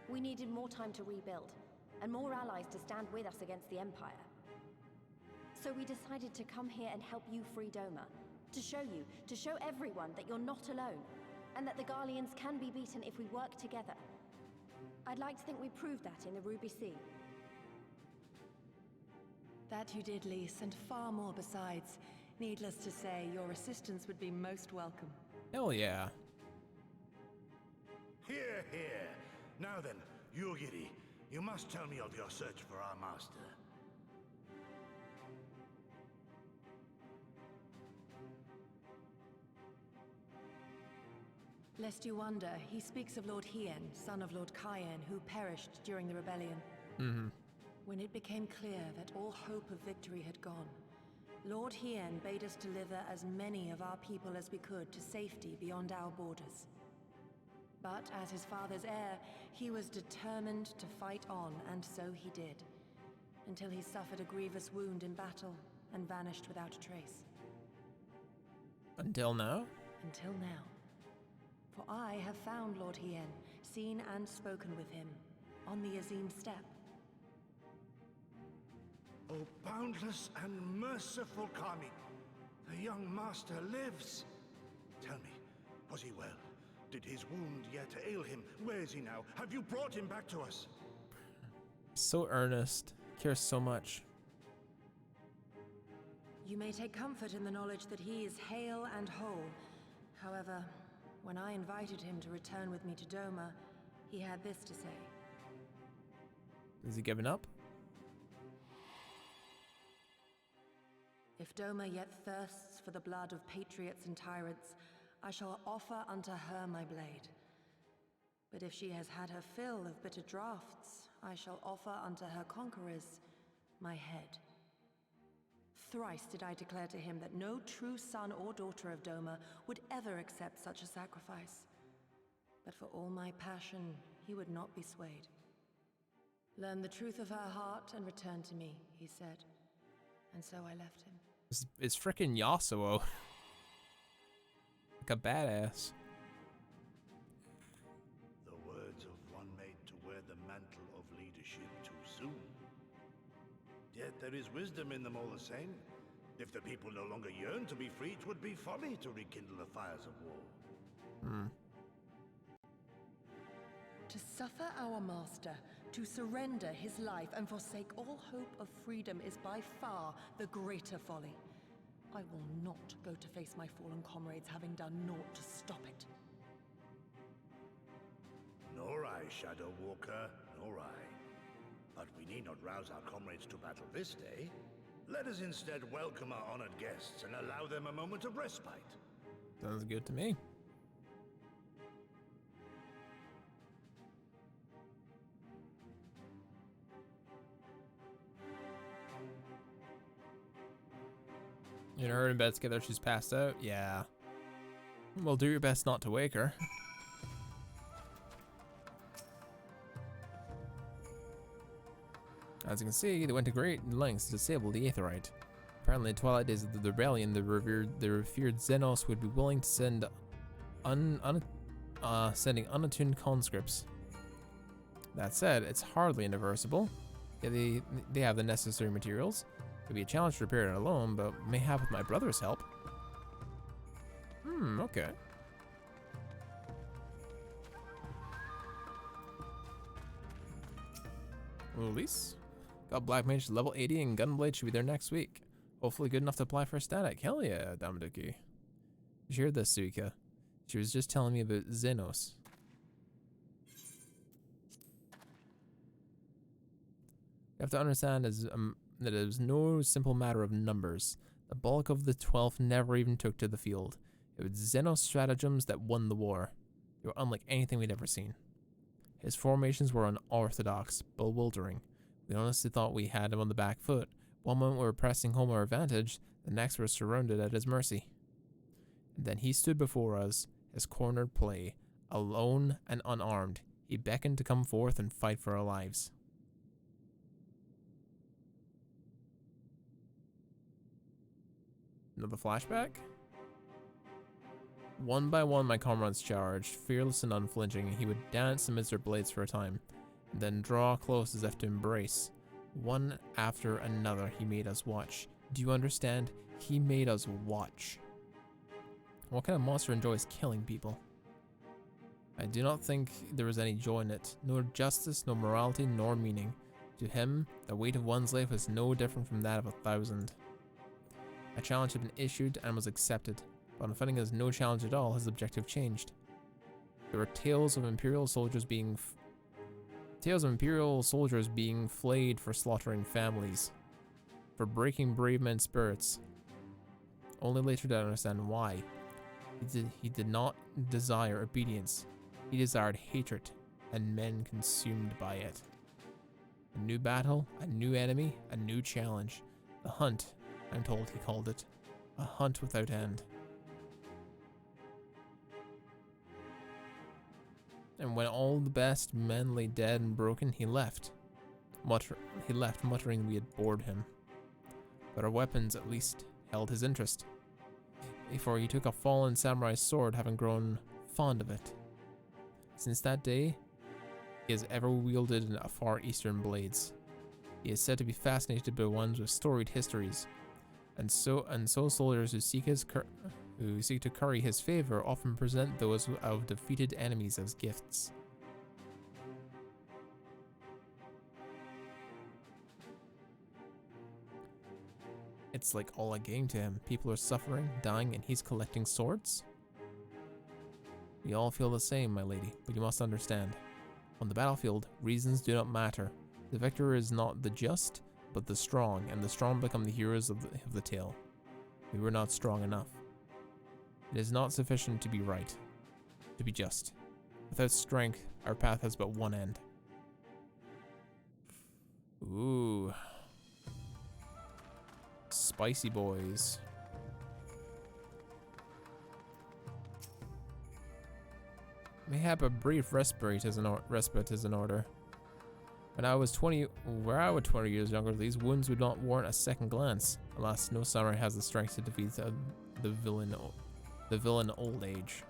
We needed more time to rebuild, and more allies to stand with us against the Empire. So we decided to come here and help you free Doma. To show everyone that you're not alone, and that the Garleans can be beaten if we work together. I'd like to think we proved that in the Ruby Sea. That you did, Lys, and far more besides. Needless to say, your assistance would be most welcome. Hell yeah. Hear, hear. Now then, Yugiri, you must tell me of your search for our master. Lest you wonder, he speaks of Lord Hien, son of Lord Cayenne, who perished during the rebellion. When it became clear that all hope of victory had gone, Lord Hien bade us deliver as many of our people as we could to safety beyond our borders. But as his father's heir, he was determined to fight on, and so he did, until he suffered a grievous wound in battle and vanished without a trace. Until now? Until now. For I have found Lord Hien, seen and spoken with him, on the Azim steppe. O boundless and merciful Kami, the young master lives. Tell me, was he well? Did his wound yet ail him? Where is he now? Have you brought him back to us? So earnest, cares so much. You may take comfort in the knowledge that he is hale and whole. However, when I invited him to return with me to Doma, he had this to say. Is he giving up? If Doma yet thirsts for the blood of patriots and tyrants, I shall offer unto her my blade. But if she has had her fill of bitter draughts, I shall offer unto her conquerors my head. Thrice did I declare to him that no true son or daughter of Doma would ever accept such a sacrifice. But for all my passion, he would not be swayed. Learn the truth of her heart and return to me, he said. And so I left him. It's frickin' Yasuo. Like a badass. The words of one made to wear the mantle of leadership too soon. Yet there is wisdom in them all the same. If the people no longer yearn to be free, it would be folly to rekindle the fires of war. To suffer our master, to surrender his life and forsake all hope of freedom is by far the greater folly. I will not go to face my fallen comrades having done naught to stop it. Nor I, Shadow Walker, nor I. But we need not rouse our comrades to battle this day. Let us instead welcome our honored guests and allow them a moment of respite. Sounds good to me. You and her in bed together, she's passed out? Yeah. Well, do your best not to wake her. As you can see, they went to great lengths to disable the Aetheryte. Apparently, in the twilight days of the rebellion, the revered Xenos would be willing to send sending unattuned conscripts. That said, it's hardly irreversible. Yeah, they have the necessary materials. It would be a challenge to repair it alone, but may have with my brother's help. Okay. Release. Got Black Mage level 80 and Gunblade should be there next week. Hopefully good enough to apply for a static. Hell yeah, Damaduki. Did you hear this, Suika? She was just telling me about Xenos. You have to understand that it was no simple matter of numbers. The bulk of the 12th never even took to the field. It was Xenos stratagems that won the war. They were unlike anything we'd ever seen. His formations were unorthodox, bewildering. We honestly thought we had him on the back foot. One moment we were pressing home our advantage, the next we were surrounded at his mercy. And then he stood before us, his cornered play. Alone and unarmed, he beckoned to come forth and fight for our lives. Another flashback? One by one my comrades charged, fearless and unflinching. He would dance amidst their blades for a time, and then draw close as if to embrace. One after another he made us watch. Do you understand? He made us watch. What kind of monster enjoys killing people? I do not think there was any joy in it, nor justice, nor morality, nor meaning. To him, the weight of one's life was no different from that of 1,000. A challenge had been issued and was accepted, but on finding as no challenge at all, his objective changed. There were tales of Imperial soldiers being flayed for slaughtering families, for breaking brave men's spirits. Only later did I understand why. He did not desire obedience. He desired hatred, and men consumed by it. A new battle, a new enemy, a new challenge. The hunt, I'm told he called it. A hunt without end. And when all the best men lay dead and broken, he left. Muttering we had bored him. But our weapons at least held his interest. Before he took a fallen samurai's sword, having grown fond of it. Since that day, he has ever wielded a Far Eastern blades. He is said to be fascinated by ones with storied histories, and so soldiers who seek to curry his favor often present those of defeated enemies as gifts. It's like all a game to him. People are suffering, dying, and he's collecting swords? We all feel the same, my lady, but you must understand. On the battlefield, reasons do not matter. The victor is not the just, but the strong, and the strong become the heroes of the tale. We were not strong enough. It is not sufficient to be right, to be just. Without strength, our path has but one end. Ooh. Spicy boys. Mayhap a brief respite is in order. When I was 20 years younger, these wounds would not warrant a second glance. Alas, no samurai has the strength to defeat the villain old age.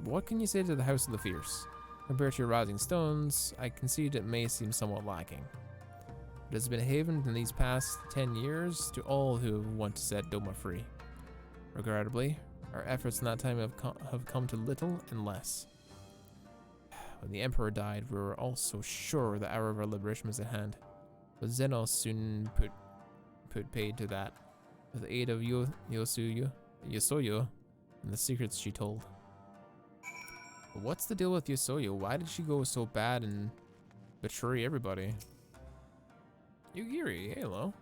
What can you say to the House of the Fierce? Compared to your Rising Stones, I concede it may seem somewhat lacking. It has been a haven in these past 10 years to all who want to set Doma free. Regrettably, our efforts in that time have come to little and less. When the Emperor died, we were all so sure the hour of our liberation was at hand. But Zenos soon put paid to that, with the aid of Yosoyo and the secrets she told. But what's the deal with Yosoyo? Why did she go so bad and betray everybody? Yugiri, hello.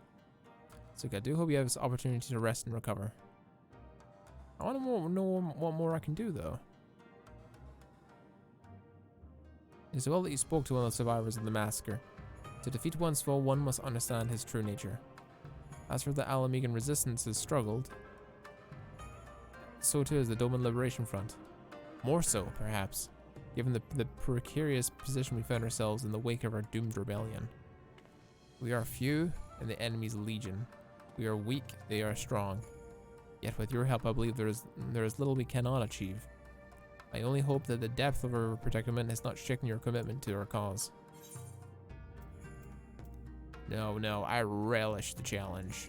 So I do hope you have this opportunity to rest and recover. I want to know what more I can do, though. It is well that you spoke to one of the survivors of the massacre. To defeat one's foe, one must understand his true nature. As for the Alamegan resistance has struggled, so too has the Doman Liberation Front. More so, perhaps, given the precarious position we found ourselves in the wake of our doomed rebellion. We are few, and the enemy's legion. We are weak, they are strong. Yet with your help, I believe there is little we cannot achieve. I only hope that the depth of our predicament has not shaken your commitment to our cause. No, I relish the challenge.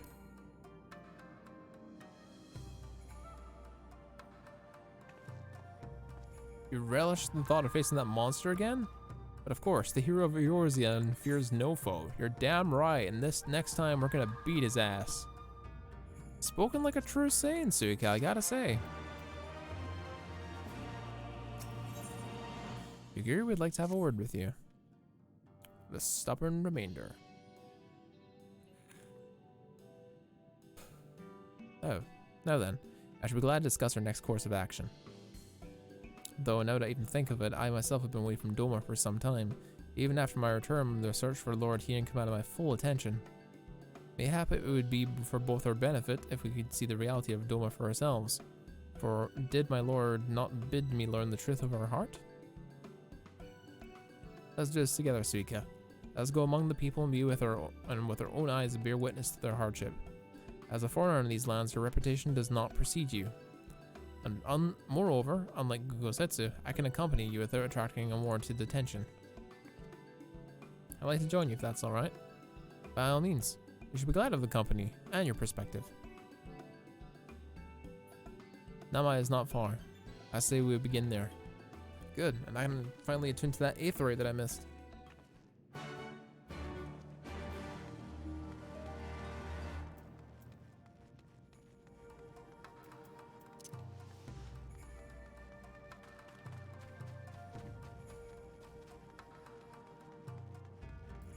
You relish the thought of facing that monster again? But of course, the hero of Eorzean fears no foe. You're damn right, and this next time we're gonna beat his ass. Spoken like a true Saiyan, Suika, I gotta say. Yugiri would like to have a word with you. The stubborn remainder. Oh, now then, I should be glad to discuss our next course of action. Though now that I even think of it, I myself have been away from Doma for some time. Even after my return, the search for Lord Hien commanded my full attention. Mayhap it would be for both our benefit if we could see the reality of Doma for ourselves. For did my lord not bid me learn the truth of our heart? Let's do this together, Suika. Let's go among the people and be with our own eyes bear witness to their hardship. As a foreigner in these lands, your reputation does not precede you. And moreover, unlike Gugosetsu, I can accompany you without attracting unwarranted attention. I'd like to join you if that's alright. By all means, you should be glad of the company and your perspective. Namai is not far. I say we begin there. Good, and I can finally attune to that aetheroid that I missed.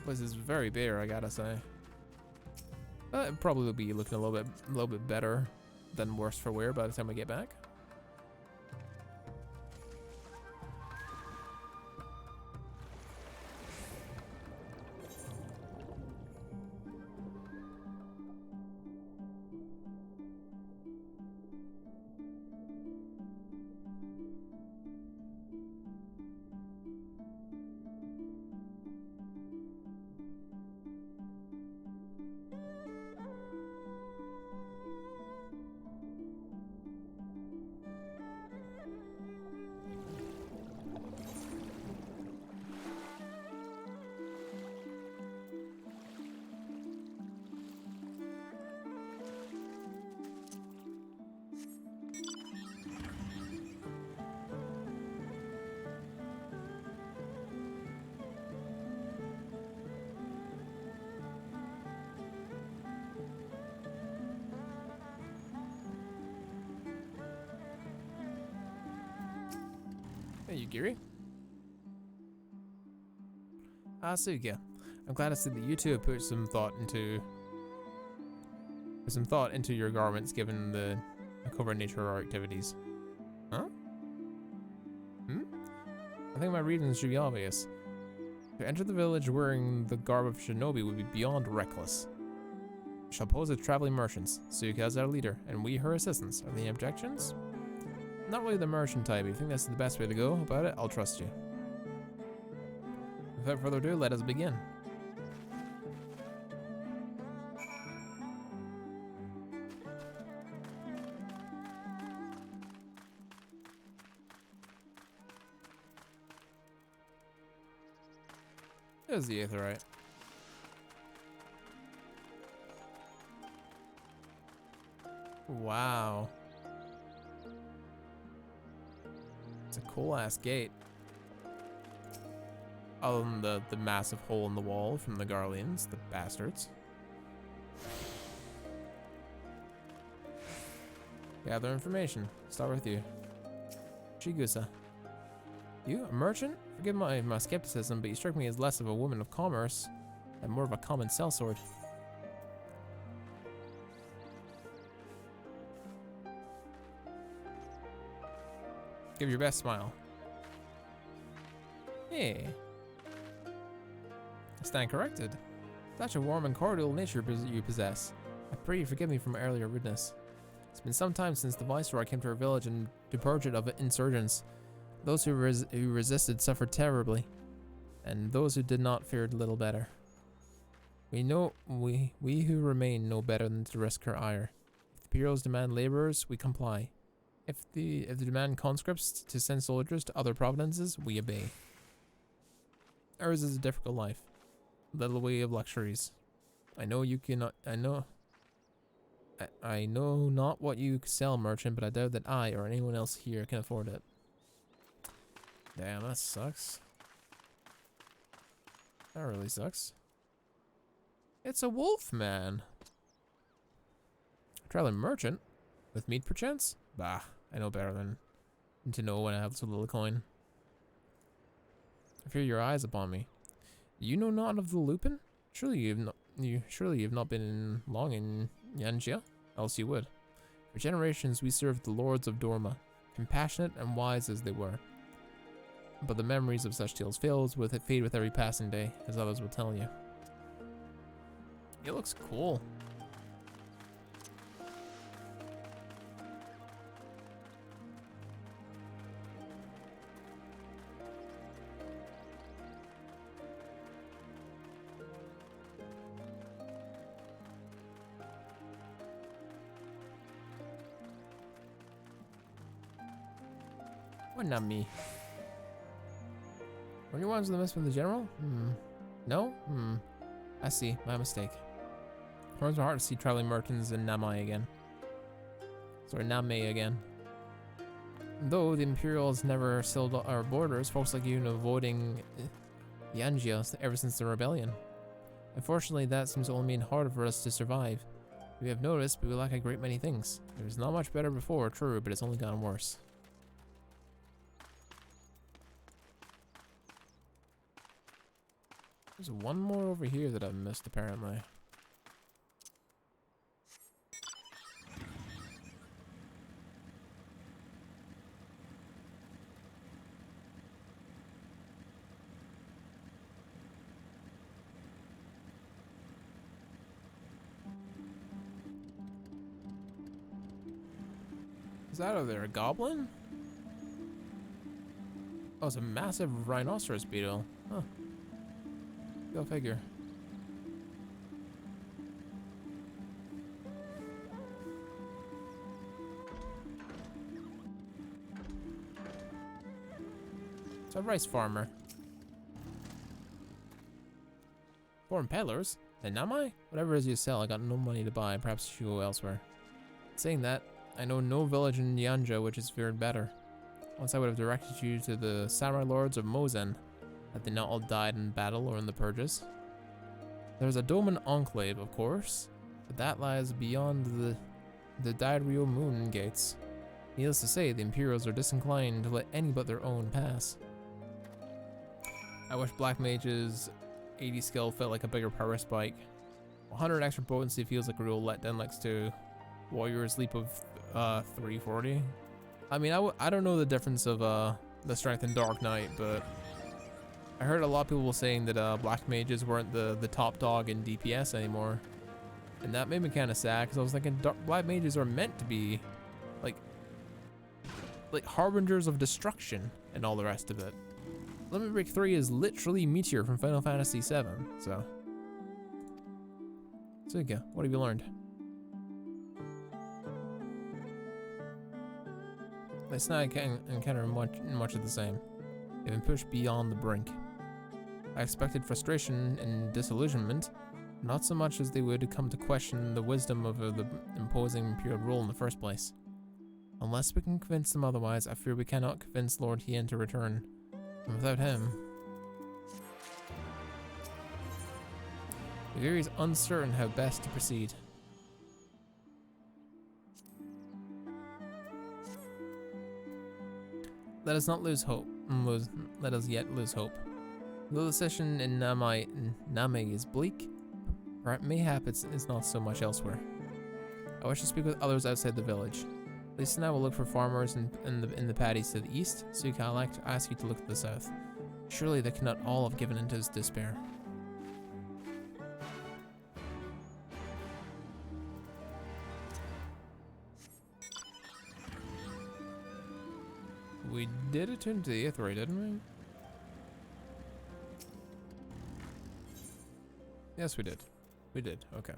This is very bare, I gotta say. But it probably will be looking a little bit better than worse for wear by the time I get back. you, Giri? Asuka, I'm glad to see that you two have put some thought into your garments given the covert nature of our activities. Huh? I think my readings should be obvious. To enter the village wearing the garb of shinobi would be beyond reckless. We shall pose as traveling merchants. Suka is our leader, and we her assistants. Are there any objections? Not really the merchant type. If you think that's the best way to go about it, I'll trust you. Without further ado, let us begin. There's the Aetherite. Wow. It's a cool ass gate. Other than the massive hole in the wall from the Garleans, the bastards. Gather information. Start with you. Chigusa. You, a merchant? Forgive my skepticism, but you strike me as less of a woman of commerce and more of a common sellsword. Give your best smile. Hey. I stand corrected. Such a warm and cordial nature you possess. I pray you forgive me for my earlier rudeness. It's been some time since the Viceroy came to our village and to purge it of insurgents. Those who resisted suffered terribly, and those who did not fared little better. We who remain know better than to risk our ire. If the Imperials demand laborers, we comply. If they demand conscripts to send soldiers to other provinces, we obey. Ours is a difficult life, little way of luxuries. I know you cannot. I know not what you sell, merchant, but I doubt that I or anyone else here can afford it. Damn, that sucks. That really sucks. It's a wolf man. Traveling merchant? With meat perchance? Bah, I know better than to know when I have so little coin. I fear your eyes upon me. You know not of the Lupin? Surely you've not been long in Yanjia, else you would. For generations we served the lords of Dorma, compassionate and wise as they were. But the memories of such tales fade with every passing day, as others will tell you. It looks cool. Why not me? Were you ones with the mess with the general? No? I see. My mistake. It warms my heart to see traveling merchants in Namai again. Sorry, Namei again. Though the Imperials never sealed our borders, folks like you know avoiding Yanjia ever since the rebellion. Unfortunately, that seems to only mean harder for us to survive. We have noticed, but we lack a great many things. It was not much better before, true, but it's only gotten worse. There's one more over here that I've missed, apparently. Is that over there a goblin? Oh, it's a massive rhinoceros beetle. Huh. Go figure. It's a rice farmer. Foreign peddlers? And Namai? Whatever it is you sell, I got no money to buy. Perhaps you should go elsewhere. Saying that, I know no village in Yanja which is fared better. Once I would have directed you to the samurai lords of Mozen. Had they not all died in battle or in the purges? There's a Doman enclave, of course, but that lies beyond the Dairio moon gates. Needless to say, the Imperials are disinclined to let any but their own pass. I wish Black Mage's 80 skill felt like a bigger power spike. 100 extra potency feels like a real letdown next to Warrior's Leap of 340. I mean, I don't know the difference of the strength in Dark Knight, but I heard a lot of people saying that Black Mages weren't the top dog in DPS anymore. And that made me kind of sad, because I was thinking Black Mages are meant to be like harbingers of destruction and all the rest of it. Limit Break 3 is literally Meteor from Final Fantasy VII, so there you go. What have you learned? This night I can't encounter much of the same. They've been pushed beyond the brink. I expected frustration and disillusionment, not so much as they would come to question the wisdom of the imposing Imperial rule in the first place. Unless we can convince them otherwise, I fear we cannot convince Lord Hien to return. And without him, Viri is uncertain how best to proceed. Let us not lose hope. Let us yet lose hope. Though the session in Name is bleak, mayhap it's not so much elsewhere. I wish to speak with others outside the village. Lisa and I will look for farmers in the paddies to the east, so I'd like to ask you to look to the south. Surely they cannot all have given into his despair. We did attune to the Aetheroid, didn't we? Yes, we did. We did, okay.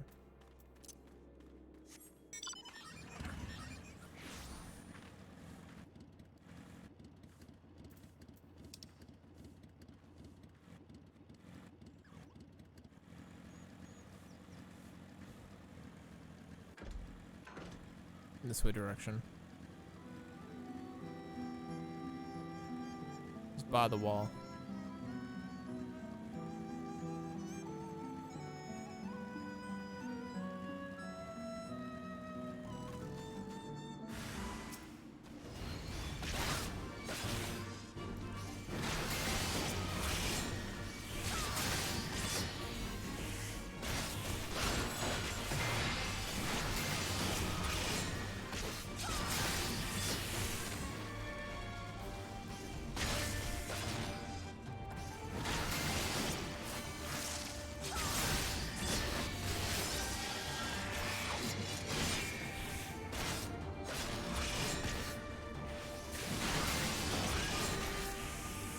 This way direction. Just by the wall.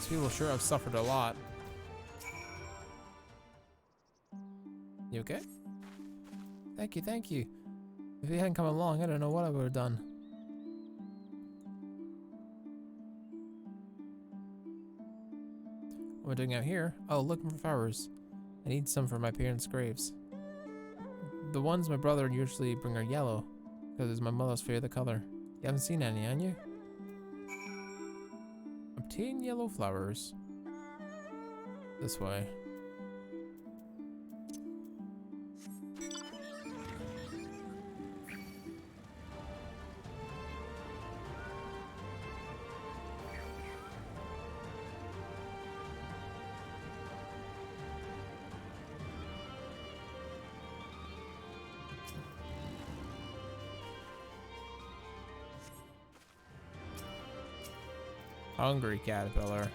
People sure have suffered a lot. You okay? Thank you, thank you. If you hadn't come along, I don't know what I would have done. What am I doing out here? Oh, looking for flowers. I need some for my parents' graves. The ones my brother usually bring are yellow, because it's my mother's favorite color. You haven't seen any, have you? Obtain yellow flowers. This way. Hungry caterpillar.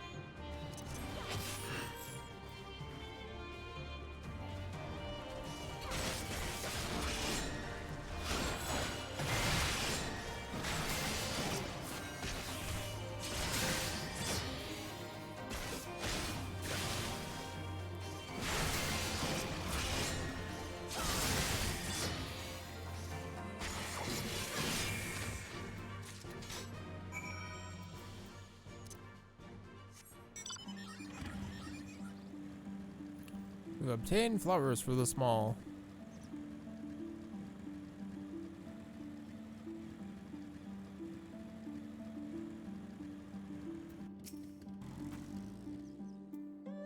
We've obtained flowers for the small.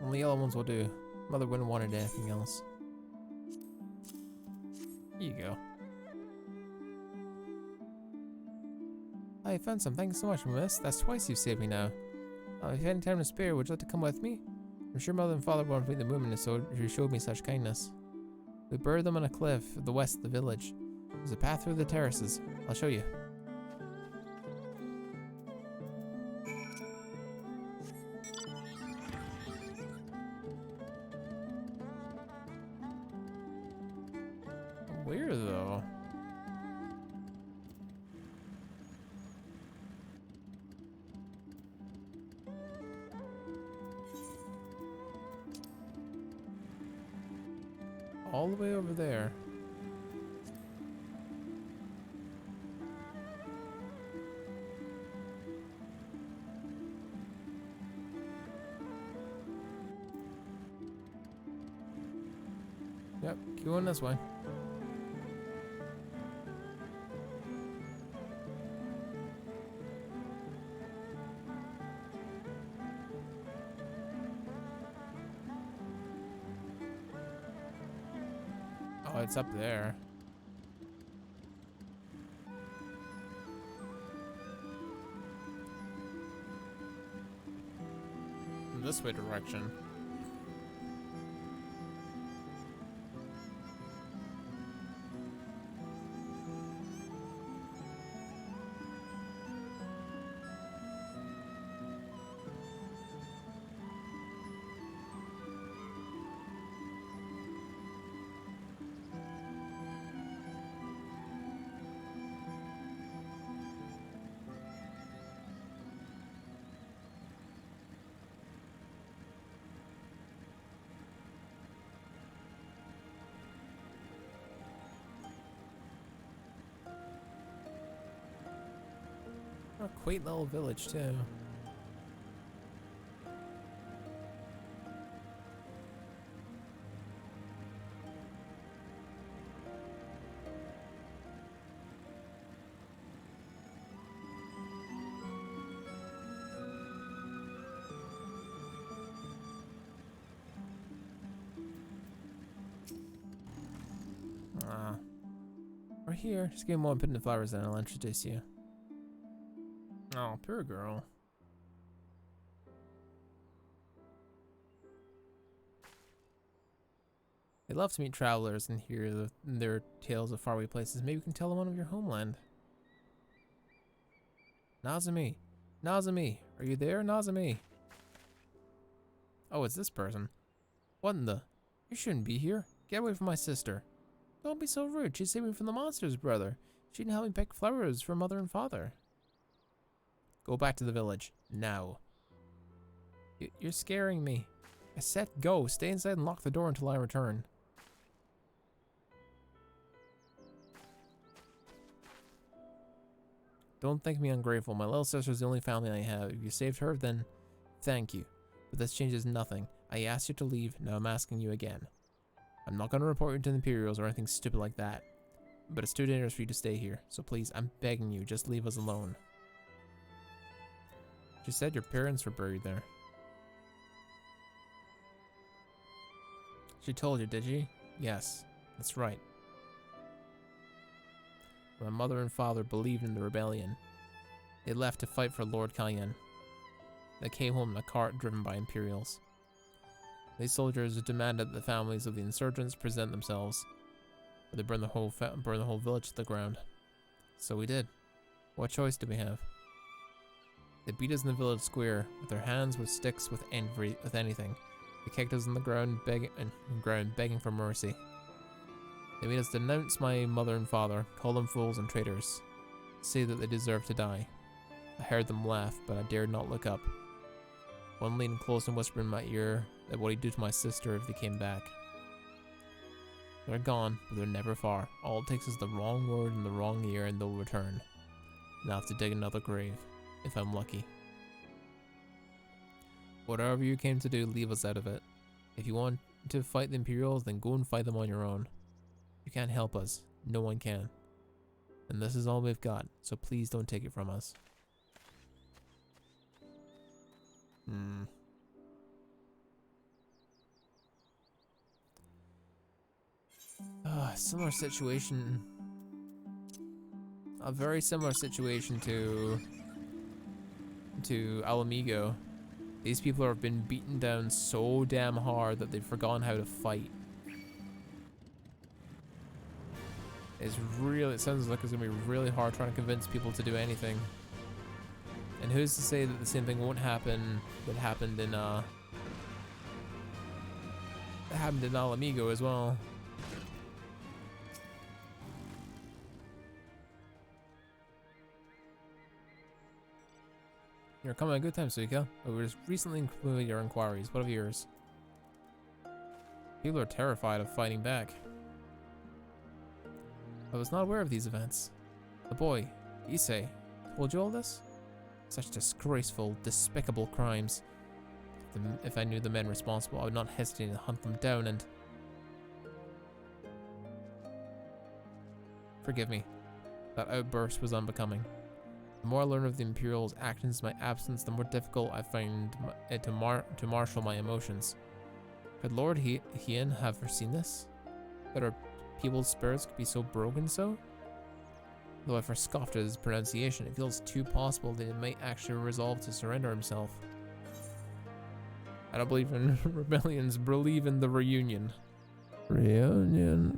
Only yellow ones will do. Mother wouldn't want anything else. Here you go. I found some. Thanks so much, miss. That's twice you've saved me now. If you had any time to spare, would you like to come with me? I'm sure mother and father won't meet the women, so you showed me such kindness. We buried them on a cliff at the west of the village. There's a path through the terraces. I'll show you. Where though? All the way over there. Yep, keep going this way. Oh, it's up there. This way direction. A quaint little village too. We're here. Just give me one pin of flowers and I'll introduce you. Oh, poor girl. They love to meet travelers and hear their tales of faraway places. Maybe we can tell them one of your homeland. Nazami. Nazami. Are you there, Nazami? Oh, it's this person. What in the? You shouldn't be here. Get away from my sister. Don't be so rude. She saved me from the monsters, brother. She didn't help me pick flowers for mother and father. Go back to the village. Now. You're scaring me. I said go. Stay inside and lock the door until I return. Don't think me ungrateful. My little sister's the only family I have. If you saved her, then thank you. But this changes nothing. I asked you to leave. Now I'm asking you again. I'm not going to report you to the Imperials or anything stupid like that. But it's too dangerous for you to stay here. So please, I'm begging you, just leave us alone. She said your parents were buried there. She told you, did she? Yes, that's right. My mother and father believed in the rebellion. They left to fight for Lord Cayenne. They came home in a cart driven by Imperials. These soldiers demanded that the families of the insurgents present themselves, or they burn the whole village to the ground. So we did. What choice did we have? They beat us in the village square with their hands, with sticks, with anything. They kicked us on the ground, begging for mercy. They made us denounce my mother and father, call them fools and traitors, say that they deserved to die. I heard them laugh, but I dared not look up. One leaned close and whispered in my ear that what he'd do to my sister if they came back. They're gone, but they're never far. All it takes is the wrong word in the wrong ear and they'll return. And I'll have to dig another grave, if I'm lucky. Whatever you came to do, leave us out of it. If you want to fight the Imperials, then go and fight them on your own. You can't help us. No one can. And this is all we've got, so please don't take it from us. Similar situation. a very similar situation to Alamigo. These people have been beaten down so damn hard that they've forgotten how to fight. It sounds like it's gonna be really hard trying to convince people to do anything. And who's to say that the same thing won't happen that happened in Alamigo as well. You're coming at a good time, Suika. We were just recently concluded your inquiries. What of yours? People are terrified of fighting back. I was not aware of these events. The boy, Issei, told you all this? Such disgraceful, despicable crimes. If I knew the men responsible, I would not hesitate to hunt them down and... Forgive me. That outburst was unbecoming. The more I learn of the Imperial's actions in my absence, the more difficult I find it to marshal my emotions. Could Lord Hien have foreseen this? That our people's spirits could be so broken so? Though I first scoffed at his pronunciation, it feels too possible that he might actually resolve to surrender himself. I don't believe in rebellions, believe in the reunion. Reunion.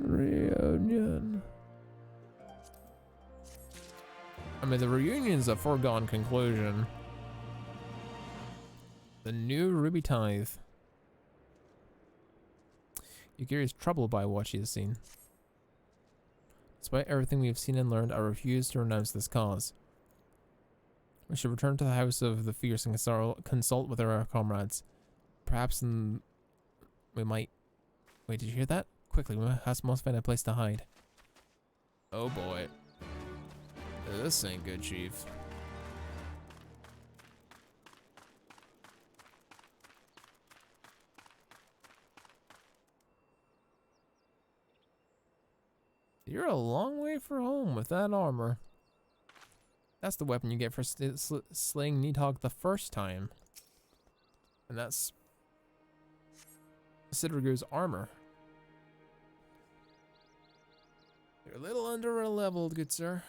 I mean, the reunion's a foregone conclusion. The new Ruby Tithe. Yugiri is troubled by what she has seen. Despite everything we have seen and learned, I refuse to renounce this cause. We should return to the house of the fierce and consult with our comrades. Perhaps we might... Wait, did you hear that? Quickly, we must find a place to hide. Oh boy. This ain't good, Chief. You're a long way from home with that armor. That's the weapon you get for slaying Nidhogg the first time. And that's Cidrago's armor. You're a little under-leveled, good sir.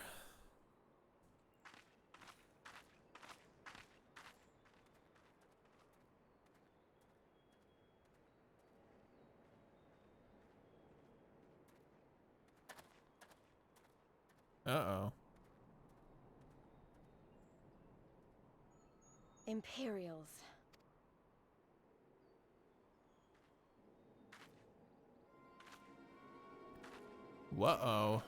Uh-oh. Imperials. Whoa.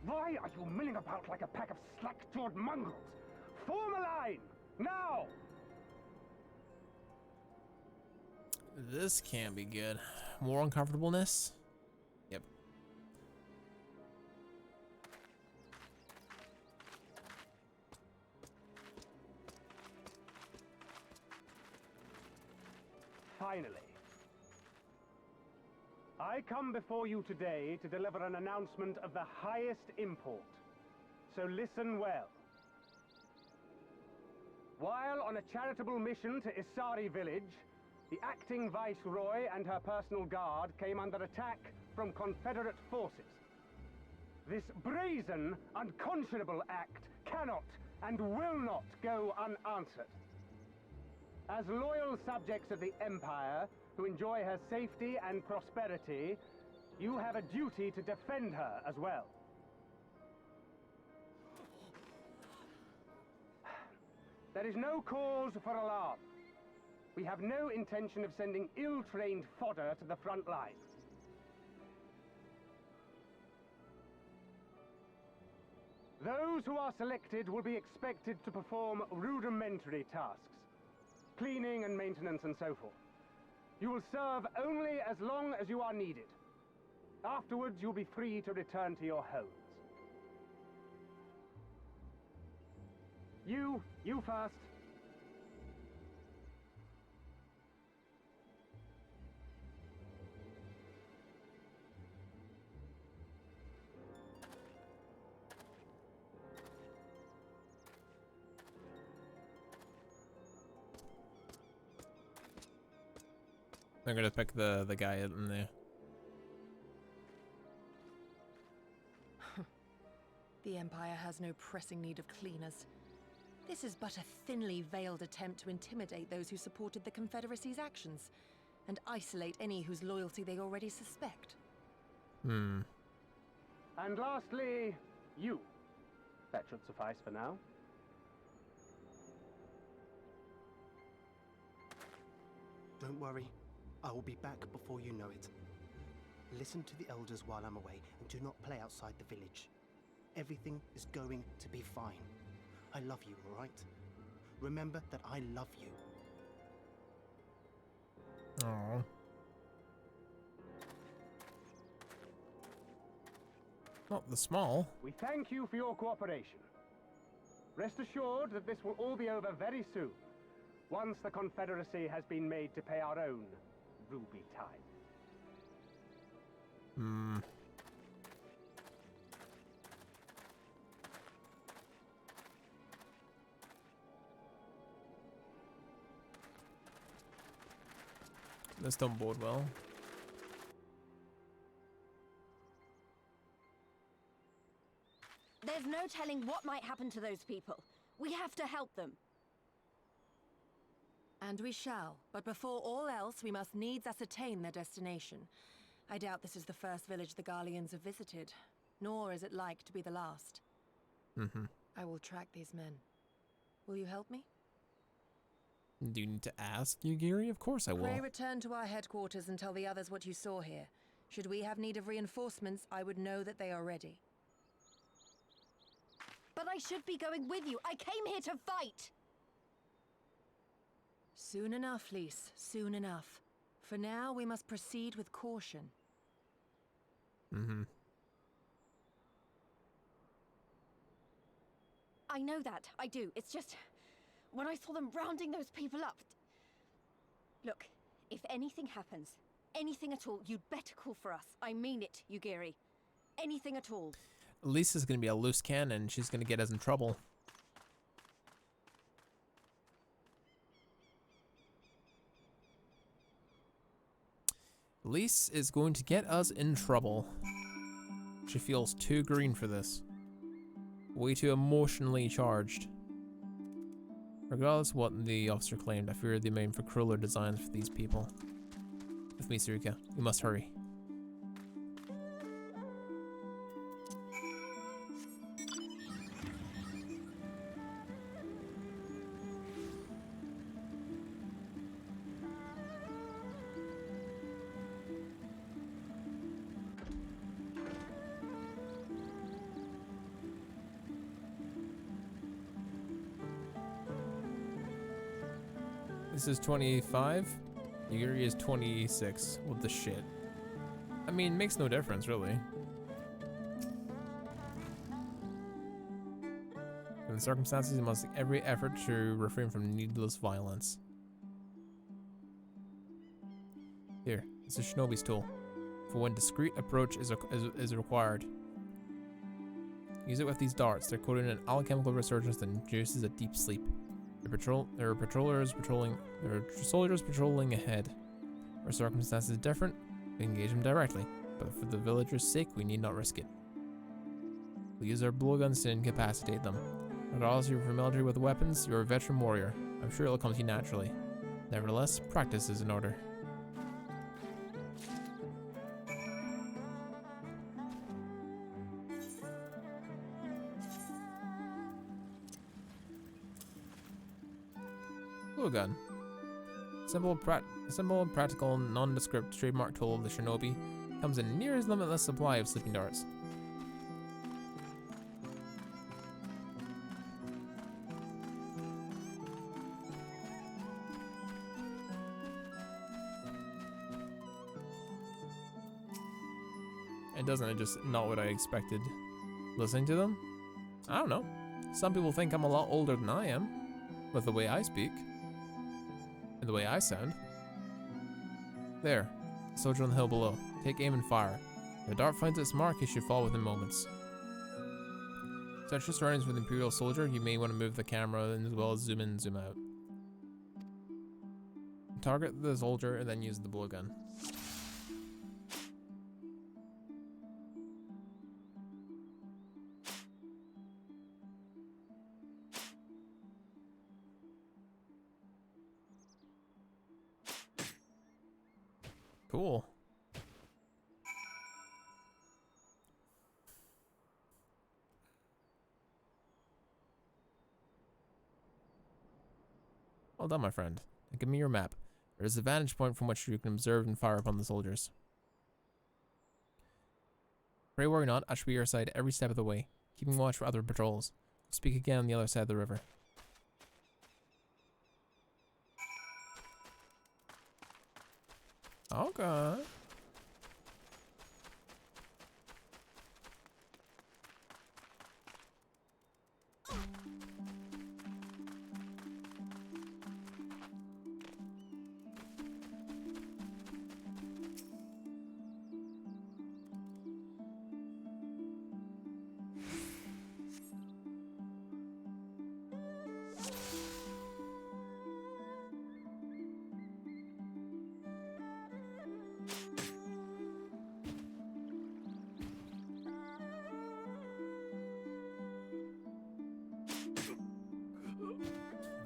Why are you milling about like a pack of slack-jawed mongrels? Form a line! Now! This can't be good. More uncomfortableness? Yep. Finally. I come before you today to deliver an announcement of the highest import. So listen well. While on a charitable mission to Isari village, the acting Viceroy and her personal guard came under attack from Confederate forces. This brazen, unconscionable act cannot and will not go unanswered. As loyal subjects of the Empire, who enjoy her safety and prosperity, you have a duty to defend her as well. There is no cause for alarm. We have no intention of sending ill-trained fodder to the front line. Those who are selected will be expected to perform rudimentary tasks, cleaning and maintenance and so forth. You will serve only as long as you are needed. Afterwards, you'll be free to return to your homes. You first. I'm gonna pick the guy in there. The Empire has no pressing need of cleaners. This is but a thinly veiled attempt to intimidate those who supported the Confederacy's actions, and isolate any whose loyalty they already suspect. And lastly, you. That should suffice for now. Don't worry. I will be back before you know it. Listen to the elders while I'm away, and do not play outside the village. Everything is going to be fine. I love you, all right? Remember that I love you. Oh. Not the small. We thank you for your cooperation. Rest assured that this will all be over very soon, once the Confederacy has been made to pay our own ruby tithe. This don't bode well. There's no telling what might happen to those people. We have to help them. And we shall, but before all else, we must needs ascertain their destination. I doubt this is the first village the Garleans have visited, nor is it like to be the last. I will track these men. Will you help me? Do you need to ask, Yugiri? Of course I will. Pray return to our headquarters and tell the others what you saw here. Should we have need of reinforcements, I would know that they are ready. But I should be going with you. I came here to fight! Soon enough, Lise. Soon enough. For now, we must proceed with caution. I know that. I do. It's just... when I saw them rounding those people up... Look, if anything happens, anything at all, you'd better call for us. I mean it, Yugiri. Anything at all. Lisa's gonna be a loose cannon. She's gonna get us in trouble. Lise is going to get us in trouble. She feels too green for this. Way too emotionally charged. Regardless of what the officer claimed, I fear they made for crueler designs for these people. With me, Sarika. We must hurry. This is 25. Yuri is 26. What the shit? I mean, makes no difference, really. In the circumstances, you must take every effort to refrain from needless violence. Here, it's a shinobi's tool. For when discreet approach is required. Use it with these darts. They're coated in an alchemical resurgence that induces a deep sleep. There are soldiers patrolling ahead. Where circumstances different, we engage them directly, but for the villagers' sake, we need not risk it. We use our blowguns to incapacitate them. Regardless if you're familiar with weapons, you're a veteran warrior. I'm sure it'll come to you naturally. Nevertheless, practice is in order. Blowgun. Simple, practical, nondescript trademark tool of the shinobi. Comes in near his limitless supply of sleeping darts. It doesn't, just not what I expected. Listening to them? I don't know. Some people think I'm a lot older than I am, with the way I speak. And the way I sound. There, soldier on the hill below. Take aim and fire. If the dart finds its mark, he should fall within moments. Search your surroundings with Imperial soldier. You may want to move the camera as well as zoom in and zoom out. Target the soldier and then use the blowgun. Cool. Well done, my friend. Now give me your map. There is a vantage point from which you can observe and fire upon the soldiers. Pray worry not, I shall be at your side every step of the way, keeping watch for other patrols. We'll speak again on the other side of the river. Okay.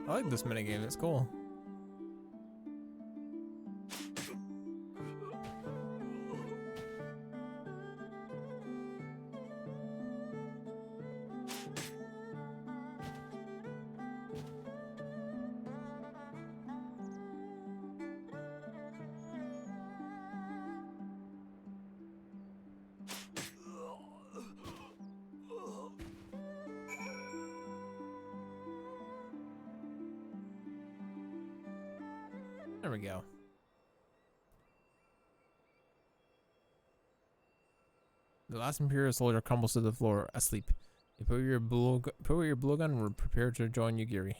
I like this minigame, it's cool. There we go. The last Imperial soldier crumbles to the floor, asleep. You put your blowgun and prepare to join Yugiri.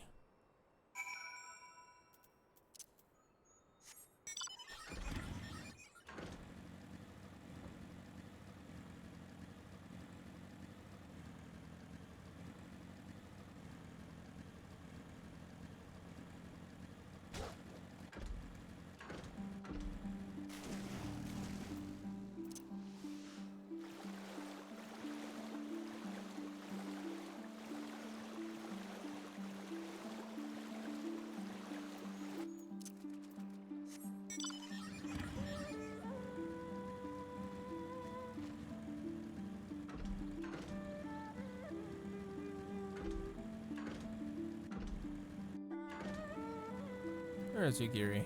There's Yugiri.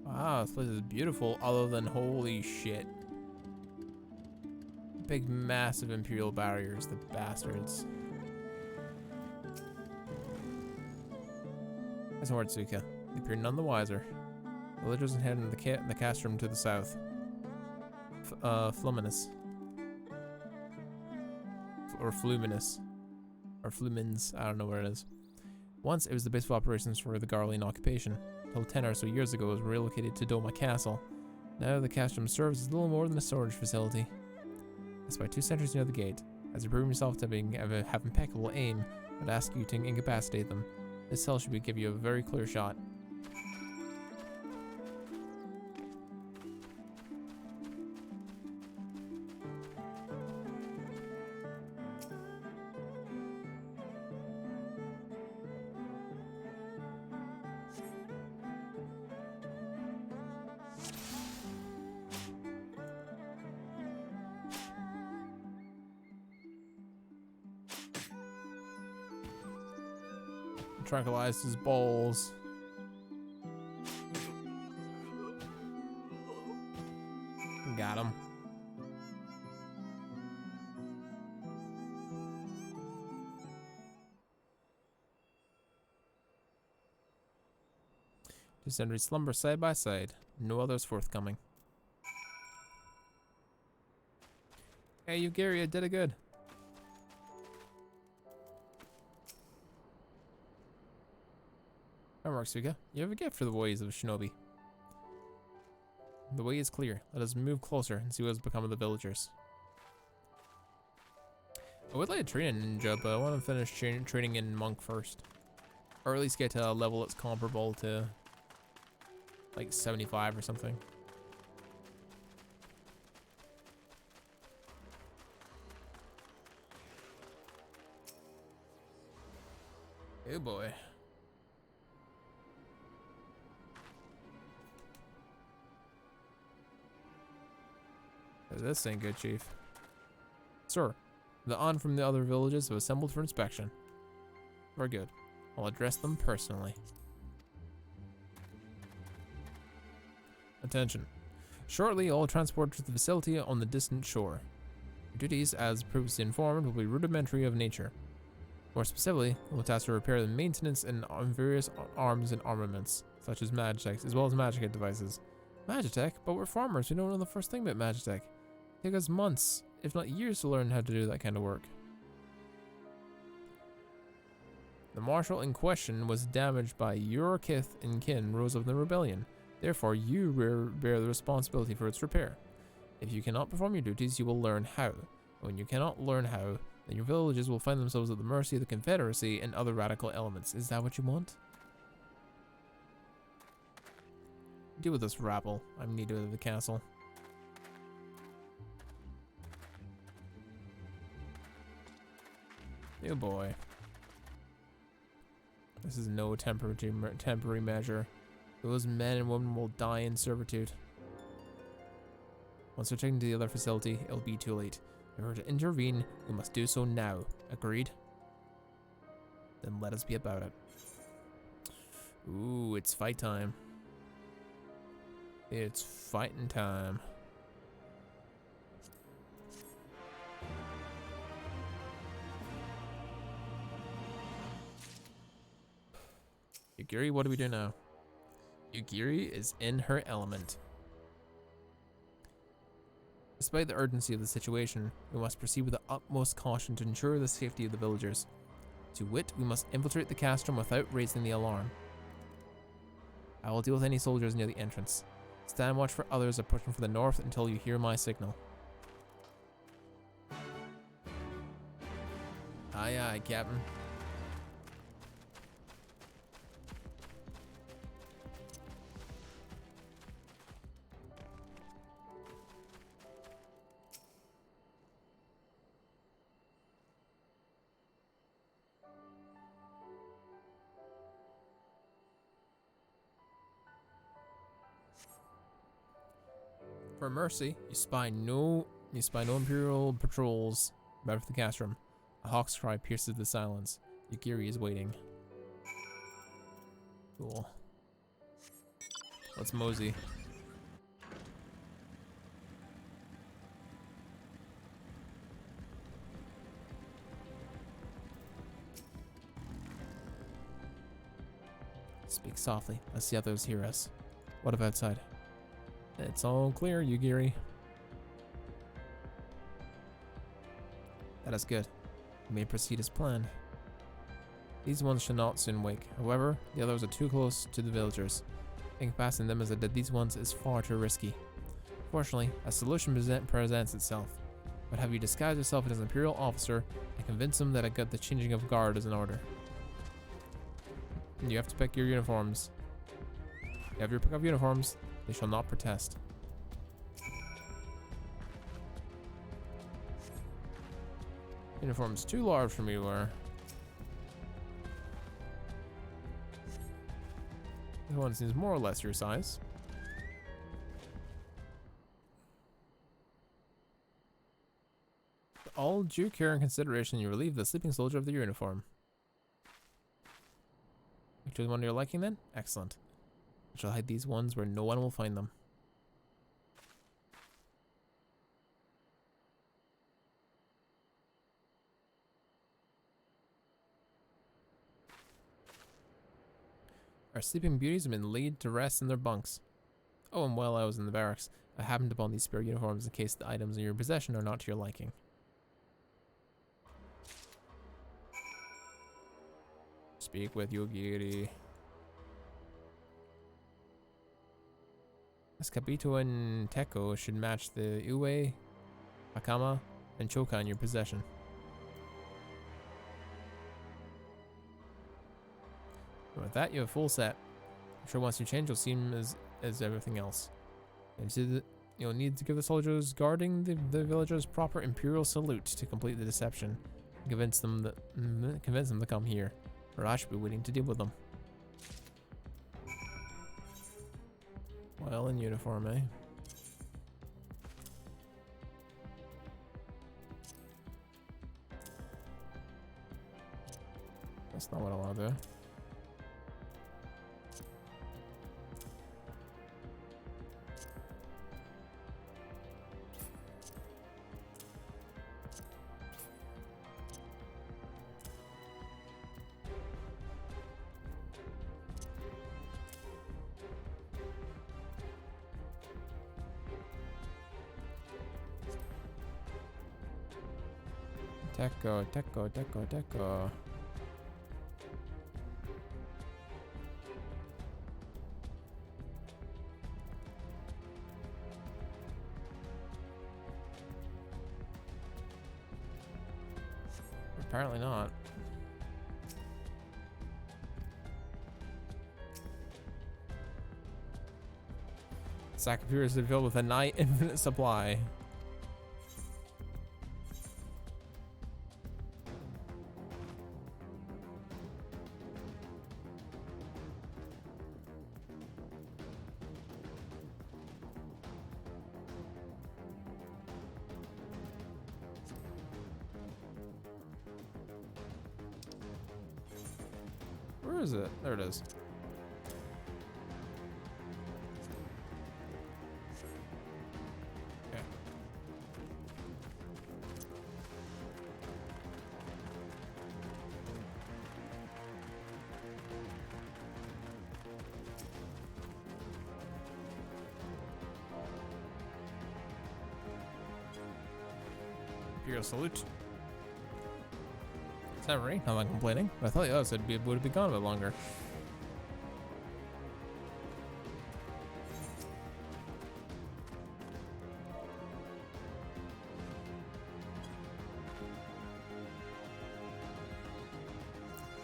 Wow, this place is beautiful, other than holy shit. Big, massive Imperial barriers, the bastards. There's Hordsuka. They appear none the wiser. Villagers head in the cast room to the south. Fluminous. Or Fluminous. Or Flumins, I don't know where it is. Once, it was the base of operations for the Garlean occupation. Until 10 or so years ago, it was relocated to Doma Castle. Now, the castrum serves as little more than a storage facility. Despite 2 sentries near the gate, as you prove yourself to have impeccable aim, I'd ask you to incapacitate them. This cell should give you a very clear shot. Tranquilized his balls. Got him. Two sentries slumber side by side. No others forthcoming. Hey, Yugiri, I did it good. Alright, Suga, you have a gift for the ways of a shinobi. The way is clear. Let us move closer and see what has become of the villagers. I would like to train a ninja, but I want to finish training in monk first. Or at least get to a level that's comparable to like 75 or something. Oh boy. This ain't good, Chief. Sir, the on from the other villages have assembled for inspection. Very good. I'll address them personally. Attention. Shortly, all transport to the facility on the distant shore. Your duties, as previously informed, will be rudimentary of nature. More specifically, we'll task to repair the maintenance and various arms and armaments, such as Magitech, as well as Magitech devices. Magitech? But we're farmers, we don't know the first thing about Magitech. It took us months, if not years, to learn how to do that kind of work. The marshal in question was damaged by your kith and kin rose of the rebellion. Therefore, you bear the responsibility for its repair. If you cannot perform your duties, you will learn how. And when you cannot learn how, then your villages will find themselves at the mercy of the Confederacy and other radical elements. Is that what you want? Deal with this rabble. I'm needed at the castle. Oh boy. This is no temporary measure. Those men and women will die in servitude. Once they're taken to the other facility, it'll be too late. If we're to intervene, we must do so now. Agreed? Then let us be about it. Ooh, it's fight time. It's fighting time. Yugiri, what do we do now? Yugiri is in her element. Despite the urgency of the situation, we must proceed with the utmost caution to ensure the safety of the villagers. To wit, we must infiltrate the castrum without raising the alarm. I will deal with any soldiers near the entrance. Stand watch for others approaching from the north until you hear my signal. Aye aye, Captain. For mercy, you spy no Imperial patrols about for the castrum. A hawk's cry pierces the silence. Yugiri is waiting. Cool. Let's mosey. Speak softly, lest the others hear us. What about outside? It's all clear, Yugiri. That is good. We may proceed as planned. These ones shall not soon wake. However, the others are too close to the villagers. Passing them as I did these ones is far too risky. Fortunately, a solution presents itself. But have you disguised yourself as an Imperial officer and convince them that the changing of guard is in order. And you have to pick your uniforms. You have your pick of uniforms. They shall not protest. Uniform's too large for me to wear. This one seems more or less your size. With all due care and consideration, you relieve the sleeping soldier of their uniform. You choose one to your liking then? Excellent. I shall hide these ones where no one will find them. Our sleeping beauties have been laid to rest in their bunks. Oh, and while I was in the barracks, I happened upon these spare uniforms in case the items in your possession are not to your liking. Speak with Yugiri. Escapito and Teko should match the Ue, Hakama, and Choka in your possession. And with that, you have full set. I'm sure once you change, you'll seem as as everything else. You'll need to give the soldiers guarding the villagers proper imperial salute to complete the deception. Convince them to come here, or I should be waiting to deal with them. Well, in uniform, eh? That's not what I want to do. Deco. Apparently not. Sack appears to be filled with a nigh infinite supply. Where is it? There it is. Okay. Imperial salute. It's not rain. I'm not complaining. I thought the other said it would have been gone a bit longer.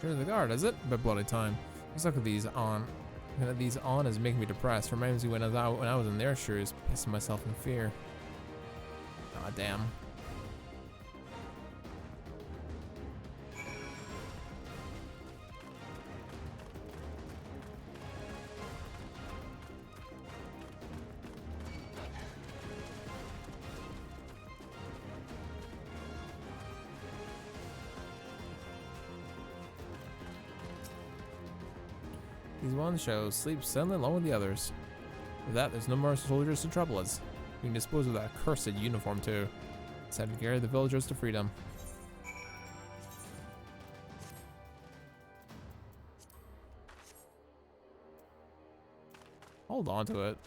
Here's the guard, is it? But bloody time. Let's look at these on. Looking at these on is making me depressed. Reminds me when I was in their shoes, pissing myself in fear. Aw, damn. These one shows sleep soundly along with the others. With that, there's no more soldiers to trouble us. We can dispose of that cursed uniform too. It's time to carry the villagers to freedom. Hold on to it.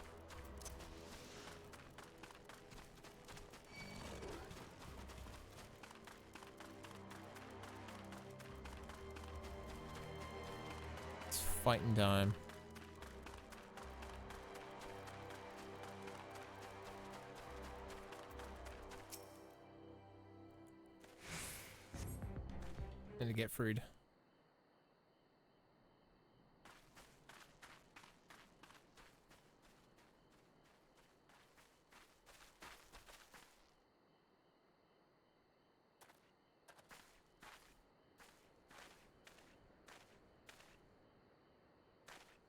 It's fighting time. And to get freed.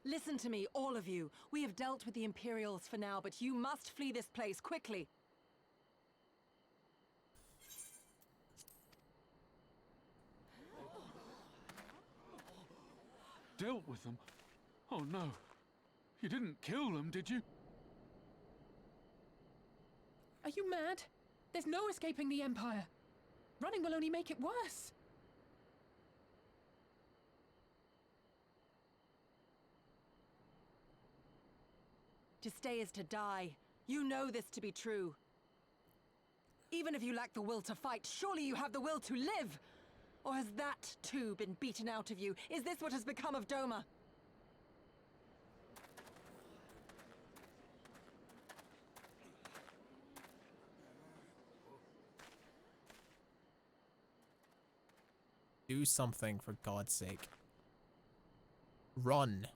Listen to me, all of you. We have dealt with the Imperials for now, but you must flee this place quickly. Dealt with them? Oh no. You didn't kill them, did you? Are you mad? There's no escaping the Empire. Running will only make it worse. To stay is to die. You know this to be true. Even if you lack the will to fight, surely you have the will to live! Or has that, too, been beaten out of you? Is this what has become of Doma? Do something, for God's sake. Run.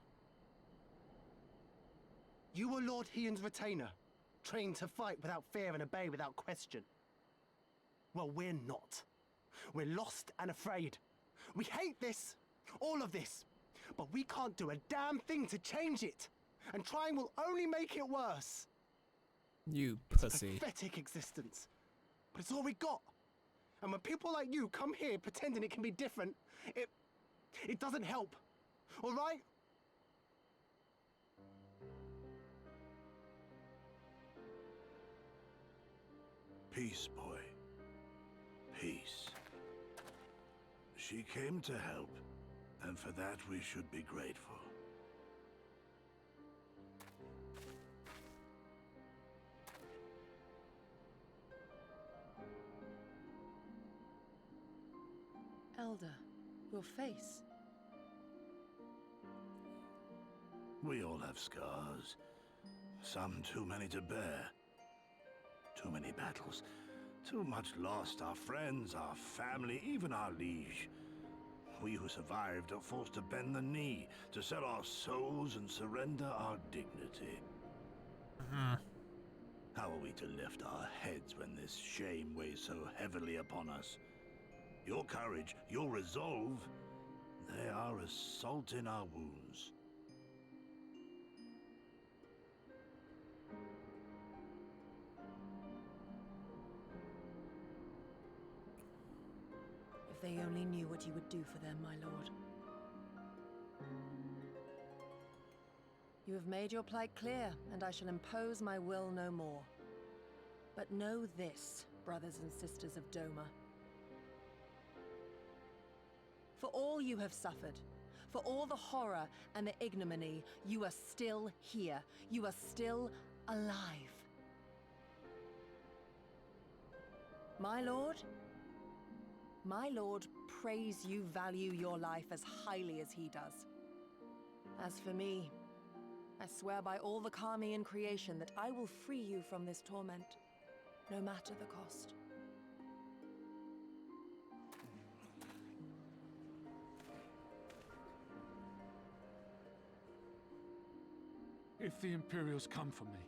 You were Lord Hien's retainer, trained to fight without fear and obey without question. Well, we're not. We're lost and afraid. We hate this, all of this, but we can't do a damn thing to change it. And trying will only make it worse. You It's a pussy. pathetic existence, but it's all we got. And when people like you come here pretending it can be different, it doesn't help. All right? Peace, boy. Peace. She came to help, and for that we should be grateful. Elder, your face. We all have scars. Some too many to bear. Too many battles. Too much lost. Our friends, our family, even our liege. We who survived are forced to bend the knee, to sell our souls and surrender our dignity. How are we to lift our heads when this shame weighs so heavily upon us? Your courage, your resolve, they are as salt in our wounds. If they only knew what you would do for them, my lord. You have made your plight clear, and I shall impose my will no more. But know this, brothers and sisters of Doma. For all you have suffered, for all the horror and the ignominy, you are still here. You are still alive. My lord prays you value your life as highly as he does. As for me, I swear by all the Kami in creation that I will free you from this torment, no matter the cost. If the Imperials come for me,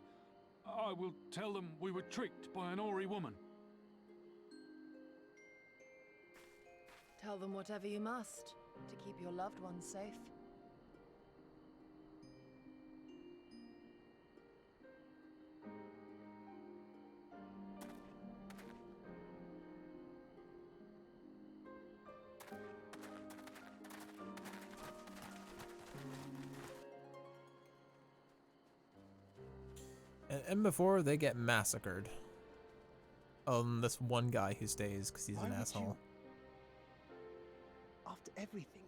I will tell them we were tricked by an Ori woman. Tell them whatever you must to keep your loved ones safe. And before they get massacred. This one guy who stays because he's Why an would asshole. After everything.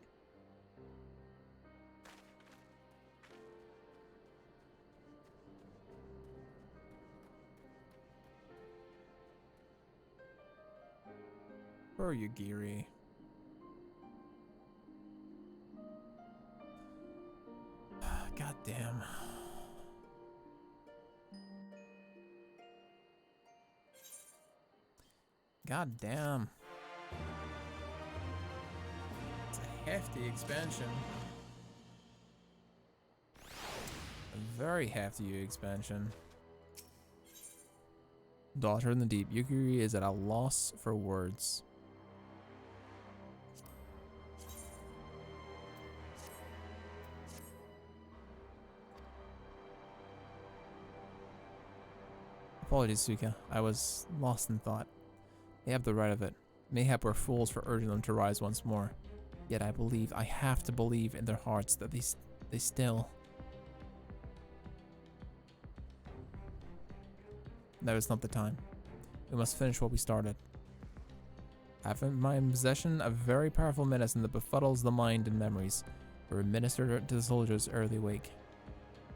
Where are you, Giri? God damn. God damn. It's a hefty expansion. A very hefty expansion. Daughter in the Deep. Yukiri is at a loss for words. Apologies, Suika. I was lost in thought. They have the right of it. Mayhap we're fools for urging them to rise once more. Yet I have to believe in their hearts that they still... Now is not the time. We must finish what we started. I have in my possession a very powerful medicine that befuddles the mind and memories, or administered to the soldiers ere they wake.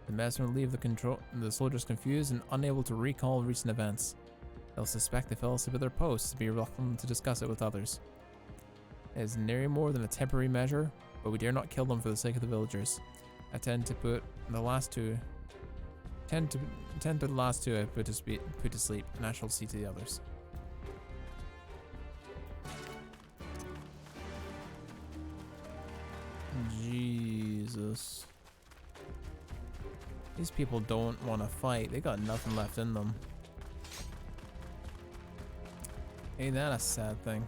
The medicine will leave the soldiers confused and unable to recall recent events. They'll suspect they fell asleep at their posts and be reluctant to discuss it with others. It is nearly more than a temporary measure, but we dare not kill them for the sake of the villagers. I tend to put the last two I put to sleep, and I shall see to the others. Jesus. These people don't want to fight. They got nothing left in them. Ain't that a sad thing?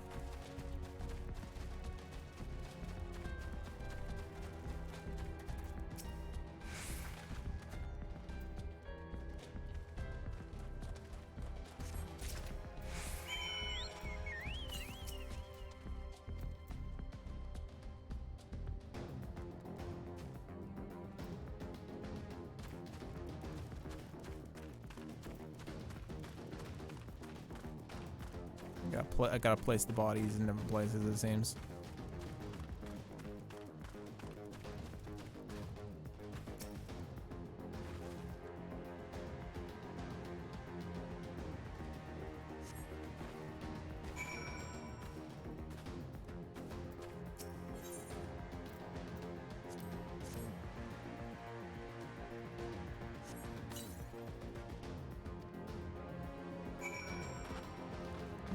I gotta place the bodies in different places, it seems.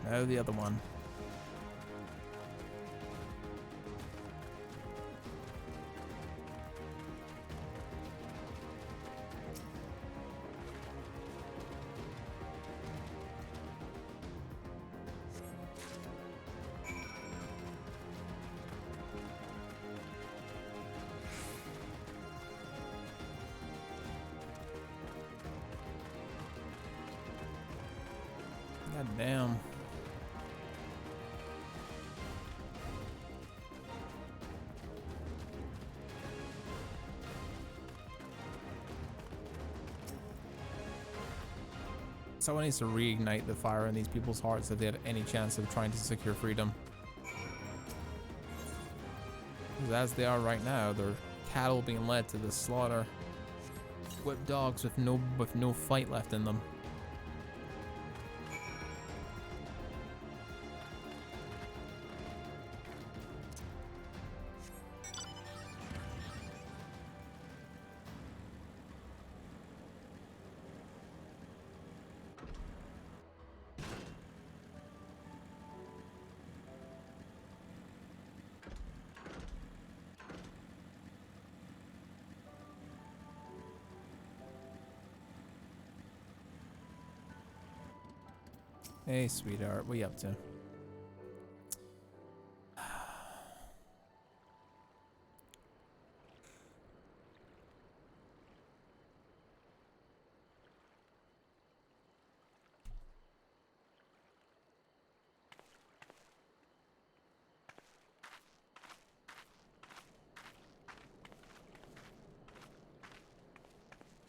No, the other one. God damn. Someone needs to reignite the fire in these people's hearts if they have any chance of trying to secure freedom. Because as they are right now, they're cattle being led to the slaughter. Whipped dogs with no fight left in them. Hey, sweetheart, what you up to?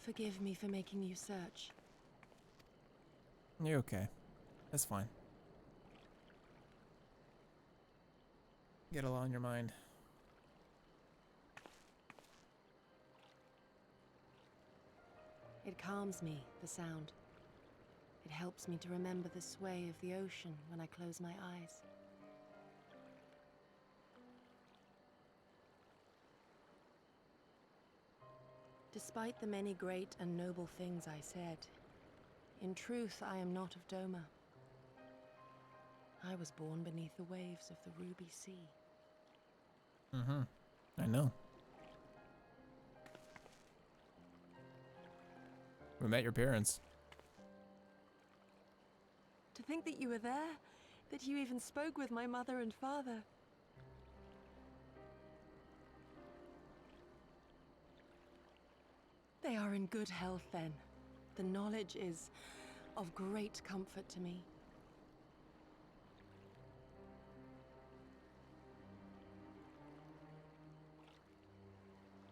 Forgive me for making you search. You're okay. That's fine. Get a lot on your mind. It calms me, the sound. It helps me to remember the sway of the ocean when I close my eyes. Despite the many great and noble things I said, in truth I am not of Doma. I was born beneath the waves of the Ruby Sea. Mm-hmm. I know. We met your parents. To think that you were there, that you even spoke with my mother and father. They are in good health then. The knowledge is of great comfort to me.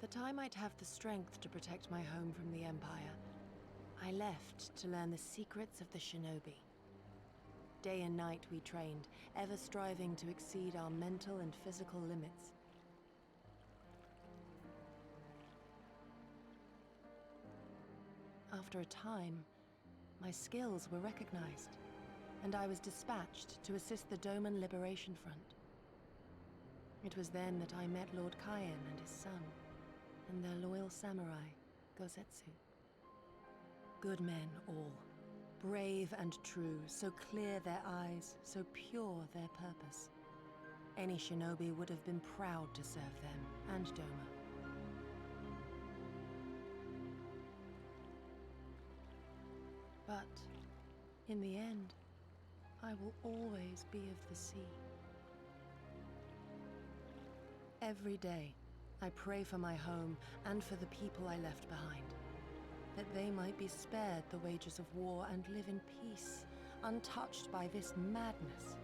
That I might have the strength to protect my home from the Empire, I left to learn the secrets of the shinobi. Day and night we trained, ever striving to exceed our mental and physical limits. After a time, my skills were recognized, and I was dispatched to assist the Doman Liberation Front. It was then that I met Lord Kaien and his son, and their loyal samurai, Gosetsu. Good men all, brave and true, so clear their eyes, so pure their purpose. Any shinobi would have been proud to serve them and Doma. In the end, I will always be of the sea. Every day, I pray for my home and for the people I left behind, that they might be spared the wages of war and live in peace, untouched by this madness.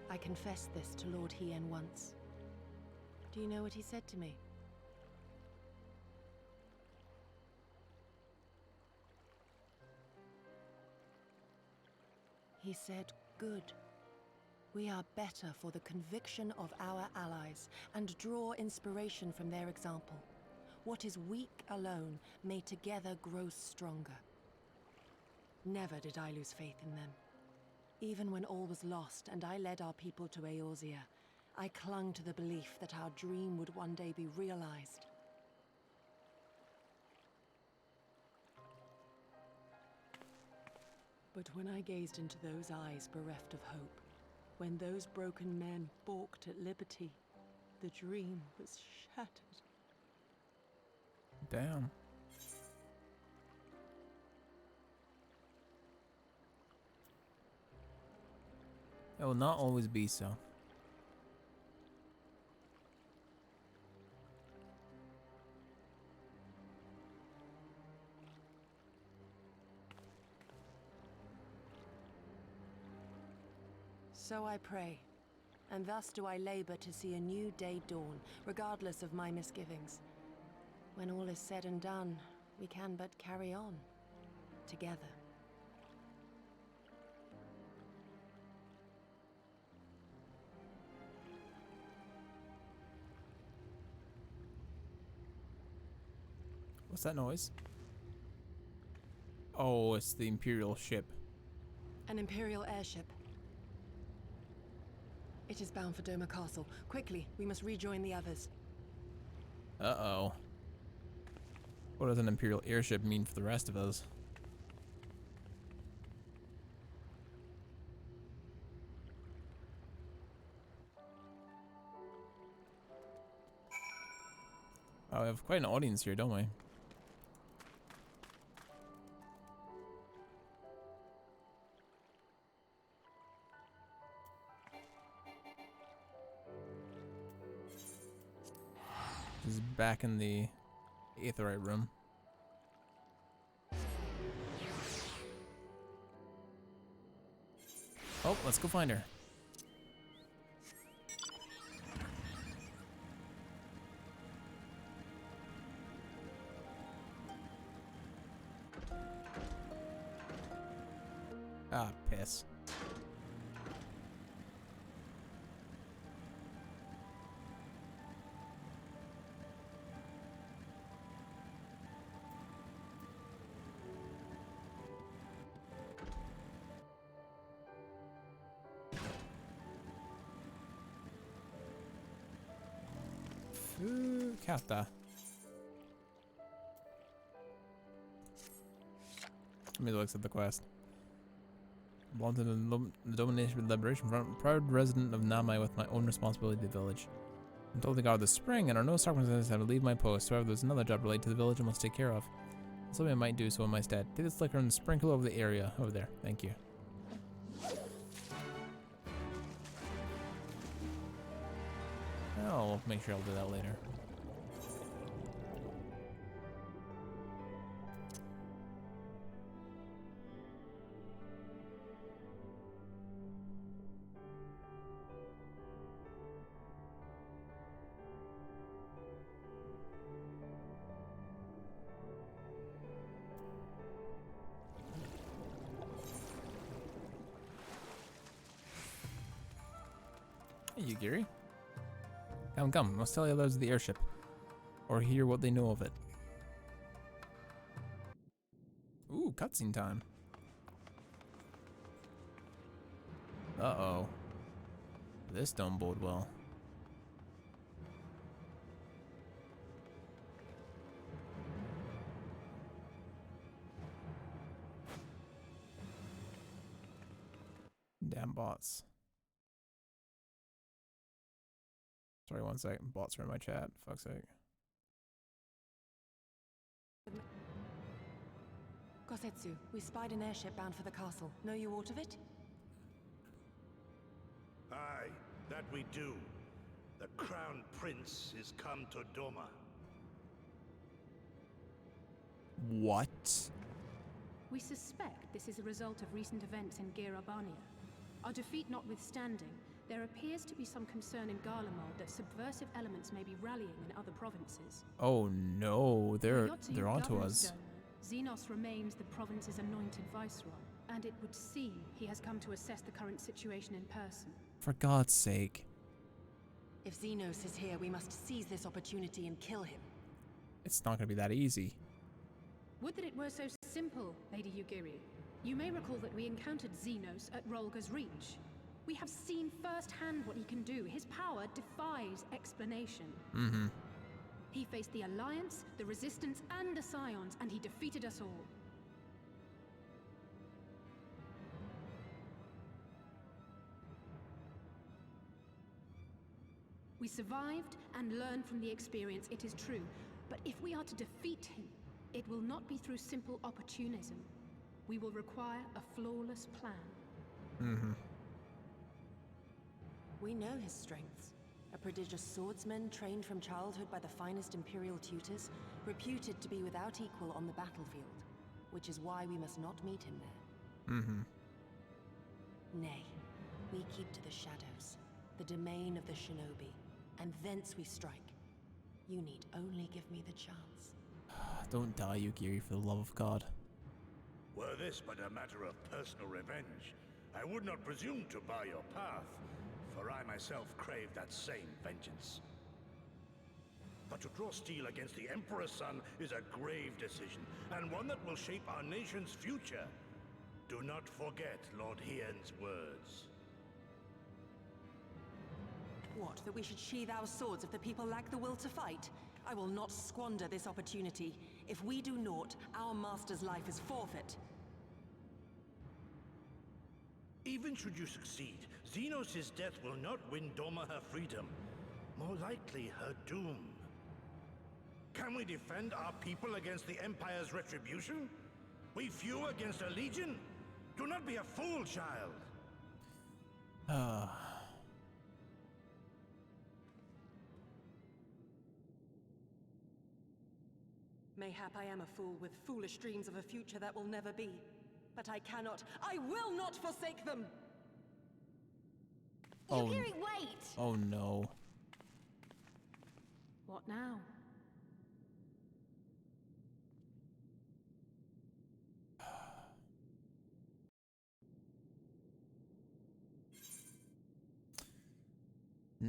I confessed this to Lord Hien once. Do you know what he said to me? He said, "Good. We are better for the conviction of our allies and draw inspiration from their example. What is weak alone may together grow stronger." Never did I lose faith in them. Even when all was lost and I led our people to Eorzea, I clung to the belief that our dream would one day be realized. But when I gazed into those eyes bereft of hope, when those broken men balked at liberty, the dream was shattered. Damn. It will not always be so. So I pray, and thus do I labor to see a new day dawn, regardless of my misgivings. When all is said and done, we can but carry on, together. What's that noise? Oh, it's the Imperial ship. An Imperial airship. It is bound for Doma Castle. Quickly, we must rejoin the others. Uh-oh. What does an Imperial airship mean for the rest of us? Oh, we have quite an audience here, don't we? This is back in the Aetheryte room. Oh, let's go find her. Ah, piss. Kata. Let me look at the quest. Wanted the Domination Liberation Front, proud resident of Namai with my own responsibility to the village. I'm told the god of the spring and are no circumstances I have to leave my post. However, there's another job related to the village I must take care of. Something I might do so in my stead. Take this liquor and sprinkle over the area over there. Thank you. I'll make sure I'll do that later. Hey, you, Gary. Come, must tell the others of the airship, or hear what they know of it. Ooh, cutscene time. Uh-oh. This don't bode well. Damn bots. Sorry, 1 second. Bots are in my chat. Fuck's sake. Kosetsu, we spied an airship bound for the castle. Know you aught of it? Aye, that we do. The Crown Prince is come to Doma. What? We suspect this is a result of recent events in Girabania. Our defeat notwithstanding, there appears to be some concern in Garlemald that subversive elements may be rallying in other provinces. Oh no, they're Yotsu onto governs us. Doma. Xenos remains the province's anointed viceroy, and it would seem he has come to assess the current situation in person. For God's sake. If Xenos is here, we must seize this opportunity and kill him. It's not gonna be that easy. Would that it were so simple, Lady Yugiri. You may recall that we encountered Xenos at Rolga's Reach. We have seen firsthand what he can do. His power defies explanation. Mm-hmm. He faced the Alliance, the Resistance, and the Scions, and he defeated us all. We survived and learned from the experience, it is true. But if we are to defeat him, it will not be through simple opportunism. We will require a flawless plan. Mm-hmm. We know his strengths. A prodigious swordsman trained from childhood by the finest Imperial tutors, reputed to be without equal on the battlefield, which is why we must not meet him there. Mm-hmm. Nay, we keep to the shadows, the domain of the shinobi, and thence we strike. You need only give me the chance. Don't die, Yugiri, for the love of God. Were this but a matter of personal revenge, I would not presume to bar your path, for I myself crave that same vengeance. But to draw steel against the Emperor's son is a grave decision, and one that will shape our nation's future. Do not forget Lord Hien's words. What, that we should sheathe our swords if the people lack the will to fight? I will not squander this opportunity. If we do naught, our master's life is forfeit. Even should you succeed, Xenos' death will not win Doma her freedom. More likely, her doom. Can we defend our people against the Empire's retribution? We few against a legion? Do not be a fool, child. Mayhap I am a fool with foolish dreams of a future that will never be. But I cannot, I will not forsake them! Oh, Yugiri, wait! oh no. What now?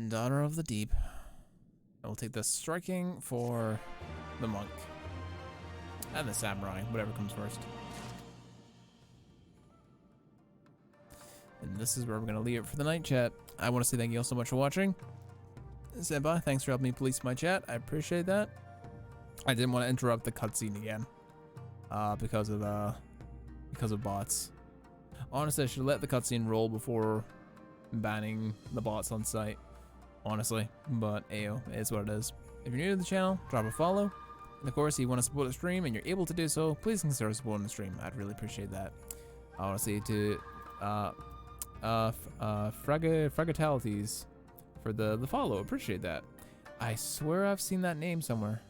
Daughter of the Deep. I will take the striking for the monk. And the samurai, whatever comes first. And this is where we're going to leave it for the night, chat. I want to say thank you all so much for watching. Senpai, thanks for helping me police my chat. I appreciate that. I didn't want to interrupt the cutscene again. Because of bots. Honestly, I should let the cutscene roll before banning the bots on site. Honestly. But, ayo, it is what it is. If you're new to the channel, drop a follow. And of course, if you want to support the stream and you're able to do so, please consider supporting the stream. I'd really appreciate that. I want to say to Fragatalities for the follow. Appreciate that. I swear I've seen that name somewhere.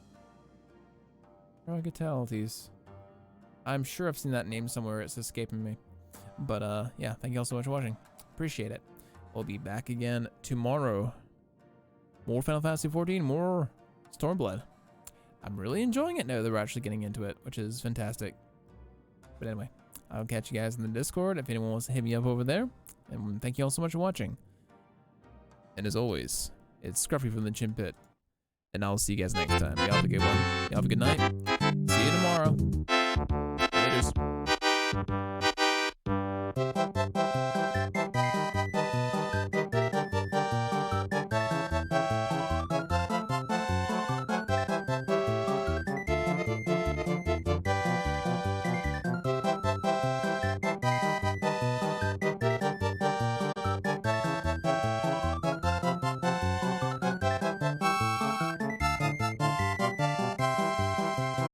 Fragatalities. I'm sure I've seen that name somewhere. It's escaping me. But yeah, thank you all so much for watching. Appreciate it. We'll be back again tomorrow. More Final Fantasy XIV, more Stormblood. I'm really enjoying it now that we're actually getting into it, which is fantastic. But anyway, I'll catch you guys in the Discord if anyone wants to hit me up over there. And thank you all so much for watching. And as always, it's Scruffy from the Chin Pit. And I'll see you guys next time. Y'all have a good one. Y'all have a good night. See you tomorrow. Laters.